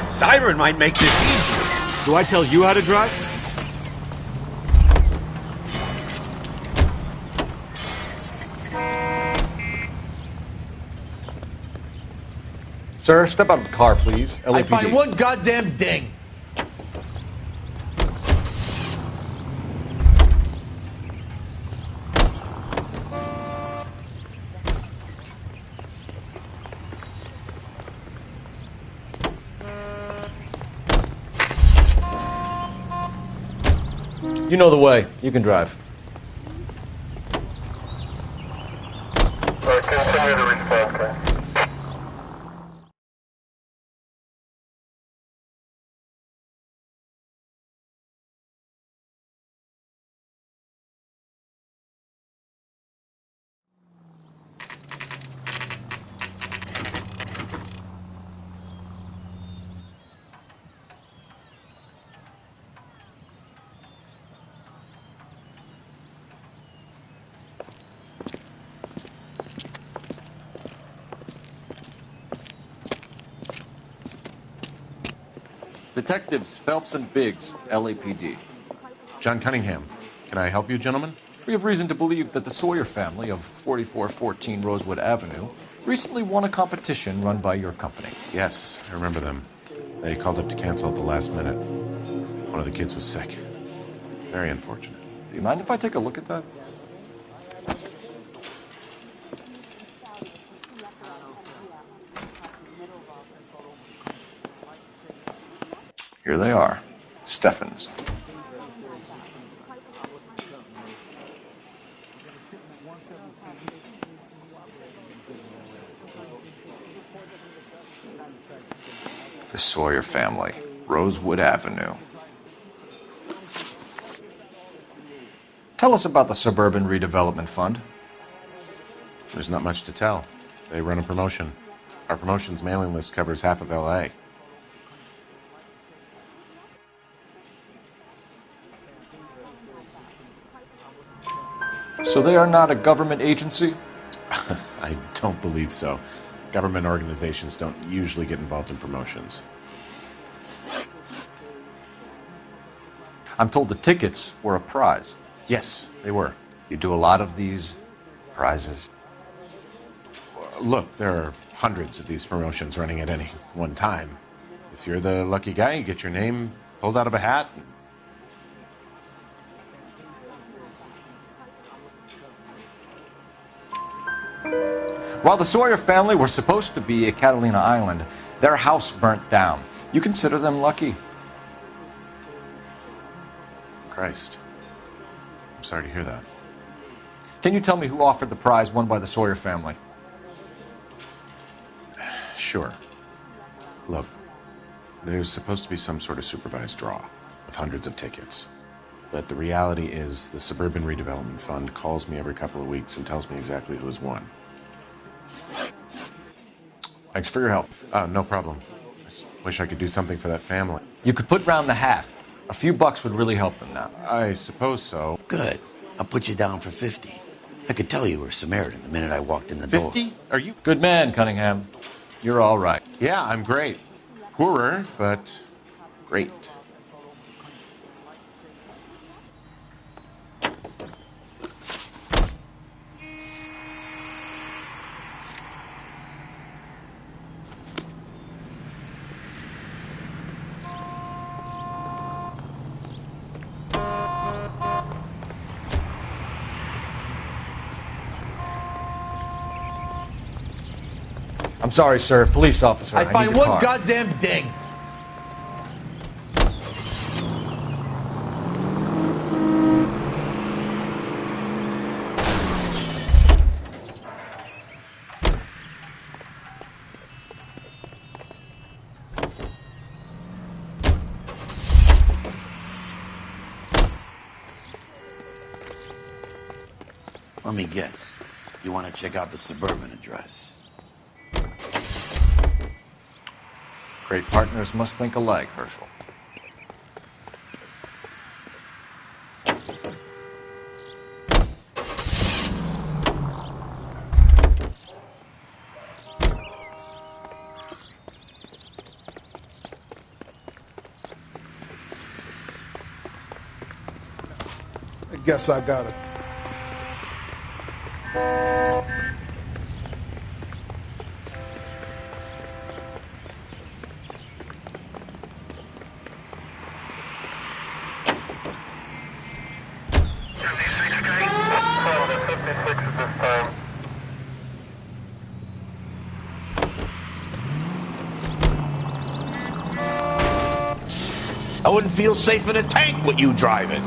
Siren might make this easier.
Do I tell you how to drive? Sir, step out of the car, please. LAPD.
I find one goddamn ding.
You know the way. You can drive.
Continue to respond, okay?
Detectives Phelps and Biggs, LAPD.
John Cunningham. Can I help you, gentlemen?
We have reason to believe that the Sawyer family of 4414 Rosewood Avenue recently won a competition run by your company.
Yes, I remember them. They called up to cancel at the last minute. One of the kids was sick. Very unfortunate.
Do you mind if I take a look at that? Here they are. Steffens. The Sawyer family, Rosewood Avenue. Tell us about the Suburban Redevelopment Fund.
There's not much to tell. They run a promotion. Our promotions mailing list covers half of L.A.
So they are not a government agency?
I don't believe so. Government organizations don't usually get involved in promotions.
I'm told the tickets were a prize.
Yes, they were.
You do a lot of these prizes?
Look, there are hundreds of these promotions running at any one time. If you're the lucky guy, you get your name pulled out of a hat.
While the Sawyer family were supposed to be at Catalina Island, their house burnt down. You consider them lucky?
Christ. I'm sorry to hear that.
Can you tell me who offered the prize won by the Sawyer family?
Sure. Look, there's supposed to be some sort of supervised draw with hundreds of tickets. But the reality is the Suburban Redevelopment Fund calls me every couple of weeks and tells me exactly who has won.
Thanks for your help.
No problem. I just wish I could do something for that family.
You could put round the hat. A few bucks would really help them now.
I suppose so.
Good. I'll put you down for 50. I could tell you were Samaritan the minute I walked in the door.
50? Are you?
Good man, Cunningham. You're all right.
Yeah, I'm great. Poorer, but great.
I'm sorry, sir. Police officer.
I
need
find
your
one
car.
goddamn ding.
Let me guess. You want to check out the suburban address?
Great partners must think alike, Herschel.
I guess I got it.
I wouldn't feel safe in a tank with you driving.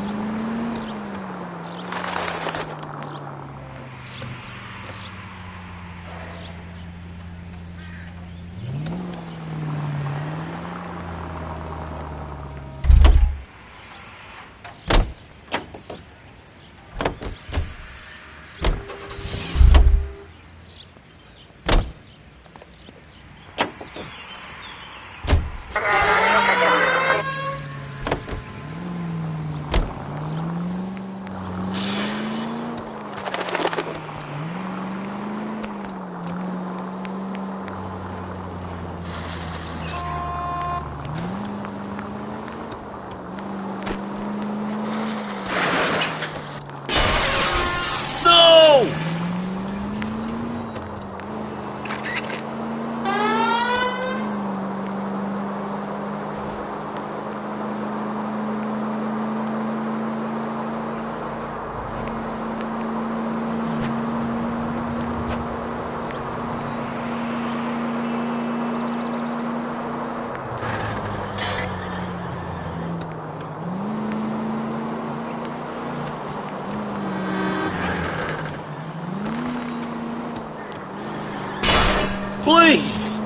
Please!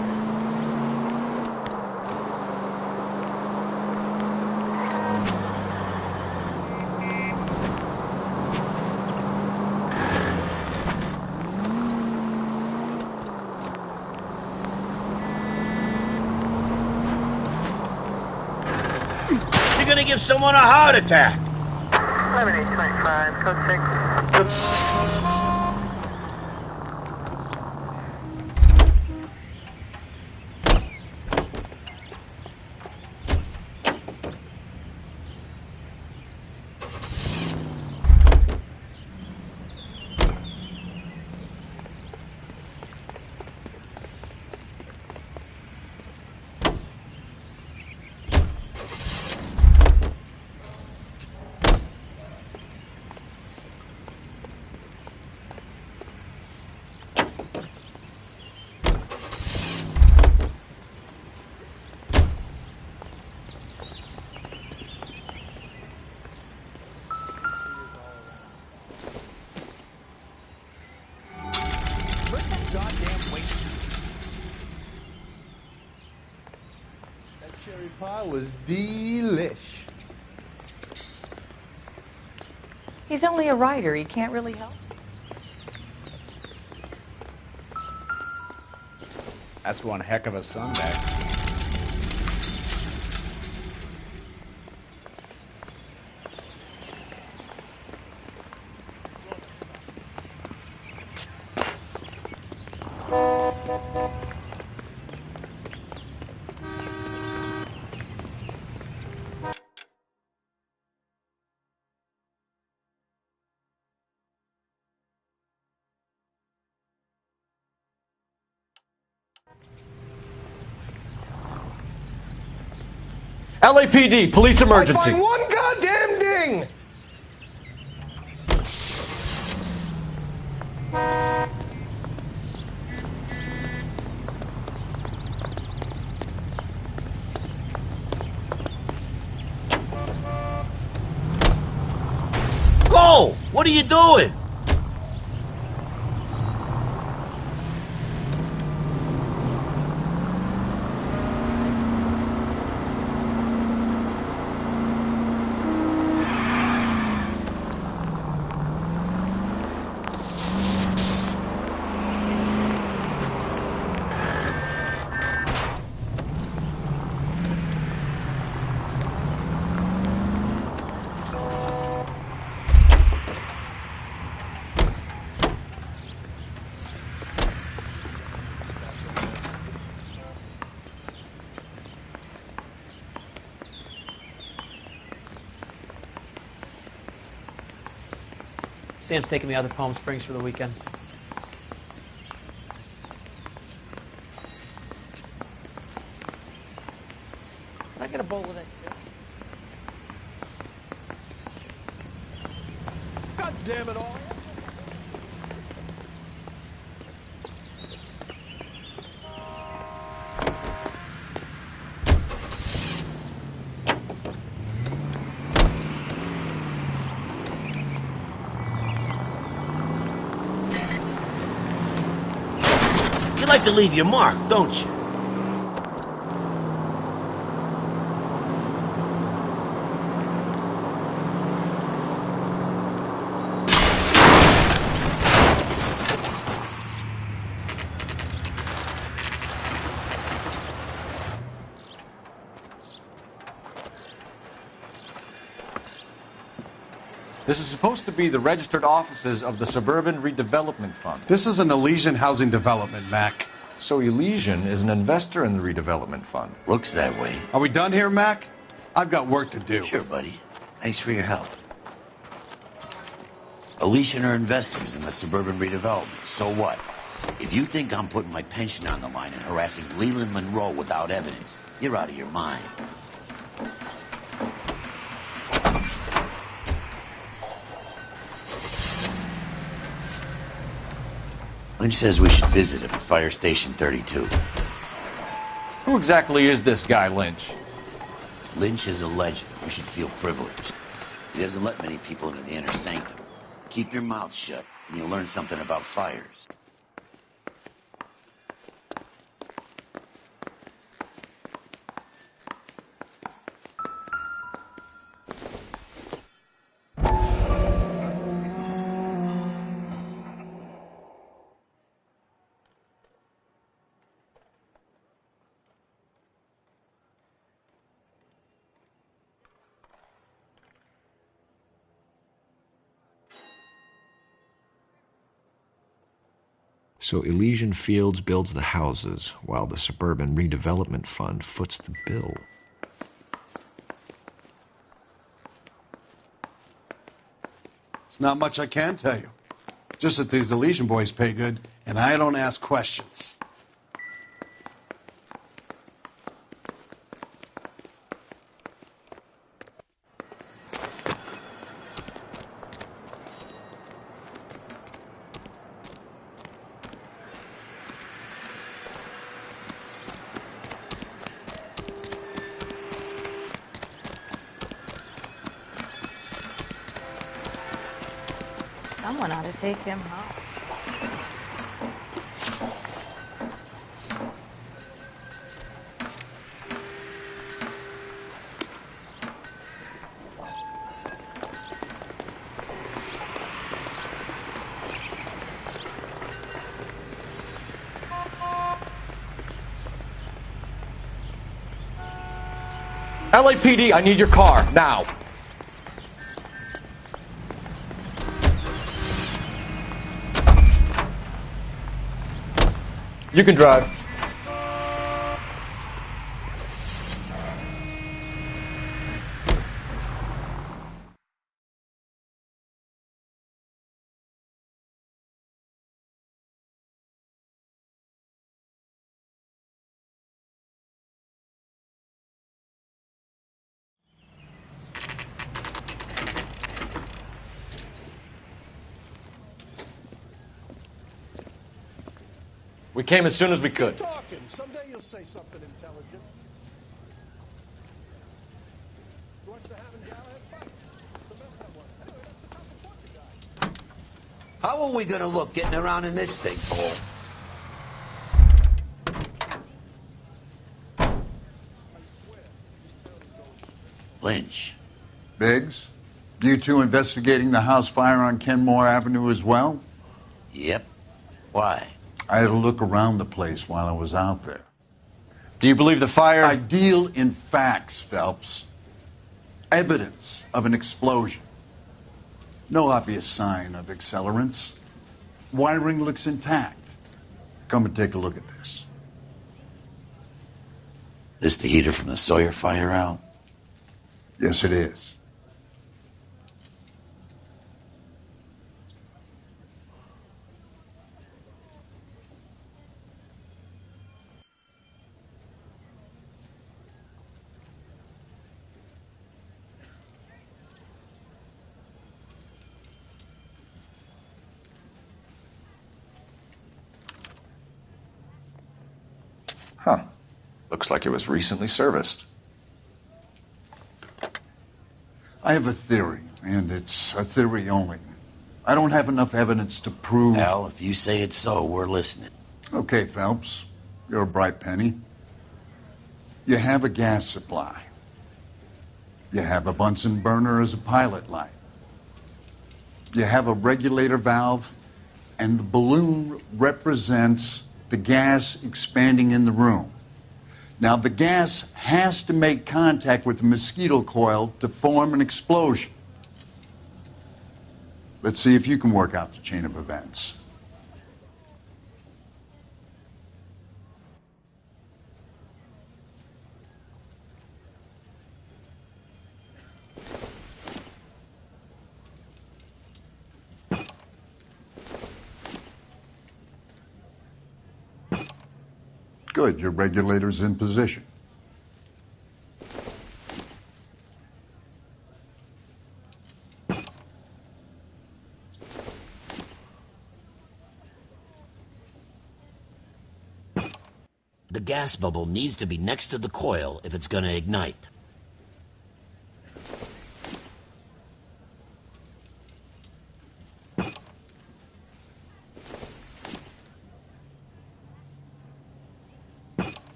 You're gonna give someone a heart attack.
11:25, code 6.
Cherry pie was delish.
He's only a writer. He can't really help.
That's one heck of a Sunday.
LAPD, police emergency.
I find one goddamn ding!
Go! What are you doing?
Sam's taking me out to Palm Springs for the weekend. Can I get a bowl of that too?
God damn it all.
You like to leave your mark, don't you?
This is supposed to be the registered offices of the Suburban Redevelopment Fund.
This is an Elysian housing development, Mac.
So Elysian is an investor in the redevelopment fund.
Looks that way.
Are we done here, Mac? I've got work to do.
Sure, buddy. Thanks for your help. Elysian are investors in the Suburban Redevelopment. So what? If you think I'm putting my pension on the line and harassing Leland Monroe without evidence, you're out of your mind. Lynch says we should visit him at Fire Station 32.
Who exactly is this guy, Lynch?
Lynch is a legend. You should feel privileged. He doesn't let many people into the inner sanctum. Keep your mouth shut, and you'll learn something about fires.
So Elysian Fields builds the houses, while the Suburban Redevelopment Fund foots the bill.
It's not much I can tell you. Just that these Elysian boys pay good, and I don't ask questions.
Someone ought to take him home.
LAPD, I need your car, now. You can drive.
We came as soon as we could.
Keep talking. Someday you'll say something intelligent. You watch the Hammond Galahad fight? It's the best that was. Anyway, that's the top of the guy.
How are we gonna look getting around in this thing, Paul? Lynch.
Biggs, you two investigating the house fire on Kenmore Avenue as well?
Yep. Why?
I had a look around the place while I was out there.
Do you believe the fire?
I deal in facts, Phelps. Evidence of an explosion. No obvious sign of accelerants. Wiring looks intact. Come and take a look at this.
This the heater from the Sawyer fire, Al?
Yes, it is.
Huh. Looks like it was recently serviced.
I have a theory, and it's a theory only. I don't have enough evidence to prove...
Al, if you say it's so, we're listening.
Okay, Phelps. You're a bright penny. You have a gas supply. You have a Bunsen burner as a pilot light. You have a regulator valve, and the balloon represents the gas expanding in the room. Now, the gas has to make contact with the mosquito coil to form an explosion. Let's see if you can work out the chain of events. Good, your regulator's in position.
The gas bubble needs to be next to the coil if it's gonna ignite.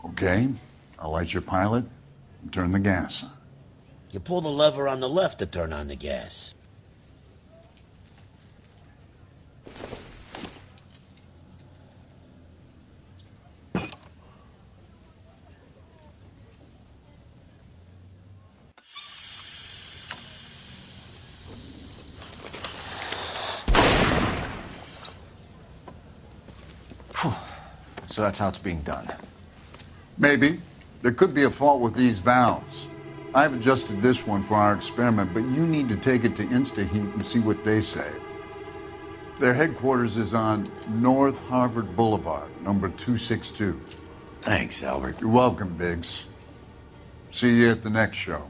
Okay, I'll light your pilot and turn the gas on.
You pull the lever on the left to turn on the gas.
So that's how it's being done.
Maybe. There could be a fault with these valves. I've adjusted this one for our experiment, but you need to take it to InstaHeat and see what they say. Their headquarters is on North Harvard Boulevard, number 262.
Thanks, Albert.
You're welcome, Biggs. See you at the next show.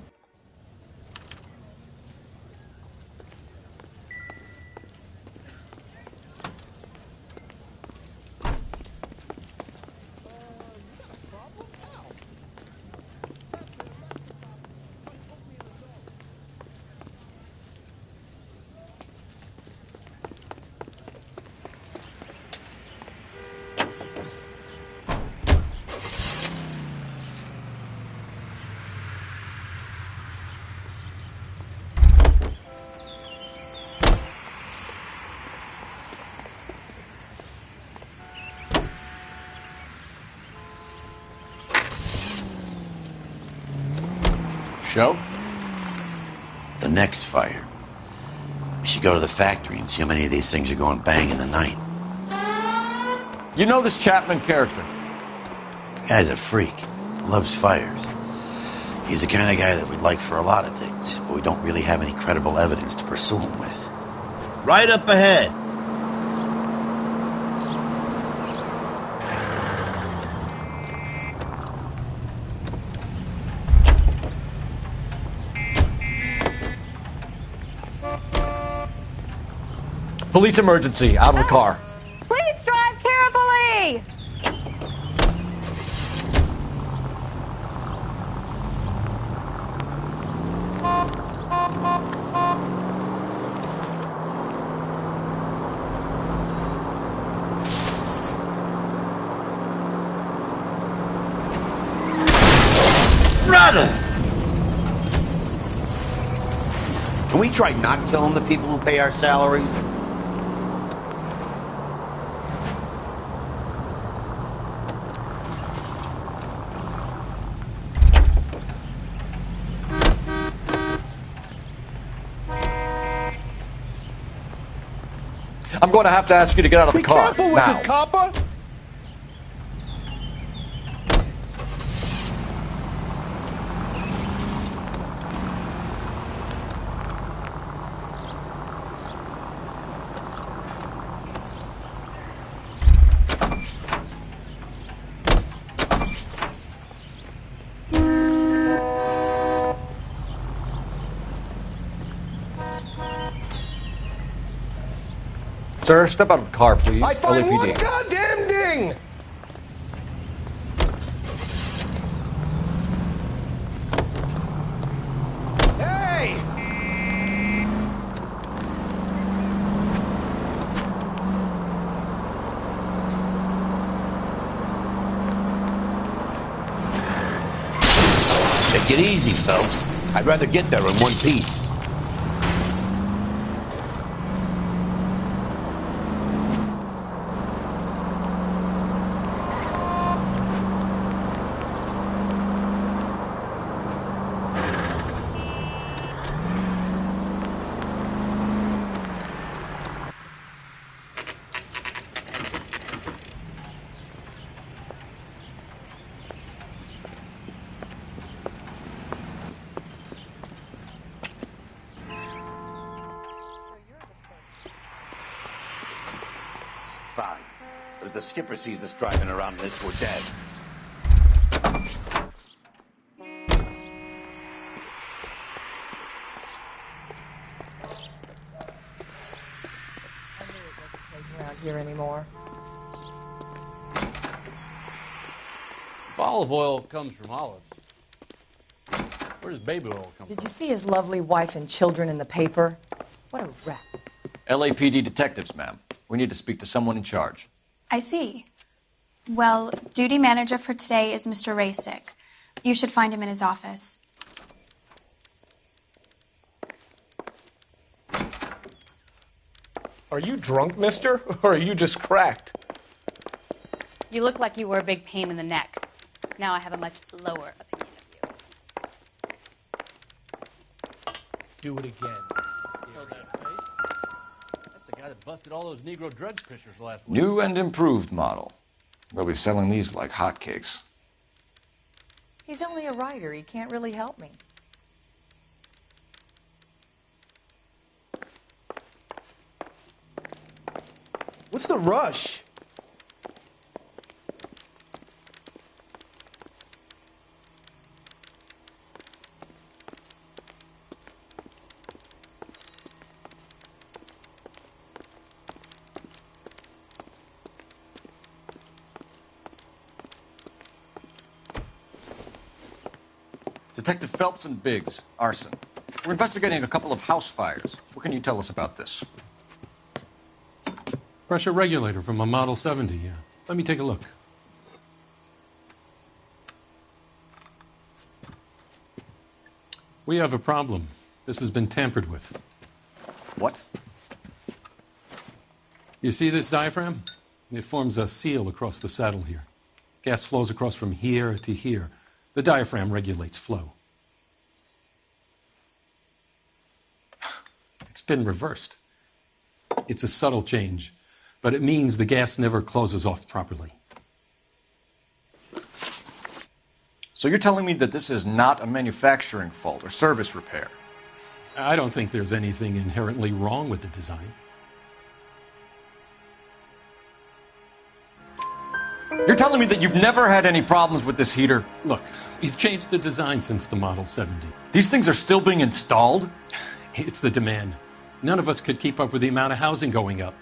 Show?
The next fire. We should go to the factory and see how many of these things are going bang in the night.
You know this Chapman character?
Guy's a freak. Loves fires. He's the kind of guy that we'd like for a lot of things, but we don't really have any credible evidence to pursue him with.
Right up ahead.
Police emergency. Out of the car.
Please drive carefully!
Brother! Can we try not killing the people who pay our salaries?
I'm going to have to ask you to get out of the car.
Careful with
now.
it, copper!
Sir, step out of the car, please.
I find
LAPD.
one goddamn ding! Hey!
Take it easy, folks. I'd rather get there in one piece. Fine. But if the skipper sees us driving around this, we're dead.
Around here anymore.
If olive oil comes from olives, where does baby oil come
Did you see his lovely wife and children in the paper? What a rat.
LAPD detectives, ma'am. We need to speak to someone in charge.
I see. Well, duty manager for today is Mr. Rasick. You should find him in his office.
Are you drunk, mister? Or are you just cracked?
You look like you were a big pain in the neck. Now I have a much lower opinion of you.
Do it again.
That's the guy that busted all those Negro drug pushers last week.
New and improved model. We'll be selling these like hotcakes.
He's only a writer. He can't really help me.
What's the rush?
Detective Phelps and Biggs, arson. We're investigating a couple of house fires. What can you tell us about this?
Pressure regulator from a Model 70, yeah. Let me take a look. We have a problem. This has been tampered with.
What?
You see this diaphragm? It forms a seal across the saddle here. Gas flows across from here to here. The diaphragm regulates flow. been reversed. It's a subtle change, but it means the gas never closes off properly.
So you're telling me that this is not a manufacturing fault or service repair?
I don't think there's anything inherently wrong with the design.
You're telling me that you've never had any problems with this heater?
Look, we've changed the design since the Model 70.
These things are still being installed?
It's the demand. None of us could keep up with the amount of housing going up.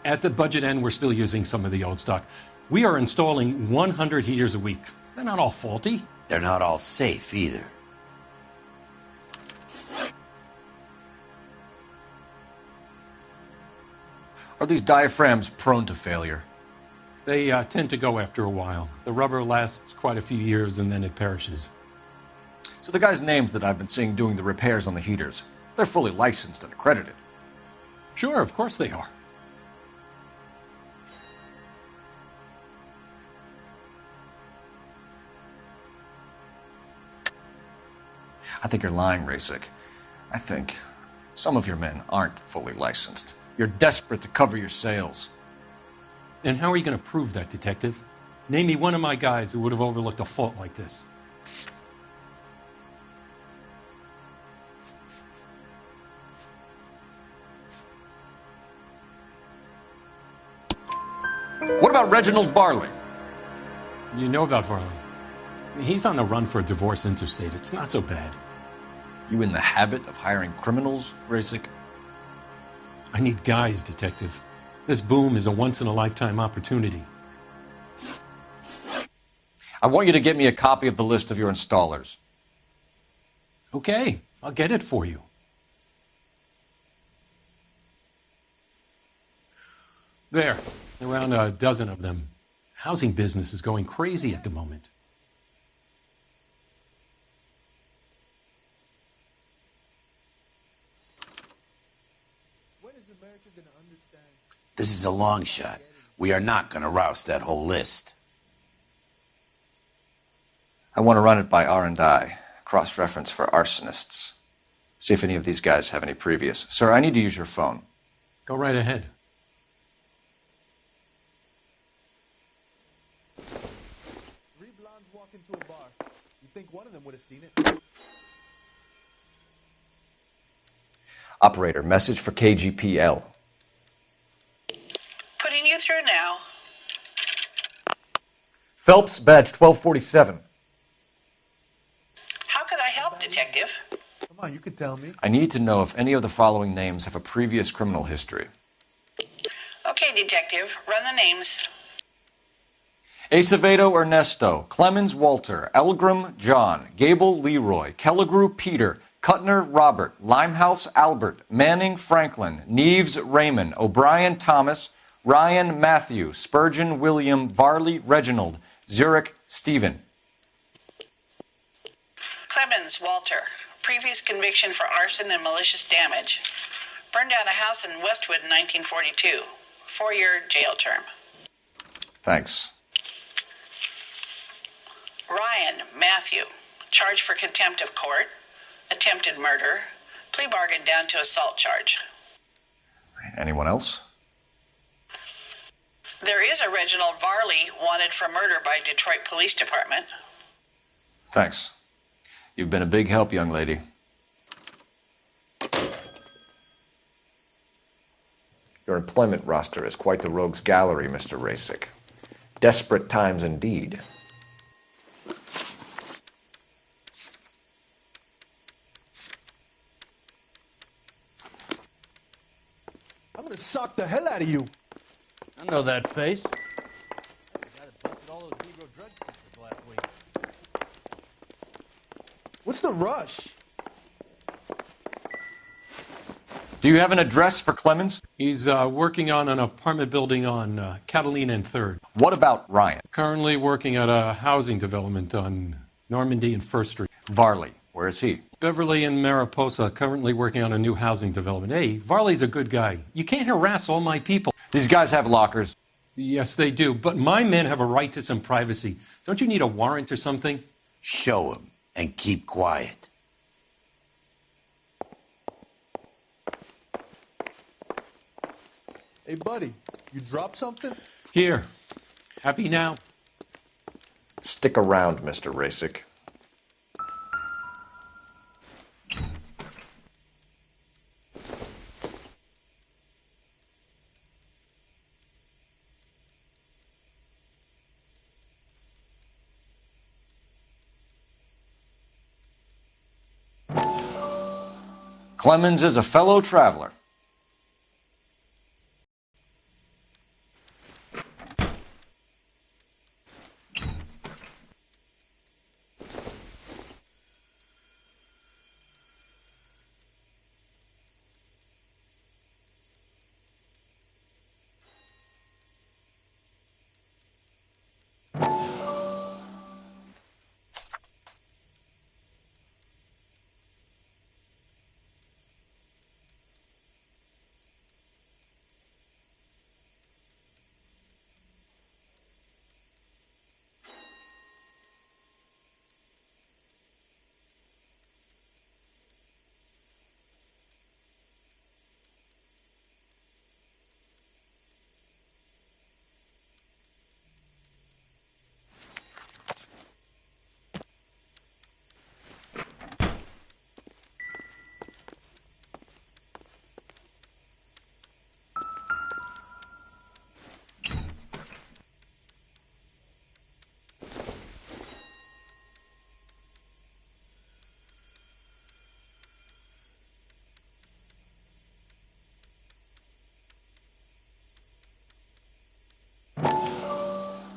At the budget end, we're still using some of the old stock. We are installing 100 heaters a week. They're not all faulty.
They're not all safe either.
Are these diaphragms prone to failure?
They tend to go after a while. The rubber lasts quite a few years and then it perishes.
So the guys' names that I've been seeing doing the repairs on the heaters, they're fully licensed and accredited?
Sure, of course they are.
I think you're lying, Rasik. I think some of your men aren't fully licensed. You're desperate to cover your sales.
And how are you going to prove that, Detective? Name me one of my guys who would have overlooked a fault like this.
What about Reginald Varley?
You know about Varley. He's on the run for a divorce interstate. It's not so bad.
You in the habit of hiring criminals, Rasik?
I need guys, Detective. This boom is a once-in-a-lifetime opportunity.
I want you to get me a copy of the list of your installers.
Okay, I'll get it for you. There, around a dozen of them. Housing business is going crazy at the moment.
This is a long shot. We are not going to roust that whole list.
I want to run it by R&I, cross-reference for arsonists. See if any of these guys have any previous. Sir, I need to use your phone.
Go right ahead.
Three blondes walk into a bar. You think one of them would have seen it?
Operator, message for KGPL.
Putting you through now.
Phelps, badge 1247.
How could I help, Detective?
Come on, you can tell me.
I need to know if any of the following names have a previous criminal history.
Okay, Detective. Run the names.
Acevedo Ernesto, Clemens Walter, Elgram John, Gable Leroy, Kelligrew Peter, Cutner Robert, Limehouse Albert, Manning Franklin, Neves Raymond, O'Brien Thomas, Ryan Matthew, Spurgeon William, Varley Reginald, Zurich Stephen.
Clemens Walter. Previous conviction for arson and malicious damage. Burned down a house in Westwood in 1942. 4-year jail term.
Thanks.
Ryan Matthew. Charged for contempt of court. Attempted murder. Plea bargain down to assault charge.
Anyone else?
There is a Reginald Varley wanted for murder by Detroit Police Department.
Thanks. You've been a big help, young lady. Your employment roster is quite the rogues gallery, Mr. Rasik. Desperate times indeed.
I'm gonna sock the hell out of you.
I know that face. That's the guy that busted all those Negro drug cases last week.
What's the rush?
Do you have an address for Clemens?
He's working on an apartment building on Catalina and 3rd.
What about Ryan?
Currently working at a housing development on Normandy and 1st Street.
Varley, where is he?
Beverly and Mariposa, currently working on a new housing development. Hey, Varley's a good guy. You can't harass all my people.
These guys have lockers.
Yes, they do. But my men have a right to some privacy. Don't you need a warrant or something?
Show him and keep quiet.
Hey, buddy, you dropped something?
Here. Happy now?
Stick around, Mr. Rasick. Clemens is a fellow traveler.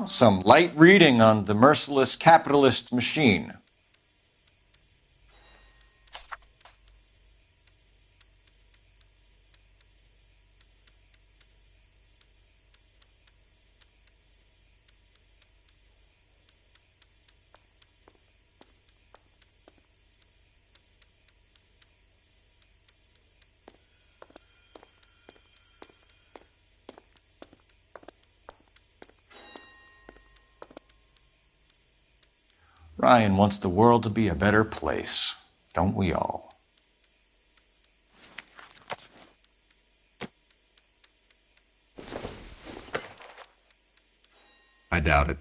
Some light reading on the merciless capitalist machine. Ryan wants the world to be a better place, don't we all?
I doubt it.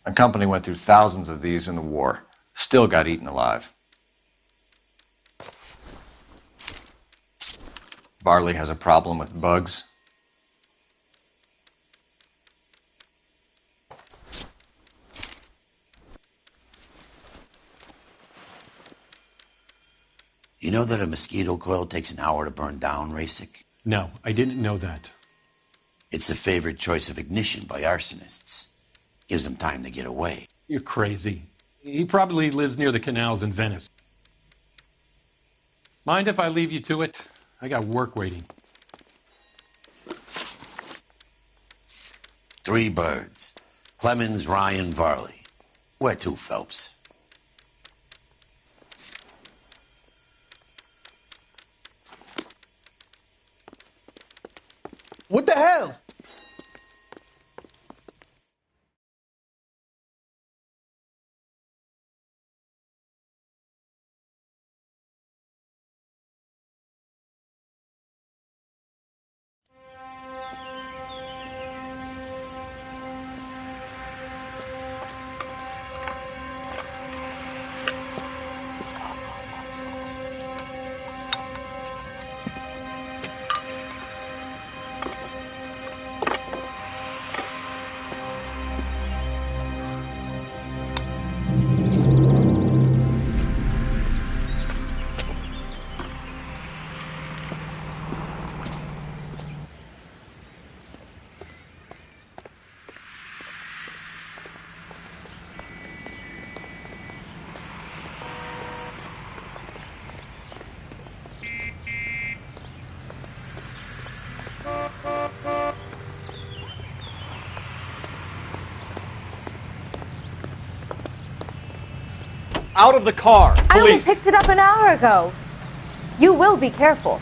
My company went through thousands of these in the war. Still got eaten alive. Barley has a problem with bugs.
You know that a mosquito coil takes an hour to burn down, Rasick?
No, I didn't know that.
It's the favorite choice of ignition by arsonists. Gives them time to get away.
You're crazy. He probably lives near the canals in Venice. Mind if I leave you to it? I got work waiting.
3 birds. Clemens, Ryan, Varley. Where to, Phelps?
What the hell?
Out of the car!
I only
Police!
picked it up an hour ago. You will be careful.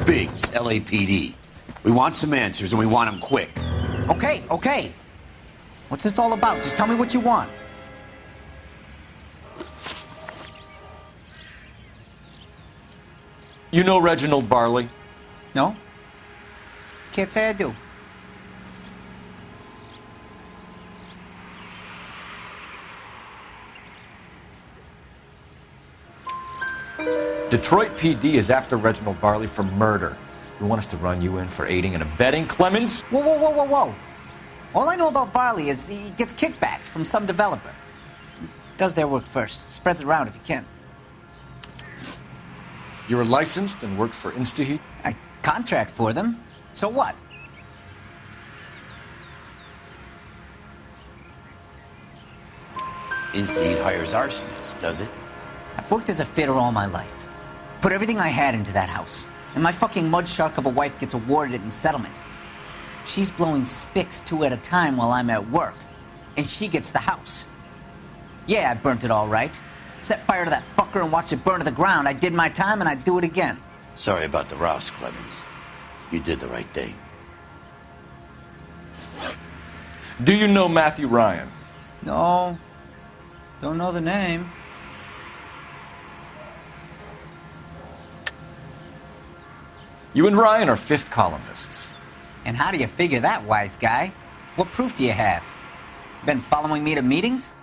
Biggs, LAPD. We want some answers, and we want them quick.
Okay, okay. What's this all about? Just tell me what you want.
You know Reginald Varley?
No? Can't say I do.
Detroit PD is after Reginald Varley for murder. You want us to run you in for aiding and abetting, Clemens?
Whoa, whoa, whoa, whoa, whoa. All I know about Varley is he gets kickbacks from some developer. Does their work first. Spreads it around if he can.
You were licensed and worked for InstaHeat?
I contract for them. So what?
InstaHeat hires arsonists, does it?
I've worked as a fitter all my life. Put everything I had into that house. And my fucking mud shark of a wife gets awarded it in settlement. She's blowing spics 2 at a time while I'm at work. And she gets the house. Yeah, I burnt it all right. Set fire to that fucker and watched it burn to the ground. I did my time and I'd do it again.
Sorry about the Ross, Clemens. You did the right thing.
Do you know Matthew Ryan?
No. Don't know the name.
You and Ryan are fifth columnists.
And how do you figure that, wise guy? What proof do you have? Been following me to meetings?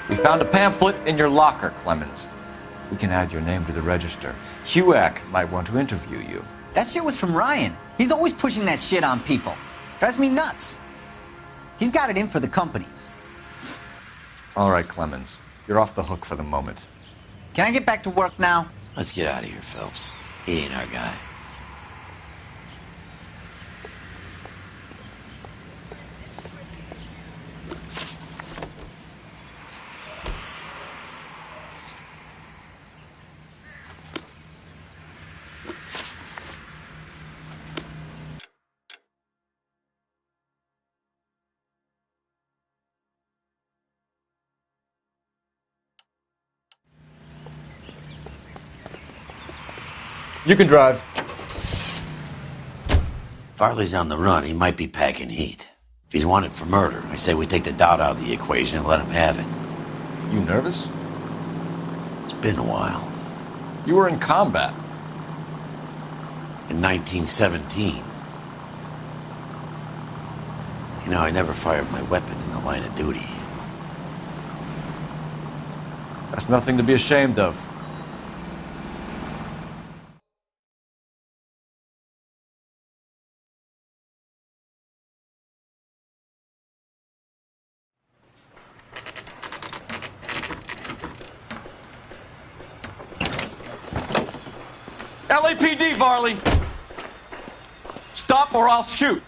We found a pamphlet in your locker, Clemens. We can add your name to the register. HUAC might want to interview you.
That shit was from Ryan. He's always pushing that shit on people. Drives me nuts. He's got it in for the company.
All right, Clemens. You're off the hook for the moment.
Can I get back to work now?
Let's get out of here, Phelps. He ain't our guy.
You can drive.
Farley's on the run. He might be packing heat. If he's wanted for murder, I say we take the doubt out of the equation and let him have it.
You nervous?
It's been a while.
You were in combat.
In 1917. You know, I never fired my weapon in the line of duty.
That's nothing to be ashamed of. LAPD, Varley! Stop or I'll shoot!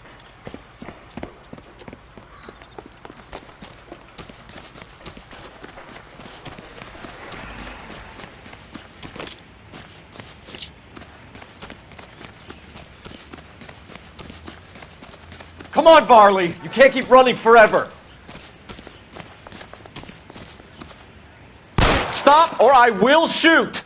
Come on, Varley! You can't keep running forever! Stop or I will shoot!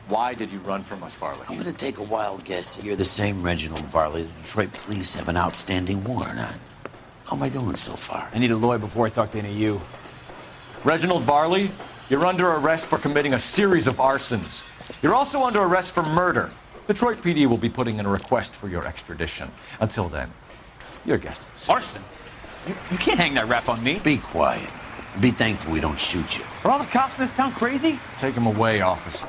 Why did you run from us, Varley?
I'm going to take a wild guess that you're the same Reginald Varley the Detroit police have an outstanding warrant on. How am I doing so far?
I need a lawyer before I talk to any of you.
Reginald Varley, you're under arrest for committing a series of arsons. You're also under arrest for murder. Detroit PD will be putting in a request for your extradition. Until then, your guest is...
Arson? You can't hang that rap on me.
Be quiet. Be thankful we don't shoot you.
Are all the cops in this town crazy?
Take him away, officer.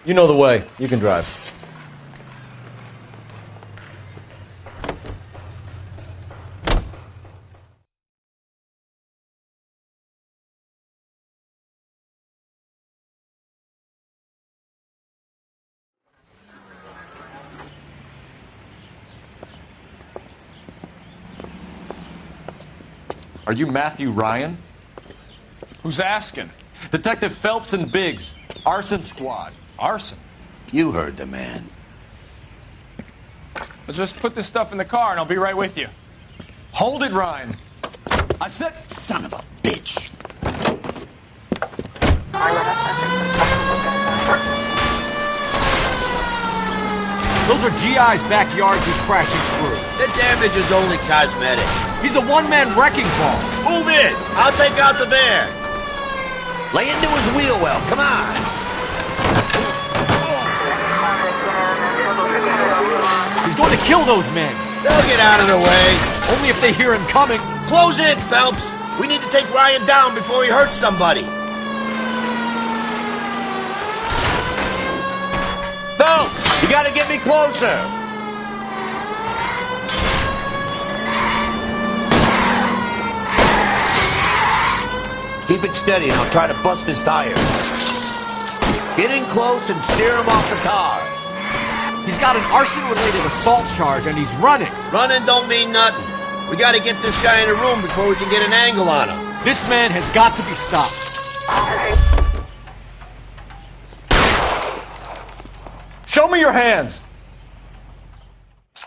You know the way. You can drive. Are you Matthew Ryan?
Who's asking?
Detective Phelps and Biggs, arson squad.
Arson?
You heard the man.
Let's just put this stuff in the car and I'll be right with you.
Hold it, Ryan. I said...
Son of a bitch.
Those are GI's backyards he's crashing through.
The damage is only cosmetic.
He's a one-man wrecking ball.
Move in. I'll take out the van.
Lay into his wheel well. Come on.
He's going to kill those men.
They'll get out of the way.
Only if they hear him coming.
Close in, Phelps. We need to take Ryan down before he hurts somebody. Phelps, you gotta get me closer. Keep it steady and I'll try to bust his tires. Get in close and steer him off the car.
He's got an arson-related assault charge and he's running.
Running don't mean nothing. We gotta get this guy in a room before we can get an angle on him.
This man has got to be stopped.
Show me your hands!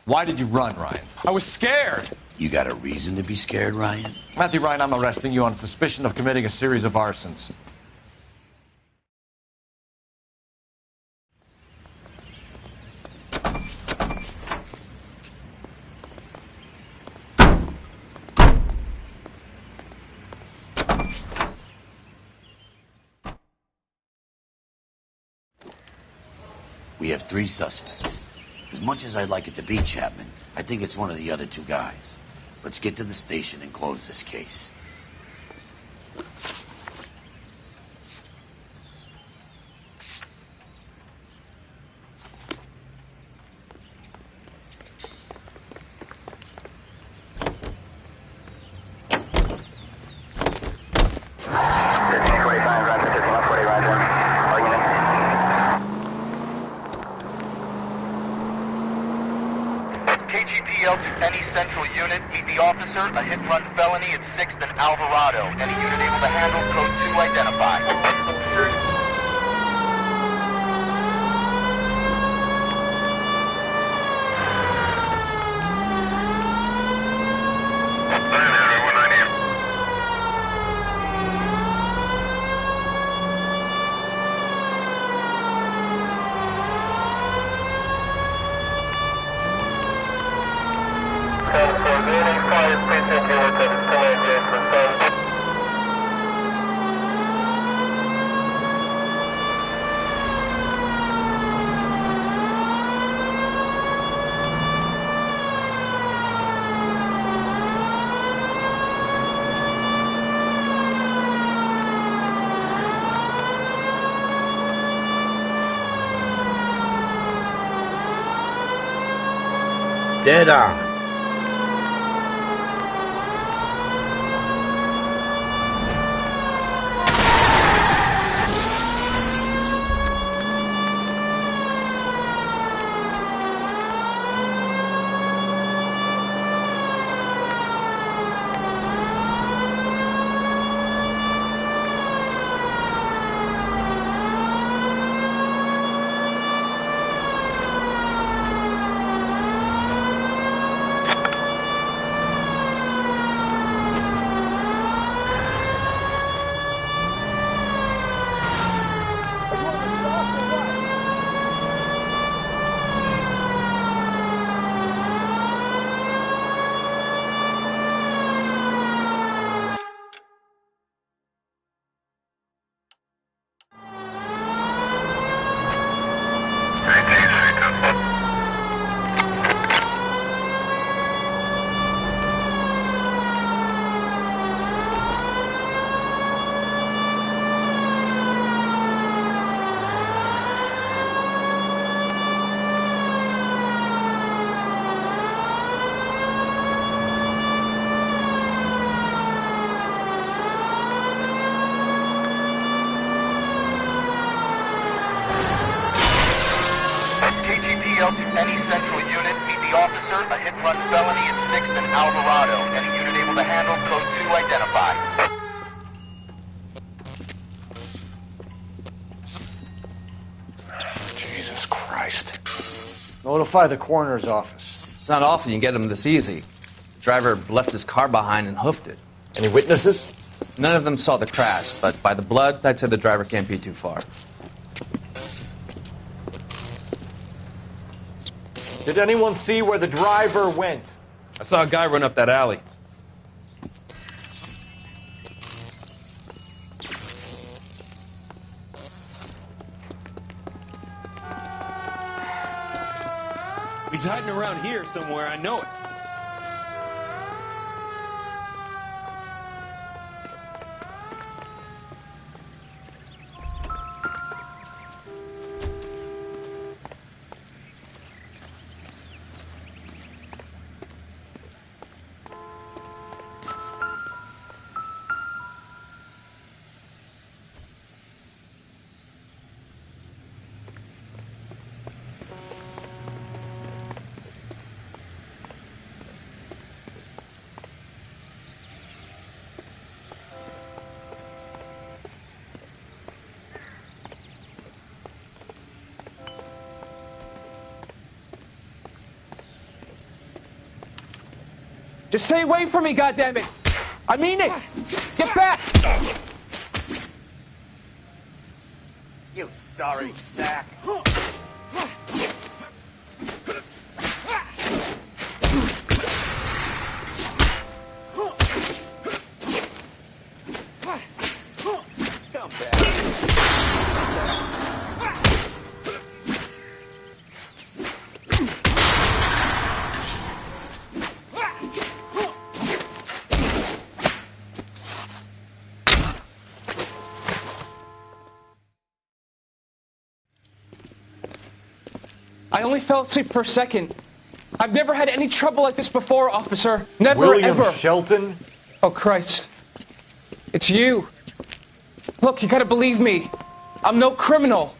Why did you run, Ryan?
I was scared.
You got a reason to be scared, Ryan?
Matthew Ryan, I'm arresting you on suspicion of committing a series of arsons.
We have 3 suspects. As much as I'd like it to be Chapman, I think it's one of the other 2 guys. Let's get to the station and close this case.
KGPL to any central unit. Meet the officer. A hit-and-run felony at 6th and Alvarado. Any unit able to handle code 2 identify.
Dead on.
Any central unit, meet the officer, a hit-and-run felony at 6th and Alvarado. Any unit able to handle, code 2 identify.
Jesus Christ.
Notify the coroner's office.
It's not often you get them this easy. The driver left his car behind and hoofed it.
Any witnesses?
None of them saw the crash, but by the blood, I'd say the driver can't be too far.
Did anyone see where the driver went?
I saw a guy run up that alley. He's hiding around here somewhere, I know it. Just stay away from me, goddammit! I mean it! Get back!
You sorry sack. Come back.
I only fell asleep for a second. I've never had any trouble like this before, officer. Never,
William
ever.
Shelton?
Oh, Christ. It's you. Look, you gotta believe me. I'm no criminal.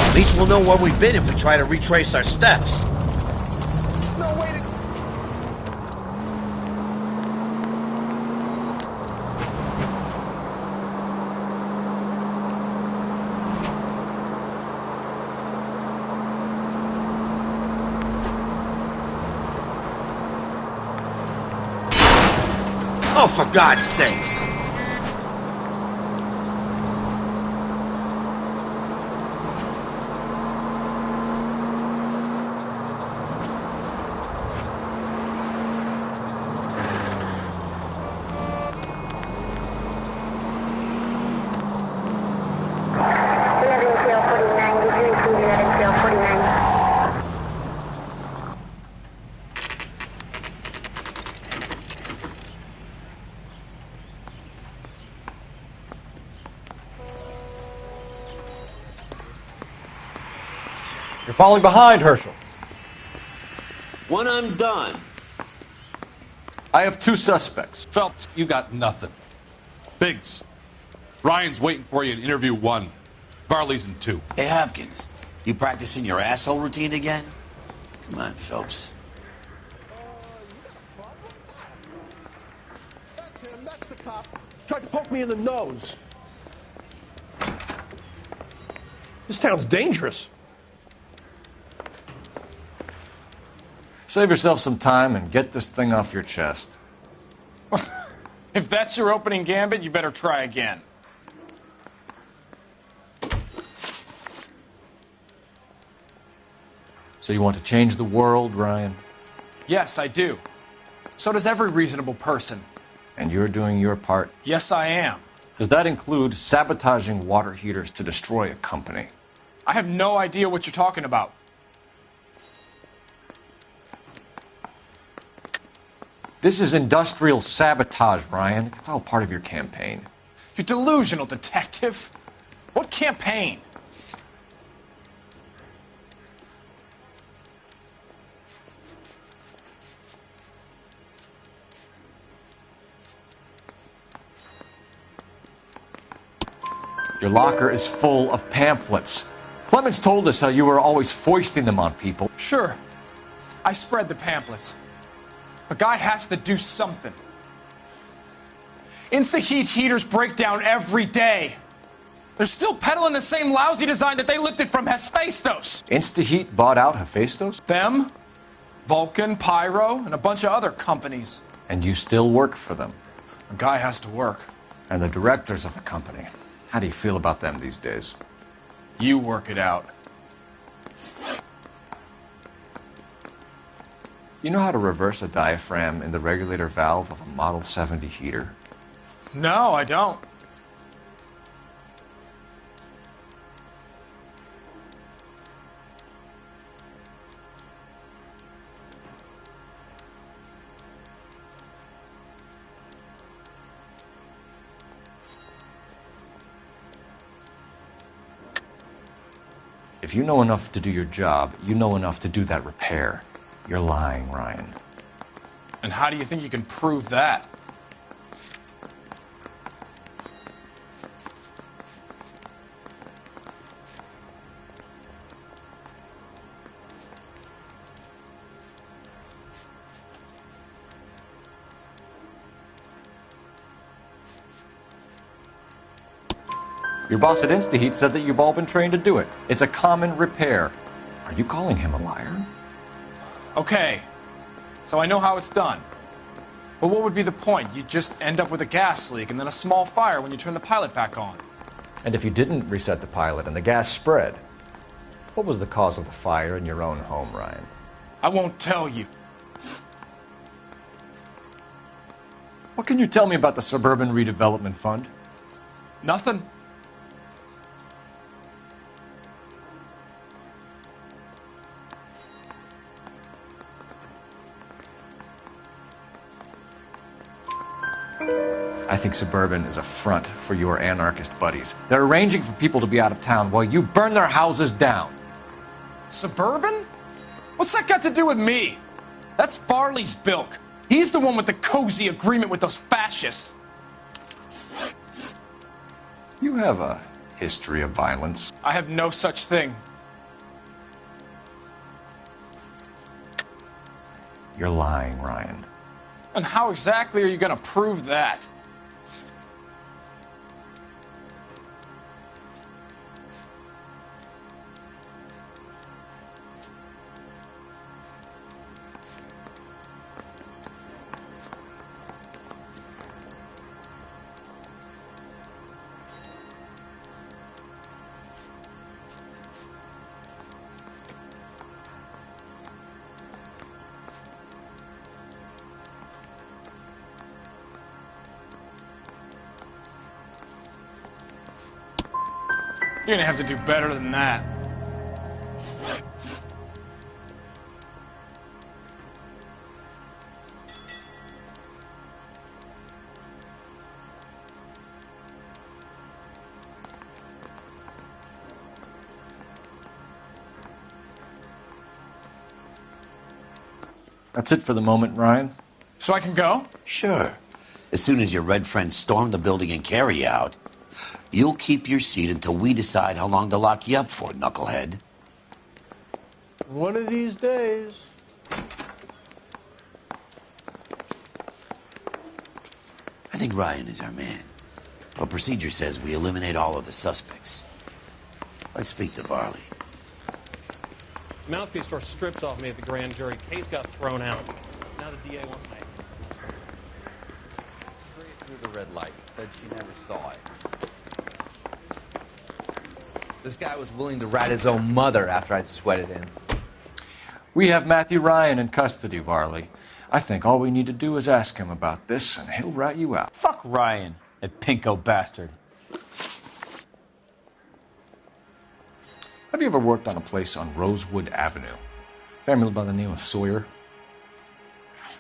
At least we'll know where we've been if we try to retrace our steps.
No way to...
Oh, for God's sakes!
You're falling behind, Herschel.
When I'm done.
I have 2 suspects.
Phelps, you got nothing. Biggs, Ryan's waiting for you in interview 1. Varley's in 2.
Hey, Hopkins, you practicing your asshole routine again? Come on, Phelps.
That's him. That's the cop. Tried to poke me in the nose. This town's dangerous.
Save yourself some time and get this thing off your chest.
If that's your opening gambit, you better try again.
So you want to change the world, Ryan?
Yes, I do. So does every reasonable person.
And you're doing your part?
Yes, I am.
Does that include sabotaging water heaters to destroy a company?
I have no idea what you're talking about.
This is industrial sabotage, Ryan. It's all part of your campaign.
You delusional detective. What campaign?
Your locker is full of pamphlets. Clemens told us how you were always foisting them on people.
Sure. I spread the pamphlets. A guy has to do something. Insta-heat heaters break down every day. They're still peddling the same lousy design that they lifted from Hephaestus.
Insta-heat bought out Hephaestus?
Them, Vulcan, Pyro, and a bunch of other companies.
And you still work for them?
A guy has to work.
And the directors of the company. How do you feel about them these days?
You work it out.
You know how to reverse a diaphragm in the regulator valve of a Model 70 heater?
No, I don't.
If you know enough to do your job, you know enough to do that repair. You're lying, Ryan.
And how do you think you can prove that?
Your boss at InstaHeat said that you've all been trained to do it. It's a common repair. Are you calling him a liar?
Okay, so I know how it's done. But what would be the point? You'd just end up with a gas leak and then a small fire when you turn the pilot back on.
And if you didn't reset the pilot and the gas spread, what was the cause of the fire in your own home, Ryan?
I won't tell you.
What can you tell me about the Suburban Redevelopment Fund?
Nothing.
I think Suburban is a front for your anarchist buddies. They're arranging for people to be out of town while you burn their houses down.
Suburban? What's that got to do with me? That's Farley's bilk. He's the one with the cozy agreement with those fascists.
You have a history of violence.
I have no such thing.
You're lying, Ryan.
And how exactly are you going to prove that? You're gonna have to do better than that.
That's it for the moment, Ryan.
So I can go?
Sure. As soon as your red friends storm the building and carry you out, you'll keep your seat until we decide how long to lock you up for, knucklehead.
One of these days.
I think Ryan is our man. But procedure says we eliminate all of the suspects. Let's speak to Varley.
Mouthpiece tore strips off me at the grand jury. Case got thrown out. Now the DA wants me.
Straight through the red light. Said she never saw it.
This guy was willing to rat his own mother after I'd sweated him.
We have Matthew Ryan in custody, Varley. I think all we need to do is ask him about this, and he'll rat you out.
Fuck Ryan, that pinko bastard.
Have you ever worked on a place on Rosewood Avenue? Family by the name of Sawyer?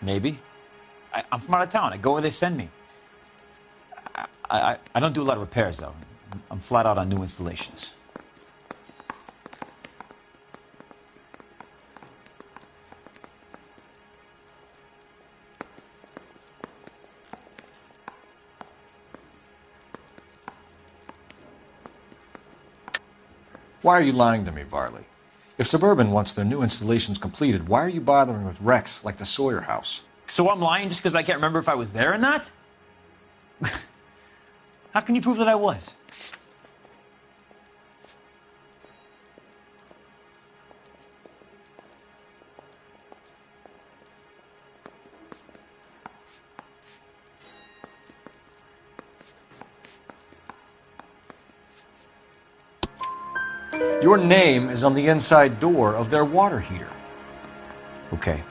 Maybe. I'm from out of town. I go where they send me. I don't do a lot of repairs, though. I'm flat out on new installations.
Why are you lying to me, Varley? If Suburban wants their new installations completed, why are you bothering with wrecks like the Sawyer house?
So I'm lying just because I can't remember if I was there or not? How can you prove that I was?
Your name is on the inside door of their water heater.
Okay.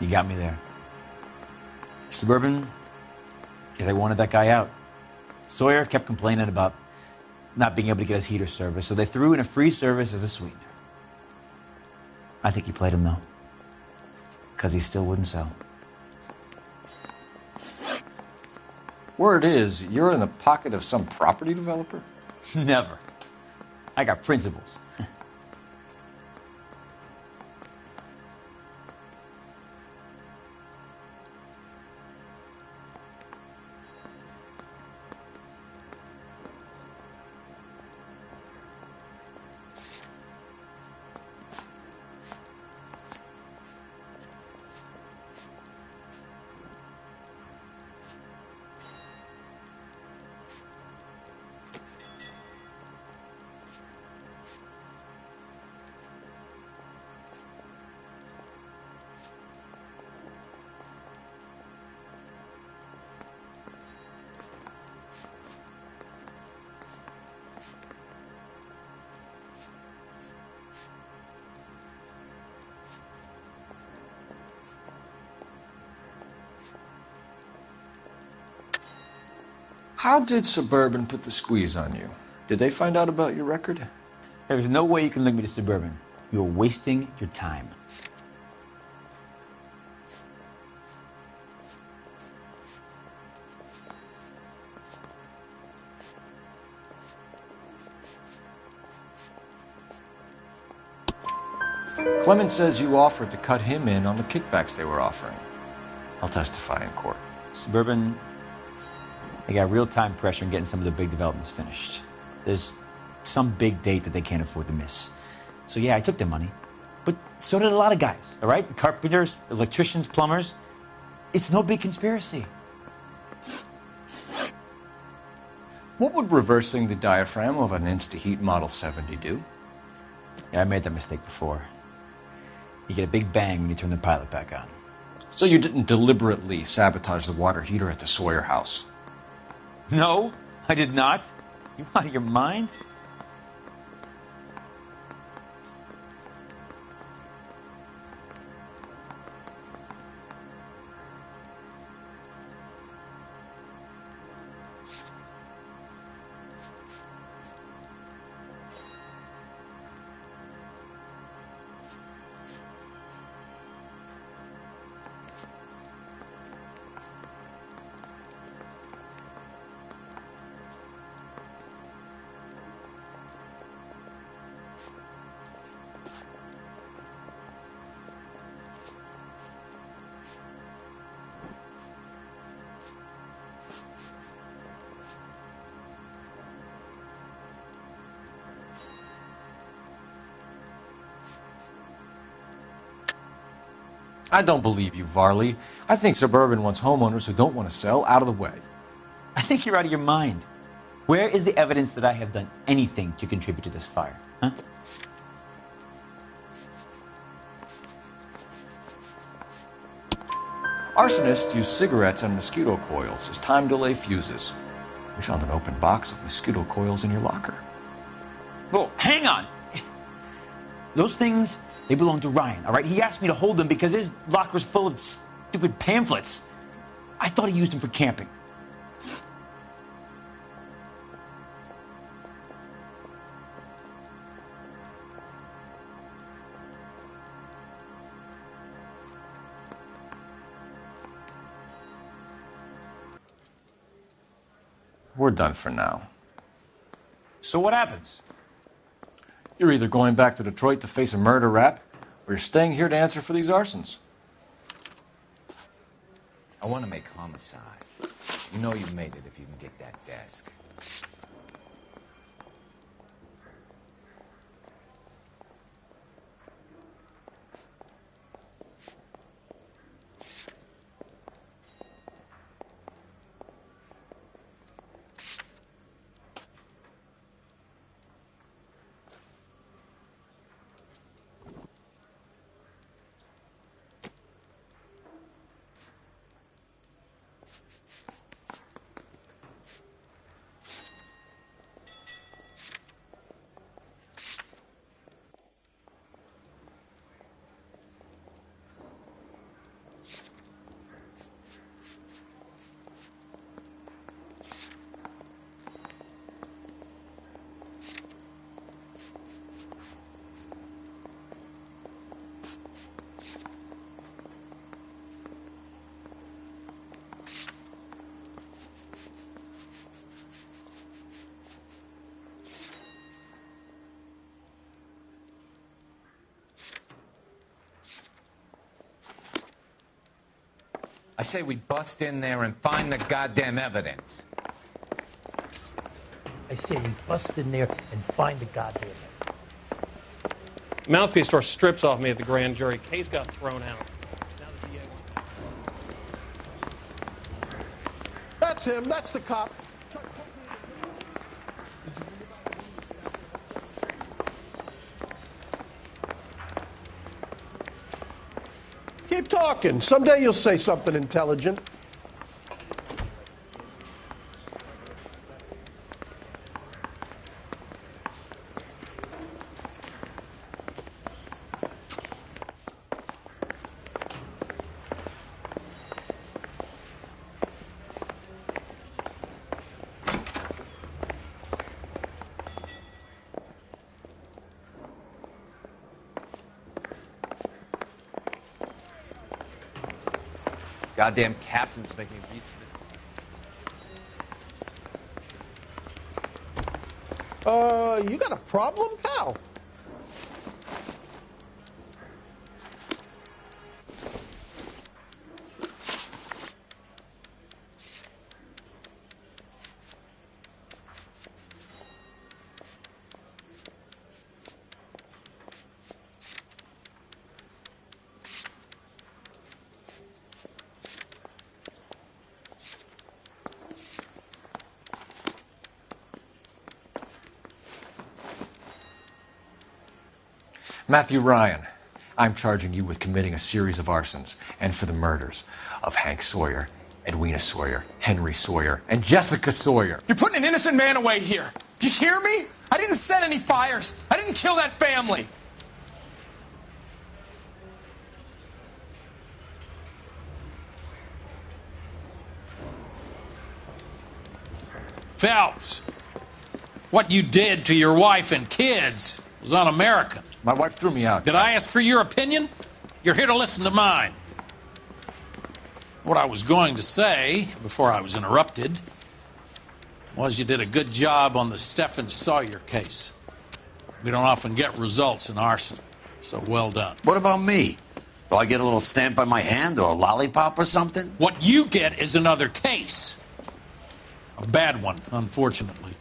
You got me there. Suburban, yeah, they wanted that guy out. Sawyer kept complaining about not being able to get his heater serviced, so they threw in a free service as a sweetener. I think he played him, though. Because he still wouldn't sell.
Word is, you're in the pocket of some property developer?
Never. I got principles.
How did Suburban put the squeeze on you? Did they find out about your record?
There's no way you can link me to Suburban. You're wasting your time.
Clemens says you offered to cut him in on the kickbacks they were offering. I'll testify in court.
Suburban, they got real-time pressure on getting some of the big developments finished. There's some big date that they can't afford to miss. So yeah, I took their money. But so did a lot of guys, all right? Carpenters, electricians, plumbers. It's no big conspiracy.
What would reversing the diaphragm of an Insta-Heat Model 70 do?
Yeah, I made that mistake before. You get a big bang when you turn the pilot back on.
So you didn't deliberately sabotage the water heater at the Sawyer house?
No, I did not. You out of your mind?
I don't believe you, Varley. I think Suburban wants homeowners who don't want to sell out of the way.
I think you're out of your mind. Where is the evidence that I have done anything to contribute to this fire? Huh?
Arsonists use cigarettes and mosquito coils as time delay fuses. We found an open box of mosquito coils in your locker.
Whoa, hang on. Those things, they belong to Ryan, all right? He asked me to hold them because his locker's full of stupid pamphlets. I thought he used them for camping.
We're done for now.
So what happens?
You're either going back to Detroit to face a murder rap, or you're staying here to answer for these arsons.
I want to make homicide. You know you've made it if you can get that desk. I say we bust in there and find the goddamn evidence.
I say we bust in there and find the goddamn evidence.
Mouthpiece tore strips off me at the grand jury. Case got thrown out.
That's him. That's the cop. Keep talking. Someday you'll say something intelligent.
Goddamn captain's making me beats of it.
You got a problem, pal?
Matthew Ryan, I'm charging you with committing a series of arsons and for the murders of Hank Sawyer, Edwina Sawyer, Henry Sawyer, and Jessica Sawyer.
You're putting an innocent man away here. Do you hear me? I didn't set any fires. I didn't kill that family.
Phelps, what you did to your wife and kids was un-American.
My wife threw me out.
Did I ask for your opinion? You're here to listen to mine. What I was going to say, before I was interrupted, was you did a good job on the Stephen Sawyer case. We don't often get results in arson, so well done.
What about me? Do I get a little stamp on my hand or a lollipop or something?
What you get is another case. A bad one, unfortunately.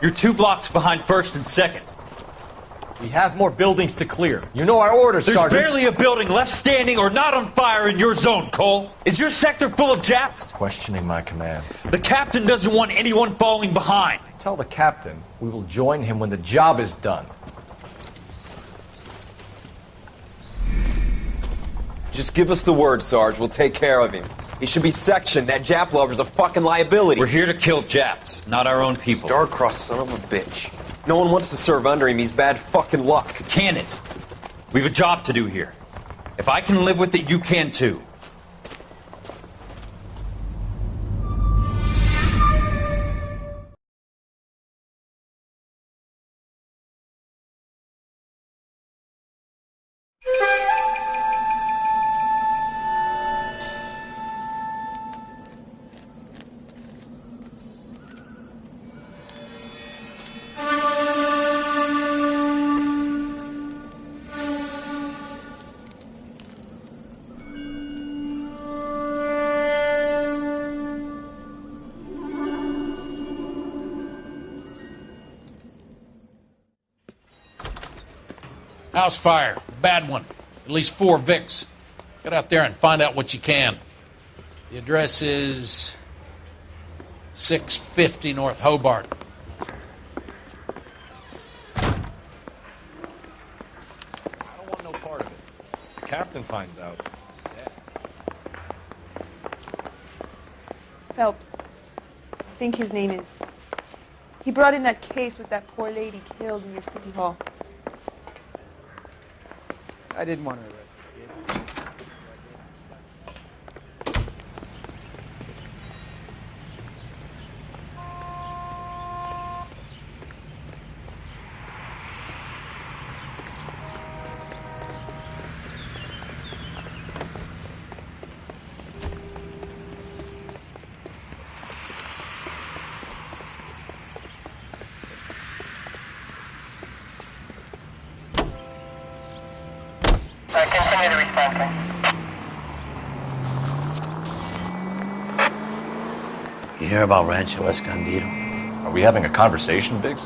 You're 2 blocks behind 1st and 2nd.
We have more buildings to clear. You know our orders,
There's
Sergeant.
barely a building left standing or not on fire in your zone, Cole. Is your sector full of Japs?
Questioning my command.
The captain doesn't want anyone falling behind.
Tell the captain we will join him when the job is done.
Just give us the word, Sarge. We'll take care of him. He should be sectioned. That Jap lover's a fucking liability.
We're here to kill Japs, not our own people.
Star-crossed son of a bitch. No one wants to serve under him. He's bad fucking luck.
Can it? We have a job to do here. If I can live with it, you can too.
House fire. Bad one. At least 4 Vicks. Get out there and find out what you can. The address is 650 North Hobart.
I don't want no part of it. The captain finds out.
Phelps. I think his name is. He brought in that case with that poor lady killed near City Hall.
I didn't want to arrest the kid.
Continue to respond.
You hear about Rancho Escondido?
Are we having a conversation, Biggs?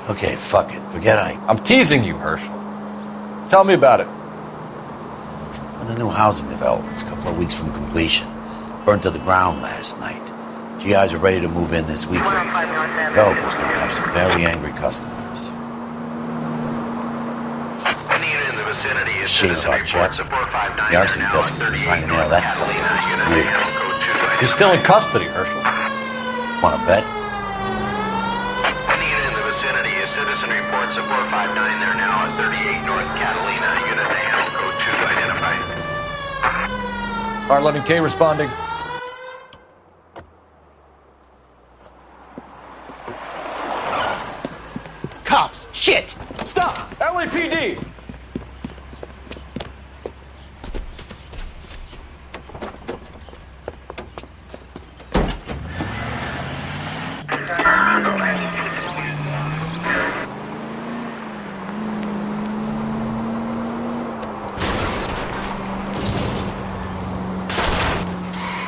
Okay, fuck it. Forget
I'm teasing you, Herschel. Tell me about it.
Well, the new housing development's a couple of weeks from completion. Burned to the ground last night. GIs are ready to move in this weekend. Developer's going to have some very angry customers. Shit about Jack. The arson desk has been trying to nail that son of a bitch for years.
He's still in custody, Herschel.
Want to bet?
Any unit in the vicinity, a citizen reports a 459 there now at 38 North Catalina. Unit to handle code 2 identified.
R11K responding.
Cops! Shit!
Stop! LAPD!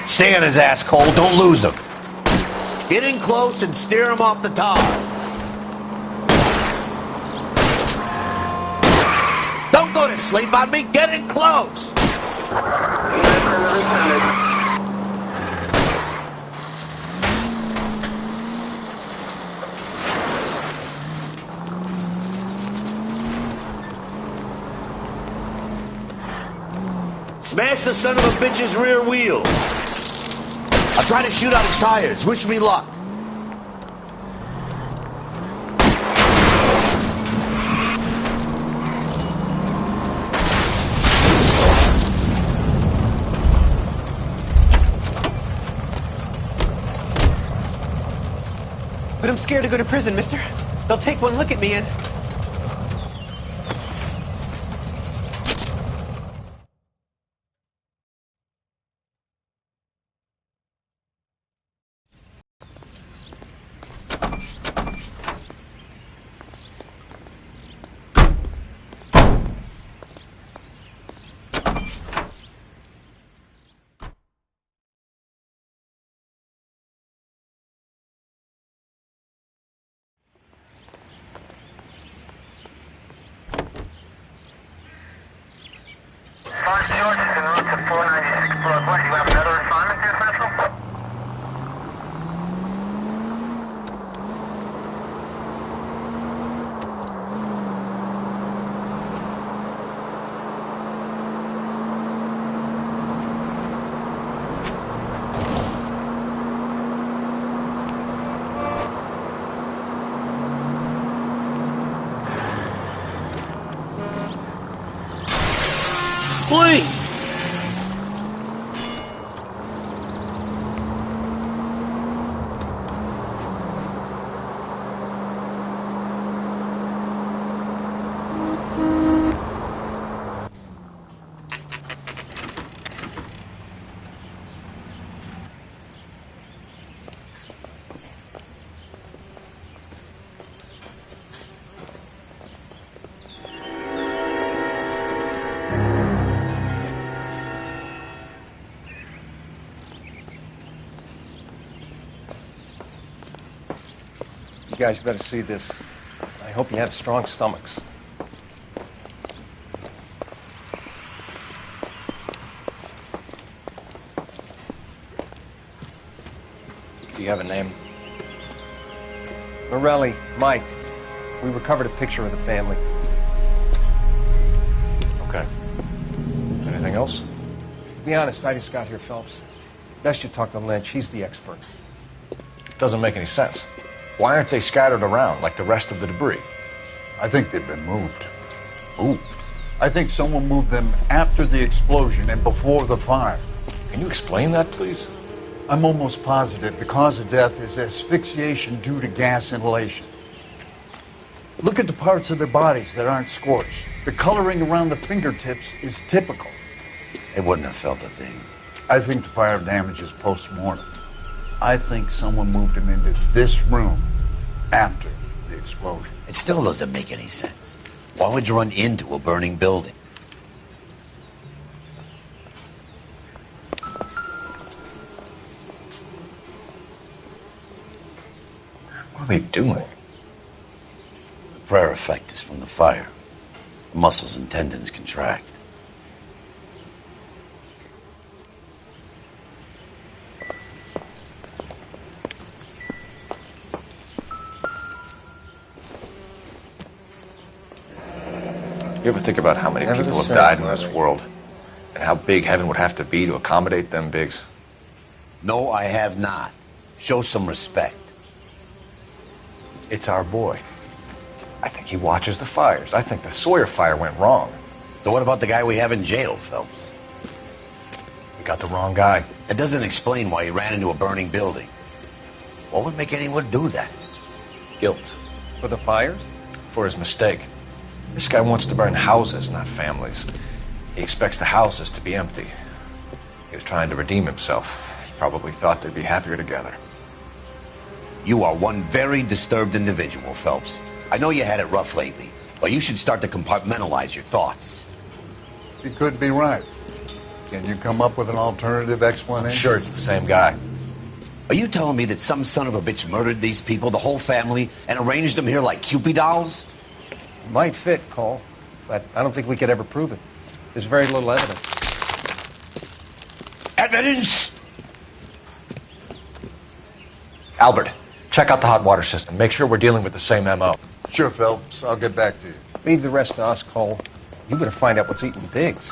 Stay on his ass, Cole. Don't lose him. Get in close and steer him off the tar. Don't go to sleep on me. Get in close. Smash the son of a bitch's rear wheels. I'll try to shoot out his tires. Wish me luck.
But I'm scared to go to prison, mister. They'll take one look at me and...
George, en route to 496 Broadway. You have another assignment there, Central?
Please!
You guys better see this. I hope you have strong stomachs. Do you have a name? Morelli, Mike. We recovered a picture of the family.
Okay. Anything else?
To be honest, I just got here, Phelps. Best you talk to Lynch. He's the expert.
Doesn't make any sense. Why aren't they scattered around like the rest of the debris?
I think they've been moved.
Moved?
I think someone moved them after the explosion and before the fire.
Can you explain that, please?
I'm almost positive the cause of death is asphyxiation due to gas inhalation. Look at the parts of their bodies that aren't scorched. The coloring around the fingertips is typical.
They wouldn't have felt a thing.
I think the fire damage is post-mortem. I think someone moved him into this room after the explosion.
It still doesn't make any sense. Why would you run into a burning building?
What are they doing?
The prayer effect is from the fire. The muscles and tendons contract.
You ever think about how many people have died in this world? And how big heaven would have to be to accommodate them bigs?
No, I have not. Show some respect.
It's our boy. I think he watches the fires. I think the Sawyer fire went wrong.
So what about the guy we have in jail, Phelps?
We got the wrong guy.
It doesn't explain why he ran into a burning building. What would make anyone do that?
Guilt.
For the fires?
For his mistake. This guy wants to burn houses, not families. He expects the houses to be empty. He was trying to redeem himself. He probably thought they'd be happier together.
You are one very disturbed individual, Phelps. I know you had it rough lately, but you should start to compartmentalize your thoughts.
He could be right. Can you come up with an alternative explanation?
I'm sure it's the same guy.
Are you telling me that some son of a bitch murdered these people, the whole family, and arranged them here like Cupid dolls?
Might fit, Cole, but I don't think we could ever prove it. There's very little evidence.
Evidence?
Albert, check out the hot water system. Make sure we're dealing with the same MO.
Sure, Phelps. I'll get back to you.
Leave the rest to us, Cole. You better find out what's eating pigs.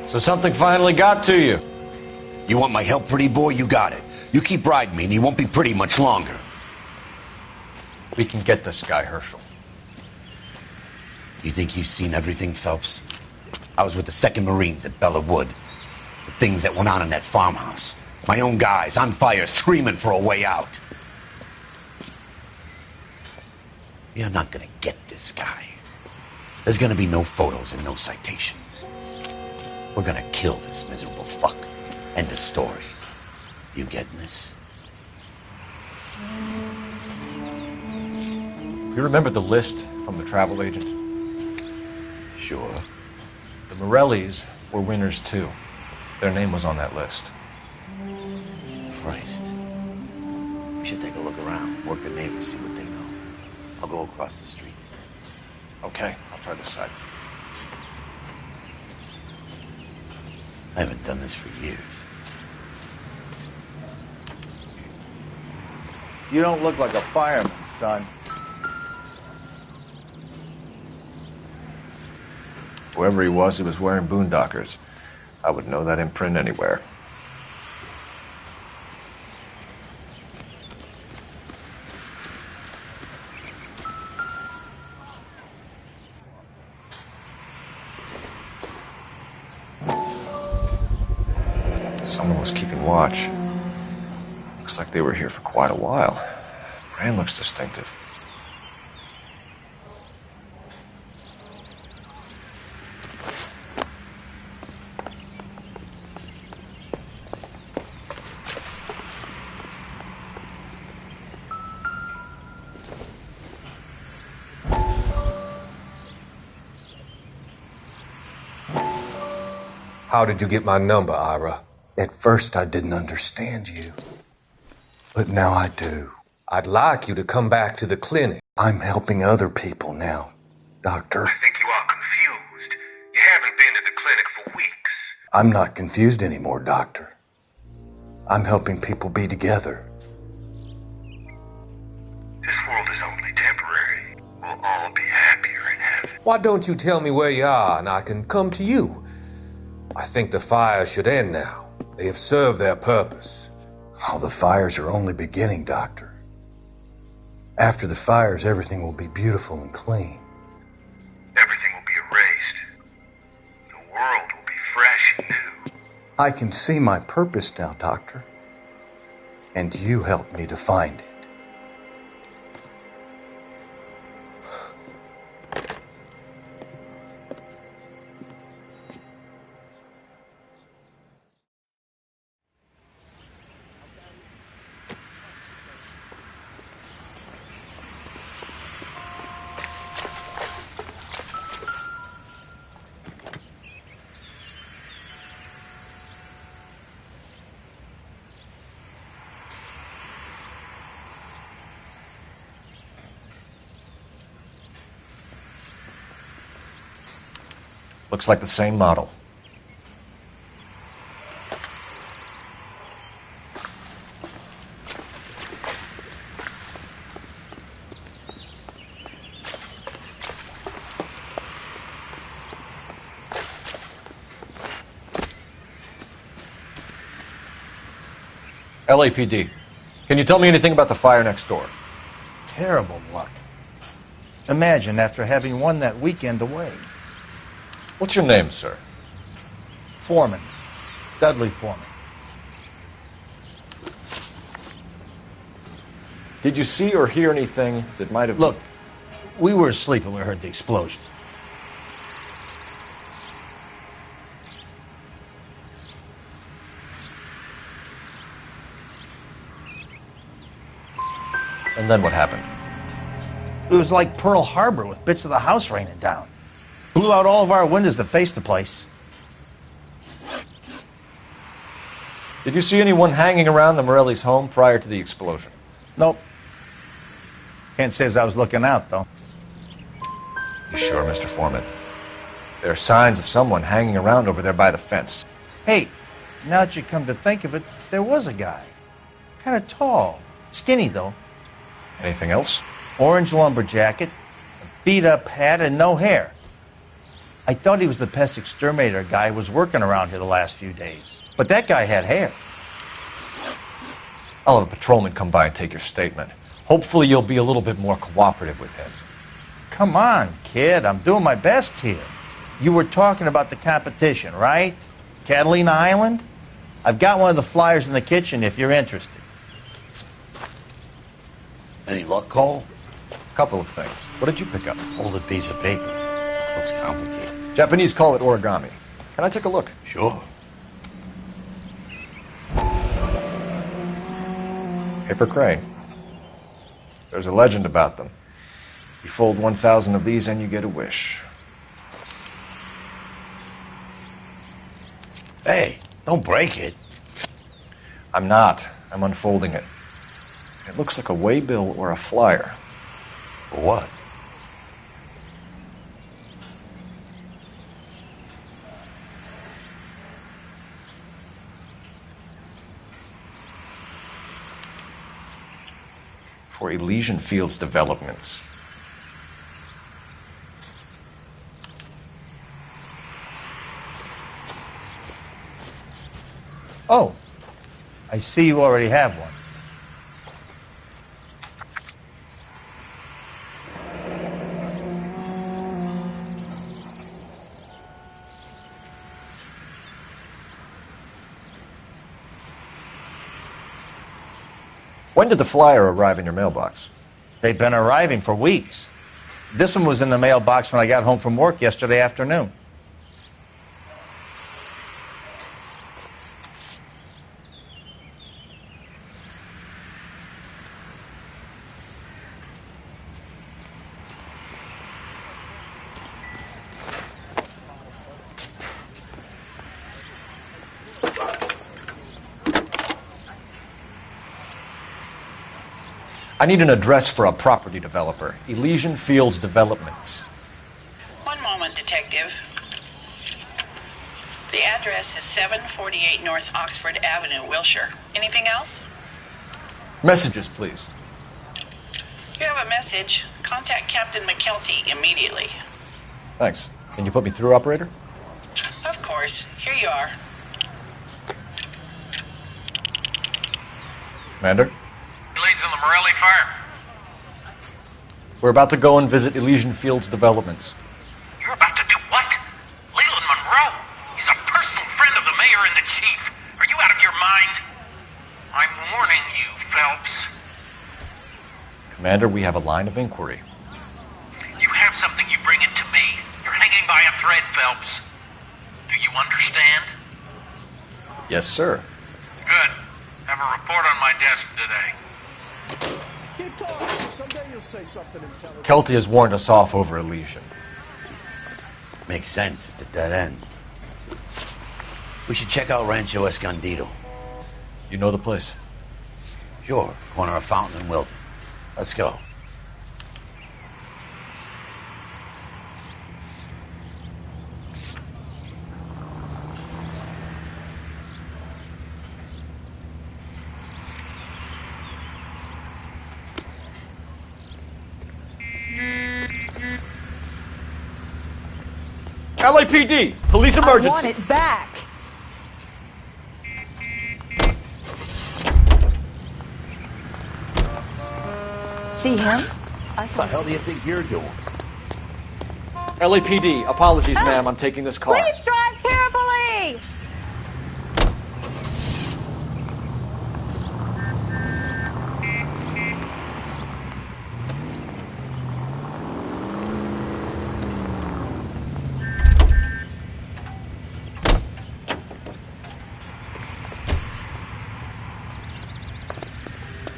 So something finally got to you.
You want my help, pretty boy? You got it. You keep riding me and you won't be pretty much longer.
We can get this guy, Herschel.
You think you've seen everything, Phelps? I was with the 2nd Marines at Bella Wood. The things that went on in that farmhouse. My own guys on fire screaming for a way out.
You're not gonna get this guy. There's gonna be no photos and no citations. We're gonna kill this miserable fuck. End of story. You getting this?
You remember the list from the travel agent?
Sure.
The Morellis were winners too. Their name was on that list.
Christ. We should take a look around, work the neighbors, see what they know. I'll go across the street.
Okay, I'll try this side.
I haven't done this for years.
You don't look like a fireman, son.
Whoever he was wearing boondockers. I would know that imprint anywhere. Someone was keeping watch. Looks like they were here for quite a while. Brand looks distinctive.
How did you get my number, Ira?
At first I didn't understand you, but now I do.
I'd like you to come back to the clinic.
I'm helping other people now, Doctor.
I think you are confused. You haven't been to the clinic for weeks.
I'm not confused anymore, Doctor. I'm helping people be together.
This world is only temporary. We'll all be happier in heaven. Why don't you tell me where you are and I can come to you? I think the fires should end now. They have served their purpose.
Oh, the fires are only beginning, Doctor. After the fires, everything will be beautiful and clean.
Everything will be erased. The world will be fresh and new.
I can see my purpose now, Doctor. And you helped me to find it.
Looks like the same model. LAPD. Can you tell me anything about the fire next door?
Terrible luck. Imagine after having won that weekend away.
What's your name, sir?
Foreman. Dudley Foreman.
Did you see or hear anything that might have...
Look, we were asleep when we heard the explosion.
And then what happened?
It was like Pearl Harbor with bits of the house raining down. Blew out all of our windows that faced the place.
Did you see anyone hanging around the Morellis' home prior to the explosion?
Nope. Can't say as I was looking out, though.
You sure, Mr. Foreman? There are signs of someone hanging around over there by the fence.
Hey, now that you come to think of it, there was a guy. Kind of tall. Skinny, though.
Anything else?
Orange lumber jacket, a beat-up hat, and no hair. I thought he was the pest exterminator guy who was working around here the last few days. But that guy had hair.
I'll have a patrolman come by and take your statement. Hopefully you'll be a little bit more cooperative with him.
Come on, kid. I'm doing my best here. You were talking about the competition, right? Catalina Island? I've got one of the flyers in the kitchen if you're interested.
Any luck, Cole?
A
couple of things. What did you pick up?
Folded piece of paper. Looks complicated.
Japanese call it origami. Can I take a look?
Sure.
Paper crane. There's a legend about them. You fold 1,000 of these and you get a wish.
Hey, don't break it.
I'm not. I'm unfolding it. It looks like a waybill or a flyer.
For what?
For Elysian Fields developments.
Oh, I see you already have one.
When did the flyer arrive in your mailbox?
They've been arriving for weeks. This one was in the mailbox when I got home from work yesterday afternoon.
I need an address for a property developer. Elysian Fields Developments.
One moment, Detective. The address is 748 North Oxford Avenue, Wilshire. Anything else?
Messages, please.
You have a message. Contact Captain McKelty immediately.
Thanks. Can you put me through, operator?
Of course. Here you are.
Commander?
Leads on the Morelli fire.
We're about to go and visit Elysian Fields Developments.
You're about to do what? Leland Monroe. He's a personal friend of the mayor and the chief. Are you out of your mind? I'm warning you, Phelps.
Commander, we have a line of inquiry.
You have something, you bring it to me. You're hanging by a thread, Phelps. Do you understand?
Yes, sir.
Good. Have a report on my desk today.
Keep talking. Someday you'll say something intelligent.
Kelty has warned us off over Elysian.
Makes sense. It's a dead end. We should check out Rancho Escondido.
You know the place?
Sure. Corner of Fountain and Wilton. Let's go.
LAPD! Police emergency!
I want it back. See him?
What the hell do you think you're doing?
LAPD, apologies, ma'am. I'm taking this car.
Please drive carefully.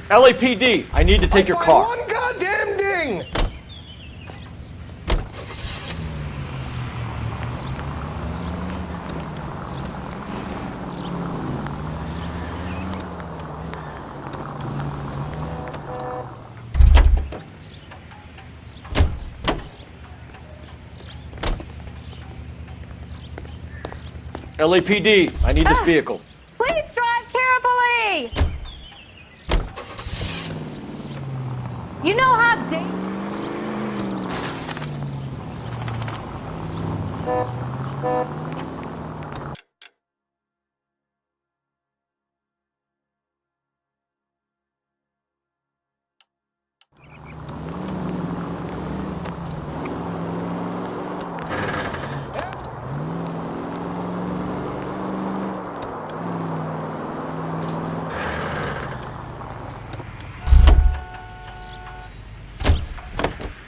LAPD, I need to take your car.
One goddamn ding!
LAPD, I need this vehicle.
Please drive carefully. You know how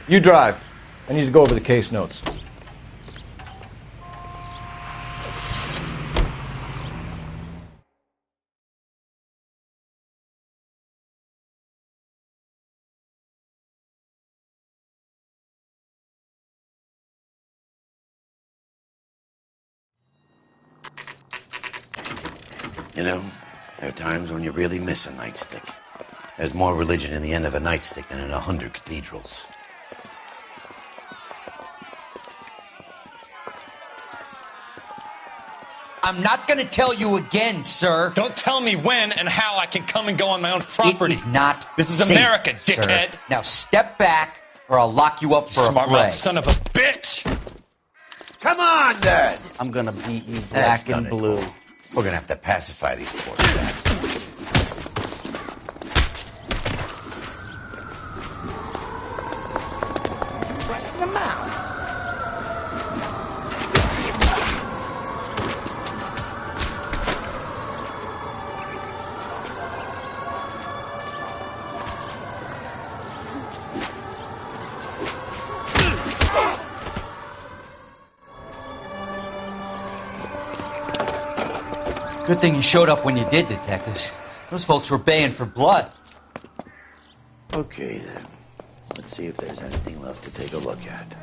You drive. I need to go over the case notes.
You know, there are times when you really miss a nightstick. There's more religion in the end of a nightstick than in 100 cathedrals.
I'm not gonna tell you again, sir.
Don't tell me when and how I can come and go on my own property.
It is not
This is
safe,
America, dickhead.
Sir. Now step back, or I'll lock you up for
Smart
a fray.
mouth son of a bitch!
Come on, then!
I'm gonna beat you
That's
black and
not it,
blue.
Cole. We're gonna have to pacify these poor chaps.
Right in the mouth. Good thing you showed up when you did, detectives. Those folks were baying for blood.
Okay, then. Let's see if there's anything left to take a look at.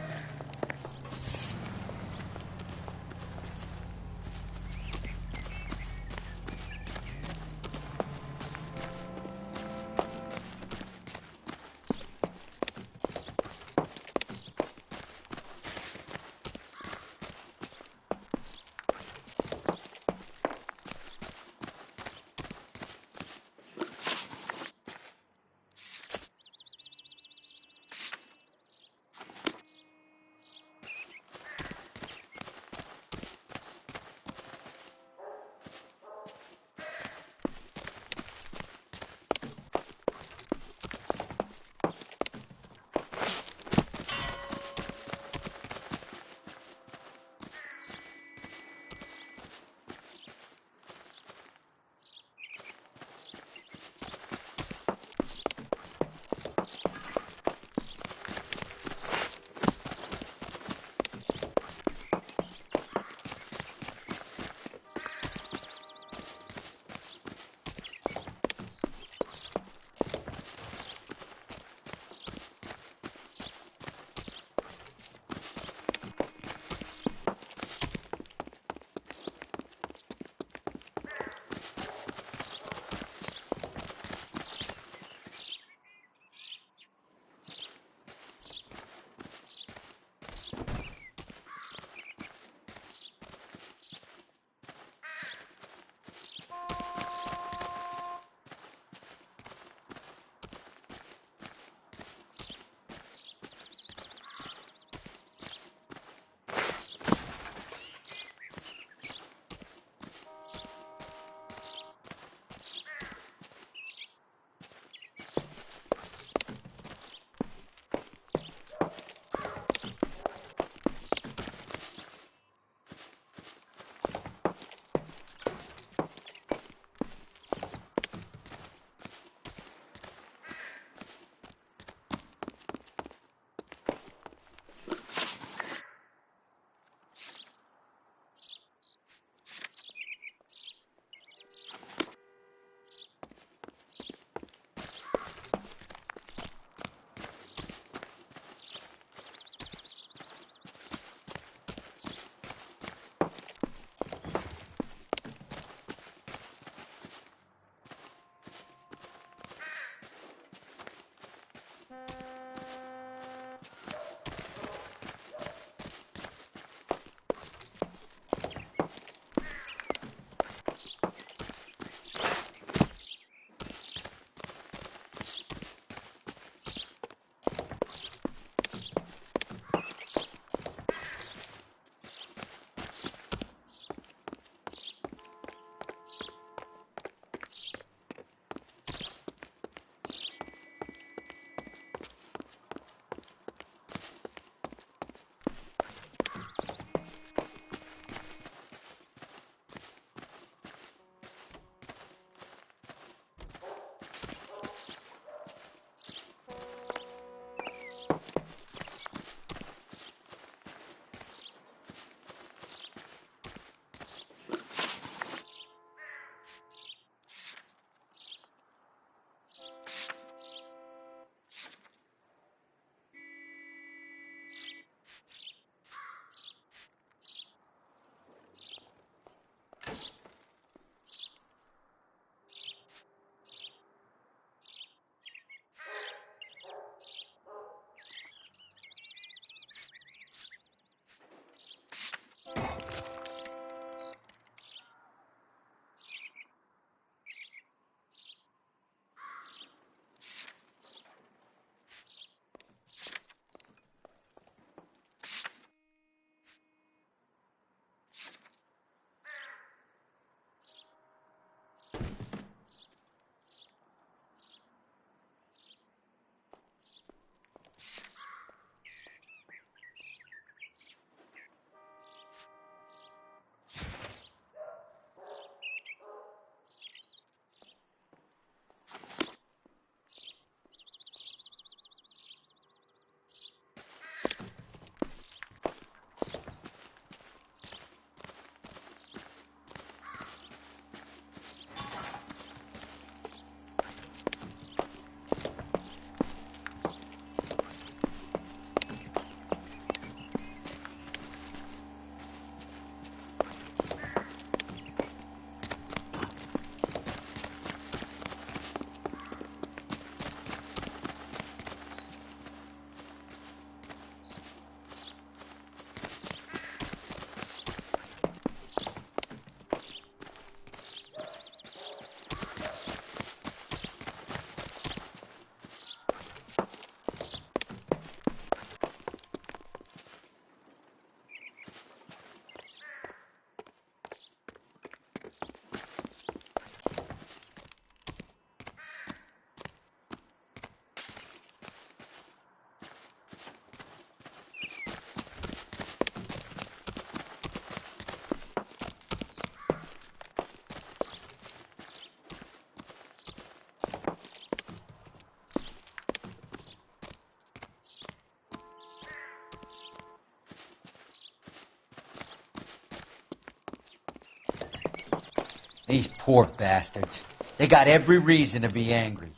These poor bastards. They got every reason to be angry.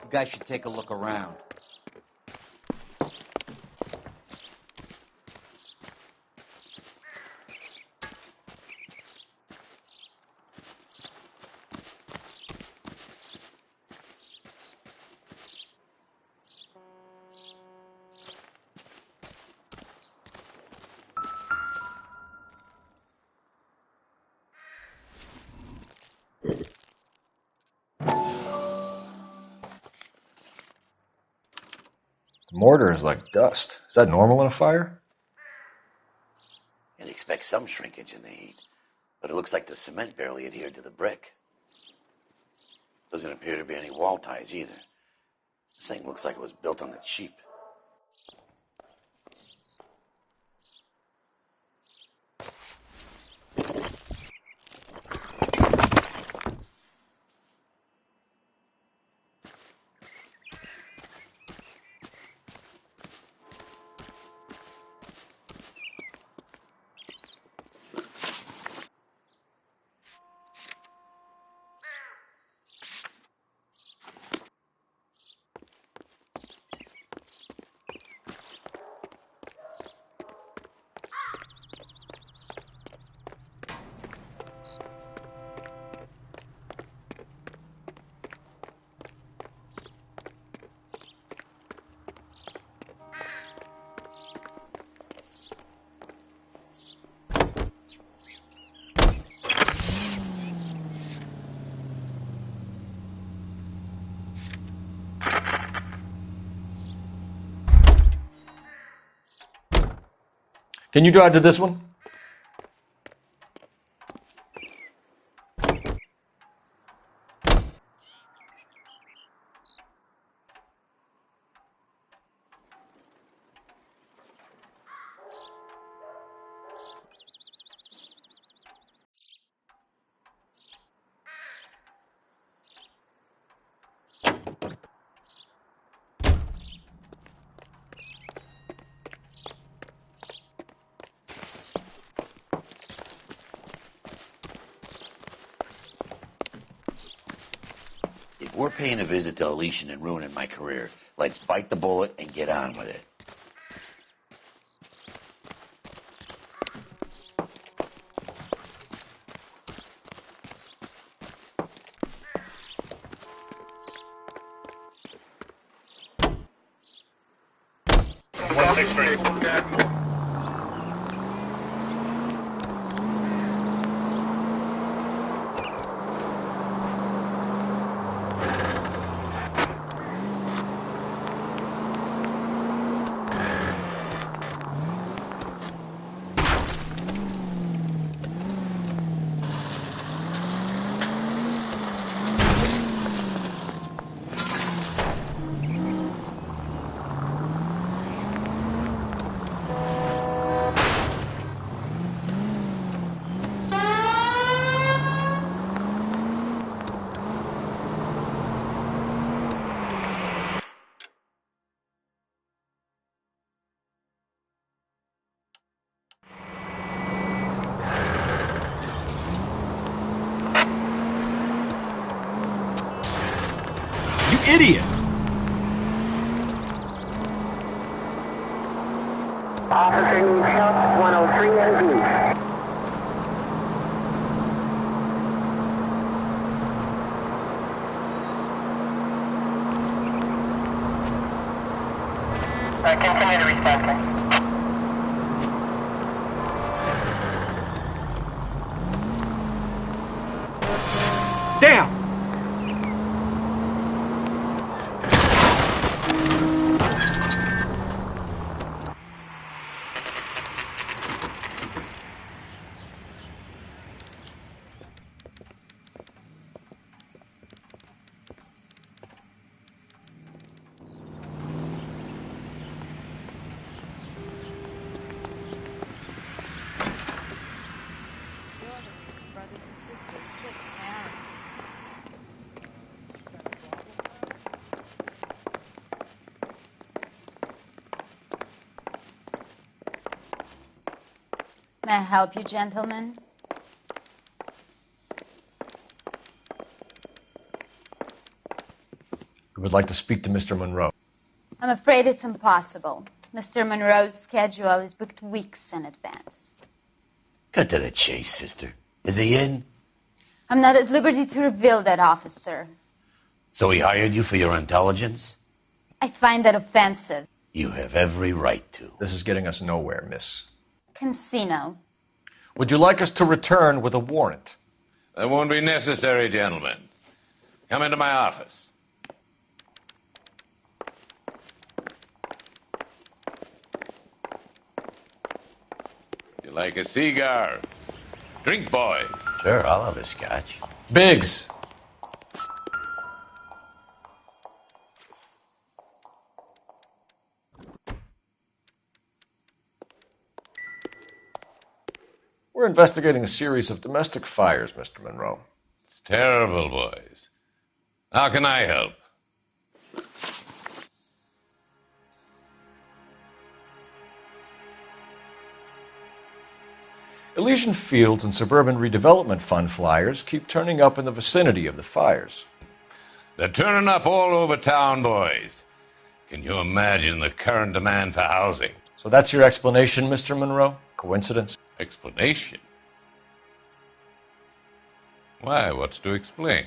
You guys should take a look around.
Mortar is like dust. Is that normal in a fire?
You'd expect some shrinkage in the heat, but it looks like the cement barely adhered to the brick. Doesn't appear to be any wall ties either. This thing looks like it was built on the cheap.
Can you drive to this one?
If we're paying a visit to Elysian and ruining my career, let's bite the bullet and get on with it.
idiot!
Officer needs help, 103 and B.
Continue to respond, sir.
Damn!
May I help you, gentlemen?
We would like to speak to Mr. Monroe.
I'm afraid it's impossible. Mr. Monroe's schedule is booked weeks in advance.
Cut to the chase, sister. Is he in?
I'm not at liberty to reveal that, officer.
So he hired you for your intelligence?
I find that offensive.
You have every right to.
This is getting us nowhere, miss.
Casino.
Would you like us to return with a warrant?
That won't be necessary, gentlemen. Come into my office. You like a cigar? Drink, boys.
Sure, I'll have a scotch.
Biggs. We're investigating a series of domestic fires, Mr. Monroe.
It's terrible, boys. How can I help?
Elysian Fields and Suburban Redevelopment Fund flyers keep turning up in the vicinity of the fires.
They're turning up all over town, boys. Can you imagine the current demand for housing?
So that's your explanation, Mr. Monroe? Coincidence?
Explanation? Why, what's to explain?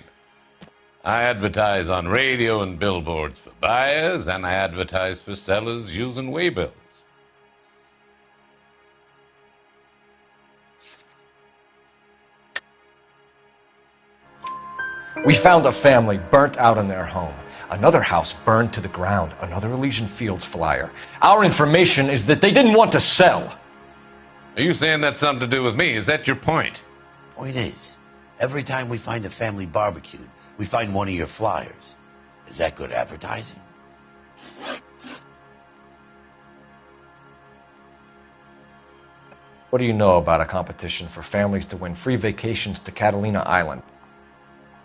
I advertise on radio and billboards for buyers, and I advertise for sellers using waybills.
We found a family burnt out in their home. Another house burned to the ground. Another Elysian Fields flyer. Our information is that they didn't want to sell.
Are you saying that's something to do with me? Is that your point?
Point is, every time we find a family barbecued, we find one of your flyers. Is that good advertising?
What do you know about a competition for families to win free vacations to Catalina Island?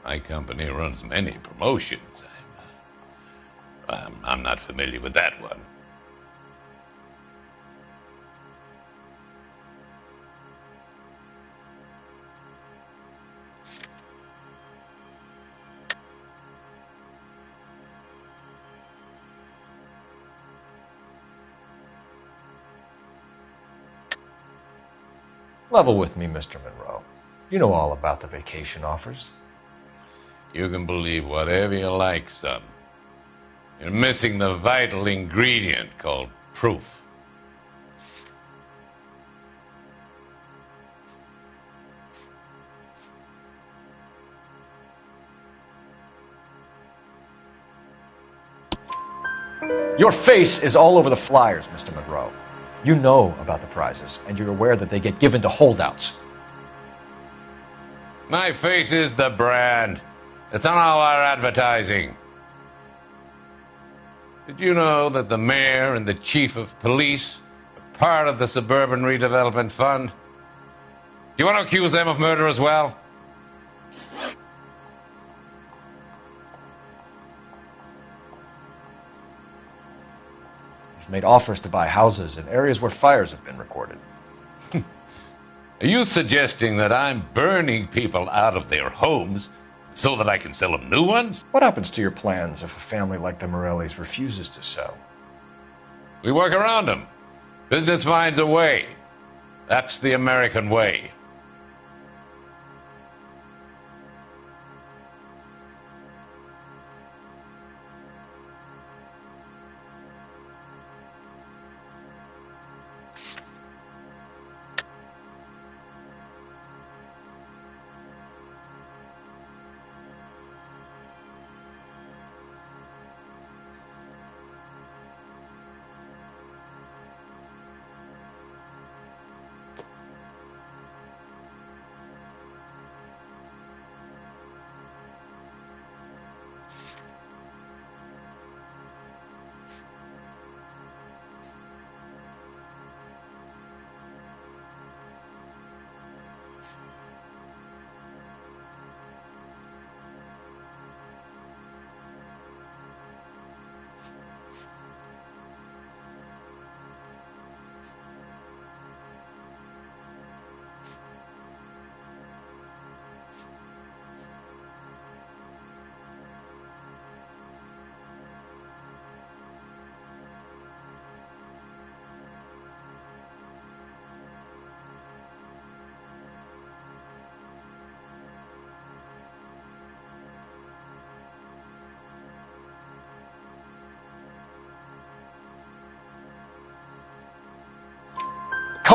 My company runs many promotions. I'm not familiar with that one.
Level with me, Mr. Monroe. You know all about the vacation offers.
You can believe whatever you like, son. You're missing the vital ingredient called proof.
Your face is all over the flyers, Mr. Monroe. You know about the prizes, and you're aware that they get given to holdouts.
My face is the brand. It's on all our advertising. Did you know that the mayor and the chief of police are part of the Suburban Redevelopment Fund? Do you want to accuse them of murder as well?
You've made offers to buy houses in areas where fires have been recorded.
Are you suggesting that I'm burning people out of their homes So that I can sell them new ones?
What happens to your plans if a family like the Morellis refuses to sell?
We work around them. Business finds a way. That's the American way.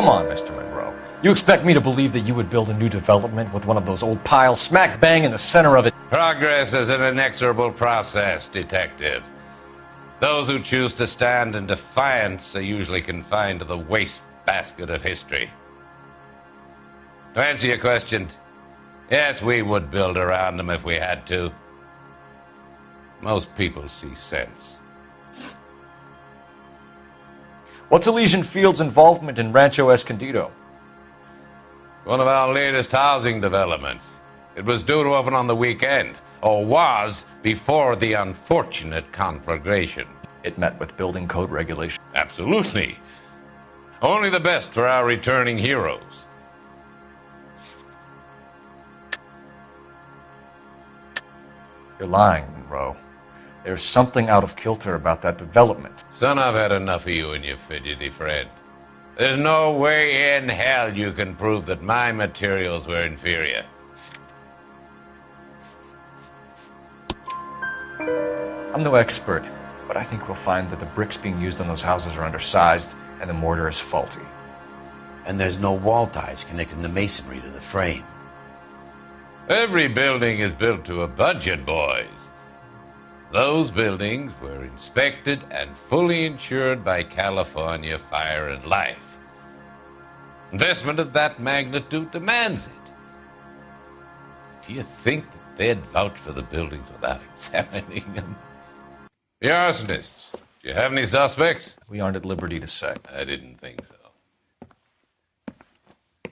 Come on, Mr. Monroe. You expect me to believe that you would build a new development with one of those old piles smack bang in the center of it?
Progress is an inexorable process, Detective. Those who choose to stand in defiance are usually confined to the wastebasket of history. To answer your question, yes, we would build around them if we had to. Most people see sense.
What's Elysian Field's involvement in Rancho Escondido?
One of our latest housing developments. It was due to open on the weekend, or was before the unfortunate conflagration.
It met with building code regulations.
Absolutely. Only the best for our returning heroes.
You're lying, Monroe. There's something out of kilter about that development.
Son, I've had enough of you and your fidgety friend. There's no way in hell you can prove that my materials were inferior.
I'm no expert, but I think we'll find that the bricks being used on those houses are undersized and the mortar is faulty.
And there's no wall ties connecting the masonry to the frame.
Every building is built to a budget, boys. Those buildings were inspected and fully insured by California Fire and Life. Investment of that magnitude demands it. Do you think that they'd vouch for the buildings without examining them? The arsonists, do you have any suspects?
We aren't at liberty to say.
I didn't think so.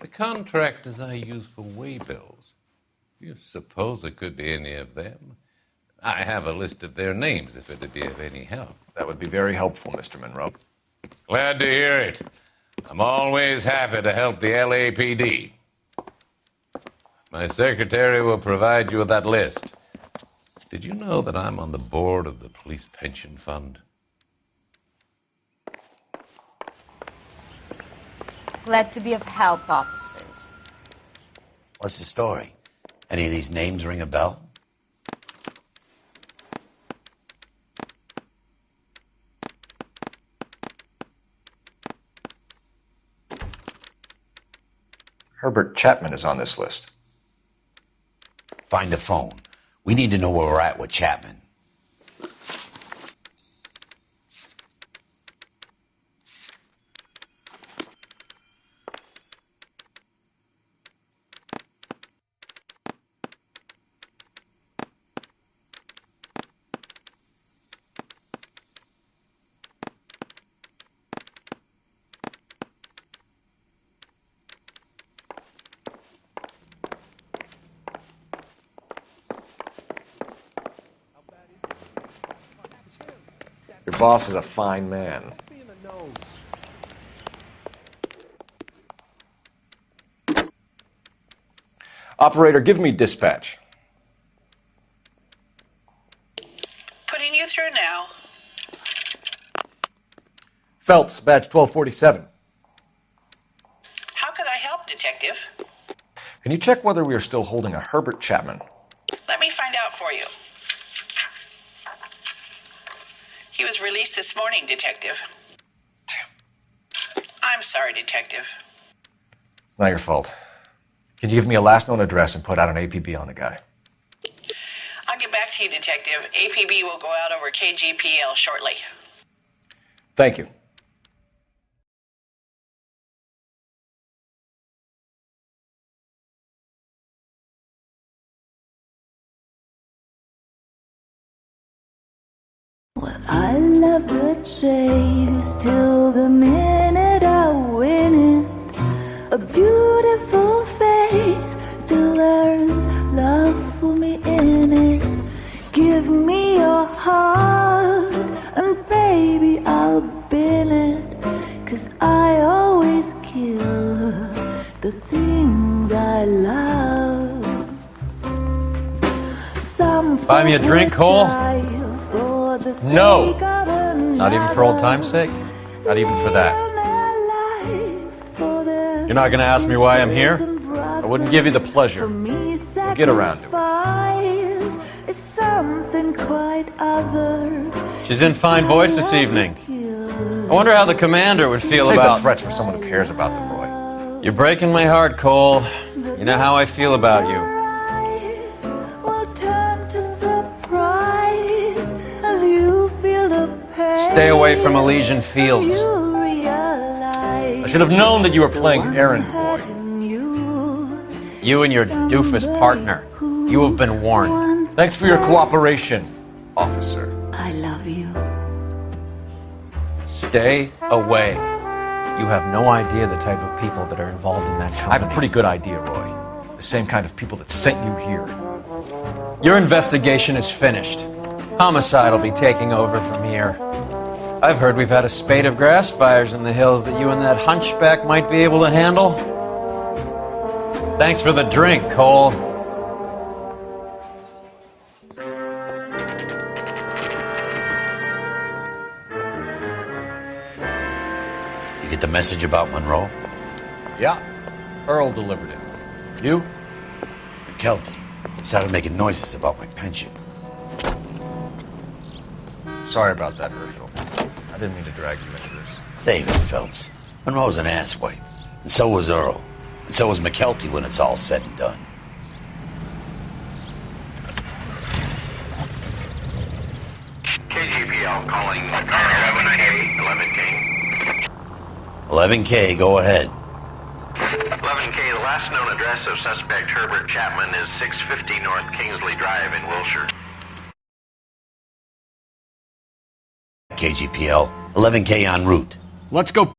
The contractors I use for waybills, do you suppose it could be any of them? I have a list of their names if it'd be of any help.
That would be very helpful, Mr. Monroe.
Glad to hear it. I'm always happy to help the LAPD. My secretary will provide you with that list. Did you know that I'm on the board of the police pension fund?
Glad to be of help, officers.
What's the story? Any of these names ring a bell?
Herbert Chapman is on this list.
Find the phone. We need to know where we're at with Chapman.
Your boss is a fine man. Operator, give me dispatch. Phelps, badge 1247.
How could I help, Detective?
Can you check whether we are still holding a Herbert Chapman?
Let me find out for you. He was released this morning, Detective. Damn. I'm sorry, Detective.
It's not your fault. Can you give me a last known address and put out an APB on the guy?
I'll get back to you, Detective. APB will go out over KGPL shortly.
Thank you.
Well, I love the chase till the minute I win it. A beautiful face till there's love for me in it. Give me your heart and baby I'll bill it. 'Cause I always kill the things I love. Some
Buy me a drink, Cole?
No.
Not even for old time's sake?
Not even for that.
You're not going to ask me why I'm here?
I wouldn't give you the pleasure. We'll get around to it.
Something quite other.
She's in fine voice this evening. I wonder how the commander would feel
Save
about...
the threats for someone who cares about them, Roy.
You're breaking my heart, Cole. You know how I feel about you. Stay away from Elysian Fields.
I should have known that you were playing errand boy.
You and your doofus partner. You have been warned.
Thanks for your cooperation, officer.
I love you.
Stay away. You have no idea the type of people that are involved in that company.
I have a pretty good idea, Roy. The same kind of people that sent you here.
Your investigation is finished. Homicide will be taking over from here. I've heard we've had a spate of grass fires in the hills that you and that hunchback might be able to handle. Thanks for the drink, Cole.
You get the message about Monroe?
Yeah. Earl delivered it. You?
McKelty started making noises about my pension.
Sorry about that, Virgil. I didn't mean to drag you into this.
Save it, Phelps. Monroe's an asswipe. And so was Earl. And so was McKelty when it's all said and done.
KGPL calling car 11K.
11K, go ahead.
11K, the last known address of suspect Herbert Chapman is 650 North Kingsley Drive in Wilshire.
KGPL, 11K en route.
Let's go.